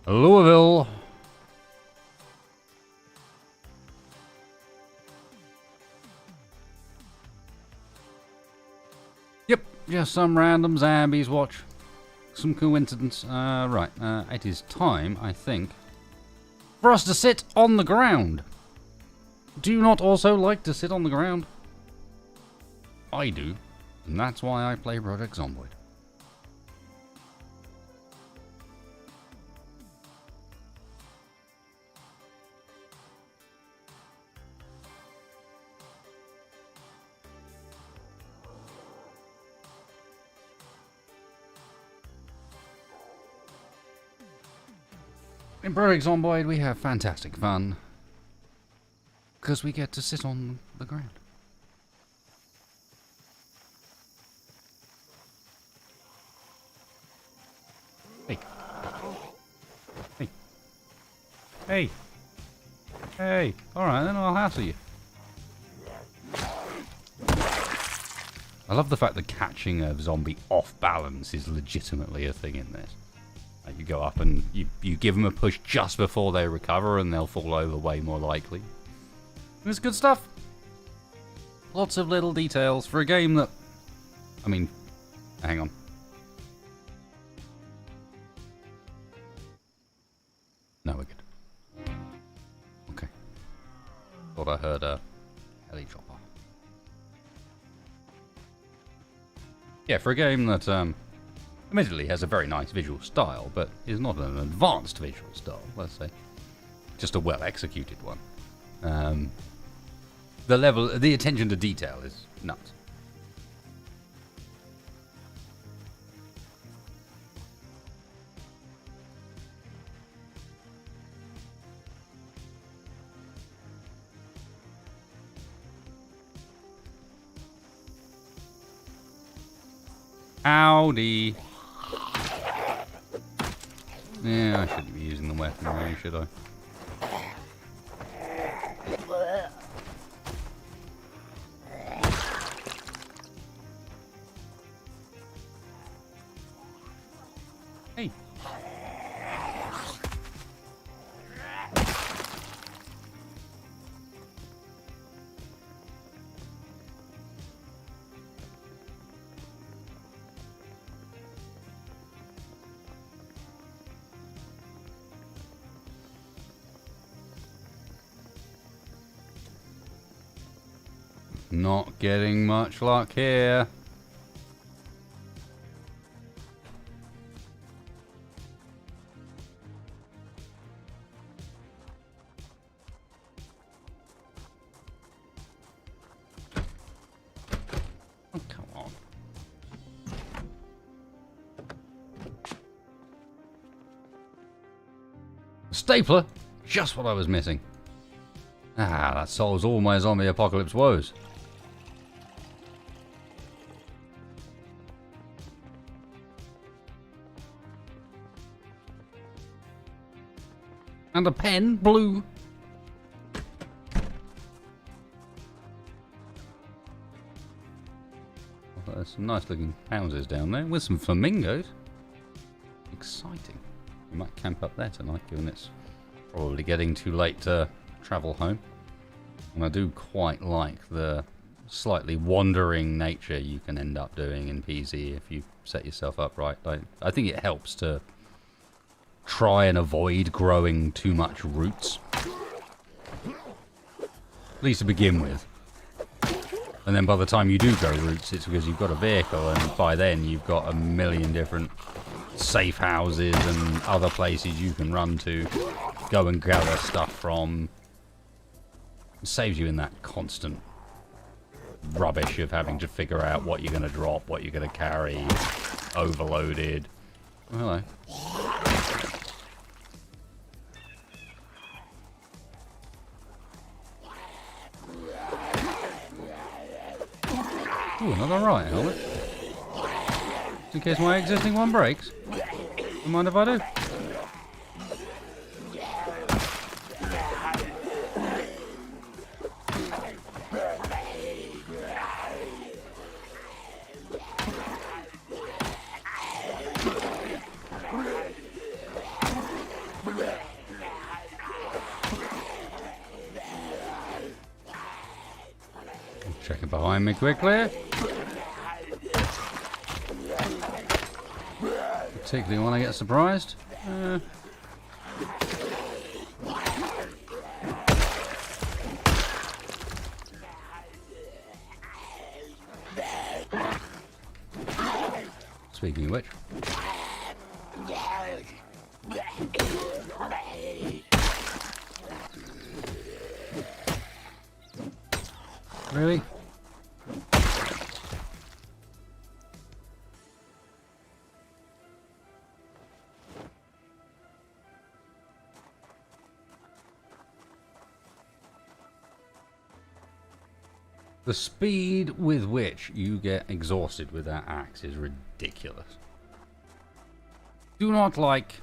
Louisville. Yep, just some random zombies, watch. Some coincidence. Right, it is time, I think, for us to sit on the ground. Do you not also like to sit on the ground? I do, and that's why I play Project Zomboid. In Project Zomboid, we have fantastic fun because we get to sit on the ground. Hey. Hey. Hey. Hey. Alright, then I'll hassle you. I love the fact that catching a zombie off balance is legitimately a thing in this. You go up and you give them a push just before they recover and they'll fall over way more likely. It's good stuff. Lots of little details for a game that... I mean, hang on. No, we're good. Okay. Thought I heard a helicopter. Yeah, for a game that... admittedly has a very nice visual style, but is not an advanced visual style, let's say. Just a well-executed one. The attention to detail is nuts. Howdy. Yeah, I shouldn't be using the weapon really, should I? Hey. Not getting much luck here. Oh, come on. Stapler? Just what I was missing. Ah, that solves all my zombie apocalypse woes. And a pen, blue. Well, there's some nice looking houses down there with some flamingos. Exciting. We might camp up there tonight, given it's probably getting too late to travel home. And I do quite like the slightly wandering nature you can end up doing in PZ if you set yourself up right. I think it helps to try and avoid growing too much roots. At least to begin with. And then by the time you do grow roots, it's because you've got a vehicle, and by then you've got a million different safe houses and other places you can run to, go and gather stuff from. It saves you in that constant rubbish of having to figure out what you're going to drop, what you're going to carry, overloaded. Oh, hello. Ooh, another right helmet. Just in case my existing one breaks. Don't mind if I do. Checking behind me quickly. Particularly when I get surprised. Speaking of which. Really? The speed with which you get exhausted with that axe is ridiculous. Do not like...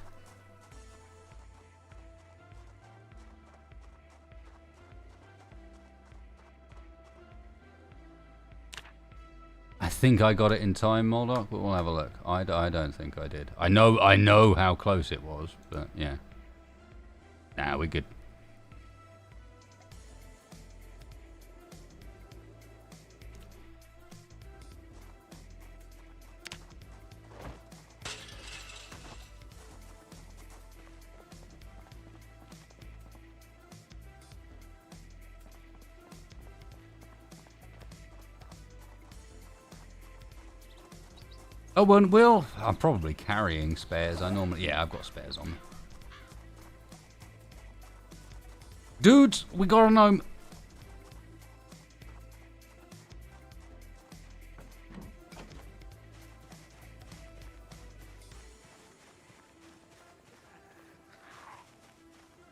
I think I got it in time, Moldok, but we'll have a look. I don't think I did. I know how close it was, but yeah. Nah, we're good. Oh, and Will, I'm probably carrying spares. Yeah, I've got spares on me. Dudes, we got a gnome.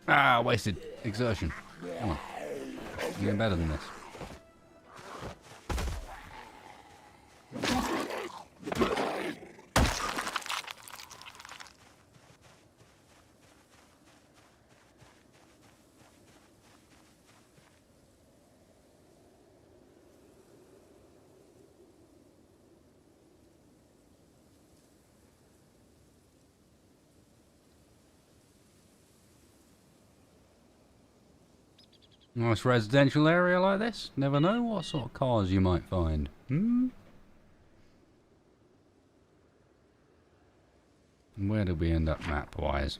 Ah, wasted exertion. Come on. You're getting better than this. Nice residential area like this. Never know what sort of cars you might find. Where did we end up map-wise?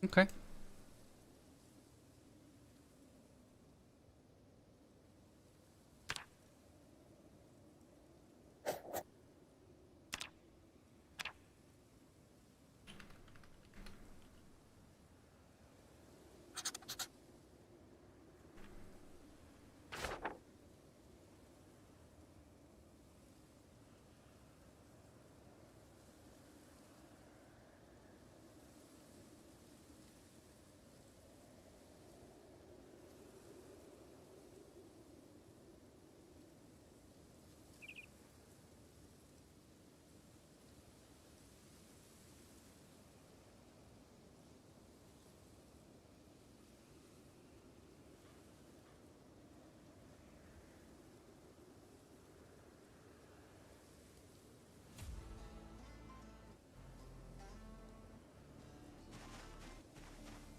Okay.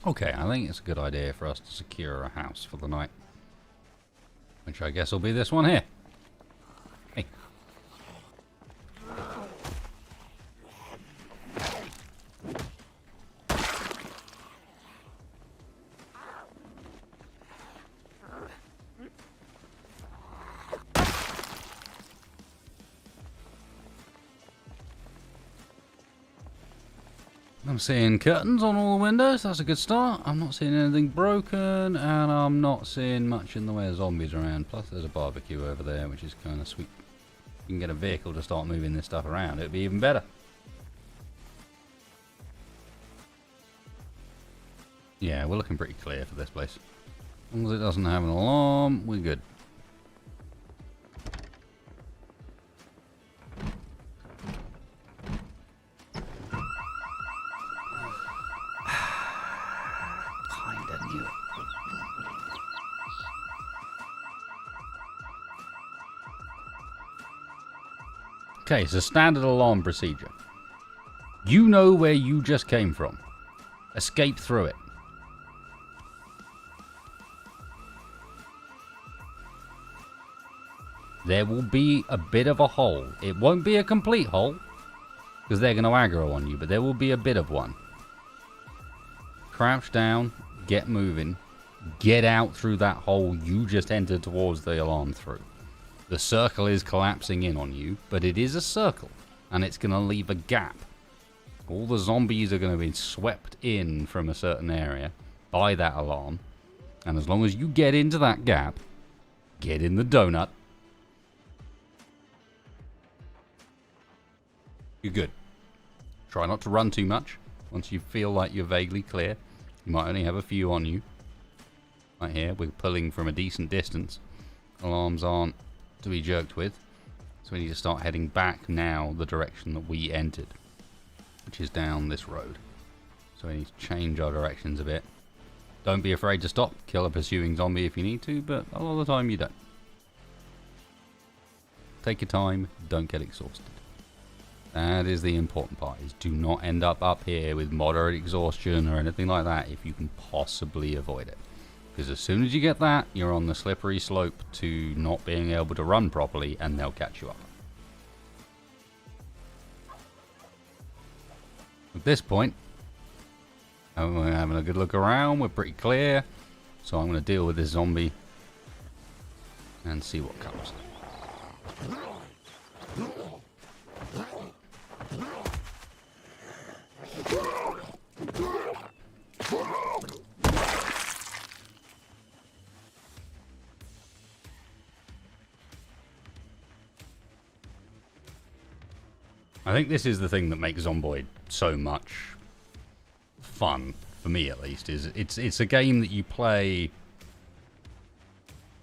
Okay, I think it's a good idea for us to secure a house for the night. Which I guess will be this one here. Hey. I'm seeing curtains on all the windows. That's a good start. I'm not seeing anything broken, and I'm not seeing much in the way of zombies around. Plus, there's a barbecue over there, which is kind of sweet. You can get a vehicle to start moving this stuff around. It'd be even better. Yeah, we're looking pretty clear for this place. As long as it doesn't have an alarm, we're good. Okay, so standard alarm procedure. You know where you just came from. Escape through it. There will be a bit of a hole. It won't be a complete hole, because they're going to aggro on you, but there will be a bit of one. Crouch down, get moving, get out through that hole you just entered towards the alarm through. The circle is collapsing in on you, but it is a circle, and it's going to leave a gap. All the zombies are going to be swept in from a certain area by that alarm, and as long as you get into that gap, get in the donut, you're good. Try not to run too much. Once you feel like you're vaguely clear, you might only have a few on you. Right here, we're pulling from a decent distance. Alarms aren't to be joked with, so we need to start heading back now the direction that we entered, which is down this road. So we need to change our directions a bit. Don't be afraid to stop, kill a pursuing zombie if you need to, but a lot of the time you don't. Take your time, don't get exhausted. That is the important part, is do not end up here with moderate exhaustion or anything like that if you can possibly avoid it. Because as soon as you get that, you're on the slippery slope to not being able to run properly, and they'll catch you up. At this point, we're having a good look around, we're pretty clear, so I'm going to deal with this zombie and see what comes. I think this is the thing that makes Zomboid so much fun, for me at least, is it's a game that you play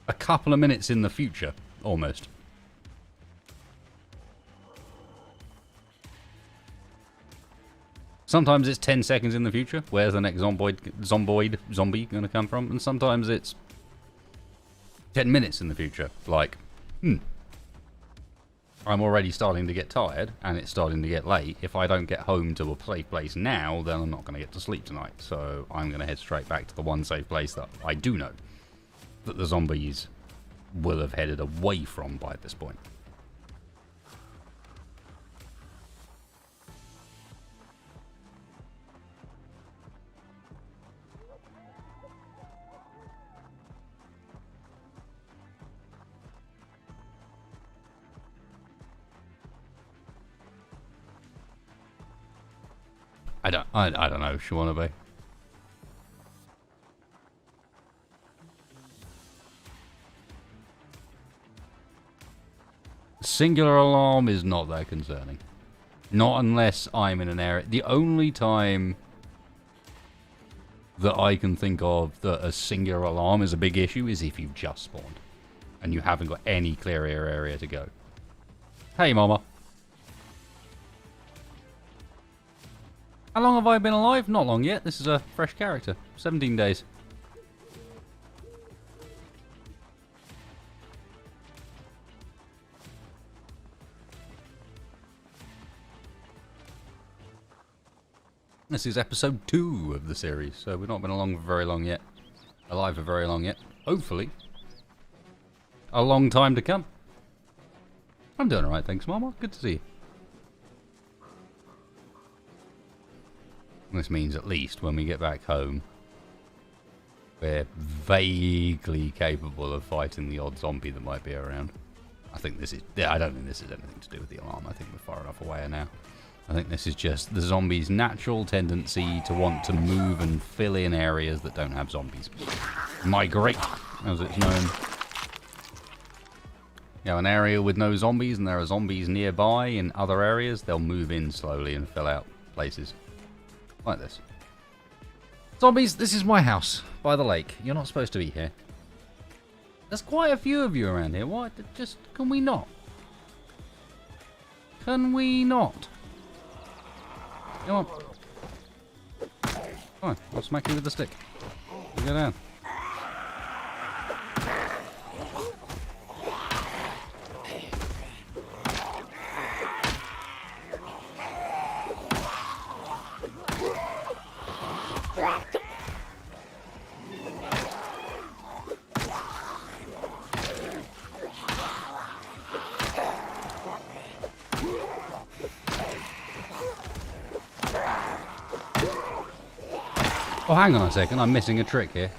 a couple of minutes in the future, almost. Sometimes it's 10 seconds in the future, where's the next zombie going to come from? And sometimes it's 10 minutes in the future, like, I'm already starting to get tired, and it's starting to get late. If I don't get home to a safe place now, then I'm not going to get to sleep tonight. So I'm going to head straight back to the one safe place that I do know that the zombies will have headed away from by this point. I don't know, Shawannabe. Singular alarm is not that concerning. Not unless I'm in an area. The only time that I can think of that a singular alarm is a big issue is if you've just spawned and you haven't got any clear area to go. Hey, Mama. How long have I been alive? Not long yet. This is a fresh character. 17 days. This is episode 2 of the series, so we've not been alive for very long yet. Hopefully. A long time to come. I'm doing alright, thanks, Mama. Good to see you. This means at least when we get back home, we're vaguely capable of fighting the odd zombie that might be around. I don't think this is anything to do with the alarm. I think we're far enough away now. I think this is just the zombie's natural tendency to want to move and fill in areas that don't have zombies. Migrate, as it's known. You know, an area with no zombies and there are zombies nearby in other areas, they'll move in slowly and fill out places. Like this. Zombies, this is my house by the lake. You're not supposed to be here. There's quite a few of you around here. Why? Just, can we not? Can we not? Come on. Come on, I'll smack you with the stick. You go down. Oh, hang on a second, I'm missing a trick here.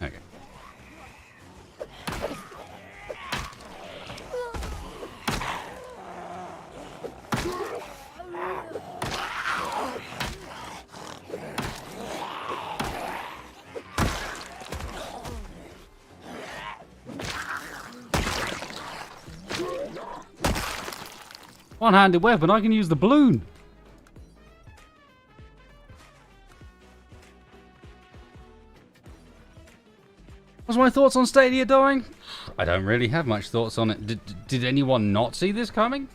Okay. One-handed weapon, I can use the balloon. What's my thoughts on Stadia dying? I don't really have much thoughts on it. Did anyone not see this coming?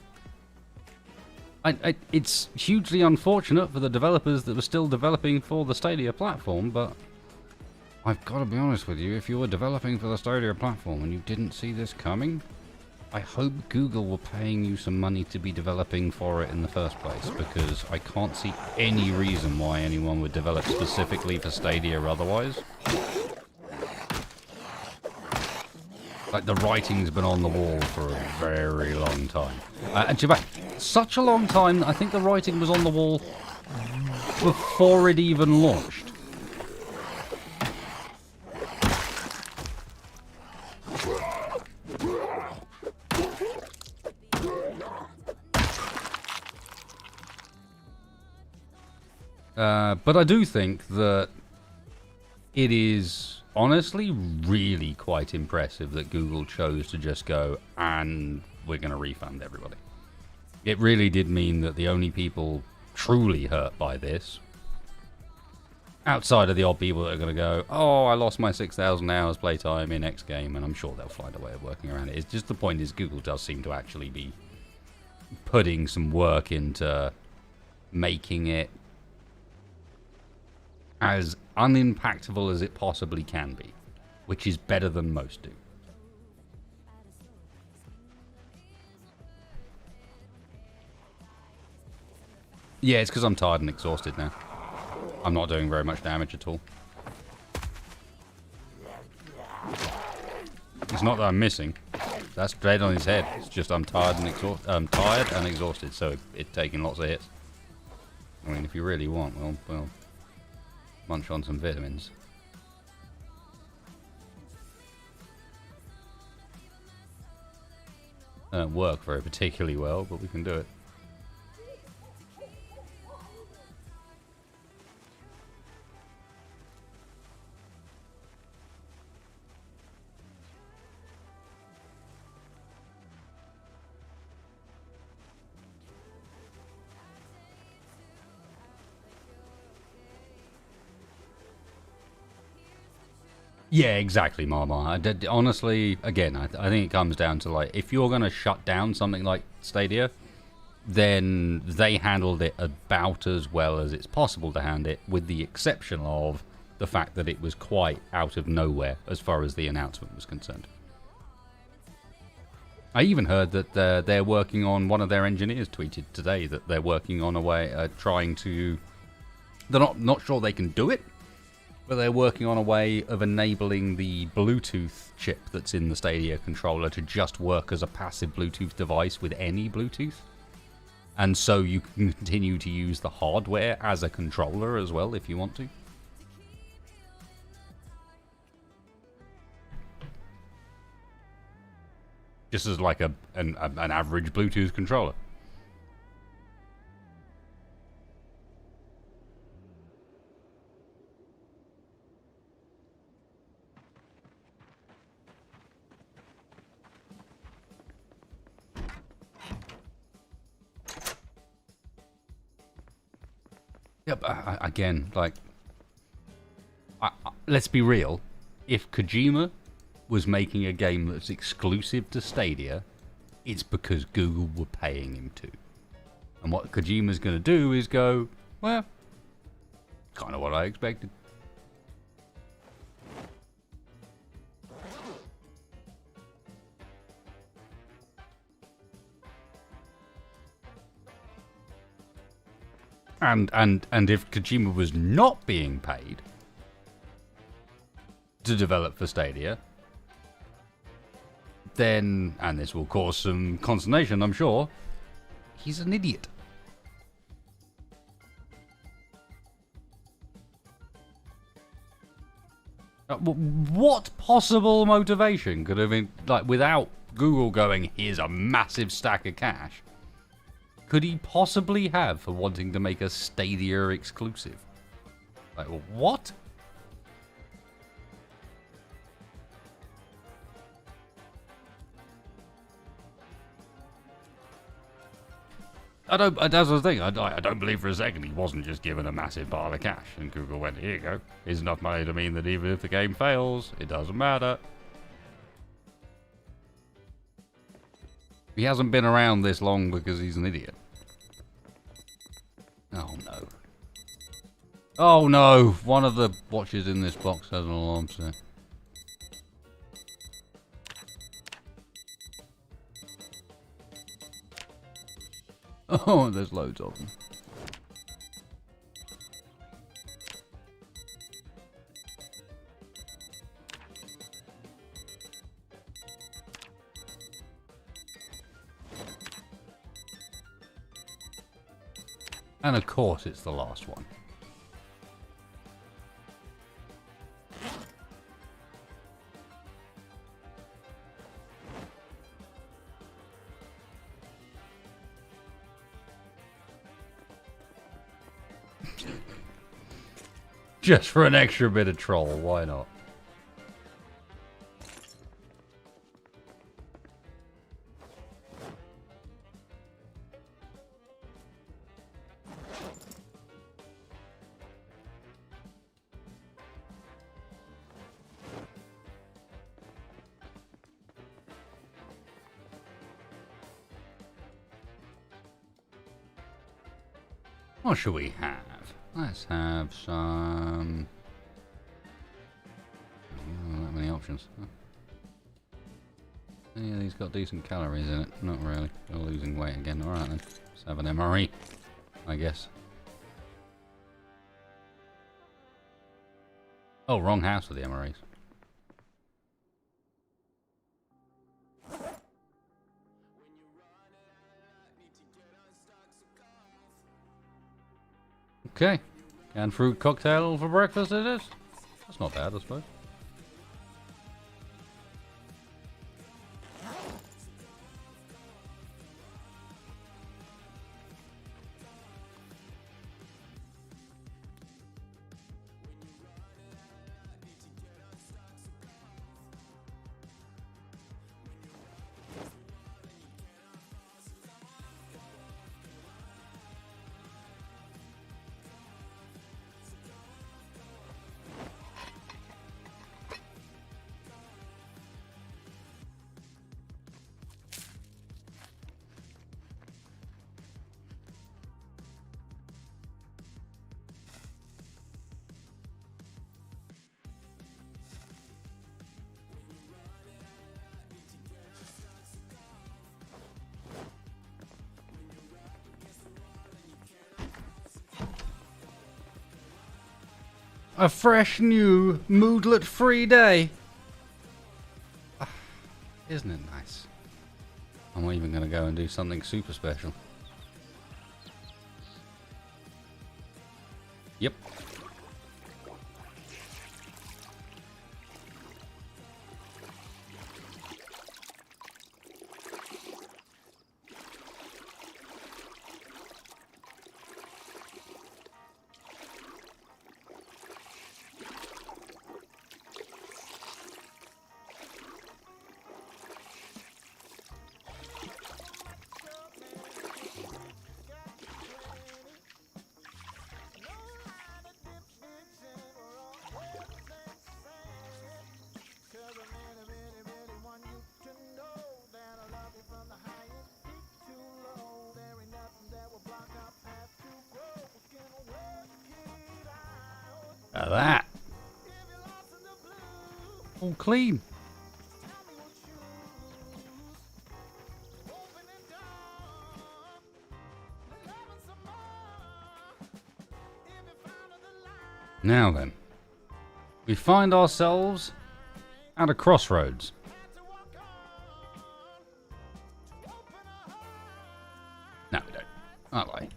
It's hugely unfortunate for the developers that were still developing for the Stadia platform, but I've got to be honest with you, if you were developing for the Stadia platform and you didn't see this coming, I hope Google were paying you some money to be developing for it in the first place, because I can't see any reason why anyone would develop specifically for Stadia otherwise. Like, the writing's been on the wall for a very long time. And in fact, such a long time, I think the writing was on the wall before it even launched. But I do think that it is honestly really quite impressive that Google chose to just go, and we're going to refund everybody. It really did mean that the only people truly hurt by this, outside of the odd people that are going to go, oh, I lost my 6,000 hours playtime in X game, and I'm sure they'll find a way of working around it. It's just the point is Google does seem to actually be putting some work into making it as unimpactful as it possibly can be, which is better than most do. Yeah, it's because I'm tired and exhausted now. I'm not doing very much damage at all. It's not that I'm missing. That's dead on his head. It's just I'm tired and exhausted, so it's taking lots of hits. I mean, if you really want, well, munch on some vitamins. They don't work very particularly well, but we can do it. Yeah, exactly, Mama. Honestly, again, I think it comes down to, like, if you're going to shut down something like Stadia, then they handled it about as well as it's possible to handle it, with the exception of the fact that it was quite out of nowhere as far as the announcement was concerned. I even heard that they're working on, one of their engineers tweeted today that they're working on a way, trying to, they're not sure they can do it, but they're working on a way of enabling the Bluetooth chip that's in the Stadia controller to just work as a passive Bluetooth device with any Bluetooth. And so you can continue to use the hardware as a controller as well if you want to. Just as like an average Bluetooth controller. Yeah, but again, like, let's be real. If Kojima was making a game that's exclusive to Stadia, it's because Google were paying him to. And what Kojima's going to do is go, well, kind of what I expected. And if Kojima was not being paid to develop for Stadia, then, and this will cause some consternation, I'm sure, he's an idiot. What possible motivation could have been, like, without Google going, here's a massive stack of cash, could he possibly have for wanting to make a Stadia exclusive? Like, what? That's the thing. I don't believe for a second he wasn't just given a massive pile of cash and Google went, here you go. Here's enough money to mean that even if the game fails, it doesn't matter. He hasn't been around this long because he's an idiot. Oh no. Oh no! One of the watches in this box has an alarm set. Oh, there's loads of them. And of course it's the last one. Just for an extra bit of troll, why not? What should we have? Let's have some... Not that many options. Any of these got decent calories in it? Not really. They're losing weight again. Alright then. Let's have an MRE, I guess. Oh, wrong house for the MREs. Okay. Canned fruit cocktail for breakfast it is. That's not bad, I suppose. A fresh, new, moodlet-free day. Isn't it nice? I'm even going to go and do something super special. Yep. Now that. All clean. Now then, we find ourselves at a crossroads. No, we don't. That way.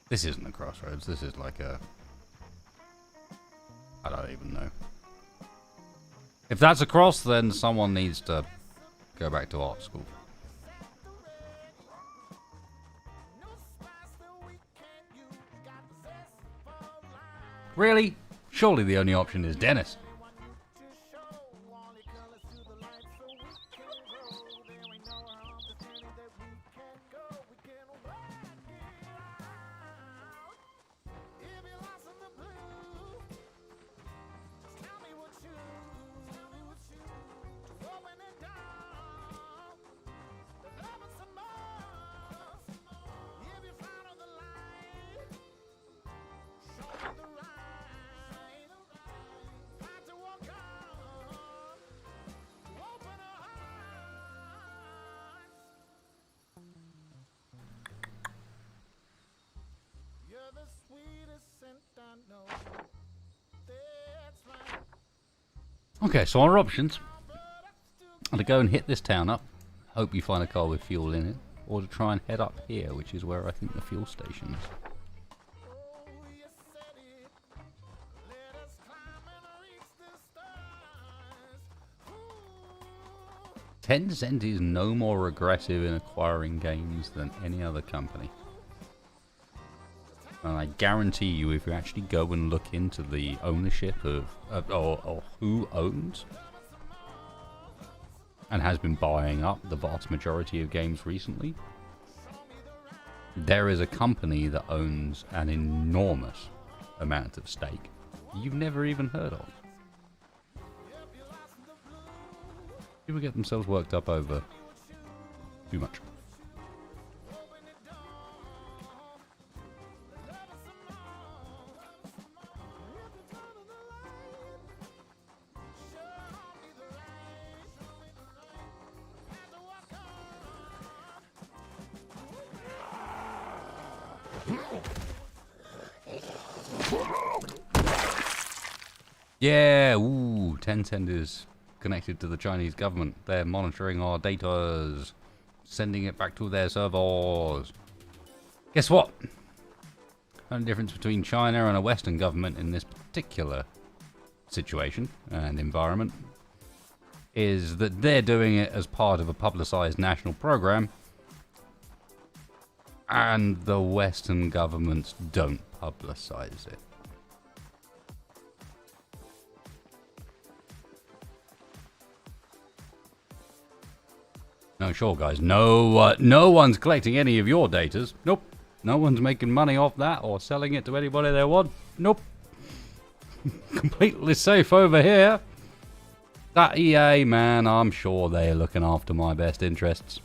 This isn't a crossroads. This is like a... I don't even know. If that's a cross, then someone needs to go back to art school. Really? Surely the only option is Dennis. Okay, so our options are to go and hit this town up, hope you find a car with fuel in it, or to try and head up here, which is where I think the fuel station is. 10% is no more aggressive in acquiring games than any other company. And I guarantee you, if you actually go and look into the ownership of or who owns and has been buying up the vast majority of games recently, there is a company that owns an enormous amount of stake you've never even heard of. People get themselves worked up over too much. Yeah, ooh, Tencent is connected to the Chinese government. They're monitoring our data, sending it back to their servers. Guess what? The only difference between China and a Western government in this particular situation and environment is that they're doing it as part of a publicized national program, and the Western governments don't publicize it. No, sure, guys. No one's collecting any of your datas. Nope. No one's making money off that or selling it to anybody they want. Nope. Completely safe over here. That EA, man, I'm sure they're looking after my best interests.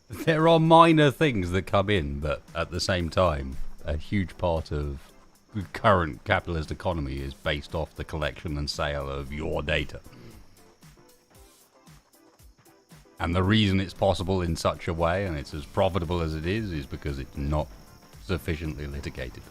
There are minor things that come in, but at the same time, a huge part of the current capitalist economy is based off the collection and sale of your data. And the reason it's possible in such a way, and it's as profitable as it is because it's not sufficiently litigated.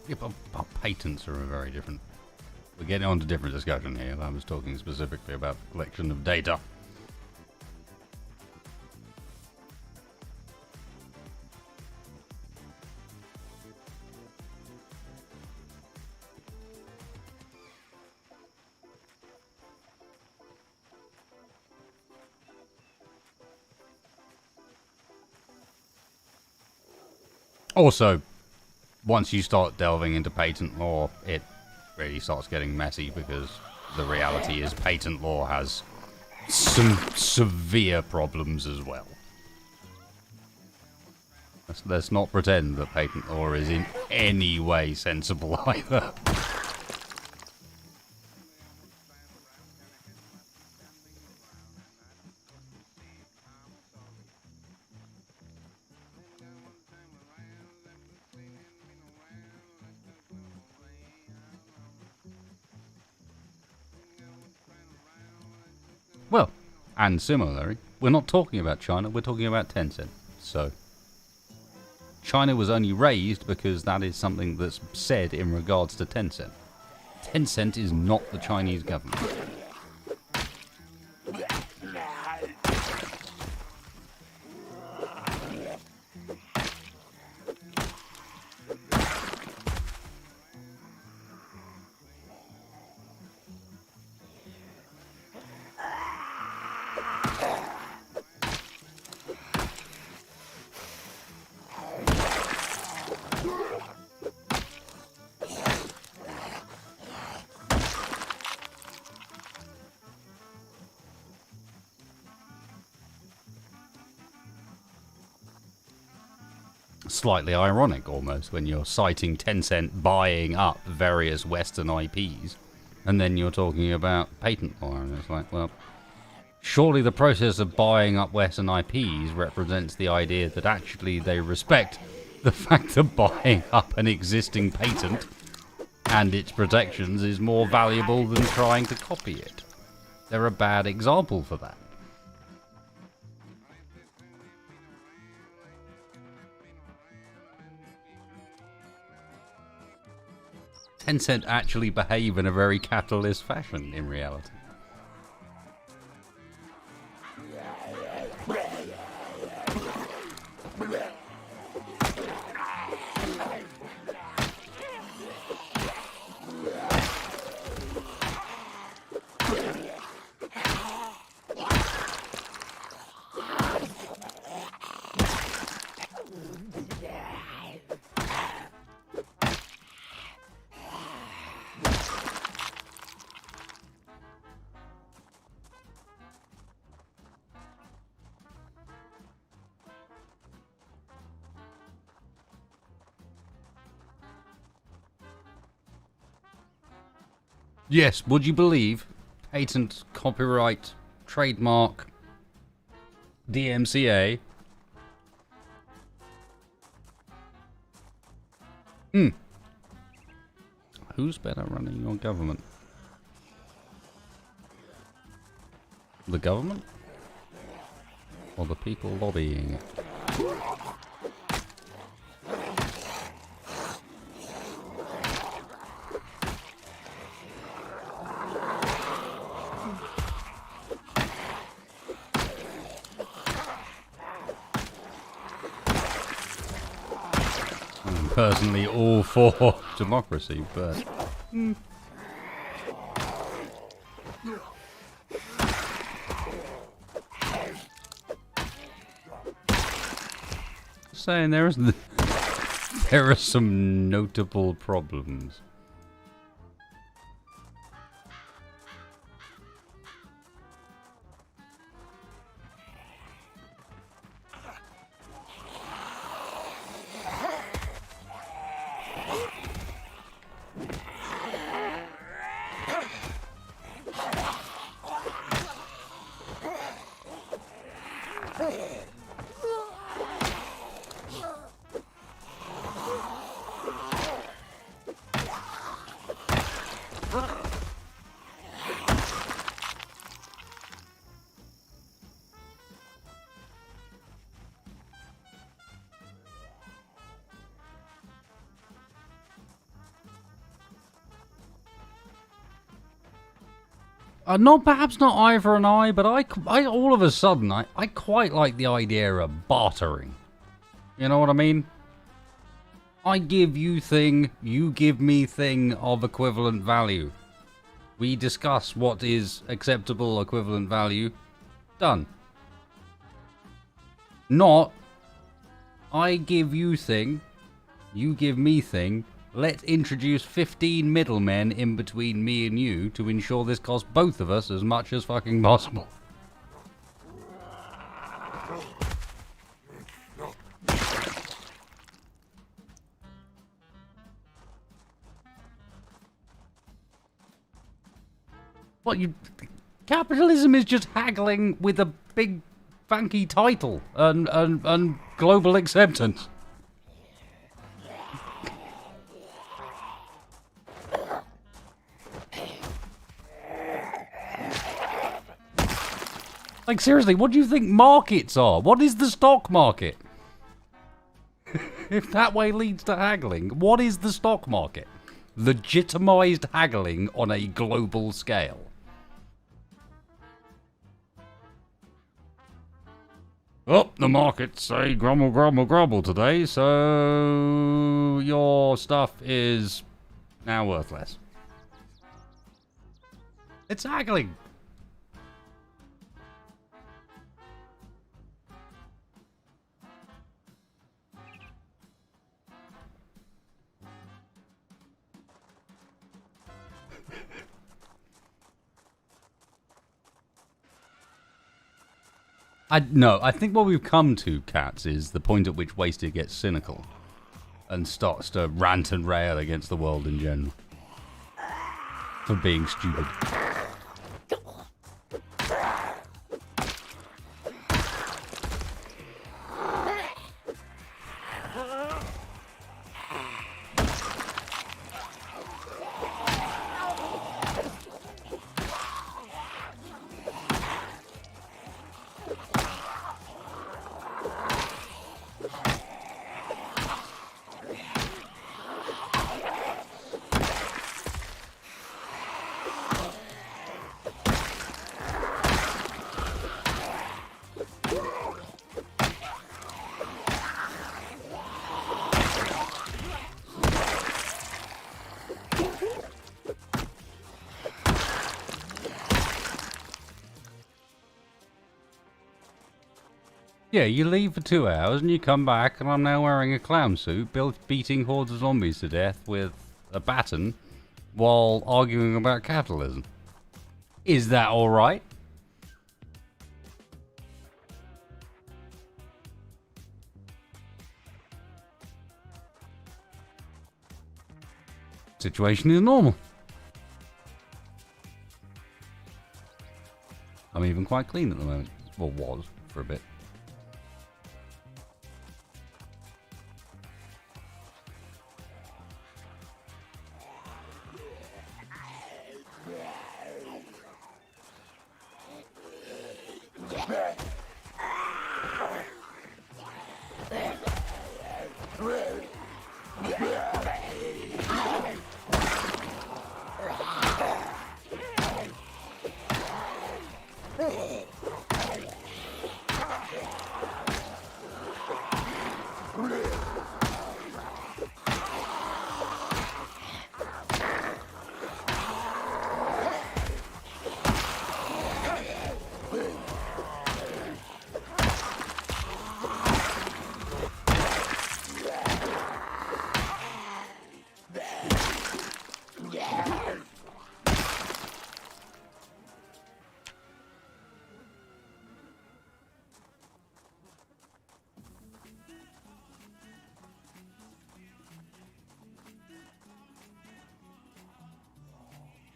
Yeah, but patents are a very different... We're getting on to different discussion here. I was talking specifically about the collection of data. Also, once you start delving into patent law, it really starts getting messy because the reality is patent law has some severe problems as well. Let's not pretend that patent law is in any way sensible either. Well, and similarly, we're not talking about China, we're talking about Tencent. So, China was only raised because that is something that's said in regards to Tencent. Tencent is not the Chinese government. Slightly ironic almost when you're citing Tencent buying up various Western IPs and then you're talking about patent law, and it's like, well, surely the process of buying up Western IPs represents the idea that actually they respect the fact that buying up an existing patent and its protections is more valuable than trying to copy it. They're a bad example for that. Tencent actually behave in a very capitalist fashion in reality. Yes, would you believe patent, copyright, trademark, DMCA? Who's better running your government? The government? Or the people lobbying it? Personally all for democracy, but saying there are some notable problems. Not perhaps not eye for an eye, but I all of a sudden, I quite like the idea of bartering. You know what I mean? I give you thing, you give me thing of equivalent value. We discuss what is acceptable equivalent value. Done. Not, I give you thing, you give me thing. Let's introduce 15 middlemen in between me and you to ensure this costs both of us as much as fucking possible. What you... Capitalism is just haggling with a big funky title and global acceptance. Like, seriously, what do you think markets are? What is the stock market? If that way leads to haggling, what is the stock market? Legitimized haggling on a global scale. Oh, the markets say grumble, grumble, grumble today, so your stuff is now worthless. It's haggling. No, I think what we've come to, Cats, is the point at which Wasted gets cynical and starts to rant and rail against the world in general for being stupid. Yeah, you leave for 2 hours and you come back and I'm now wearing a clown suit, beating hordes of zombies to death with a baton while arguing about capitalism. Is that alright? Situation is normal. I'm even quite clean at the moment. Well, was for a bit.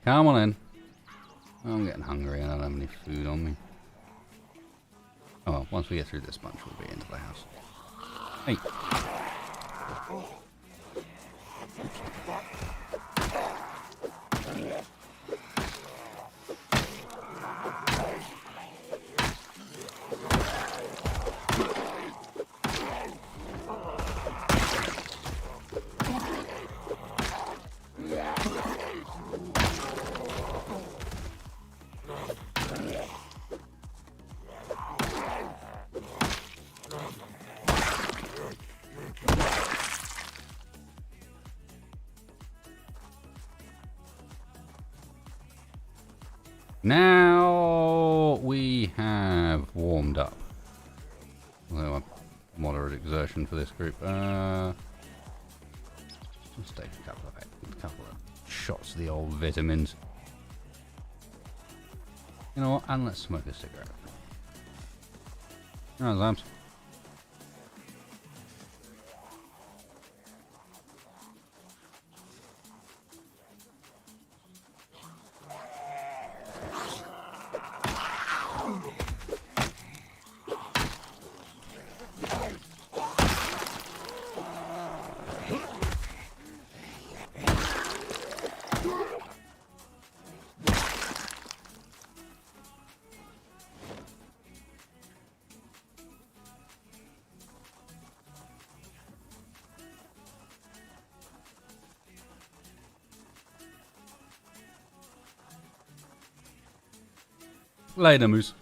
Come on in. I'm getting hungry. I don't have any food on me. Oh well, once we get through this bunch, we'll be into the house. Hey. Now we have warmed up. Although a moderate exertion for this group. Let's take a couple of shots of the old vitamins. You know what? And let's smoke a cigarette. Alright, lambs. Later, Moose.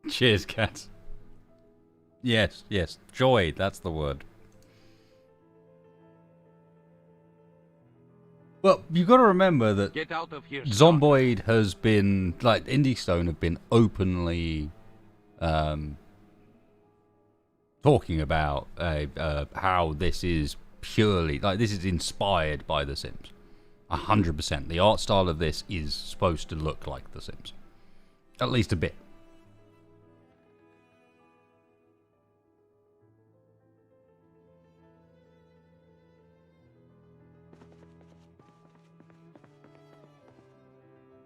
Cheers, cats. Yes, yes. Joy, that's the word. Well, you've got to remember that Get out of here, Zomboid has been, like, Indie Stone have been openly talking about how this is purely, like, this is inspired by The Sims. 100%. The art style of this is supposed to look like The Sims. At least a bit.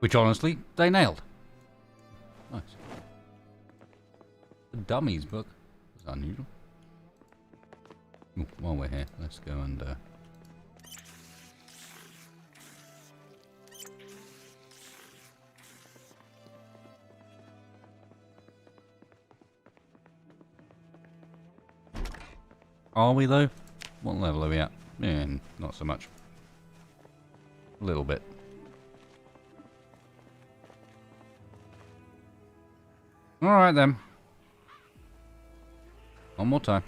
Which, honestly, they nailed. Nice. The Dummies book. That's unusual. Ooh, while we're here, let's go and... Are we, though? What level are we at? Yeah, not so much. A little bit. Alright then. One more time.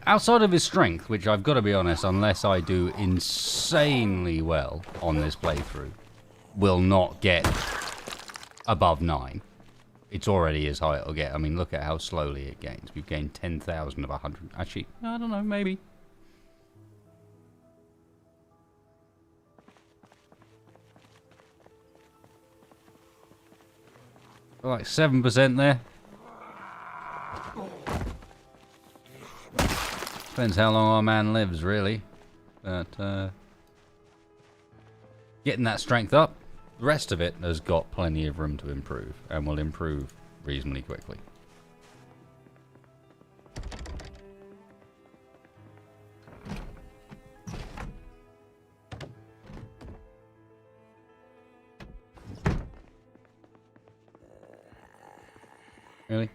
Outside of his strength, which I've got to be honest, unless I do insanely well on this playthrough, will not get above 9. It's already as high it'll get. I mean, look at how slowly it gains. We've gained 10,000 of 100. Actually, I don't know, maybe. Like 7% there. Depends how long our man lives, really. But, getting that strength up, the rest of it has got plenty of room to improve, and will improve reasonably quickly. Really?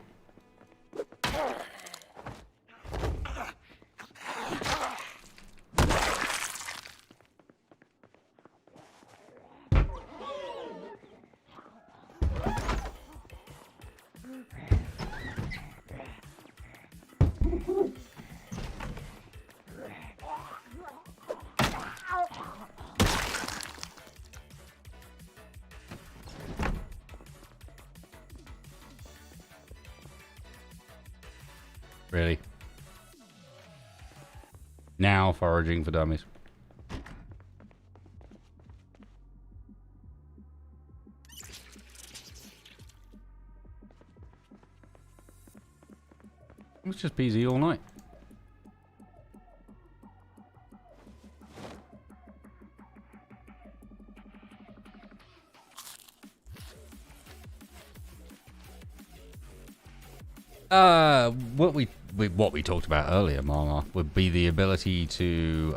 Really? Now foraging for dummies. It's just PZ all night. What we talked about earlier, Mama, would be the ability to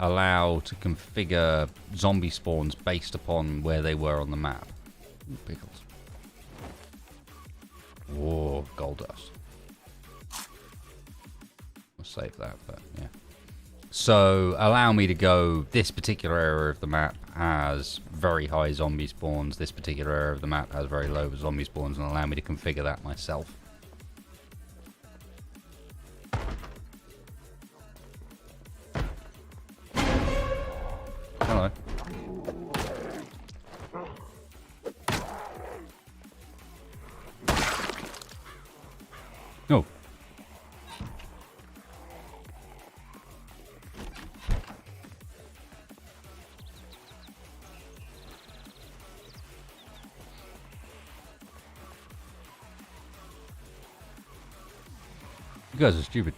allow to configure zombie spawns based upon where they were on the map. Ooh, pickles. Whoa, gold dust. I'll save that, but yeah. So allow me to go, this particular area of the map has very high zombie spawns, this particular area of the map has very low zombie spawns, and allow me to configure that myself. Hello. Oh. You guys are stupid.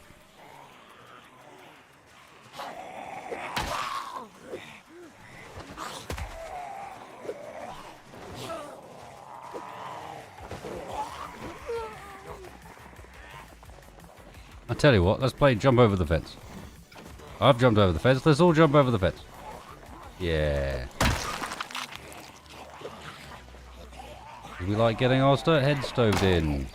I tell you what, let's play jump over the fence. I've jumped over the fence, let's all jump over the fence. Yeah. We like getting our heads stoved in.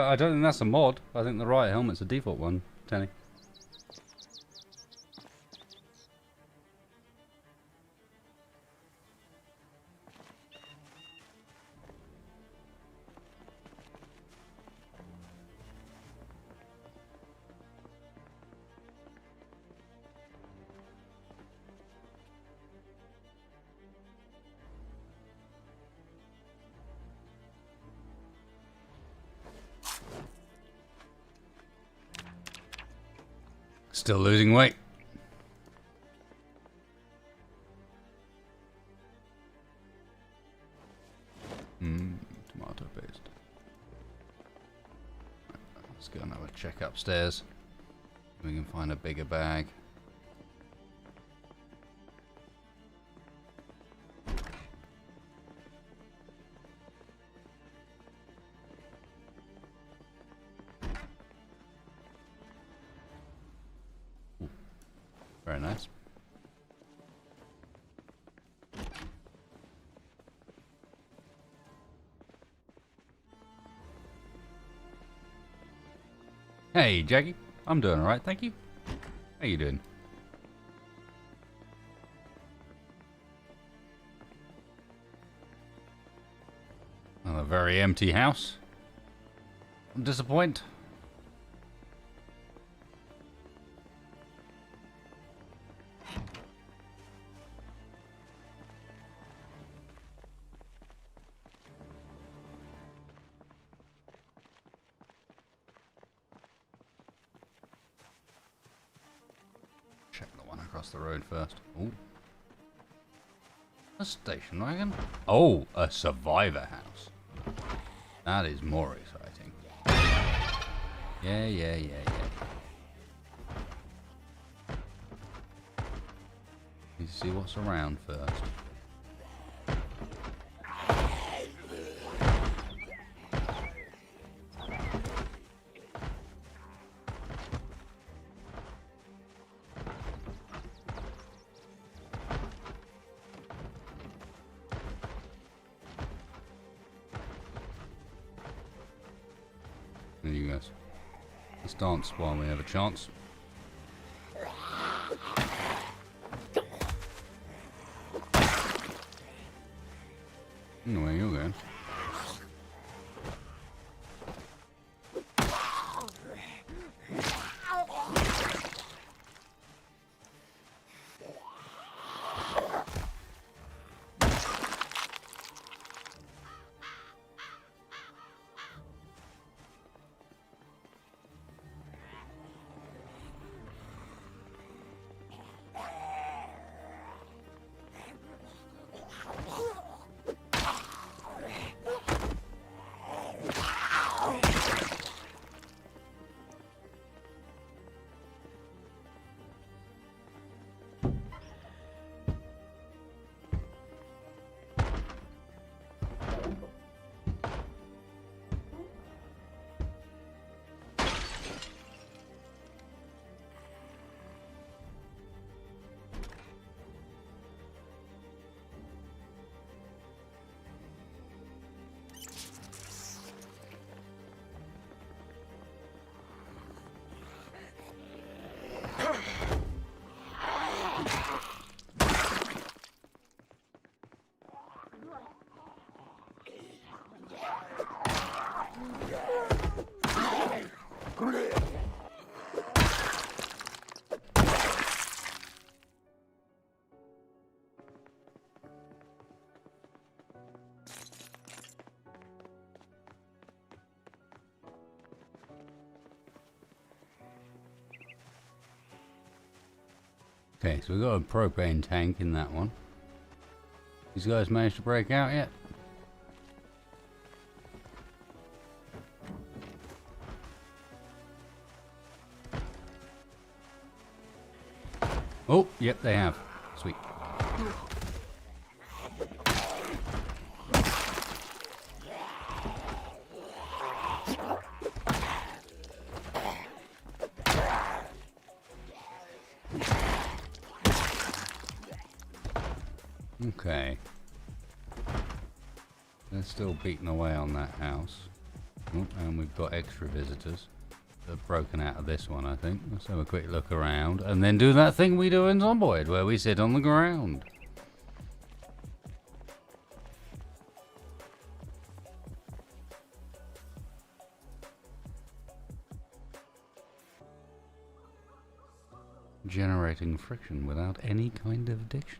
I don't think that's a mod. I think the riot helmet's a default one, Tenny. Still losing weight. Tomato paste. Let's go and have a check upstairs. We can find a bigger bag. Ooh, very nice. Hey, Jackie. I'm doing alright, thank you. How you doing? Well, a very empty house. I'm disappointed. Check the one across the road first. Ooh. A station wagon? Oh, a survivor house. That is more exciting. Yeah. Need to see what's around first. There you guys. Let's dance while we have a chance. Where you going? Okay, so we've got a propane tank in that one. These guys managed to break out yet? Oh, yep, they have. Sweet. Okay. They're still beating away on that house. Oh, and we've got extra visitors. They've broken out of this one, I think. Let's have a quick look around and then do that thing we do in Zomboid where we sit on the ground. Generating friction without any kind of addiction.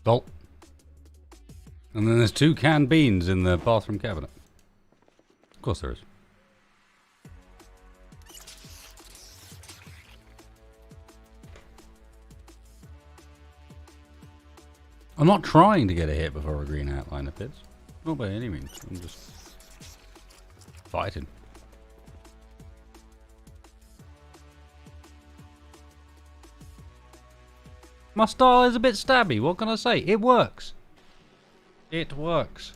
Bolt. And then there's 2 canned beans in the bathroom cabinet. Of course there is. I'm not trying to get a hit before a green outline appears. Not by any means. I'm just fighting. My style is a bit stabby, what can I say? It works. It works.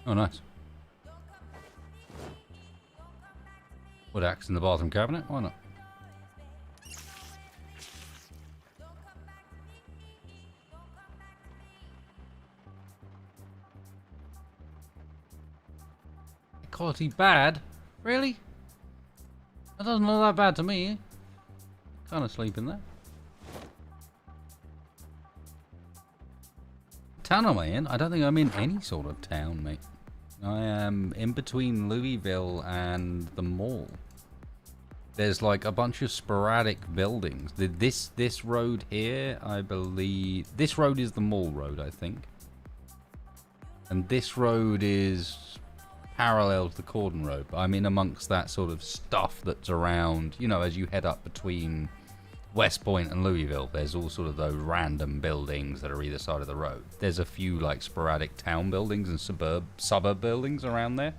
Oh, nice. Wood axe in the bathroom cabinet? Why not? Quality bad? Really? That doesn't look that bad to me. Kind of sleep in there. Town am I in? I don't think I'm in any sort of town, mate. I am in between Louisville and the mall. There's like a bunch of sporadic buildings. This road here, I believe... This road is the mall road, I think. And this road is parallel to the Cordon Road. But I'm in amongst that sort of stuff that's around, you know, as you head up between West Point and Louisville. There's all sort of those random buildings that are either side of the road. There's a few like sporadic town buildings and suburb buildings around there.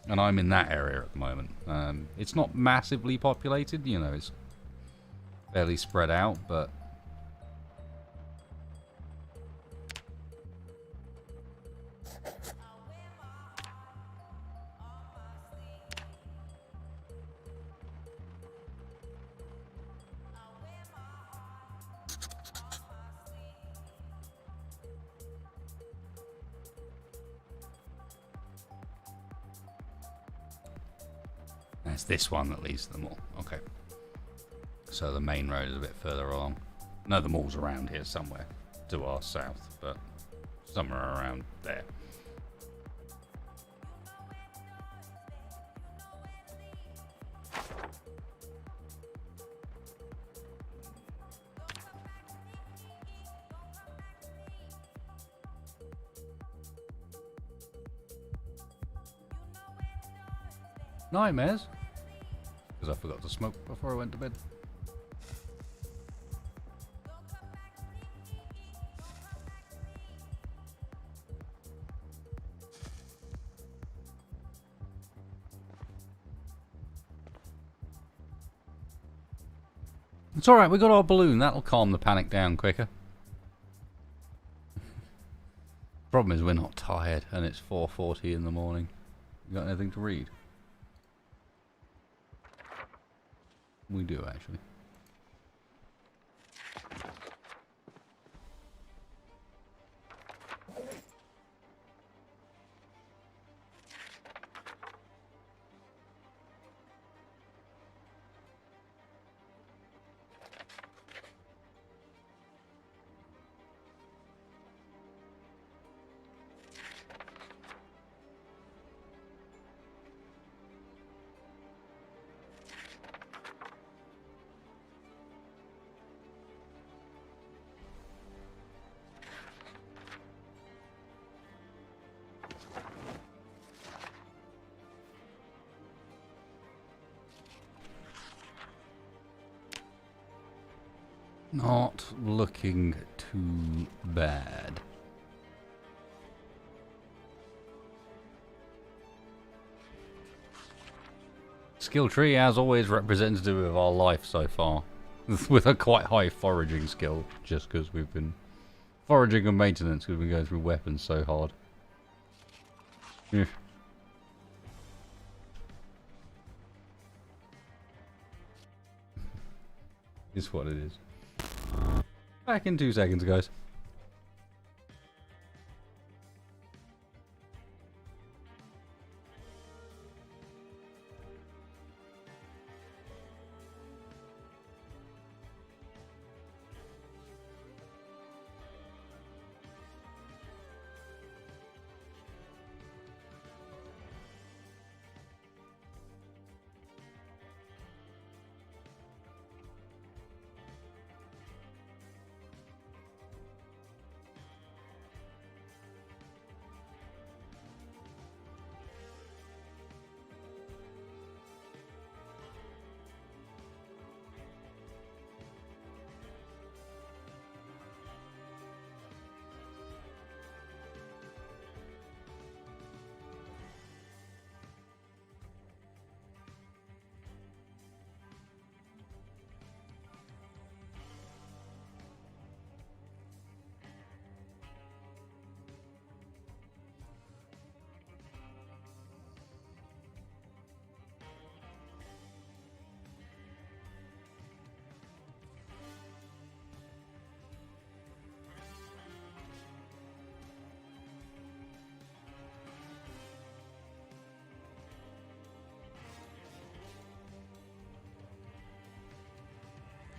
And I'm in that area at the moment. It's not massively populated, you know, fairly spread out, but it's this one that leads to the mall. Okay. So the main road is a bit further along. No, the mall's around here somewhere to our south, but somewhere around there. Nightmares? Because I forgot to smoke before I went to bed. It's alright, we got our balloon. That'll calm the panic down quicker. Problem is we're not tired and it's 4:40 in the morning. You got anything to read? We do, actually. Not looking too bad. Skill tree, as always, representative of our life so far. With a quite high foraging skill, just because we've been foraging and maintenance, we've been going through weapons so hard. Yeah. It's what it is. Back in 2 seconds, guys.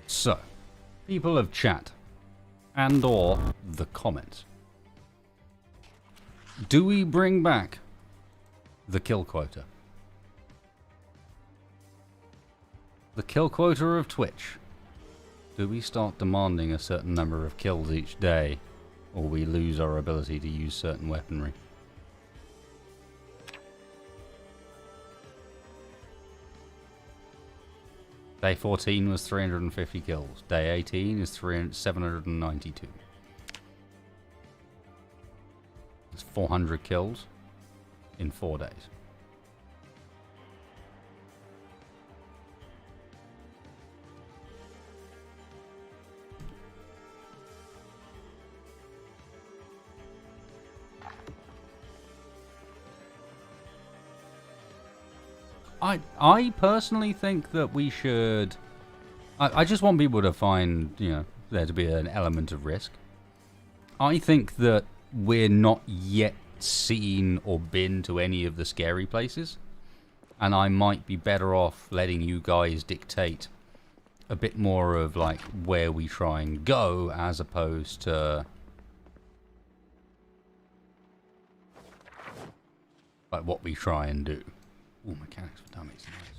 So, people of chat and or the comments. Do we bring back the kill quota? The kill quota of Twitch. Do we start demanding a certain number of kills each day, or we lose our ability to use certain weaponry? Day 14 was 350 kills. Day 18 is 792. It's 400 kills in 4 days. I personally think that we should... I just want people to find, you know, there to be an element of risk. I think that we're not yet seen or been to any of the scary places. And I might be better off letting you guys dictate a bit more of, like, where we try and go as opposed to... like, what we try and do. Ooh, mechanics for dummies. Nice.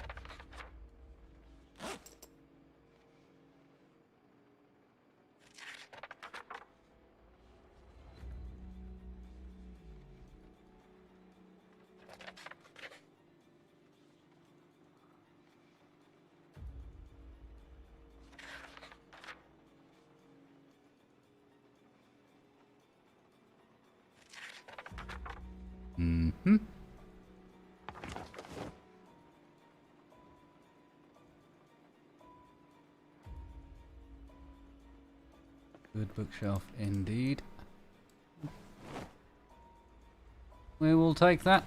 Mm-hmm. Good bookshelf indeed. We will take that.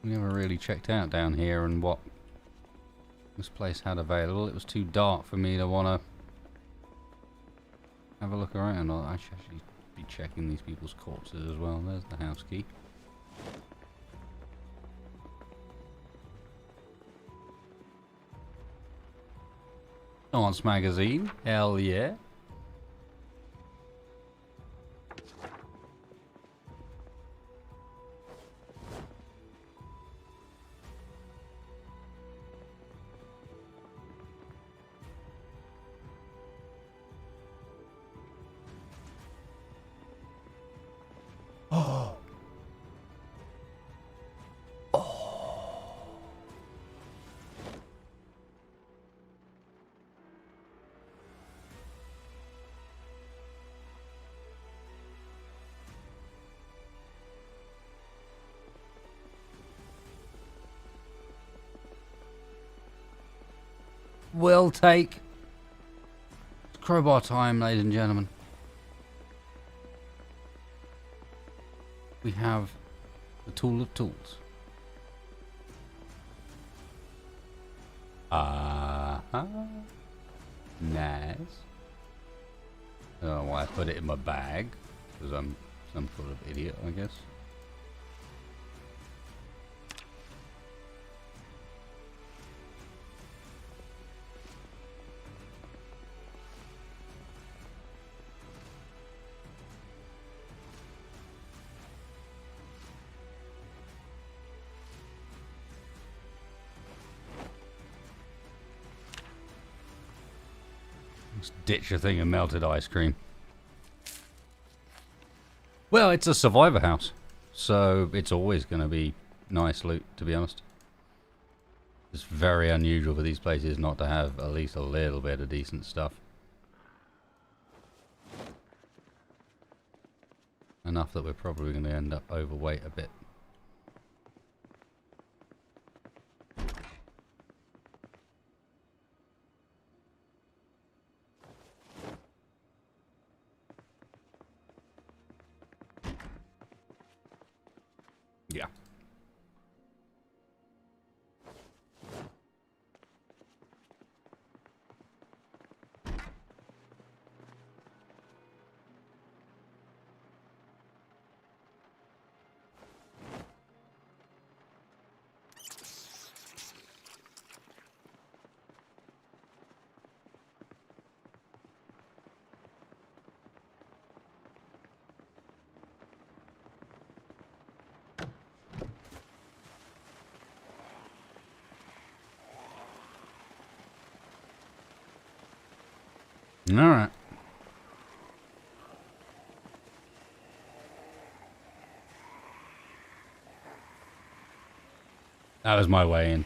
We never really checked out down here and what this place had available. It was too dark for me to want to have a look around. I should actually be checking these people's corpses as well. There's the house key. Dance magazine. Hell yeah. Will take. It's crowbar time, ladies and gentlemen. We have the tool of tools. Uh-huh. Nice. I don't know why I put it in my bag. Because I'm some sort of idiot, I guess. Let's ditch a thing of melted ice cream. Well, it's a survivor house, so it's always going to be nice loot, to be honest. It's very unusual for these places not to have at least a little bit of decent stuff. Enough that we're probably going to end up overweight a bit. Yeah. All right. That was my way in.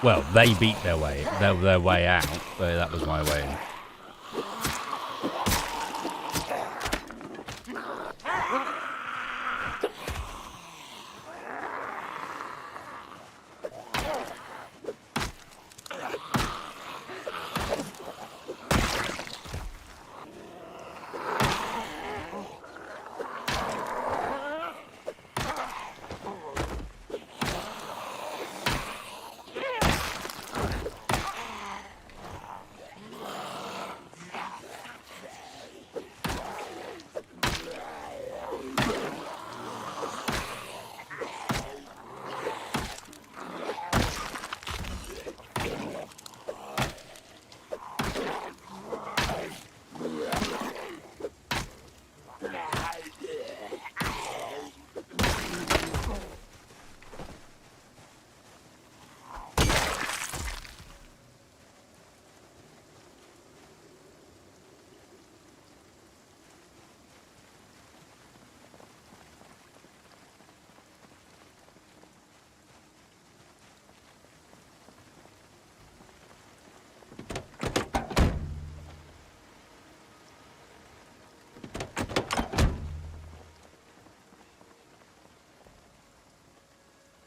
Well, they beat their way out, but that was my way in.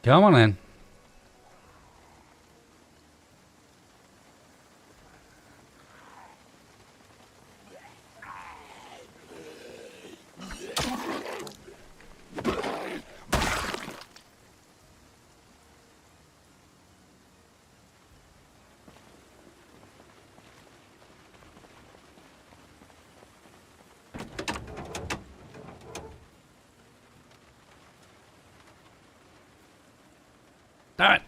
Come on then. Damn it.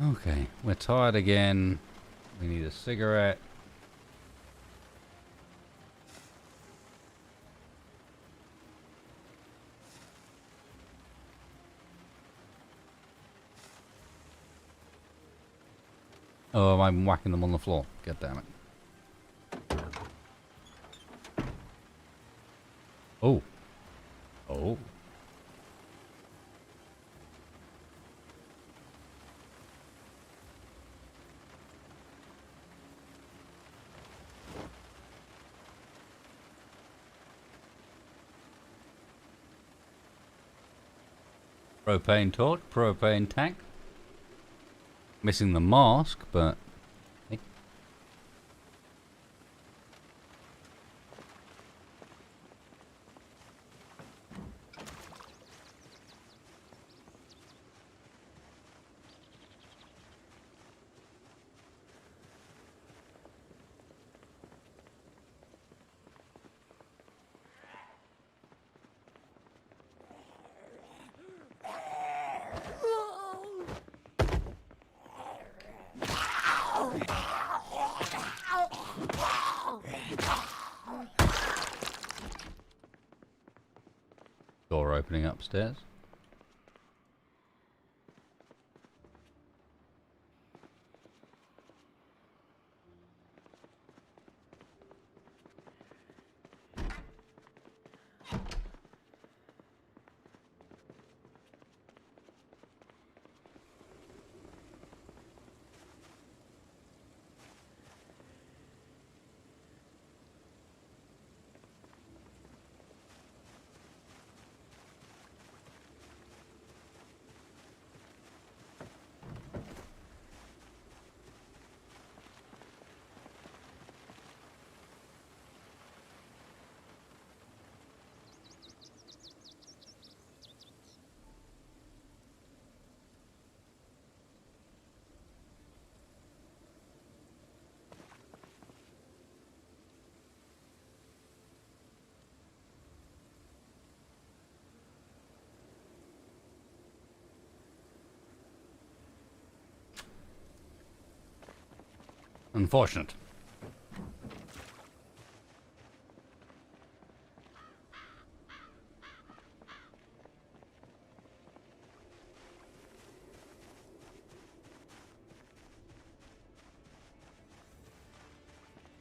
Okay, we're tired again. We need a cigarette. Oh, I'm whacking them on the floor. God damn it. Oh. Oh. Propane torch, propane tank. Missing the mask, but... Hey. Door opening upstairs. Unfortunate.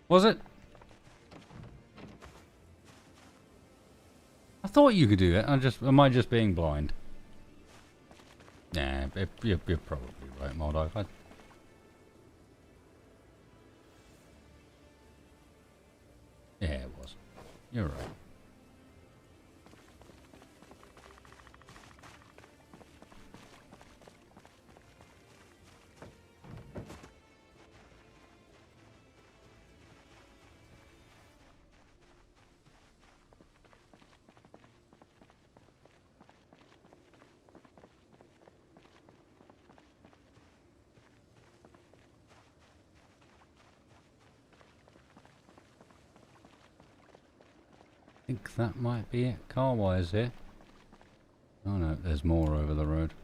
Was it? I thought you could do it. Am I just being blind? Nah, you're probably right, Mordog. Yeah, You're right. I think that might be it car-wise here. Oh no, there's more over the road.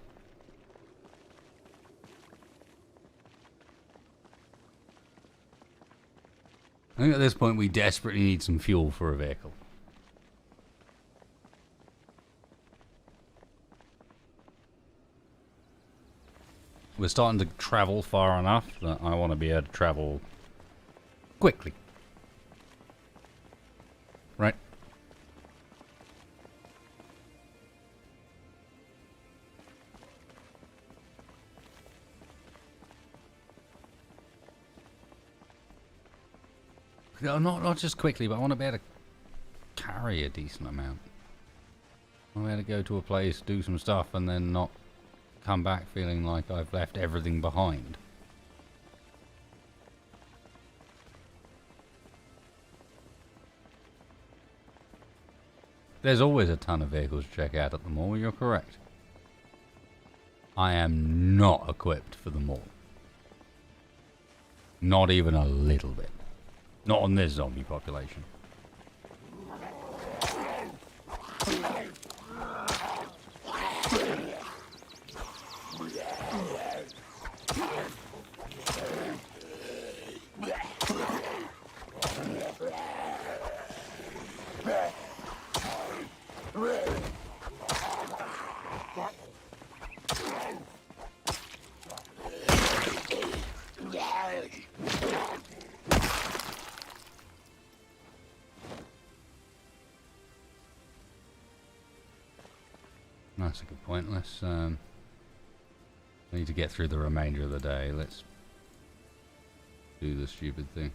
I think at this point we desperately need some fuel for a vehicle. We're starting to travel far enough that I want to be able to travel quickly. Right? No, not just quickly, but I want to be able to carry a decent amount. I want to be able to go to a place, do some stuff, and then not come back feeling like I've left everything behind. There's always a ton of vehicles to check out at the mall, you're correct. I am not equipped for the mall. Not even a little bit. Not on this zombie population. That's a good point. Let's need to get through the remainder of the day. Let's do the stupid thing.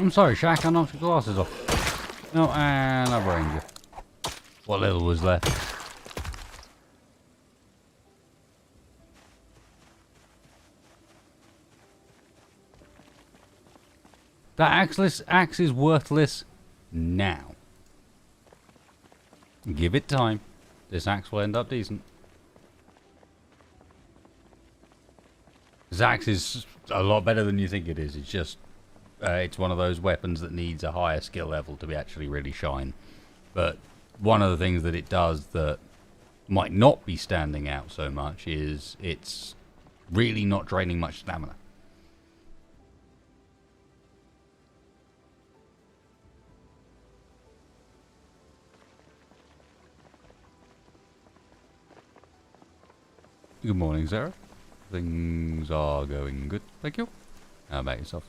I'm sorry, Shaq, I knocked your glasses off. No, and I brained you. What little was left. That axe is worthless now. Give it time. This axe will end up decent. This axe is a lot better than you think it is. It's just... it's one of those weapons that needs a higher skill level to be actually really shine. But one of the things that it does that might not be standing out so much is it's really not draining much stamina. Good morning, Sarah. Things are going good, thank you. How about yourself?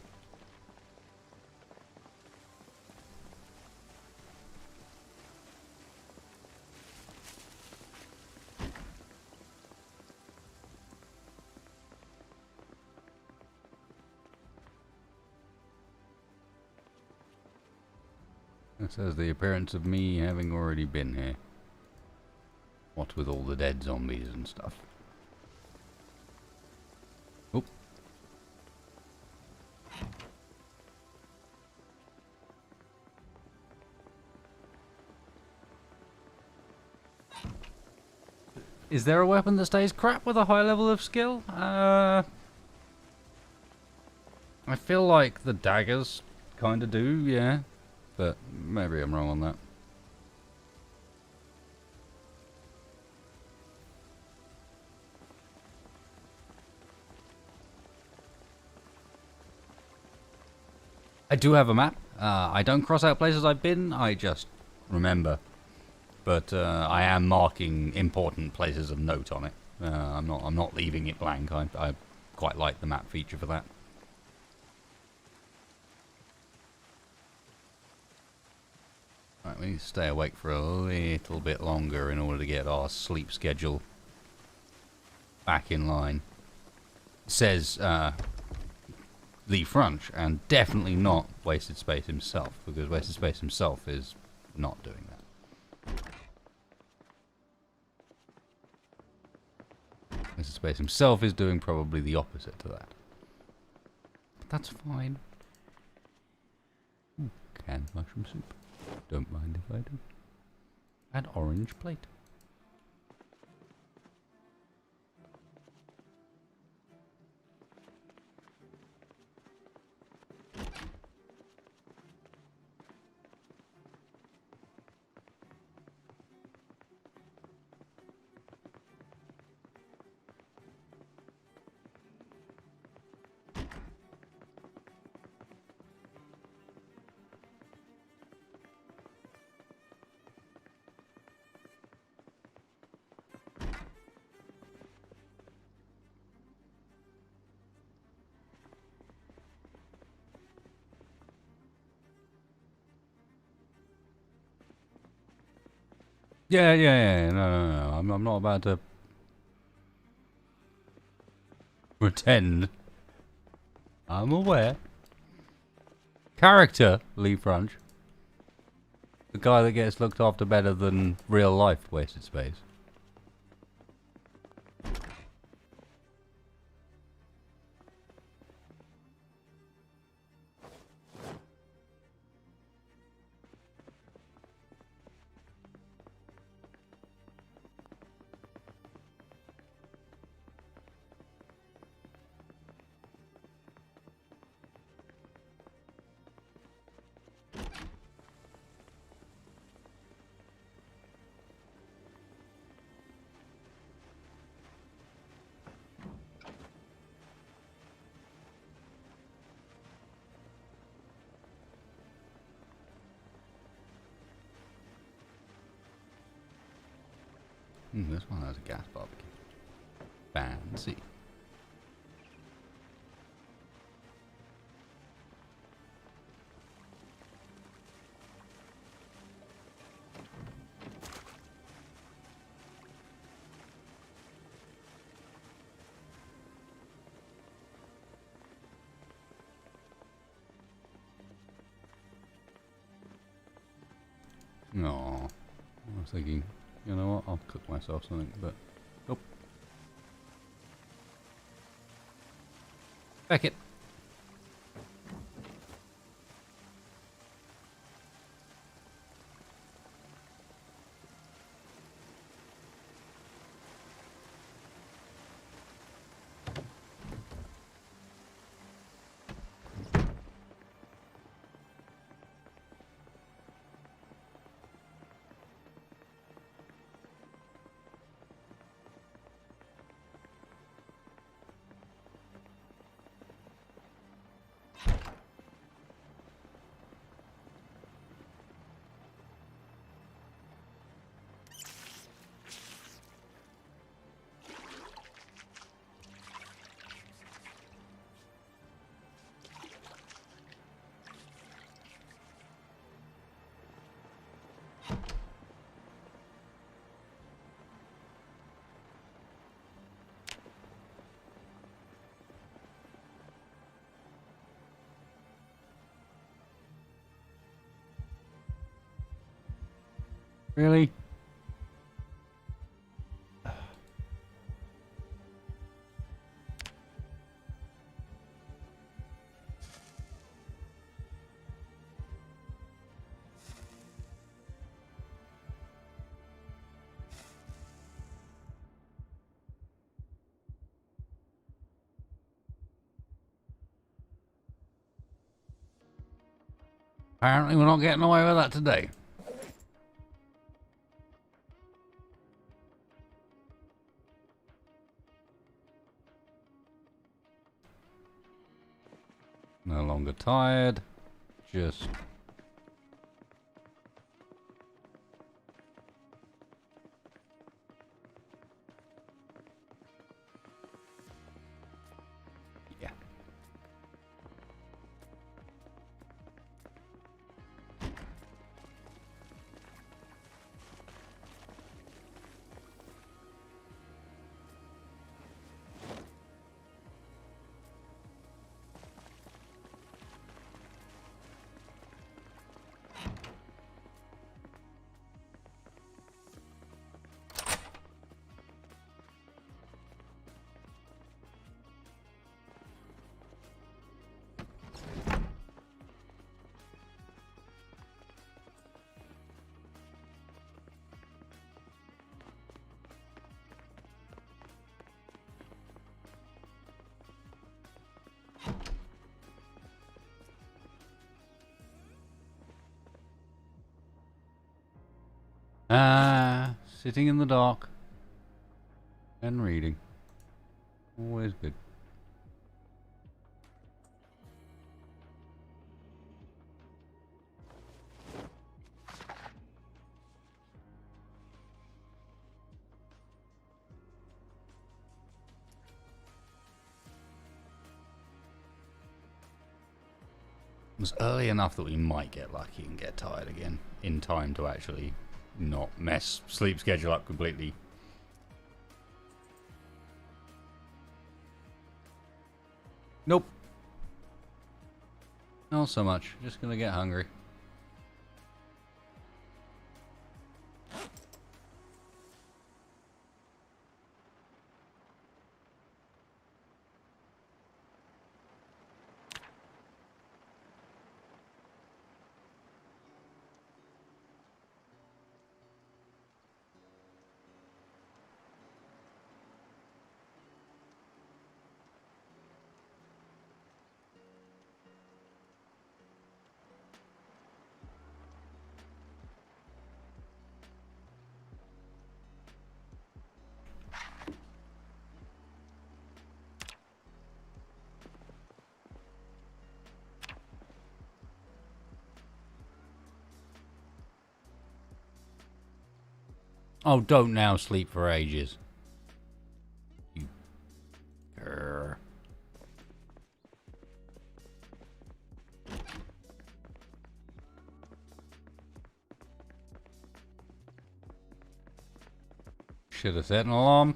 It says the appearance of me having already been here. What with all the dead zombies and stuff. Oop. Is there a weapon that stays crap with a high level of skill? I feel like the daggers kind of do, yeah. But maybe I'm wrong on that. I do have a map. I don't cross out places I've been, I just remember. But I am marking important places of note on it. I'm not leaving it blank. I quite like the map feature for that. Right, we need to stay awake for a little bit longer in order to get our sleep schedule back in line. It says Lee Frunch, and definitely not Wasted Space himself, because Wasted Space himself is not doing that. Wasted Space himself is doing probably the opposite to that. But that's fine. Ooh, canned mushroom soup. Don't mind if I do. And orange plate. Yeah. No. I'm not about to pretend. I'm aware. Character, Lee Frunch. The guy that gets looked after better than real life Wasted Space. This one has a gas barbecue. Fancy. No, I was thinking, you know what, I'll cook myself something, but nope. Beckett. Really? Apparently we're not getting away with that today. No longer tired. Just... yeah. Sitting in the dark and reading. Always good. It was early enough that we might get lucky and get tired again in time to actually not mess sleep schedule up completely. Nope. Not so much. Just gonna get hungry. Oh, don't now sleep for ages. You... Grr. Should have set an alarm.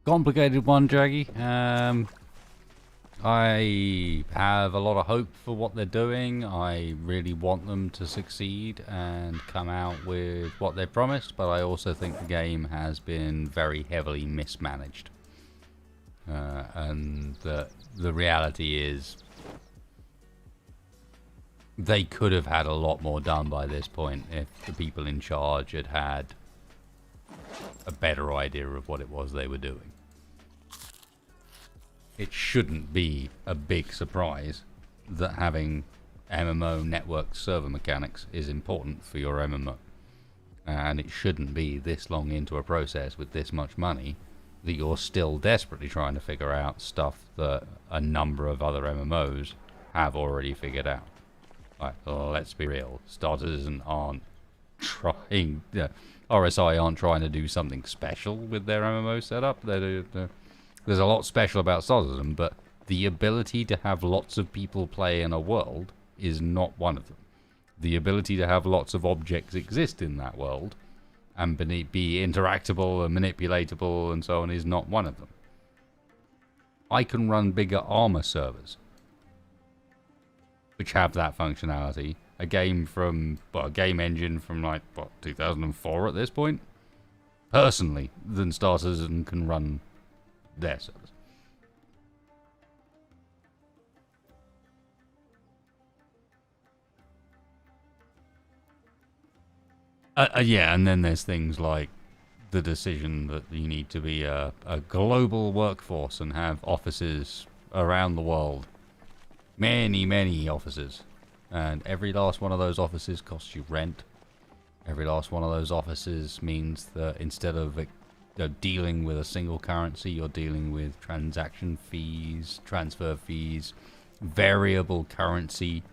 Complicated one, Jaggy. I have a lot of hope for what they're doing. I really want them to succeed and come out with what they promised, but I also think the game has been very heavily mismanaged. And the reality is they could have had a lot more done by this point if the people in charge had had a better idea of what it was they were doing. It shouldn't be a big surprise that having MMO network server mechanics is important for your MMO. And it shouldn't be this long into a process with this much money that you're still desperately trying to figure out stuff that a number of other MMOs have already figured out. Like, let's be real, Starters aren't trying... RSI aren't trying to do something special with their MMO setup. There's a lot special about Starters, but the ability to have lots of people play in a world is not one of them. The ability to have lots of objects exist in that world and be interactable and manipulatable and so on is not one of them. I can run bigger armor servers, which have that functionality. A game from, well, a game engine from like, what, 2004 at this point? Personally, than starters and can run their servers. Yeah, and then there's things like the decision that you need to be a global workforce and have offices around the world. Many, many offices. And every last one of those offices costs you rent. Every last one of those offices means that instead of dealing with a single currency, you're dealing with transaction fees, transfer fees, variable currency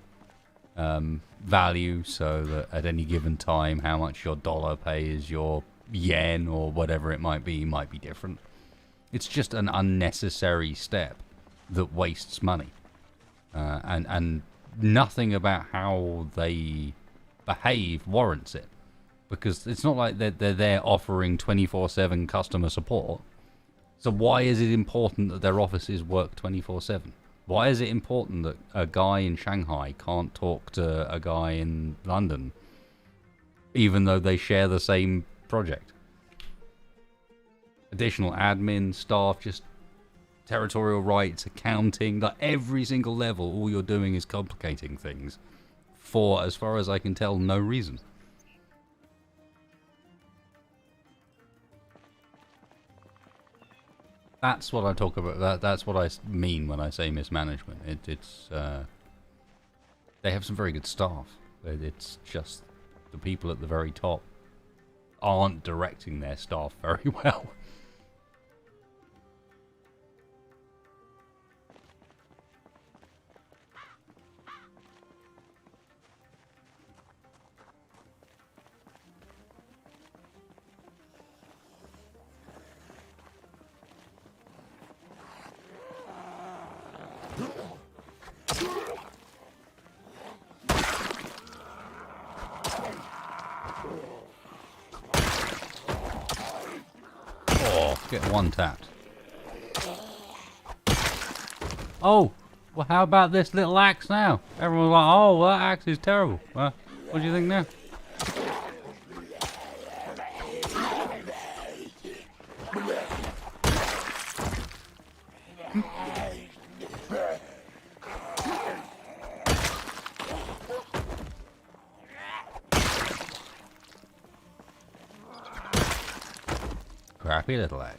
value, so that at any given time, how much your dollar pays your yen or whatever it might be different. It's just an unnecessary step that wastes money. And nothing about how they behave warrants it. Because it's not like they're there offering 24/7 customer support. So why is it important that their offices work 24/7? Why is it important that a guy in Shanghai can't talk to a guy in London, even though they share the same project? Additional admin, staff, just territorial rights, accounting, like every single level, all you're doing is complicating things for, as far as I can tell, no reason. That's what I talk about. That's what I mean when I say mismanagement. It's they have some very good staff. It's just the people at the very top aren't directing their staff very well. Get one tapped. Oh, well, how about this little axe now? Everyone's like, oh, well, that axe is terrible. Well, what do you think now? Crappy little axe.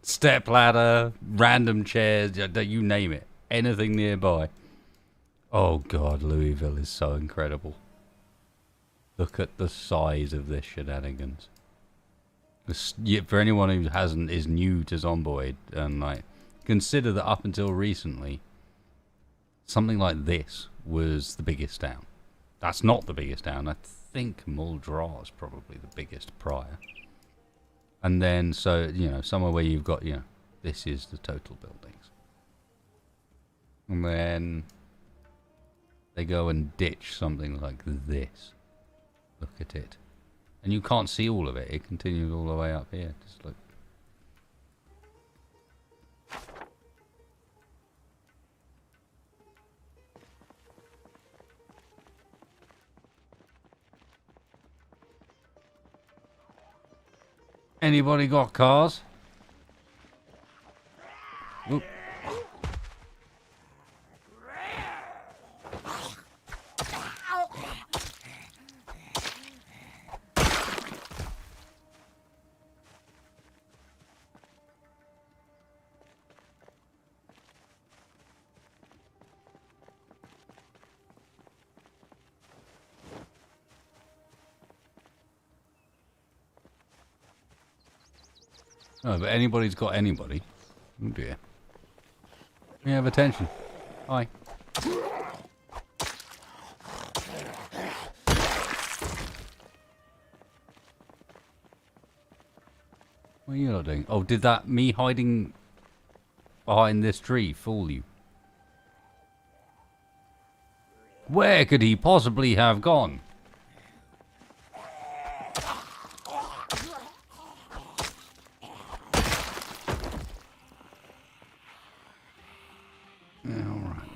Step ladder, random chairs, you name it. Anything nearby. Oh god, Louisville is so incredible. Look at the size of this shenanigans. For anyone who is new to Zomboid, and like, consider that up until recently, something like this was the biggest town. That's not the biggest town. I think Muldra is probably the biggest prior. And then, so, you know, somewhere where you've got, you know, this is the total buildings. And then they go and ditch something like this. Look at it. And you can't see all of it. It continues all the way up here. Just look. Anybody got cars? Oop. Oh, but anybody's got anybody. Oh dear. We have attention. Hi. What are you not doing? Oh, did that me hiding behind this tree fool you? Where could he possibly have gone? Yeah, alright.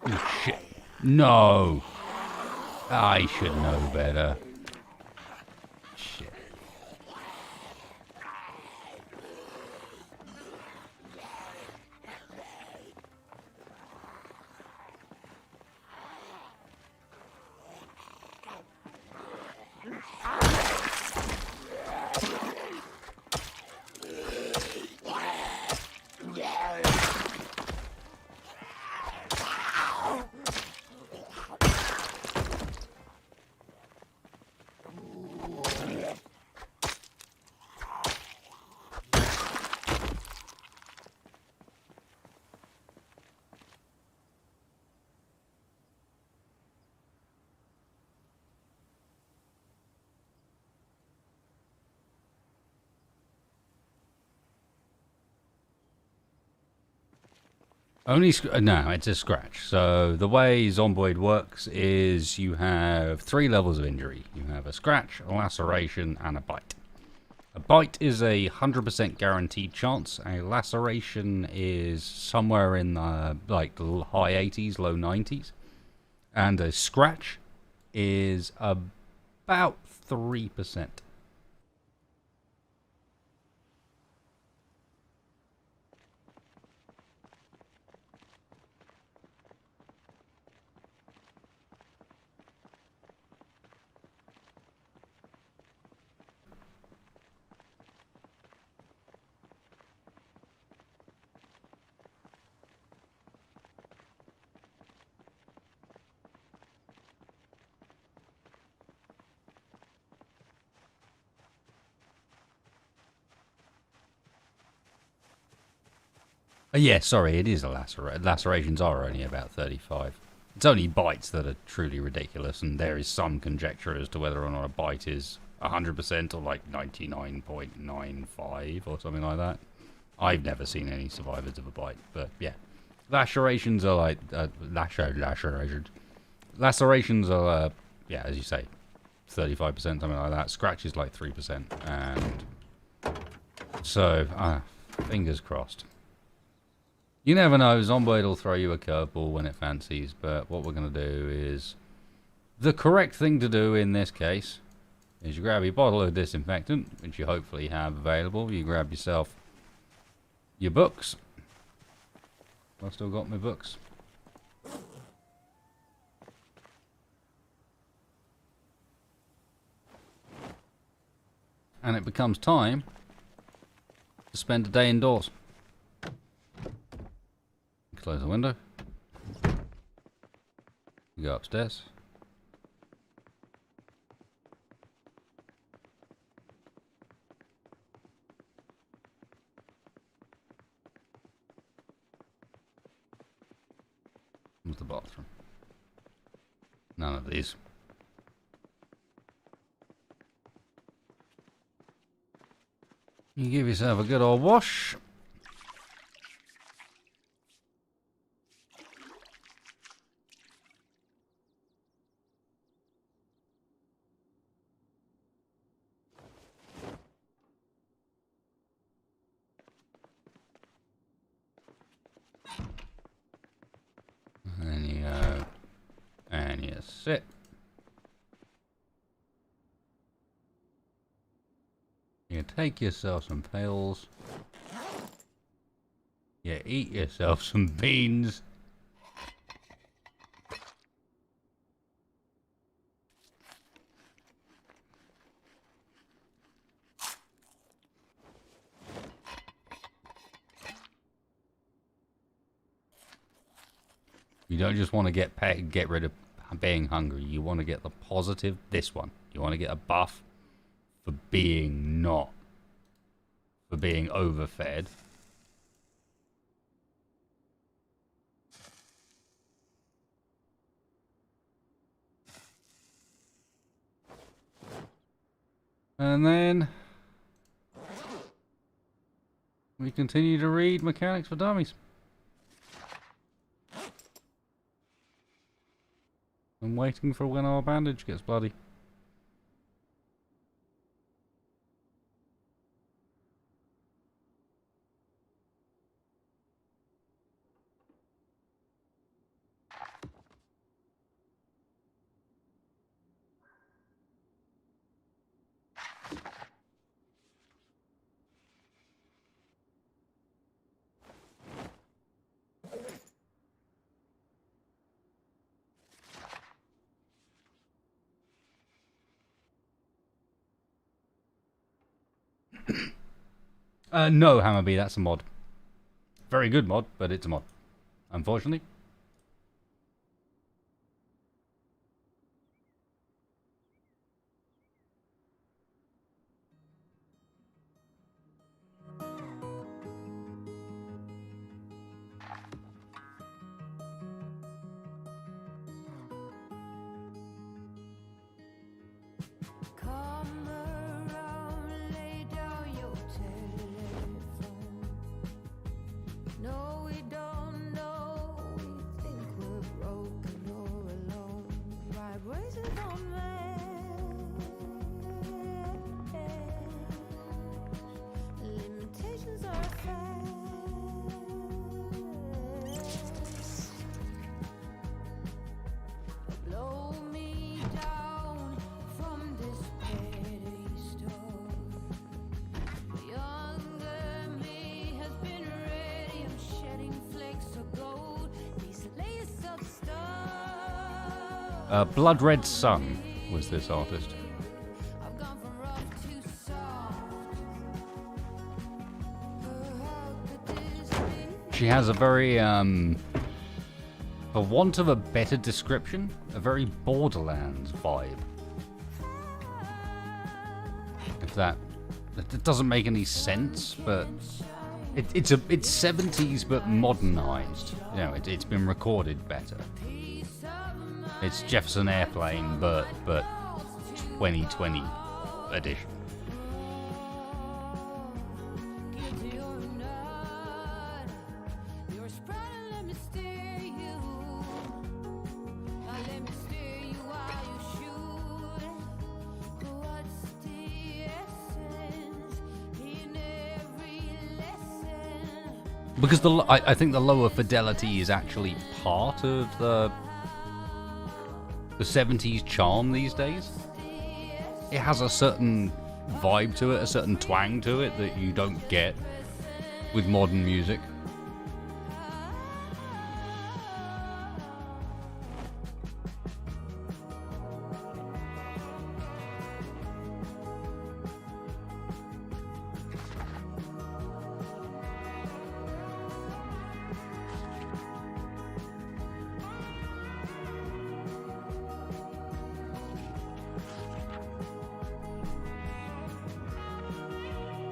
Oh, shit. No! I should know better. Shit. Only no, it's a scratch. So the way Zomboid works is you have 3 levels of injury. You have a scratch, a laceration, and a bite. A bite is a 100% guaranteed chance. A laceration is somewhere in the like high 80s, low 90s, and a scratch is about 3%. Yeah, sorry, it is a laceration. Lacerations are only about 35. It's only bites that are truly ridiculous, and there is some conjecture as to whether or not a bite is 100% or like 99.95 or something like that. I've never seen any survivors of a bite, but yeah. Lacerations are like... lacerations. Lacerations are, yeah, as you say, 35%, something like that. Scratch is like 3%, and... So, fingers crossed. You never know, Zomboid will throw you a curveball when it fancies, but what we're going to do is... The correct thing to do in this case is you grab your bottle of disinfectant, which you hopefully have available. You grab yourself your books. I've still got my books. And it becomes time to spend a day indoors. Close the window. You go upstairs. Comes the bathroom. None of these. You give yourself a good old wash. And you go, and you sit. You take yourself some pills. You eat yourself some beans. You don't just want to get rid of being hungry. You want to get the positive, this one. You want to get a buff for being not for being overfed. And then we continue to read Mechanics for Dummies. I'm waiting for when our bandage gets bloody. No, Hammerby, that's a mod. Very good mod, but it's a mod. Unfortunately. Blood Red Sun was this artist. She has a very, for want of a better description, a very Borderlands vibe. If that doesn't make any sense, but it's 70s but modernized. You know, it's been recorded better. It's Jefferson Airplane, but 2020 edition. Because I think the lower fidelity is actually part of the 70s charm these days. It has a certain vibe to it, a certain twang to it that you don't get with modern music.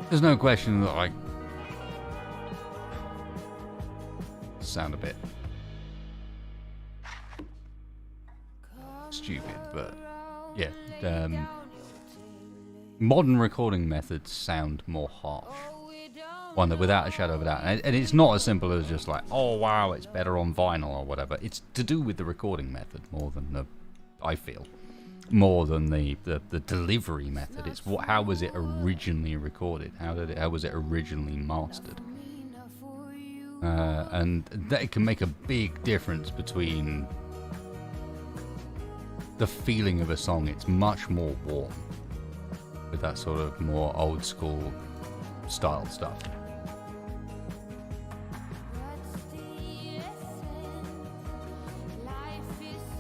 There's no question that I sound a bit stupid, but yeah, modern recording methods sound more harsh. One that, without a shadow of a doubt, and it's not as simple as just like, oh wow, it's better on vinyl or whatever. It's to do with the recording method more than I feel. More than the delivery method. It's how was it originally recorded? How was it originally mastered? And that can make a big difference between the feeling of a song. It's much more warm with that sort of more old school style stuff.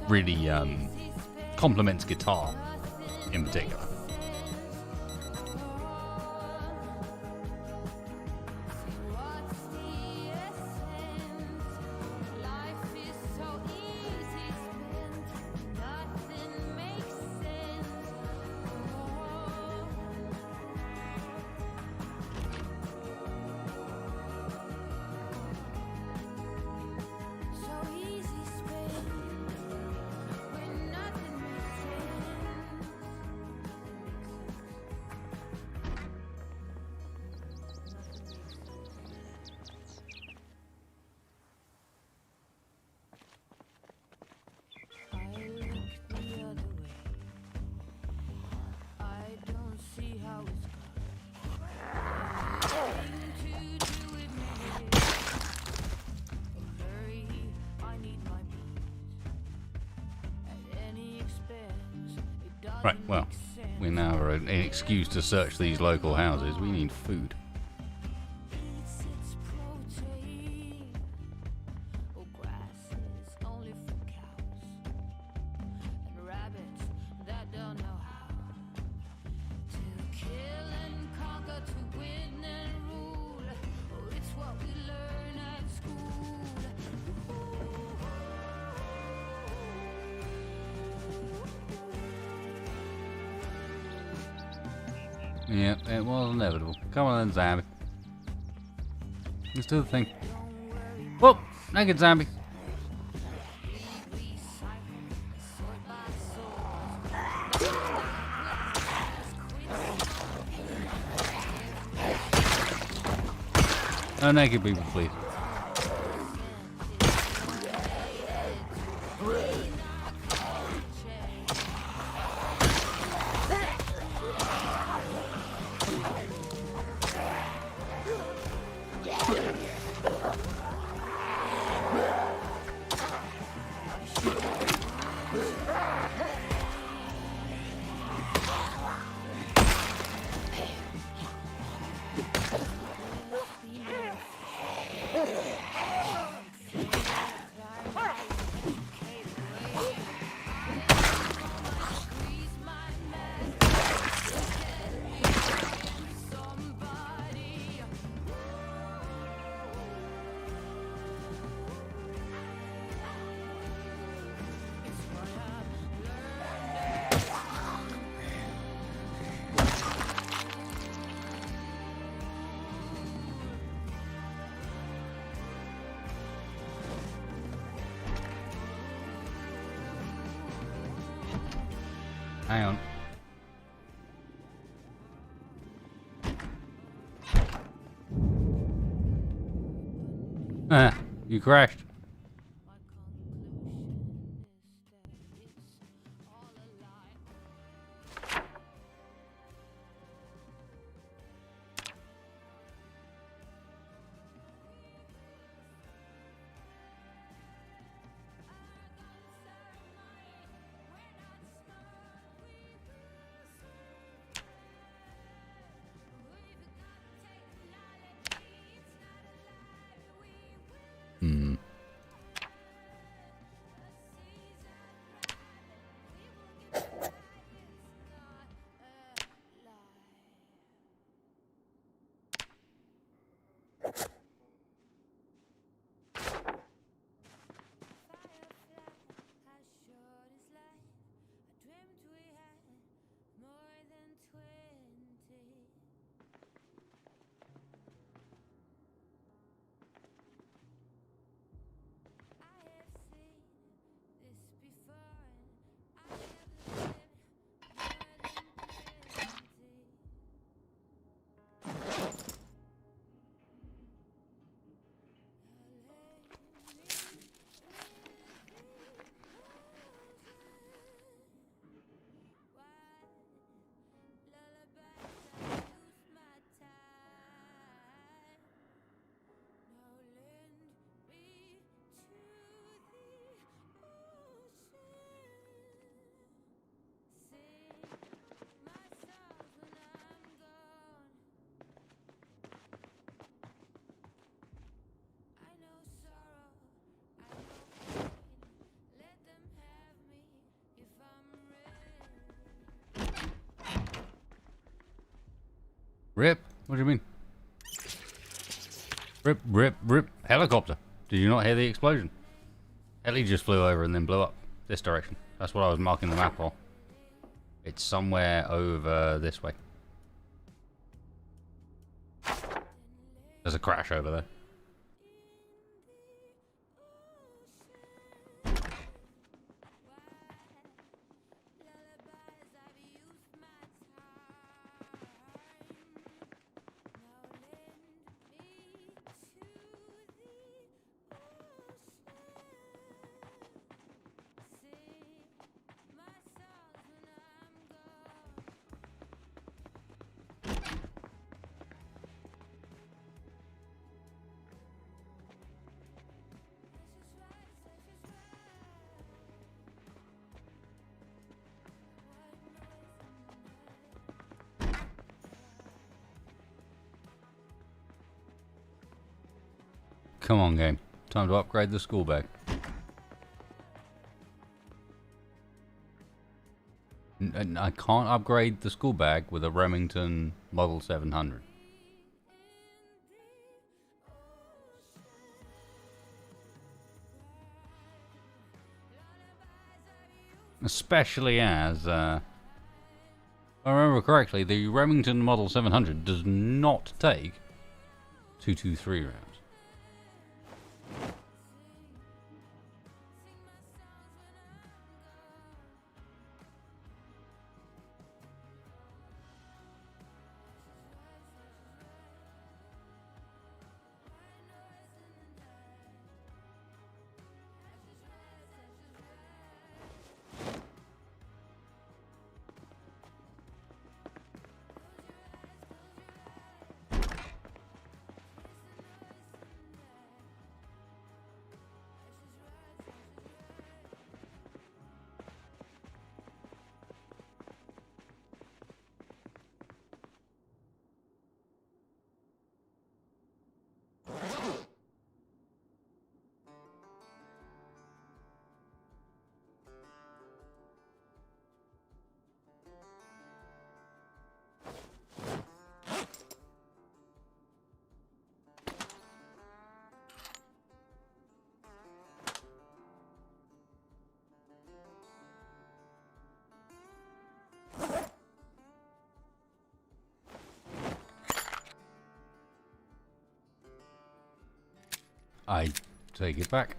Really complements guitar in particular. Right, well, we now have an excuse to search these local houses. We need food. Yep, it was inevitable. Come on then, zombie. Let's do the thing. Whoop! Naked zombie. No naked people, please. Hang on. Ah, you crashed. Rip? What do you mean? Rip, rip, rip. Helicopter. Did you not hear the explosion? Heli just flew over and then blew up this direction. That's what I was marking the map for. It's somewhere over this way. There's a crash over there. Come on, game. Time to upgrade the school bag. And I can't upgrade the school bag with a Remington Model 700. Especially as, if I remember correctly, the Remington Model 700 does not take 223 rounds. I take it back.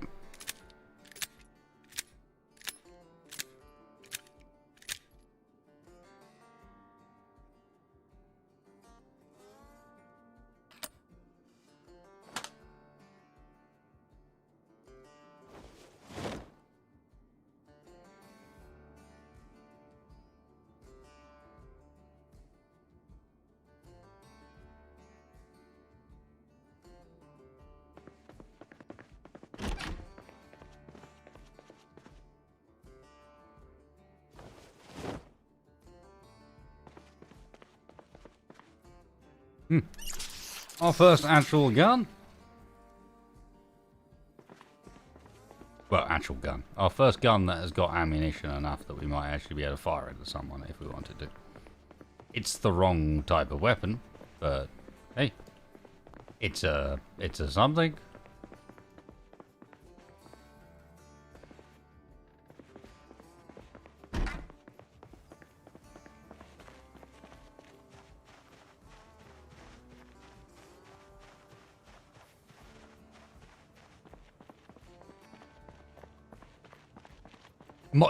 Our first actual gun. Well, actual gun. Our first gun that has got ammunition enough that we might actually be able to fire into someone if we wanted to. It's the wrong type of weapon, but hey, it's a something.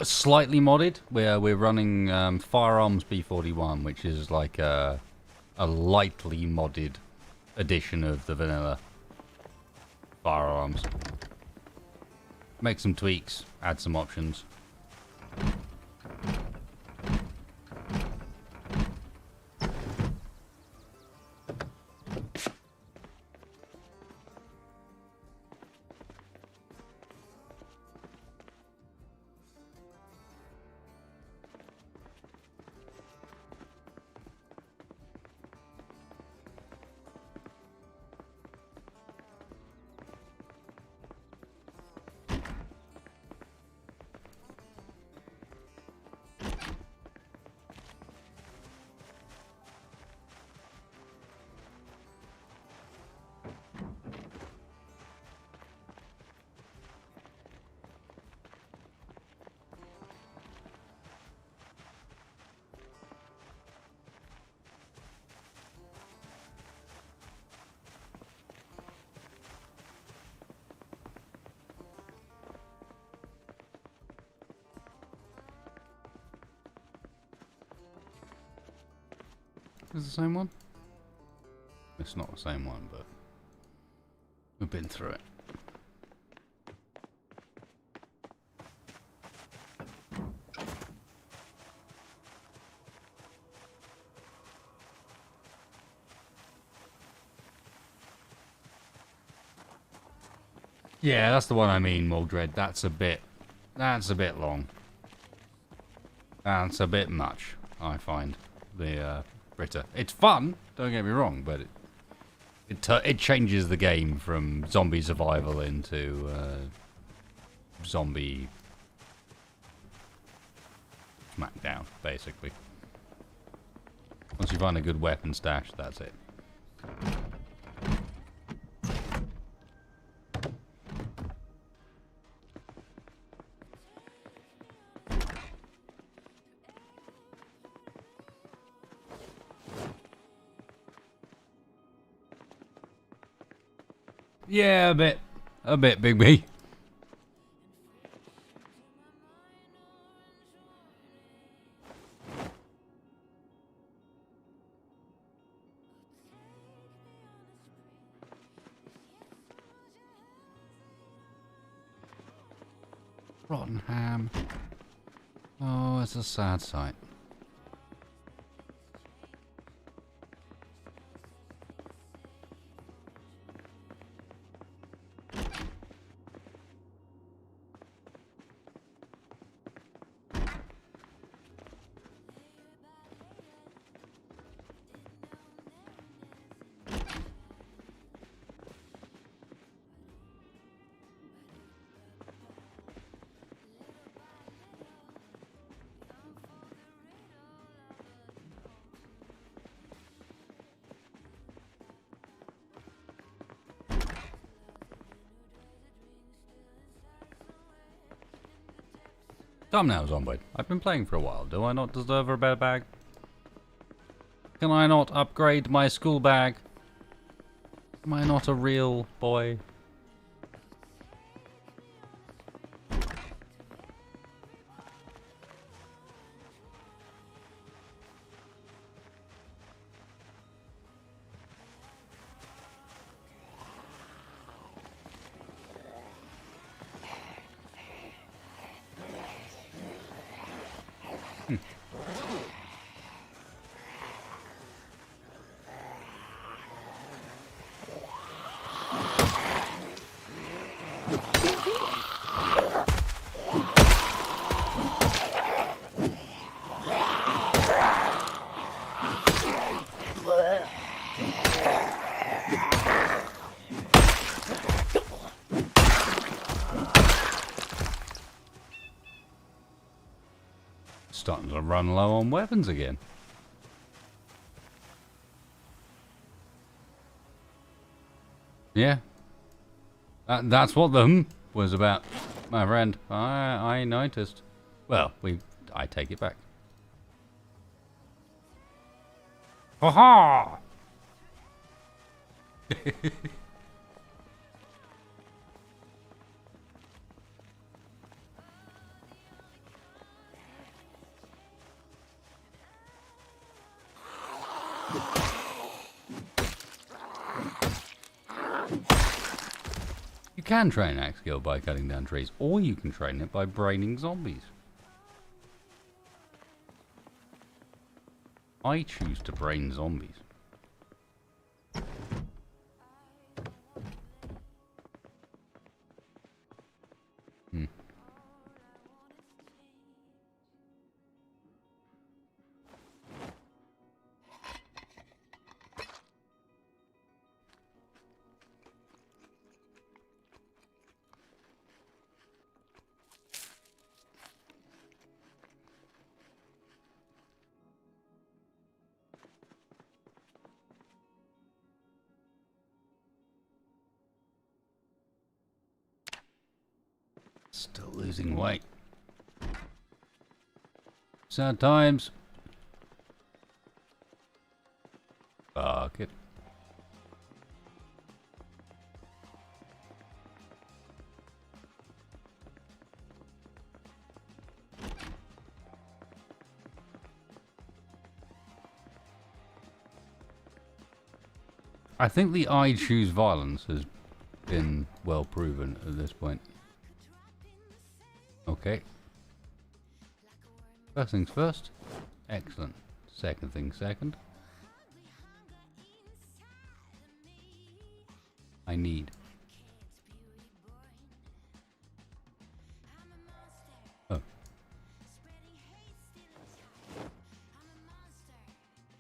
Slightly modded. We're running Firearms B41, which is like a lightly modded edition of the vanilla Firearms. Make some tweaks, add some options. Is it the same one? It's not the same one, but we've been through it. Yeah, that's the one I mean, Maldred. That's a bit long. That's a bit much, I find. The Britta. It's fun, don't get me wrong, but It changes the game from zombie survival into zombie smackdown, basically. Once you find a good weapon stash, that's it. Yeah, a bit, Big B. Rotten ham. Oh, it's a sad sight. Come now, Zomboid. I've been playing for a while. Do I not deserve a better bag? Can I not upgrade my school bag? Am I not a real boy? Starting to run low on weapons again. Yeah. That's what the was about, my friend. I noticed. Well, I take it back. Ha ha! You can train axe skill by cutting down trees, or you can train it by braining zombies. I choose to brain zombies. Still losing weight. Sad times. Fuck it. I think the I choose violence has been well proven at this point. Okay. First things first. Excellent. Second thing second. I need. Oh.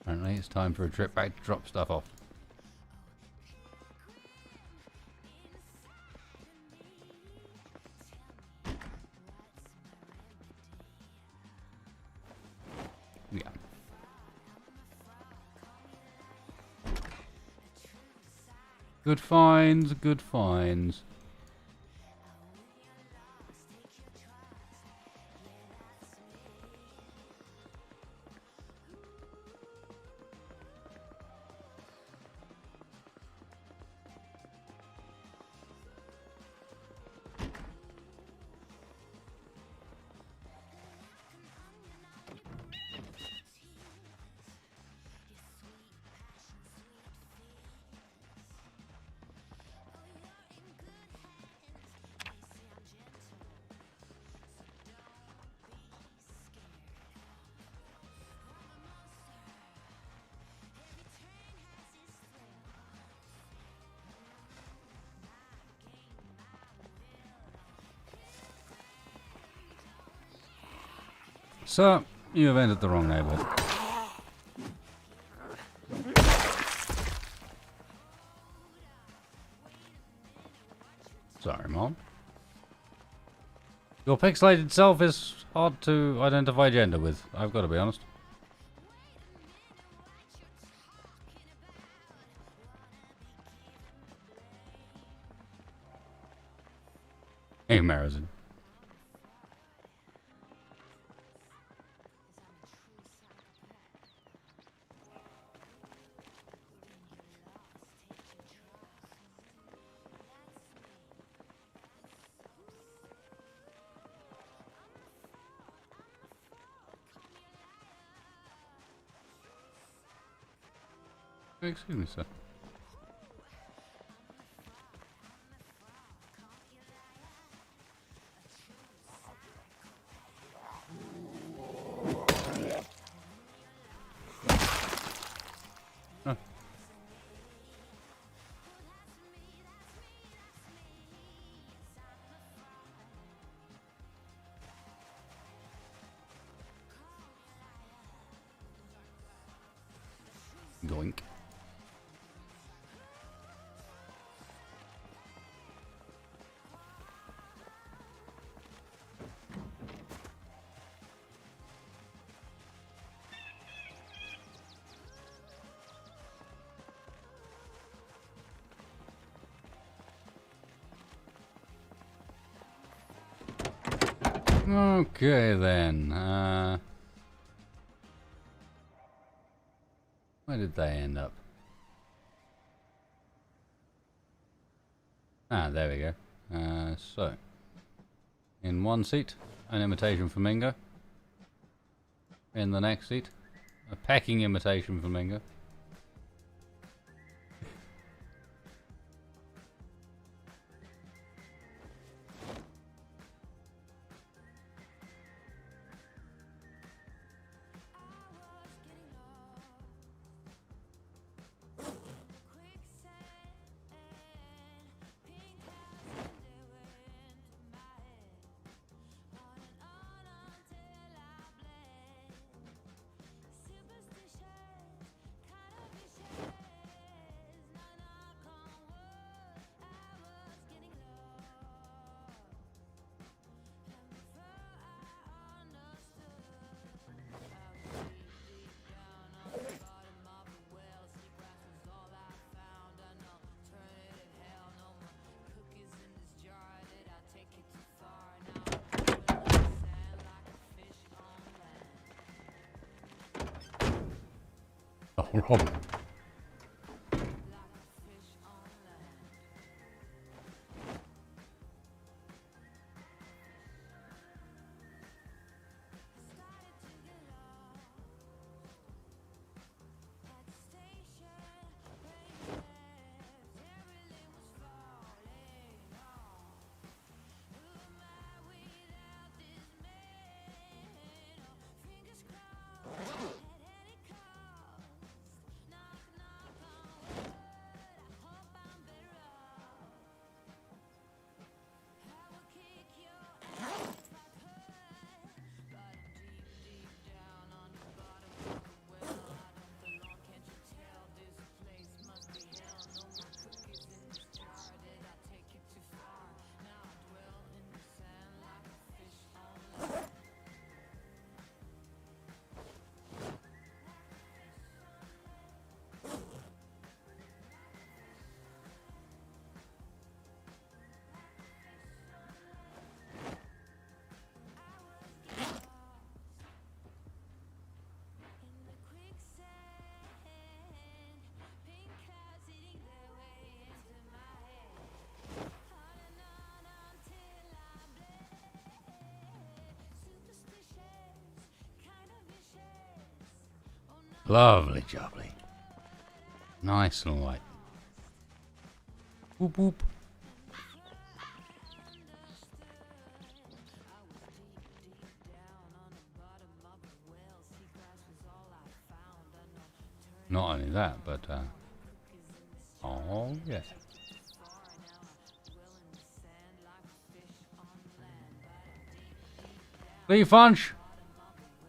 Apparently it's time for a trip back to drop stuff off. Yeah. Good finds, good finds. So, you have entered the wrong neighborhood. Sorry, Mom. Your pixelated self is hard to identify gender with, I've got to be honest. Hey, Marizin. Excuse me, sir. Oh. Yoink. Okay then, where did they end up? Ah, there we go. So, in one seat, an imitation flamingo. In the next seat, a pecking imitation flamingo. Oh, Rob. Lovely jubbly. Nice and light. Whoop whoop. Not only that, but oh yeah. Lee Funch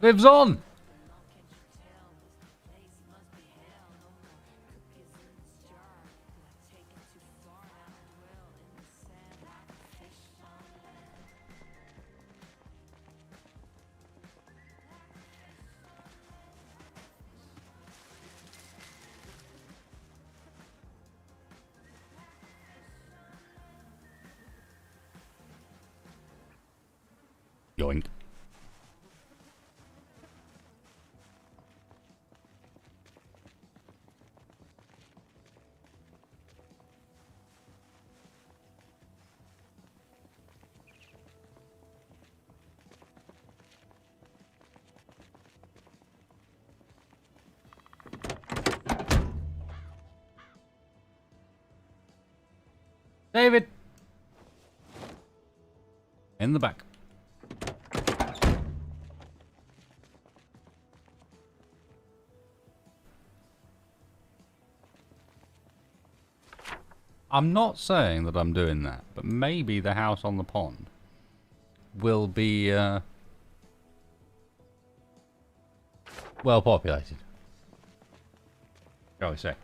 lives on. Yoink. David! In the back. I'm not saying that I'm doing that, but maybe the house on the pond will be well populated, shall we say.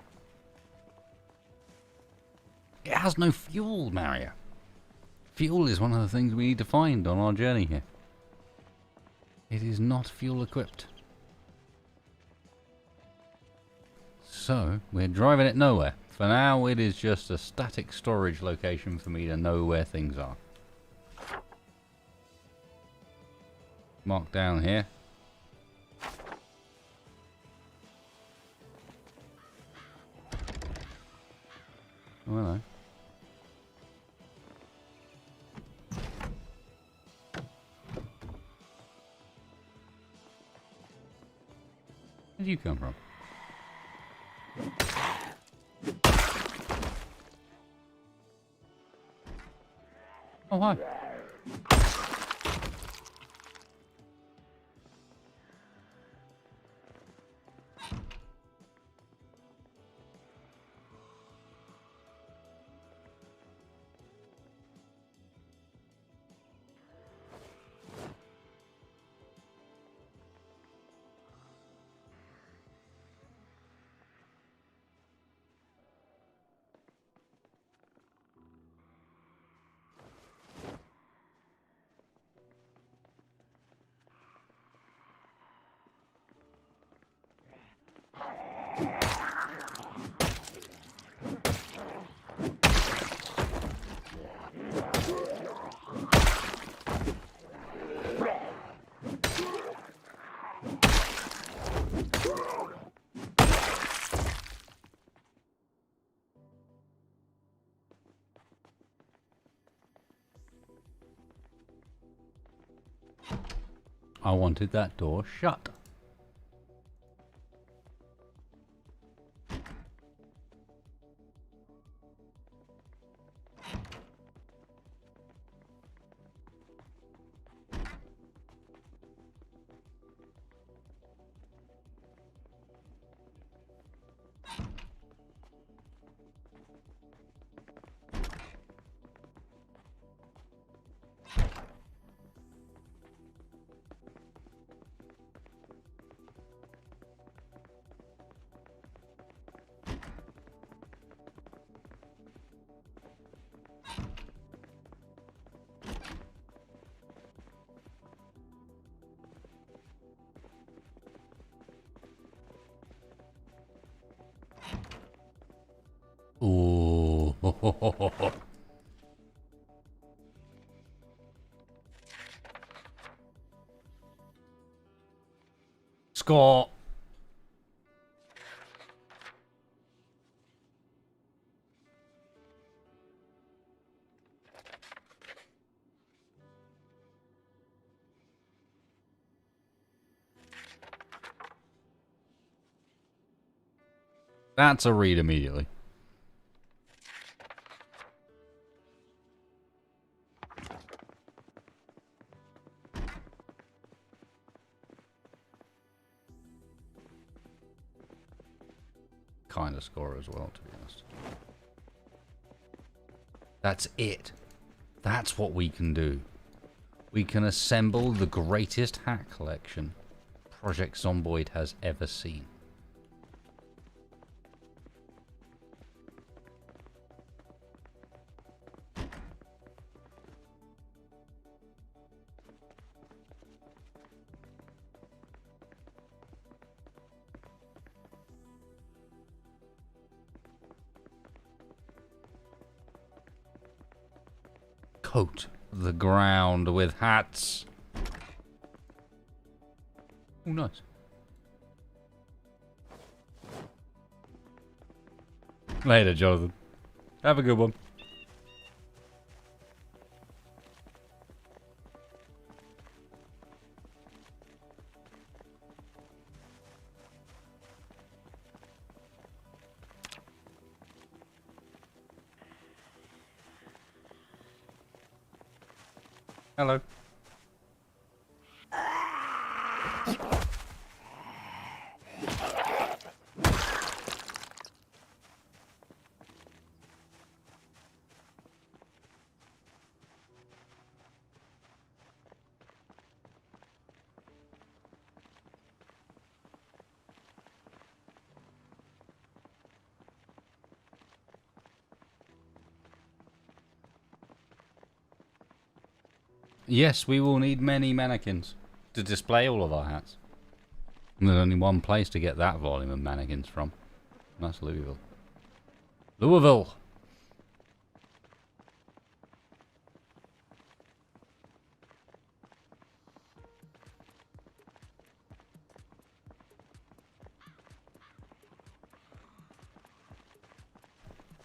It has no fuel, Mario. Fuel is one of the things we need to find on our journey here. It is not fuel equipped. So, we're driving it nowhere. For now, it is just a static storage location for me to know where things are. Mark down here. Oh, hello. Where did you come from? Oh, hi. I wanted that door shut. Ooh. Score. That's a read immediately. Kind of score as well, to be honest. That's it. That's what we can do. We can assemble the greatest hat collection Project Zomboid has ever seen. Coat the ground with hats. Oh, nice. Later, Jonathan. Have a good one. Hello. Yes, we will need many mannequins to display all of our hats. And there's only one place to get that volume of mannequins from. And that's Louisville. Louisville!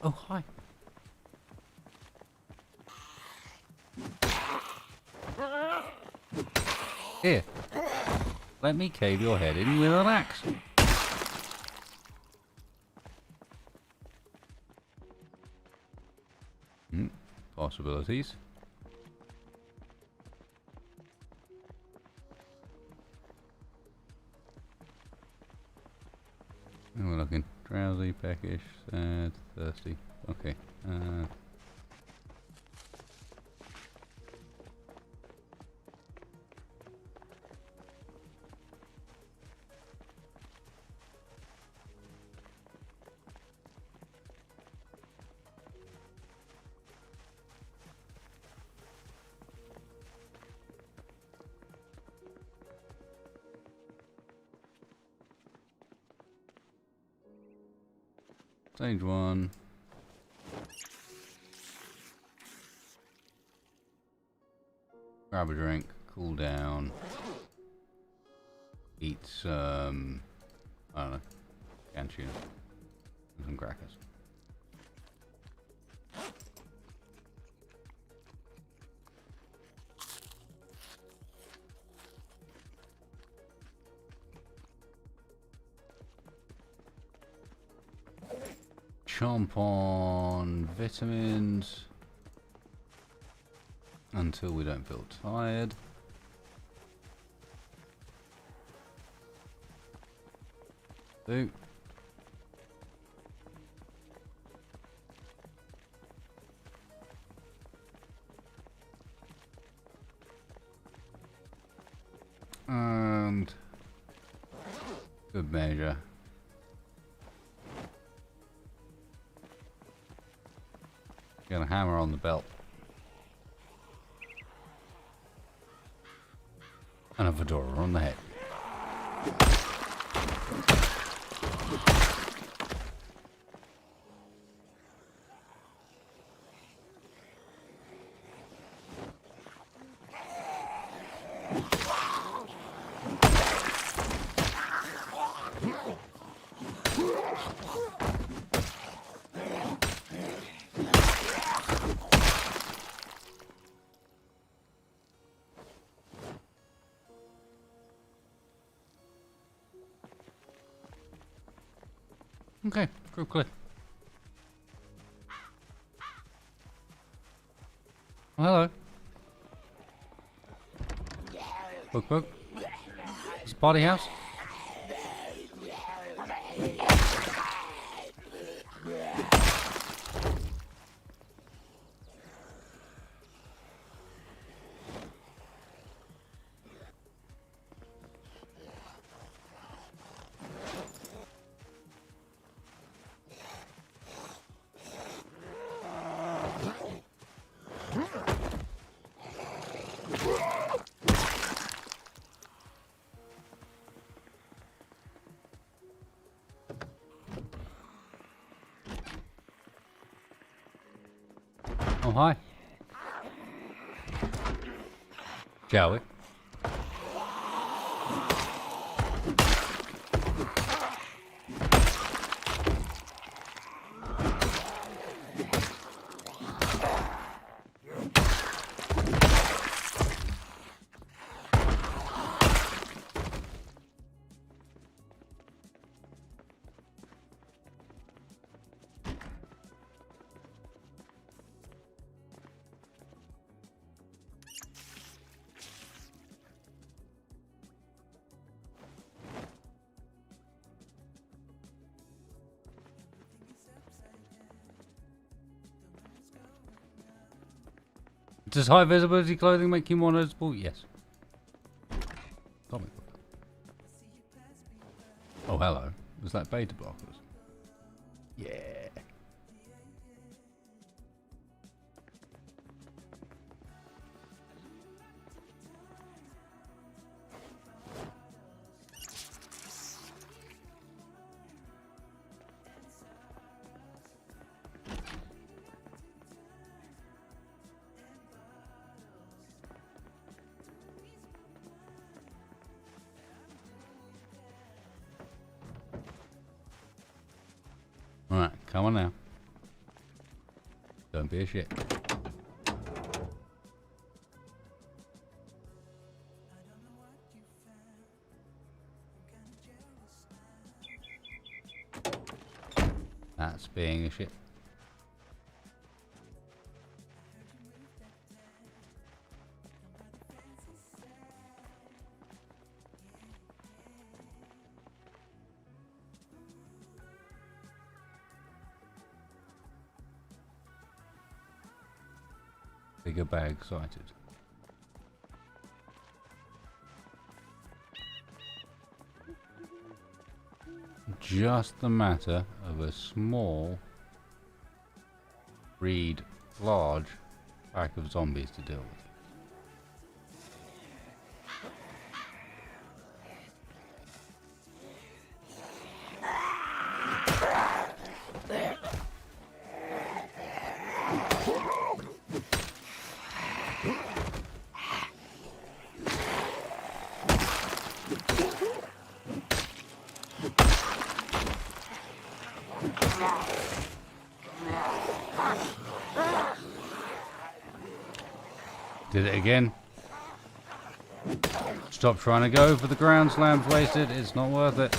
Oh, hi. Here. Let me cave your head in with an axe. Possibilities. And we're looking drowsy, peckish, sad, thirsty. Okay. Stage 1. Grab a drink, cool down. Eat some, I don't know, canned tuna. And some crackers. Chomp on vitamins until we don't feel tired. Do. And good measure. Get a hammer on the belt. And a fedora on the head. Okay, group clear. Oh, hello. Poke, poke. It's a party house? Oh, hi. Shall we? Does high visibility clothing make you more noticeable? Yes. Comic book. Oh, hello. Was that beta blockers? Yeah. Alright, come on now. Don't be a shit. That's being a shit. Bigger bag sighted. Just the matter of a small, breed large pack of zombies to deal with. Did it again. Stop trying to go for the ground slams wasted. It's not worth it.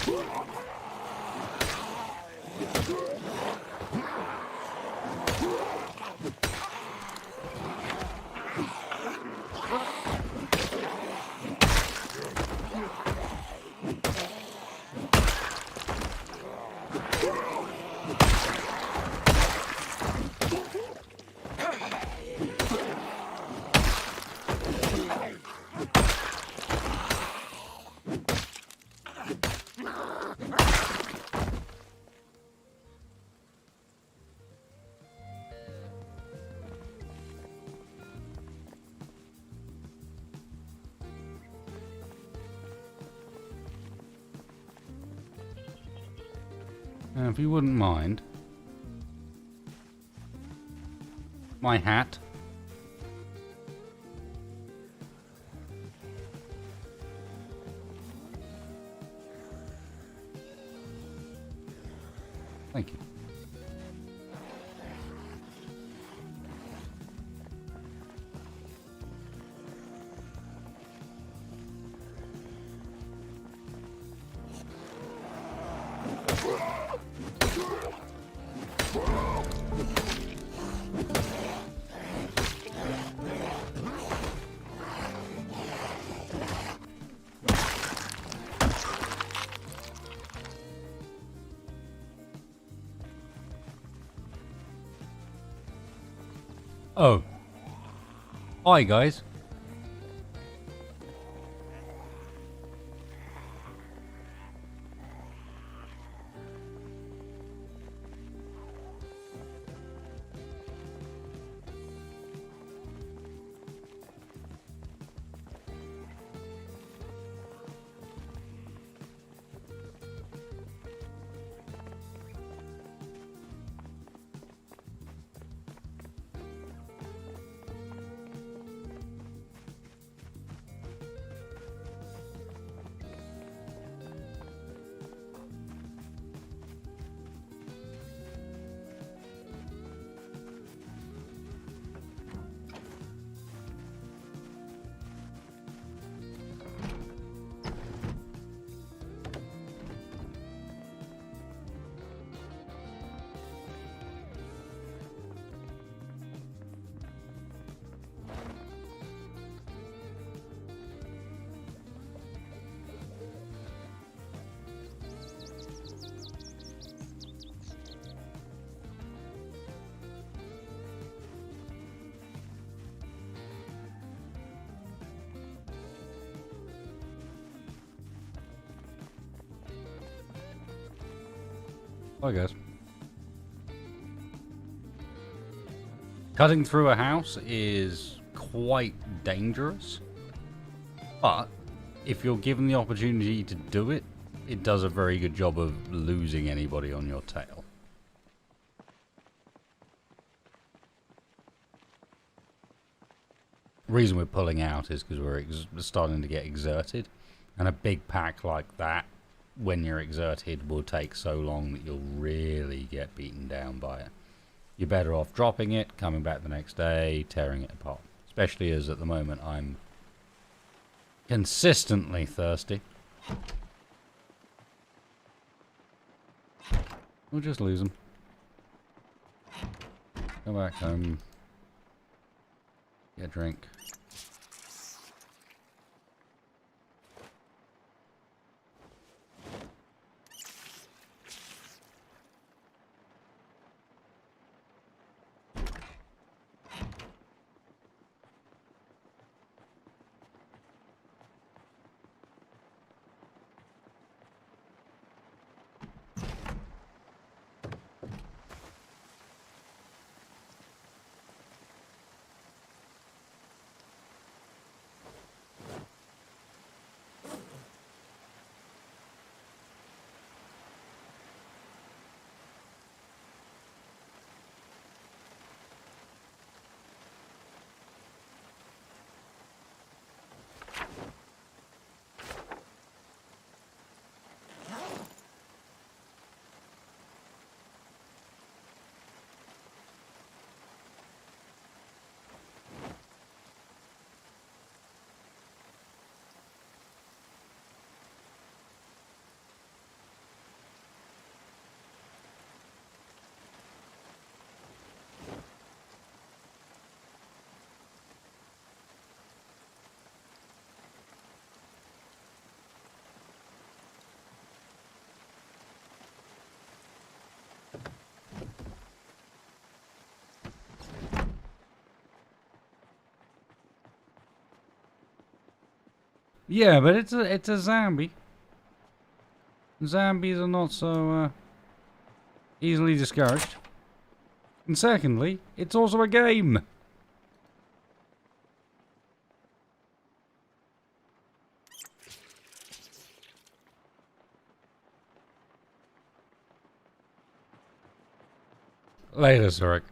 Now, if you wouldn't mind, my hat. Thank you. Oh. Hi, guys. Hi, guys. Cutting through a house is quite dangerous, but if you're given the opportunity to do it, it does a very good job of losing anybody on your tail. The reason we're pulling out is because we're starting to get exerted, and a big pack like that, when you're exerted, will take so long that you'll really get beaten down by it. You're better off dropping it, coming back the next day, tearing it apart. Especially as at the moment I'm consistently thirsty. We'll just lose them. Go back home. Get a drink. Yeah, but it's a zombie. Zombies are not so easily discouraged. And secondly, it's also a game. Later, Zorik.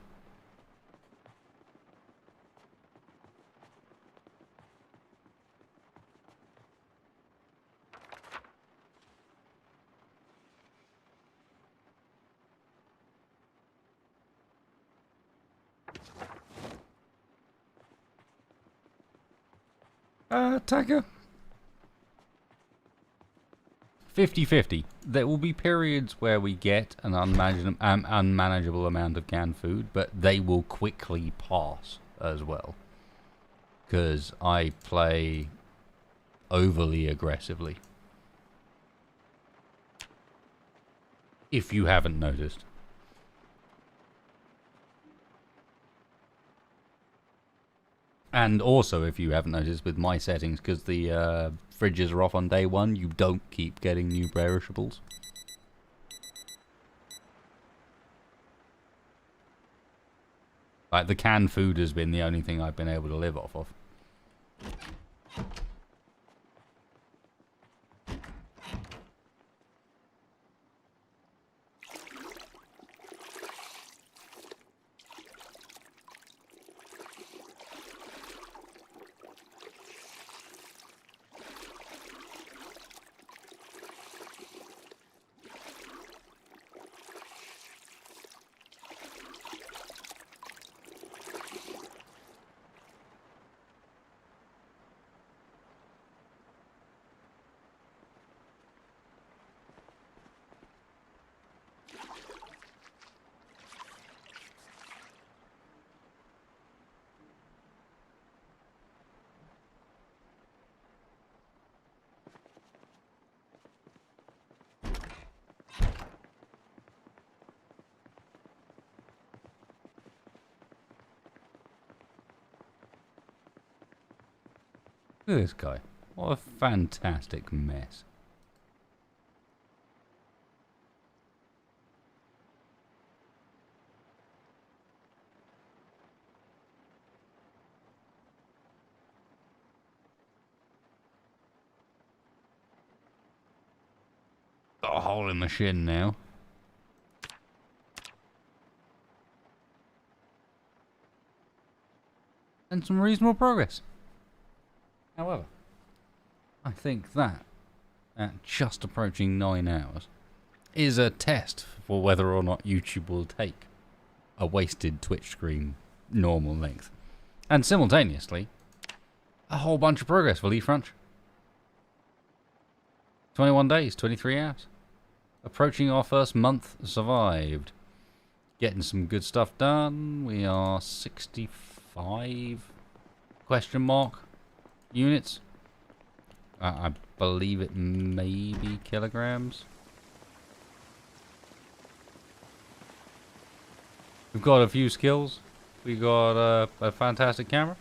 Tucker. 50-50. There will be periods where we get an unmanageable amount of canned food, but they will quickly pass as well. Because I play overly aggressively. If you haven't noticed. And also, if you haven't noticed, with my settings, because the fridges are off on day one, you don't keep getting new perishables. Like, the canned food has been the only thing I've been able to live off of. Look at this guy. What a fantastic mess. Got a hole in my shin now. And some reasonable progress. However, I think that, at just approaching 9 hours, is a test for whether or not YouTube will take a wasted Twitch screen normal length. And simultaneously, a whole bunch of progress for Leaf Ranch. 21 days, 23 hours. Approaching our first month survived. Getting some good stuff done. We are 65 question mark units. I believe it may be kilograms. We've got a few skills. We got a fantastic camera.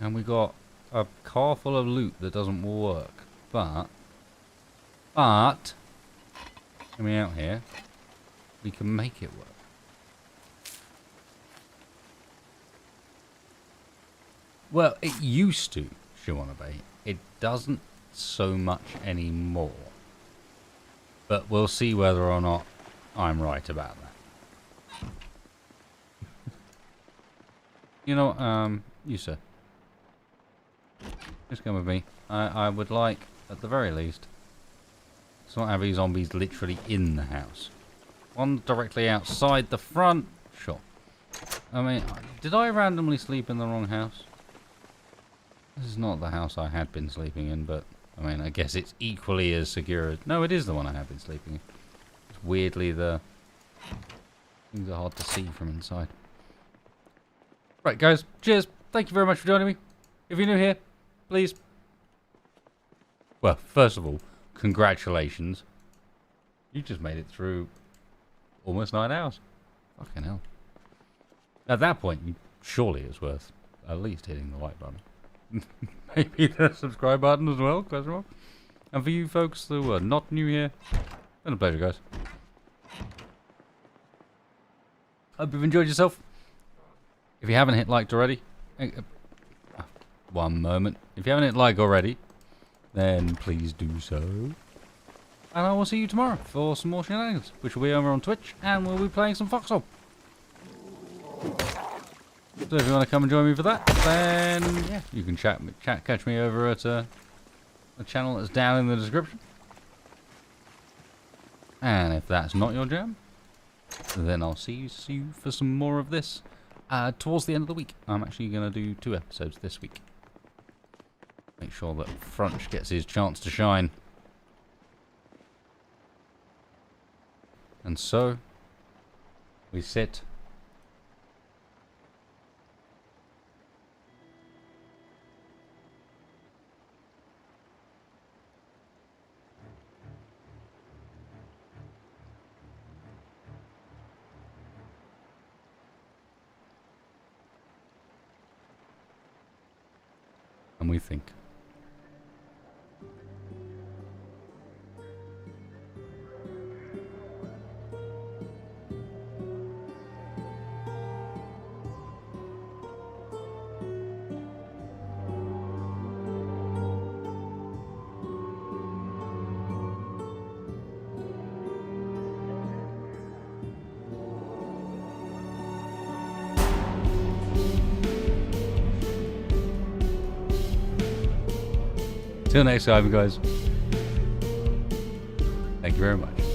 And we got a car full of loot that doesn't work. But, coming out here, we can make it work. Well, it used to, Shawannabe. It doesn't so much anymore. But we'll see whether or not I'm right about that. You know, you sir. Just come with me. I would like, at the very least, to not have these zombies literally in the house. One directly outside the front. Sure. I mean, did I randomly sleep in the wrong house? This is not the house I had been sleeping in, but, I mean, I guess it's equally as secure as... No, it is the one I have been sleeping in. It's weirdly the... Things are hard to see from inside. Right, guys. Cheers. Thank you very much for joining me. If you're new here, please... Well, first of all, congratulations. You just made it through almost 9 hours. Fucking hell. At that point, surely it's worth at least hitting the like button. Maybe the subscribe button as well, question mark. And for you folks who are not new here, been a pleasure, guys. Hope you've enjoyed yourself. If you haven't hit liked already, one moment. If you haven't hit like already, then please do so. And I will see you tomorrow for some more shenanigans, which will be over on Twitch, and we'll be playing some Foxhole. So if you want to come and join me for that, then yeah, you can catch me over at the channel that's down in the description. And if that's not your jam, then I'll see you for some more of this towards the end of the week. I'm actually going to do 2 episodes this week. Make sure that Frunch gets his chance to shine. And so, we sit. And we think. Till next time, guys. Thank you very much.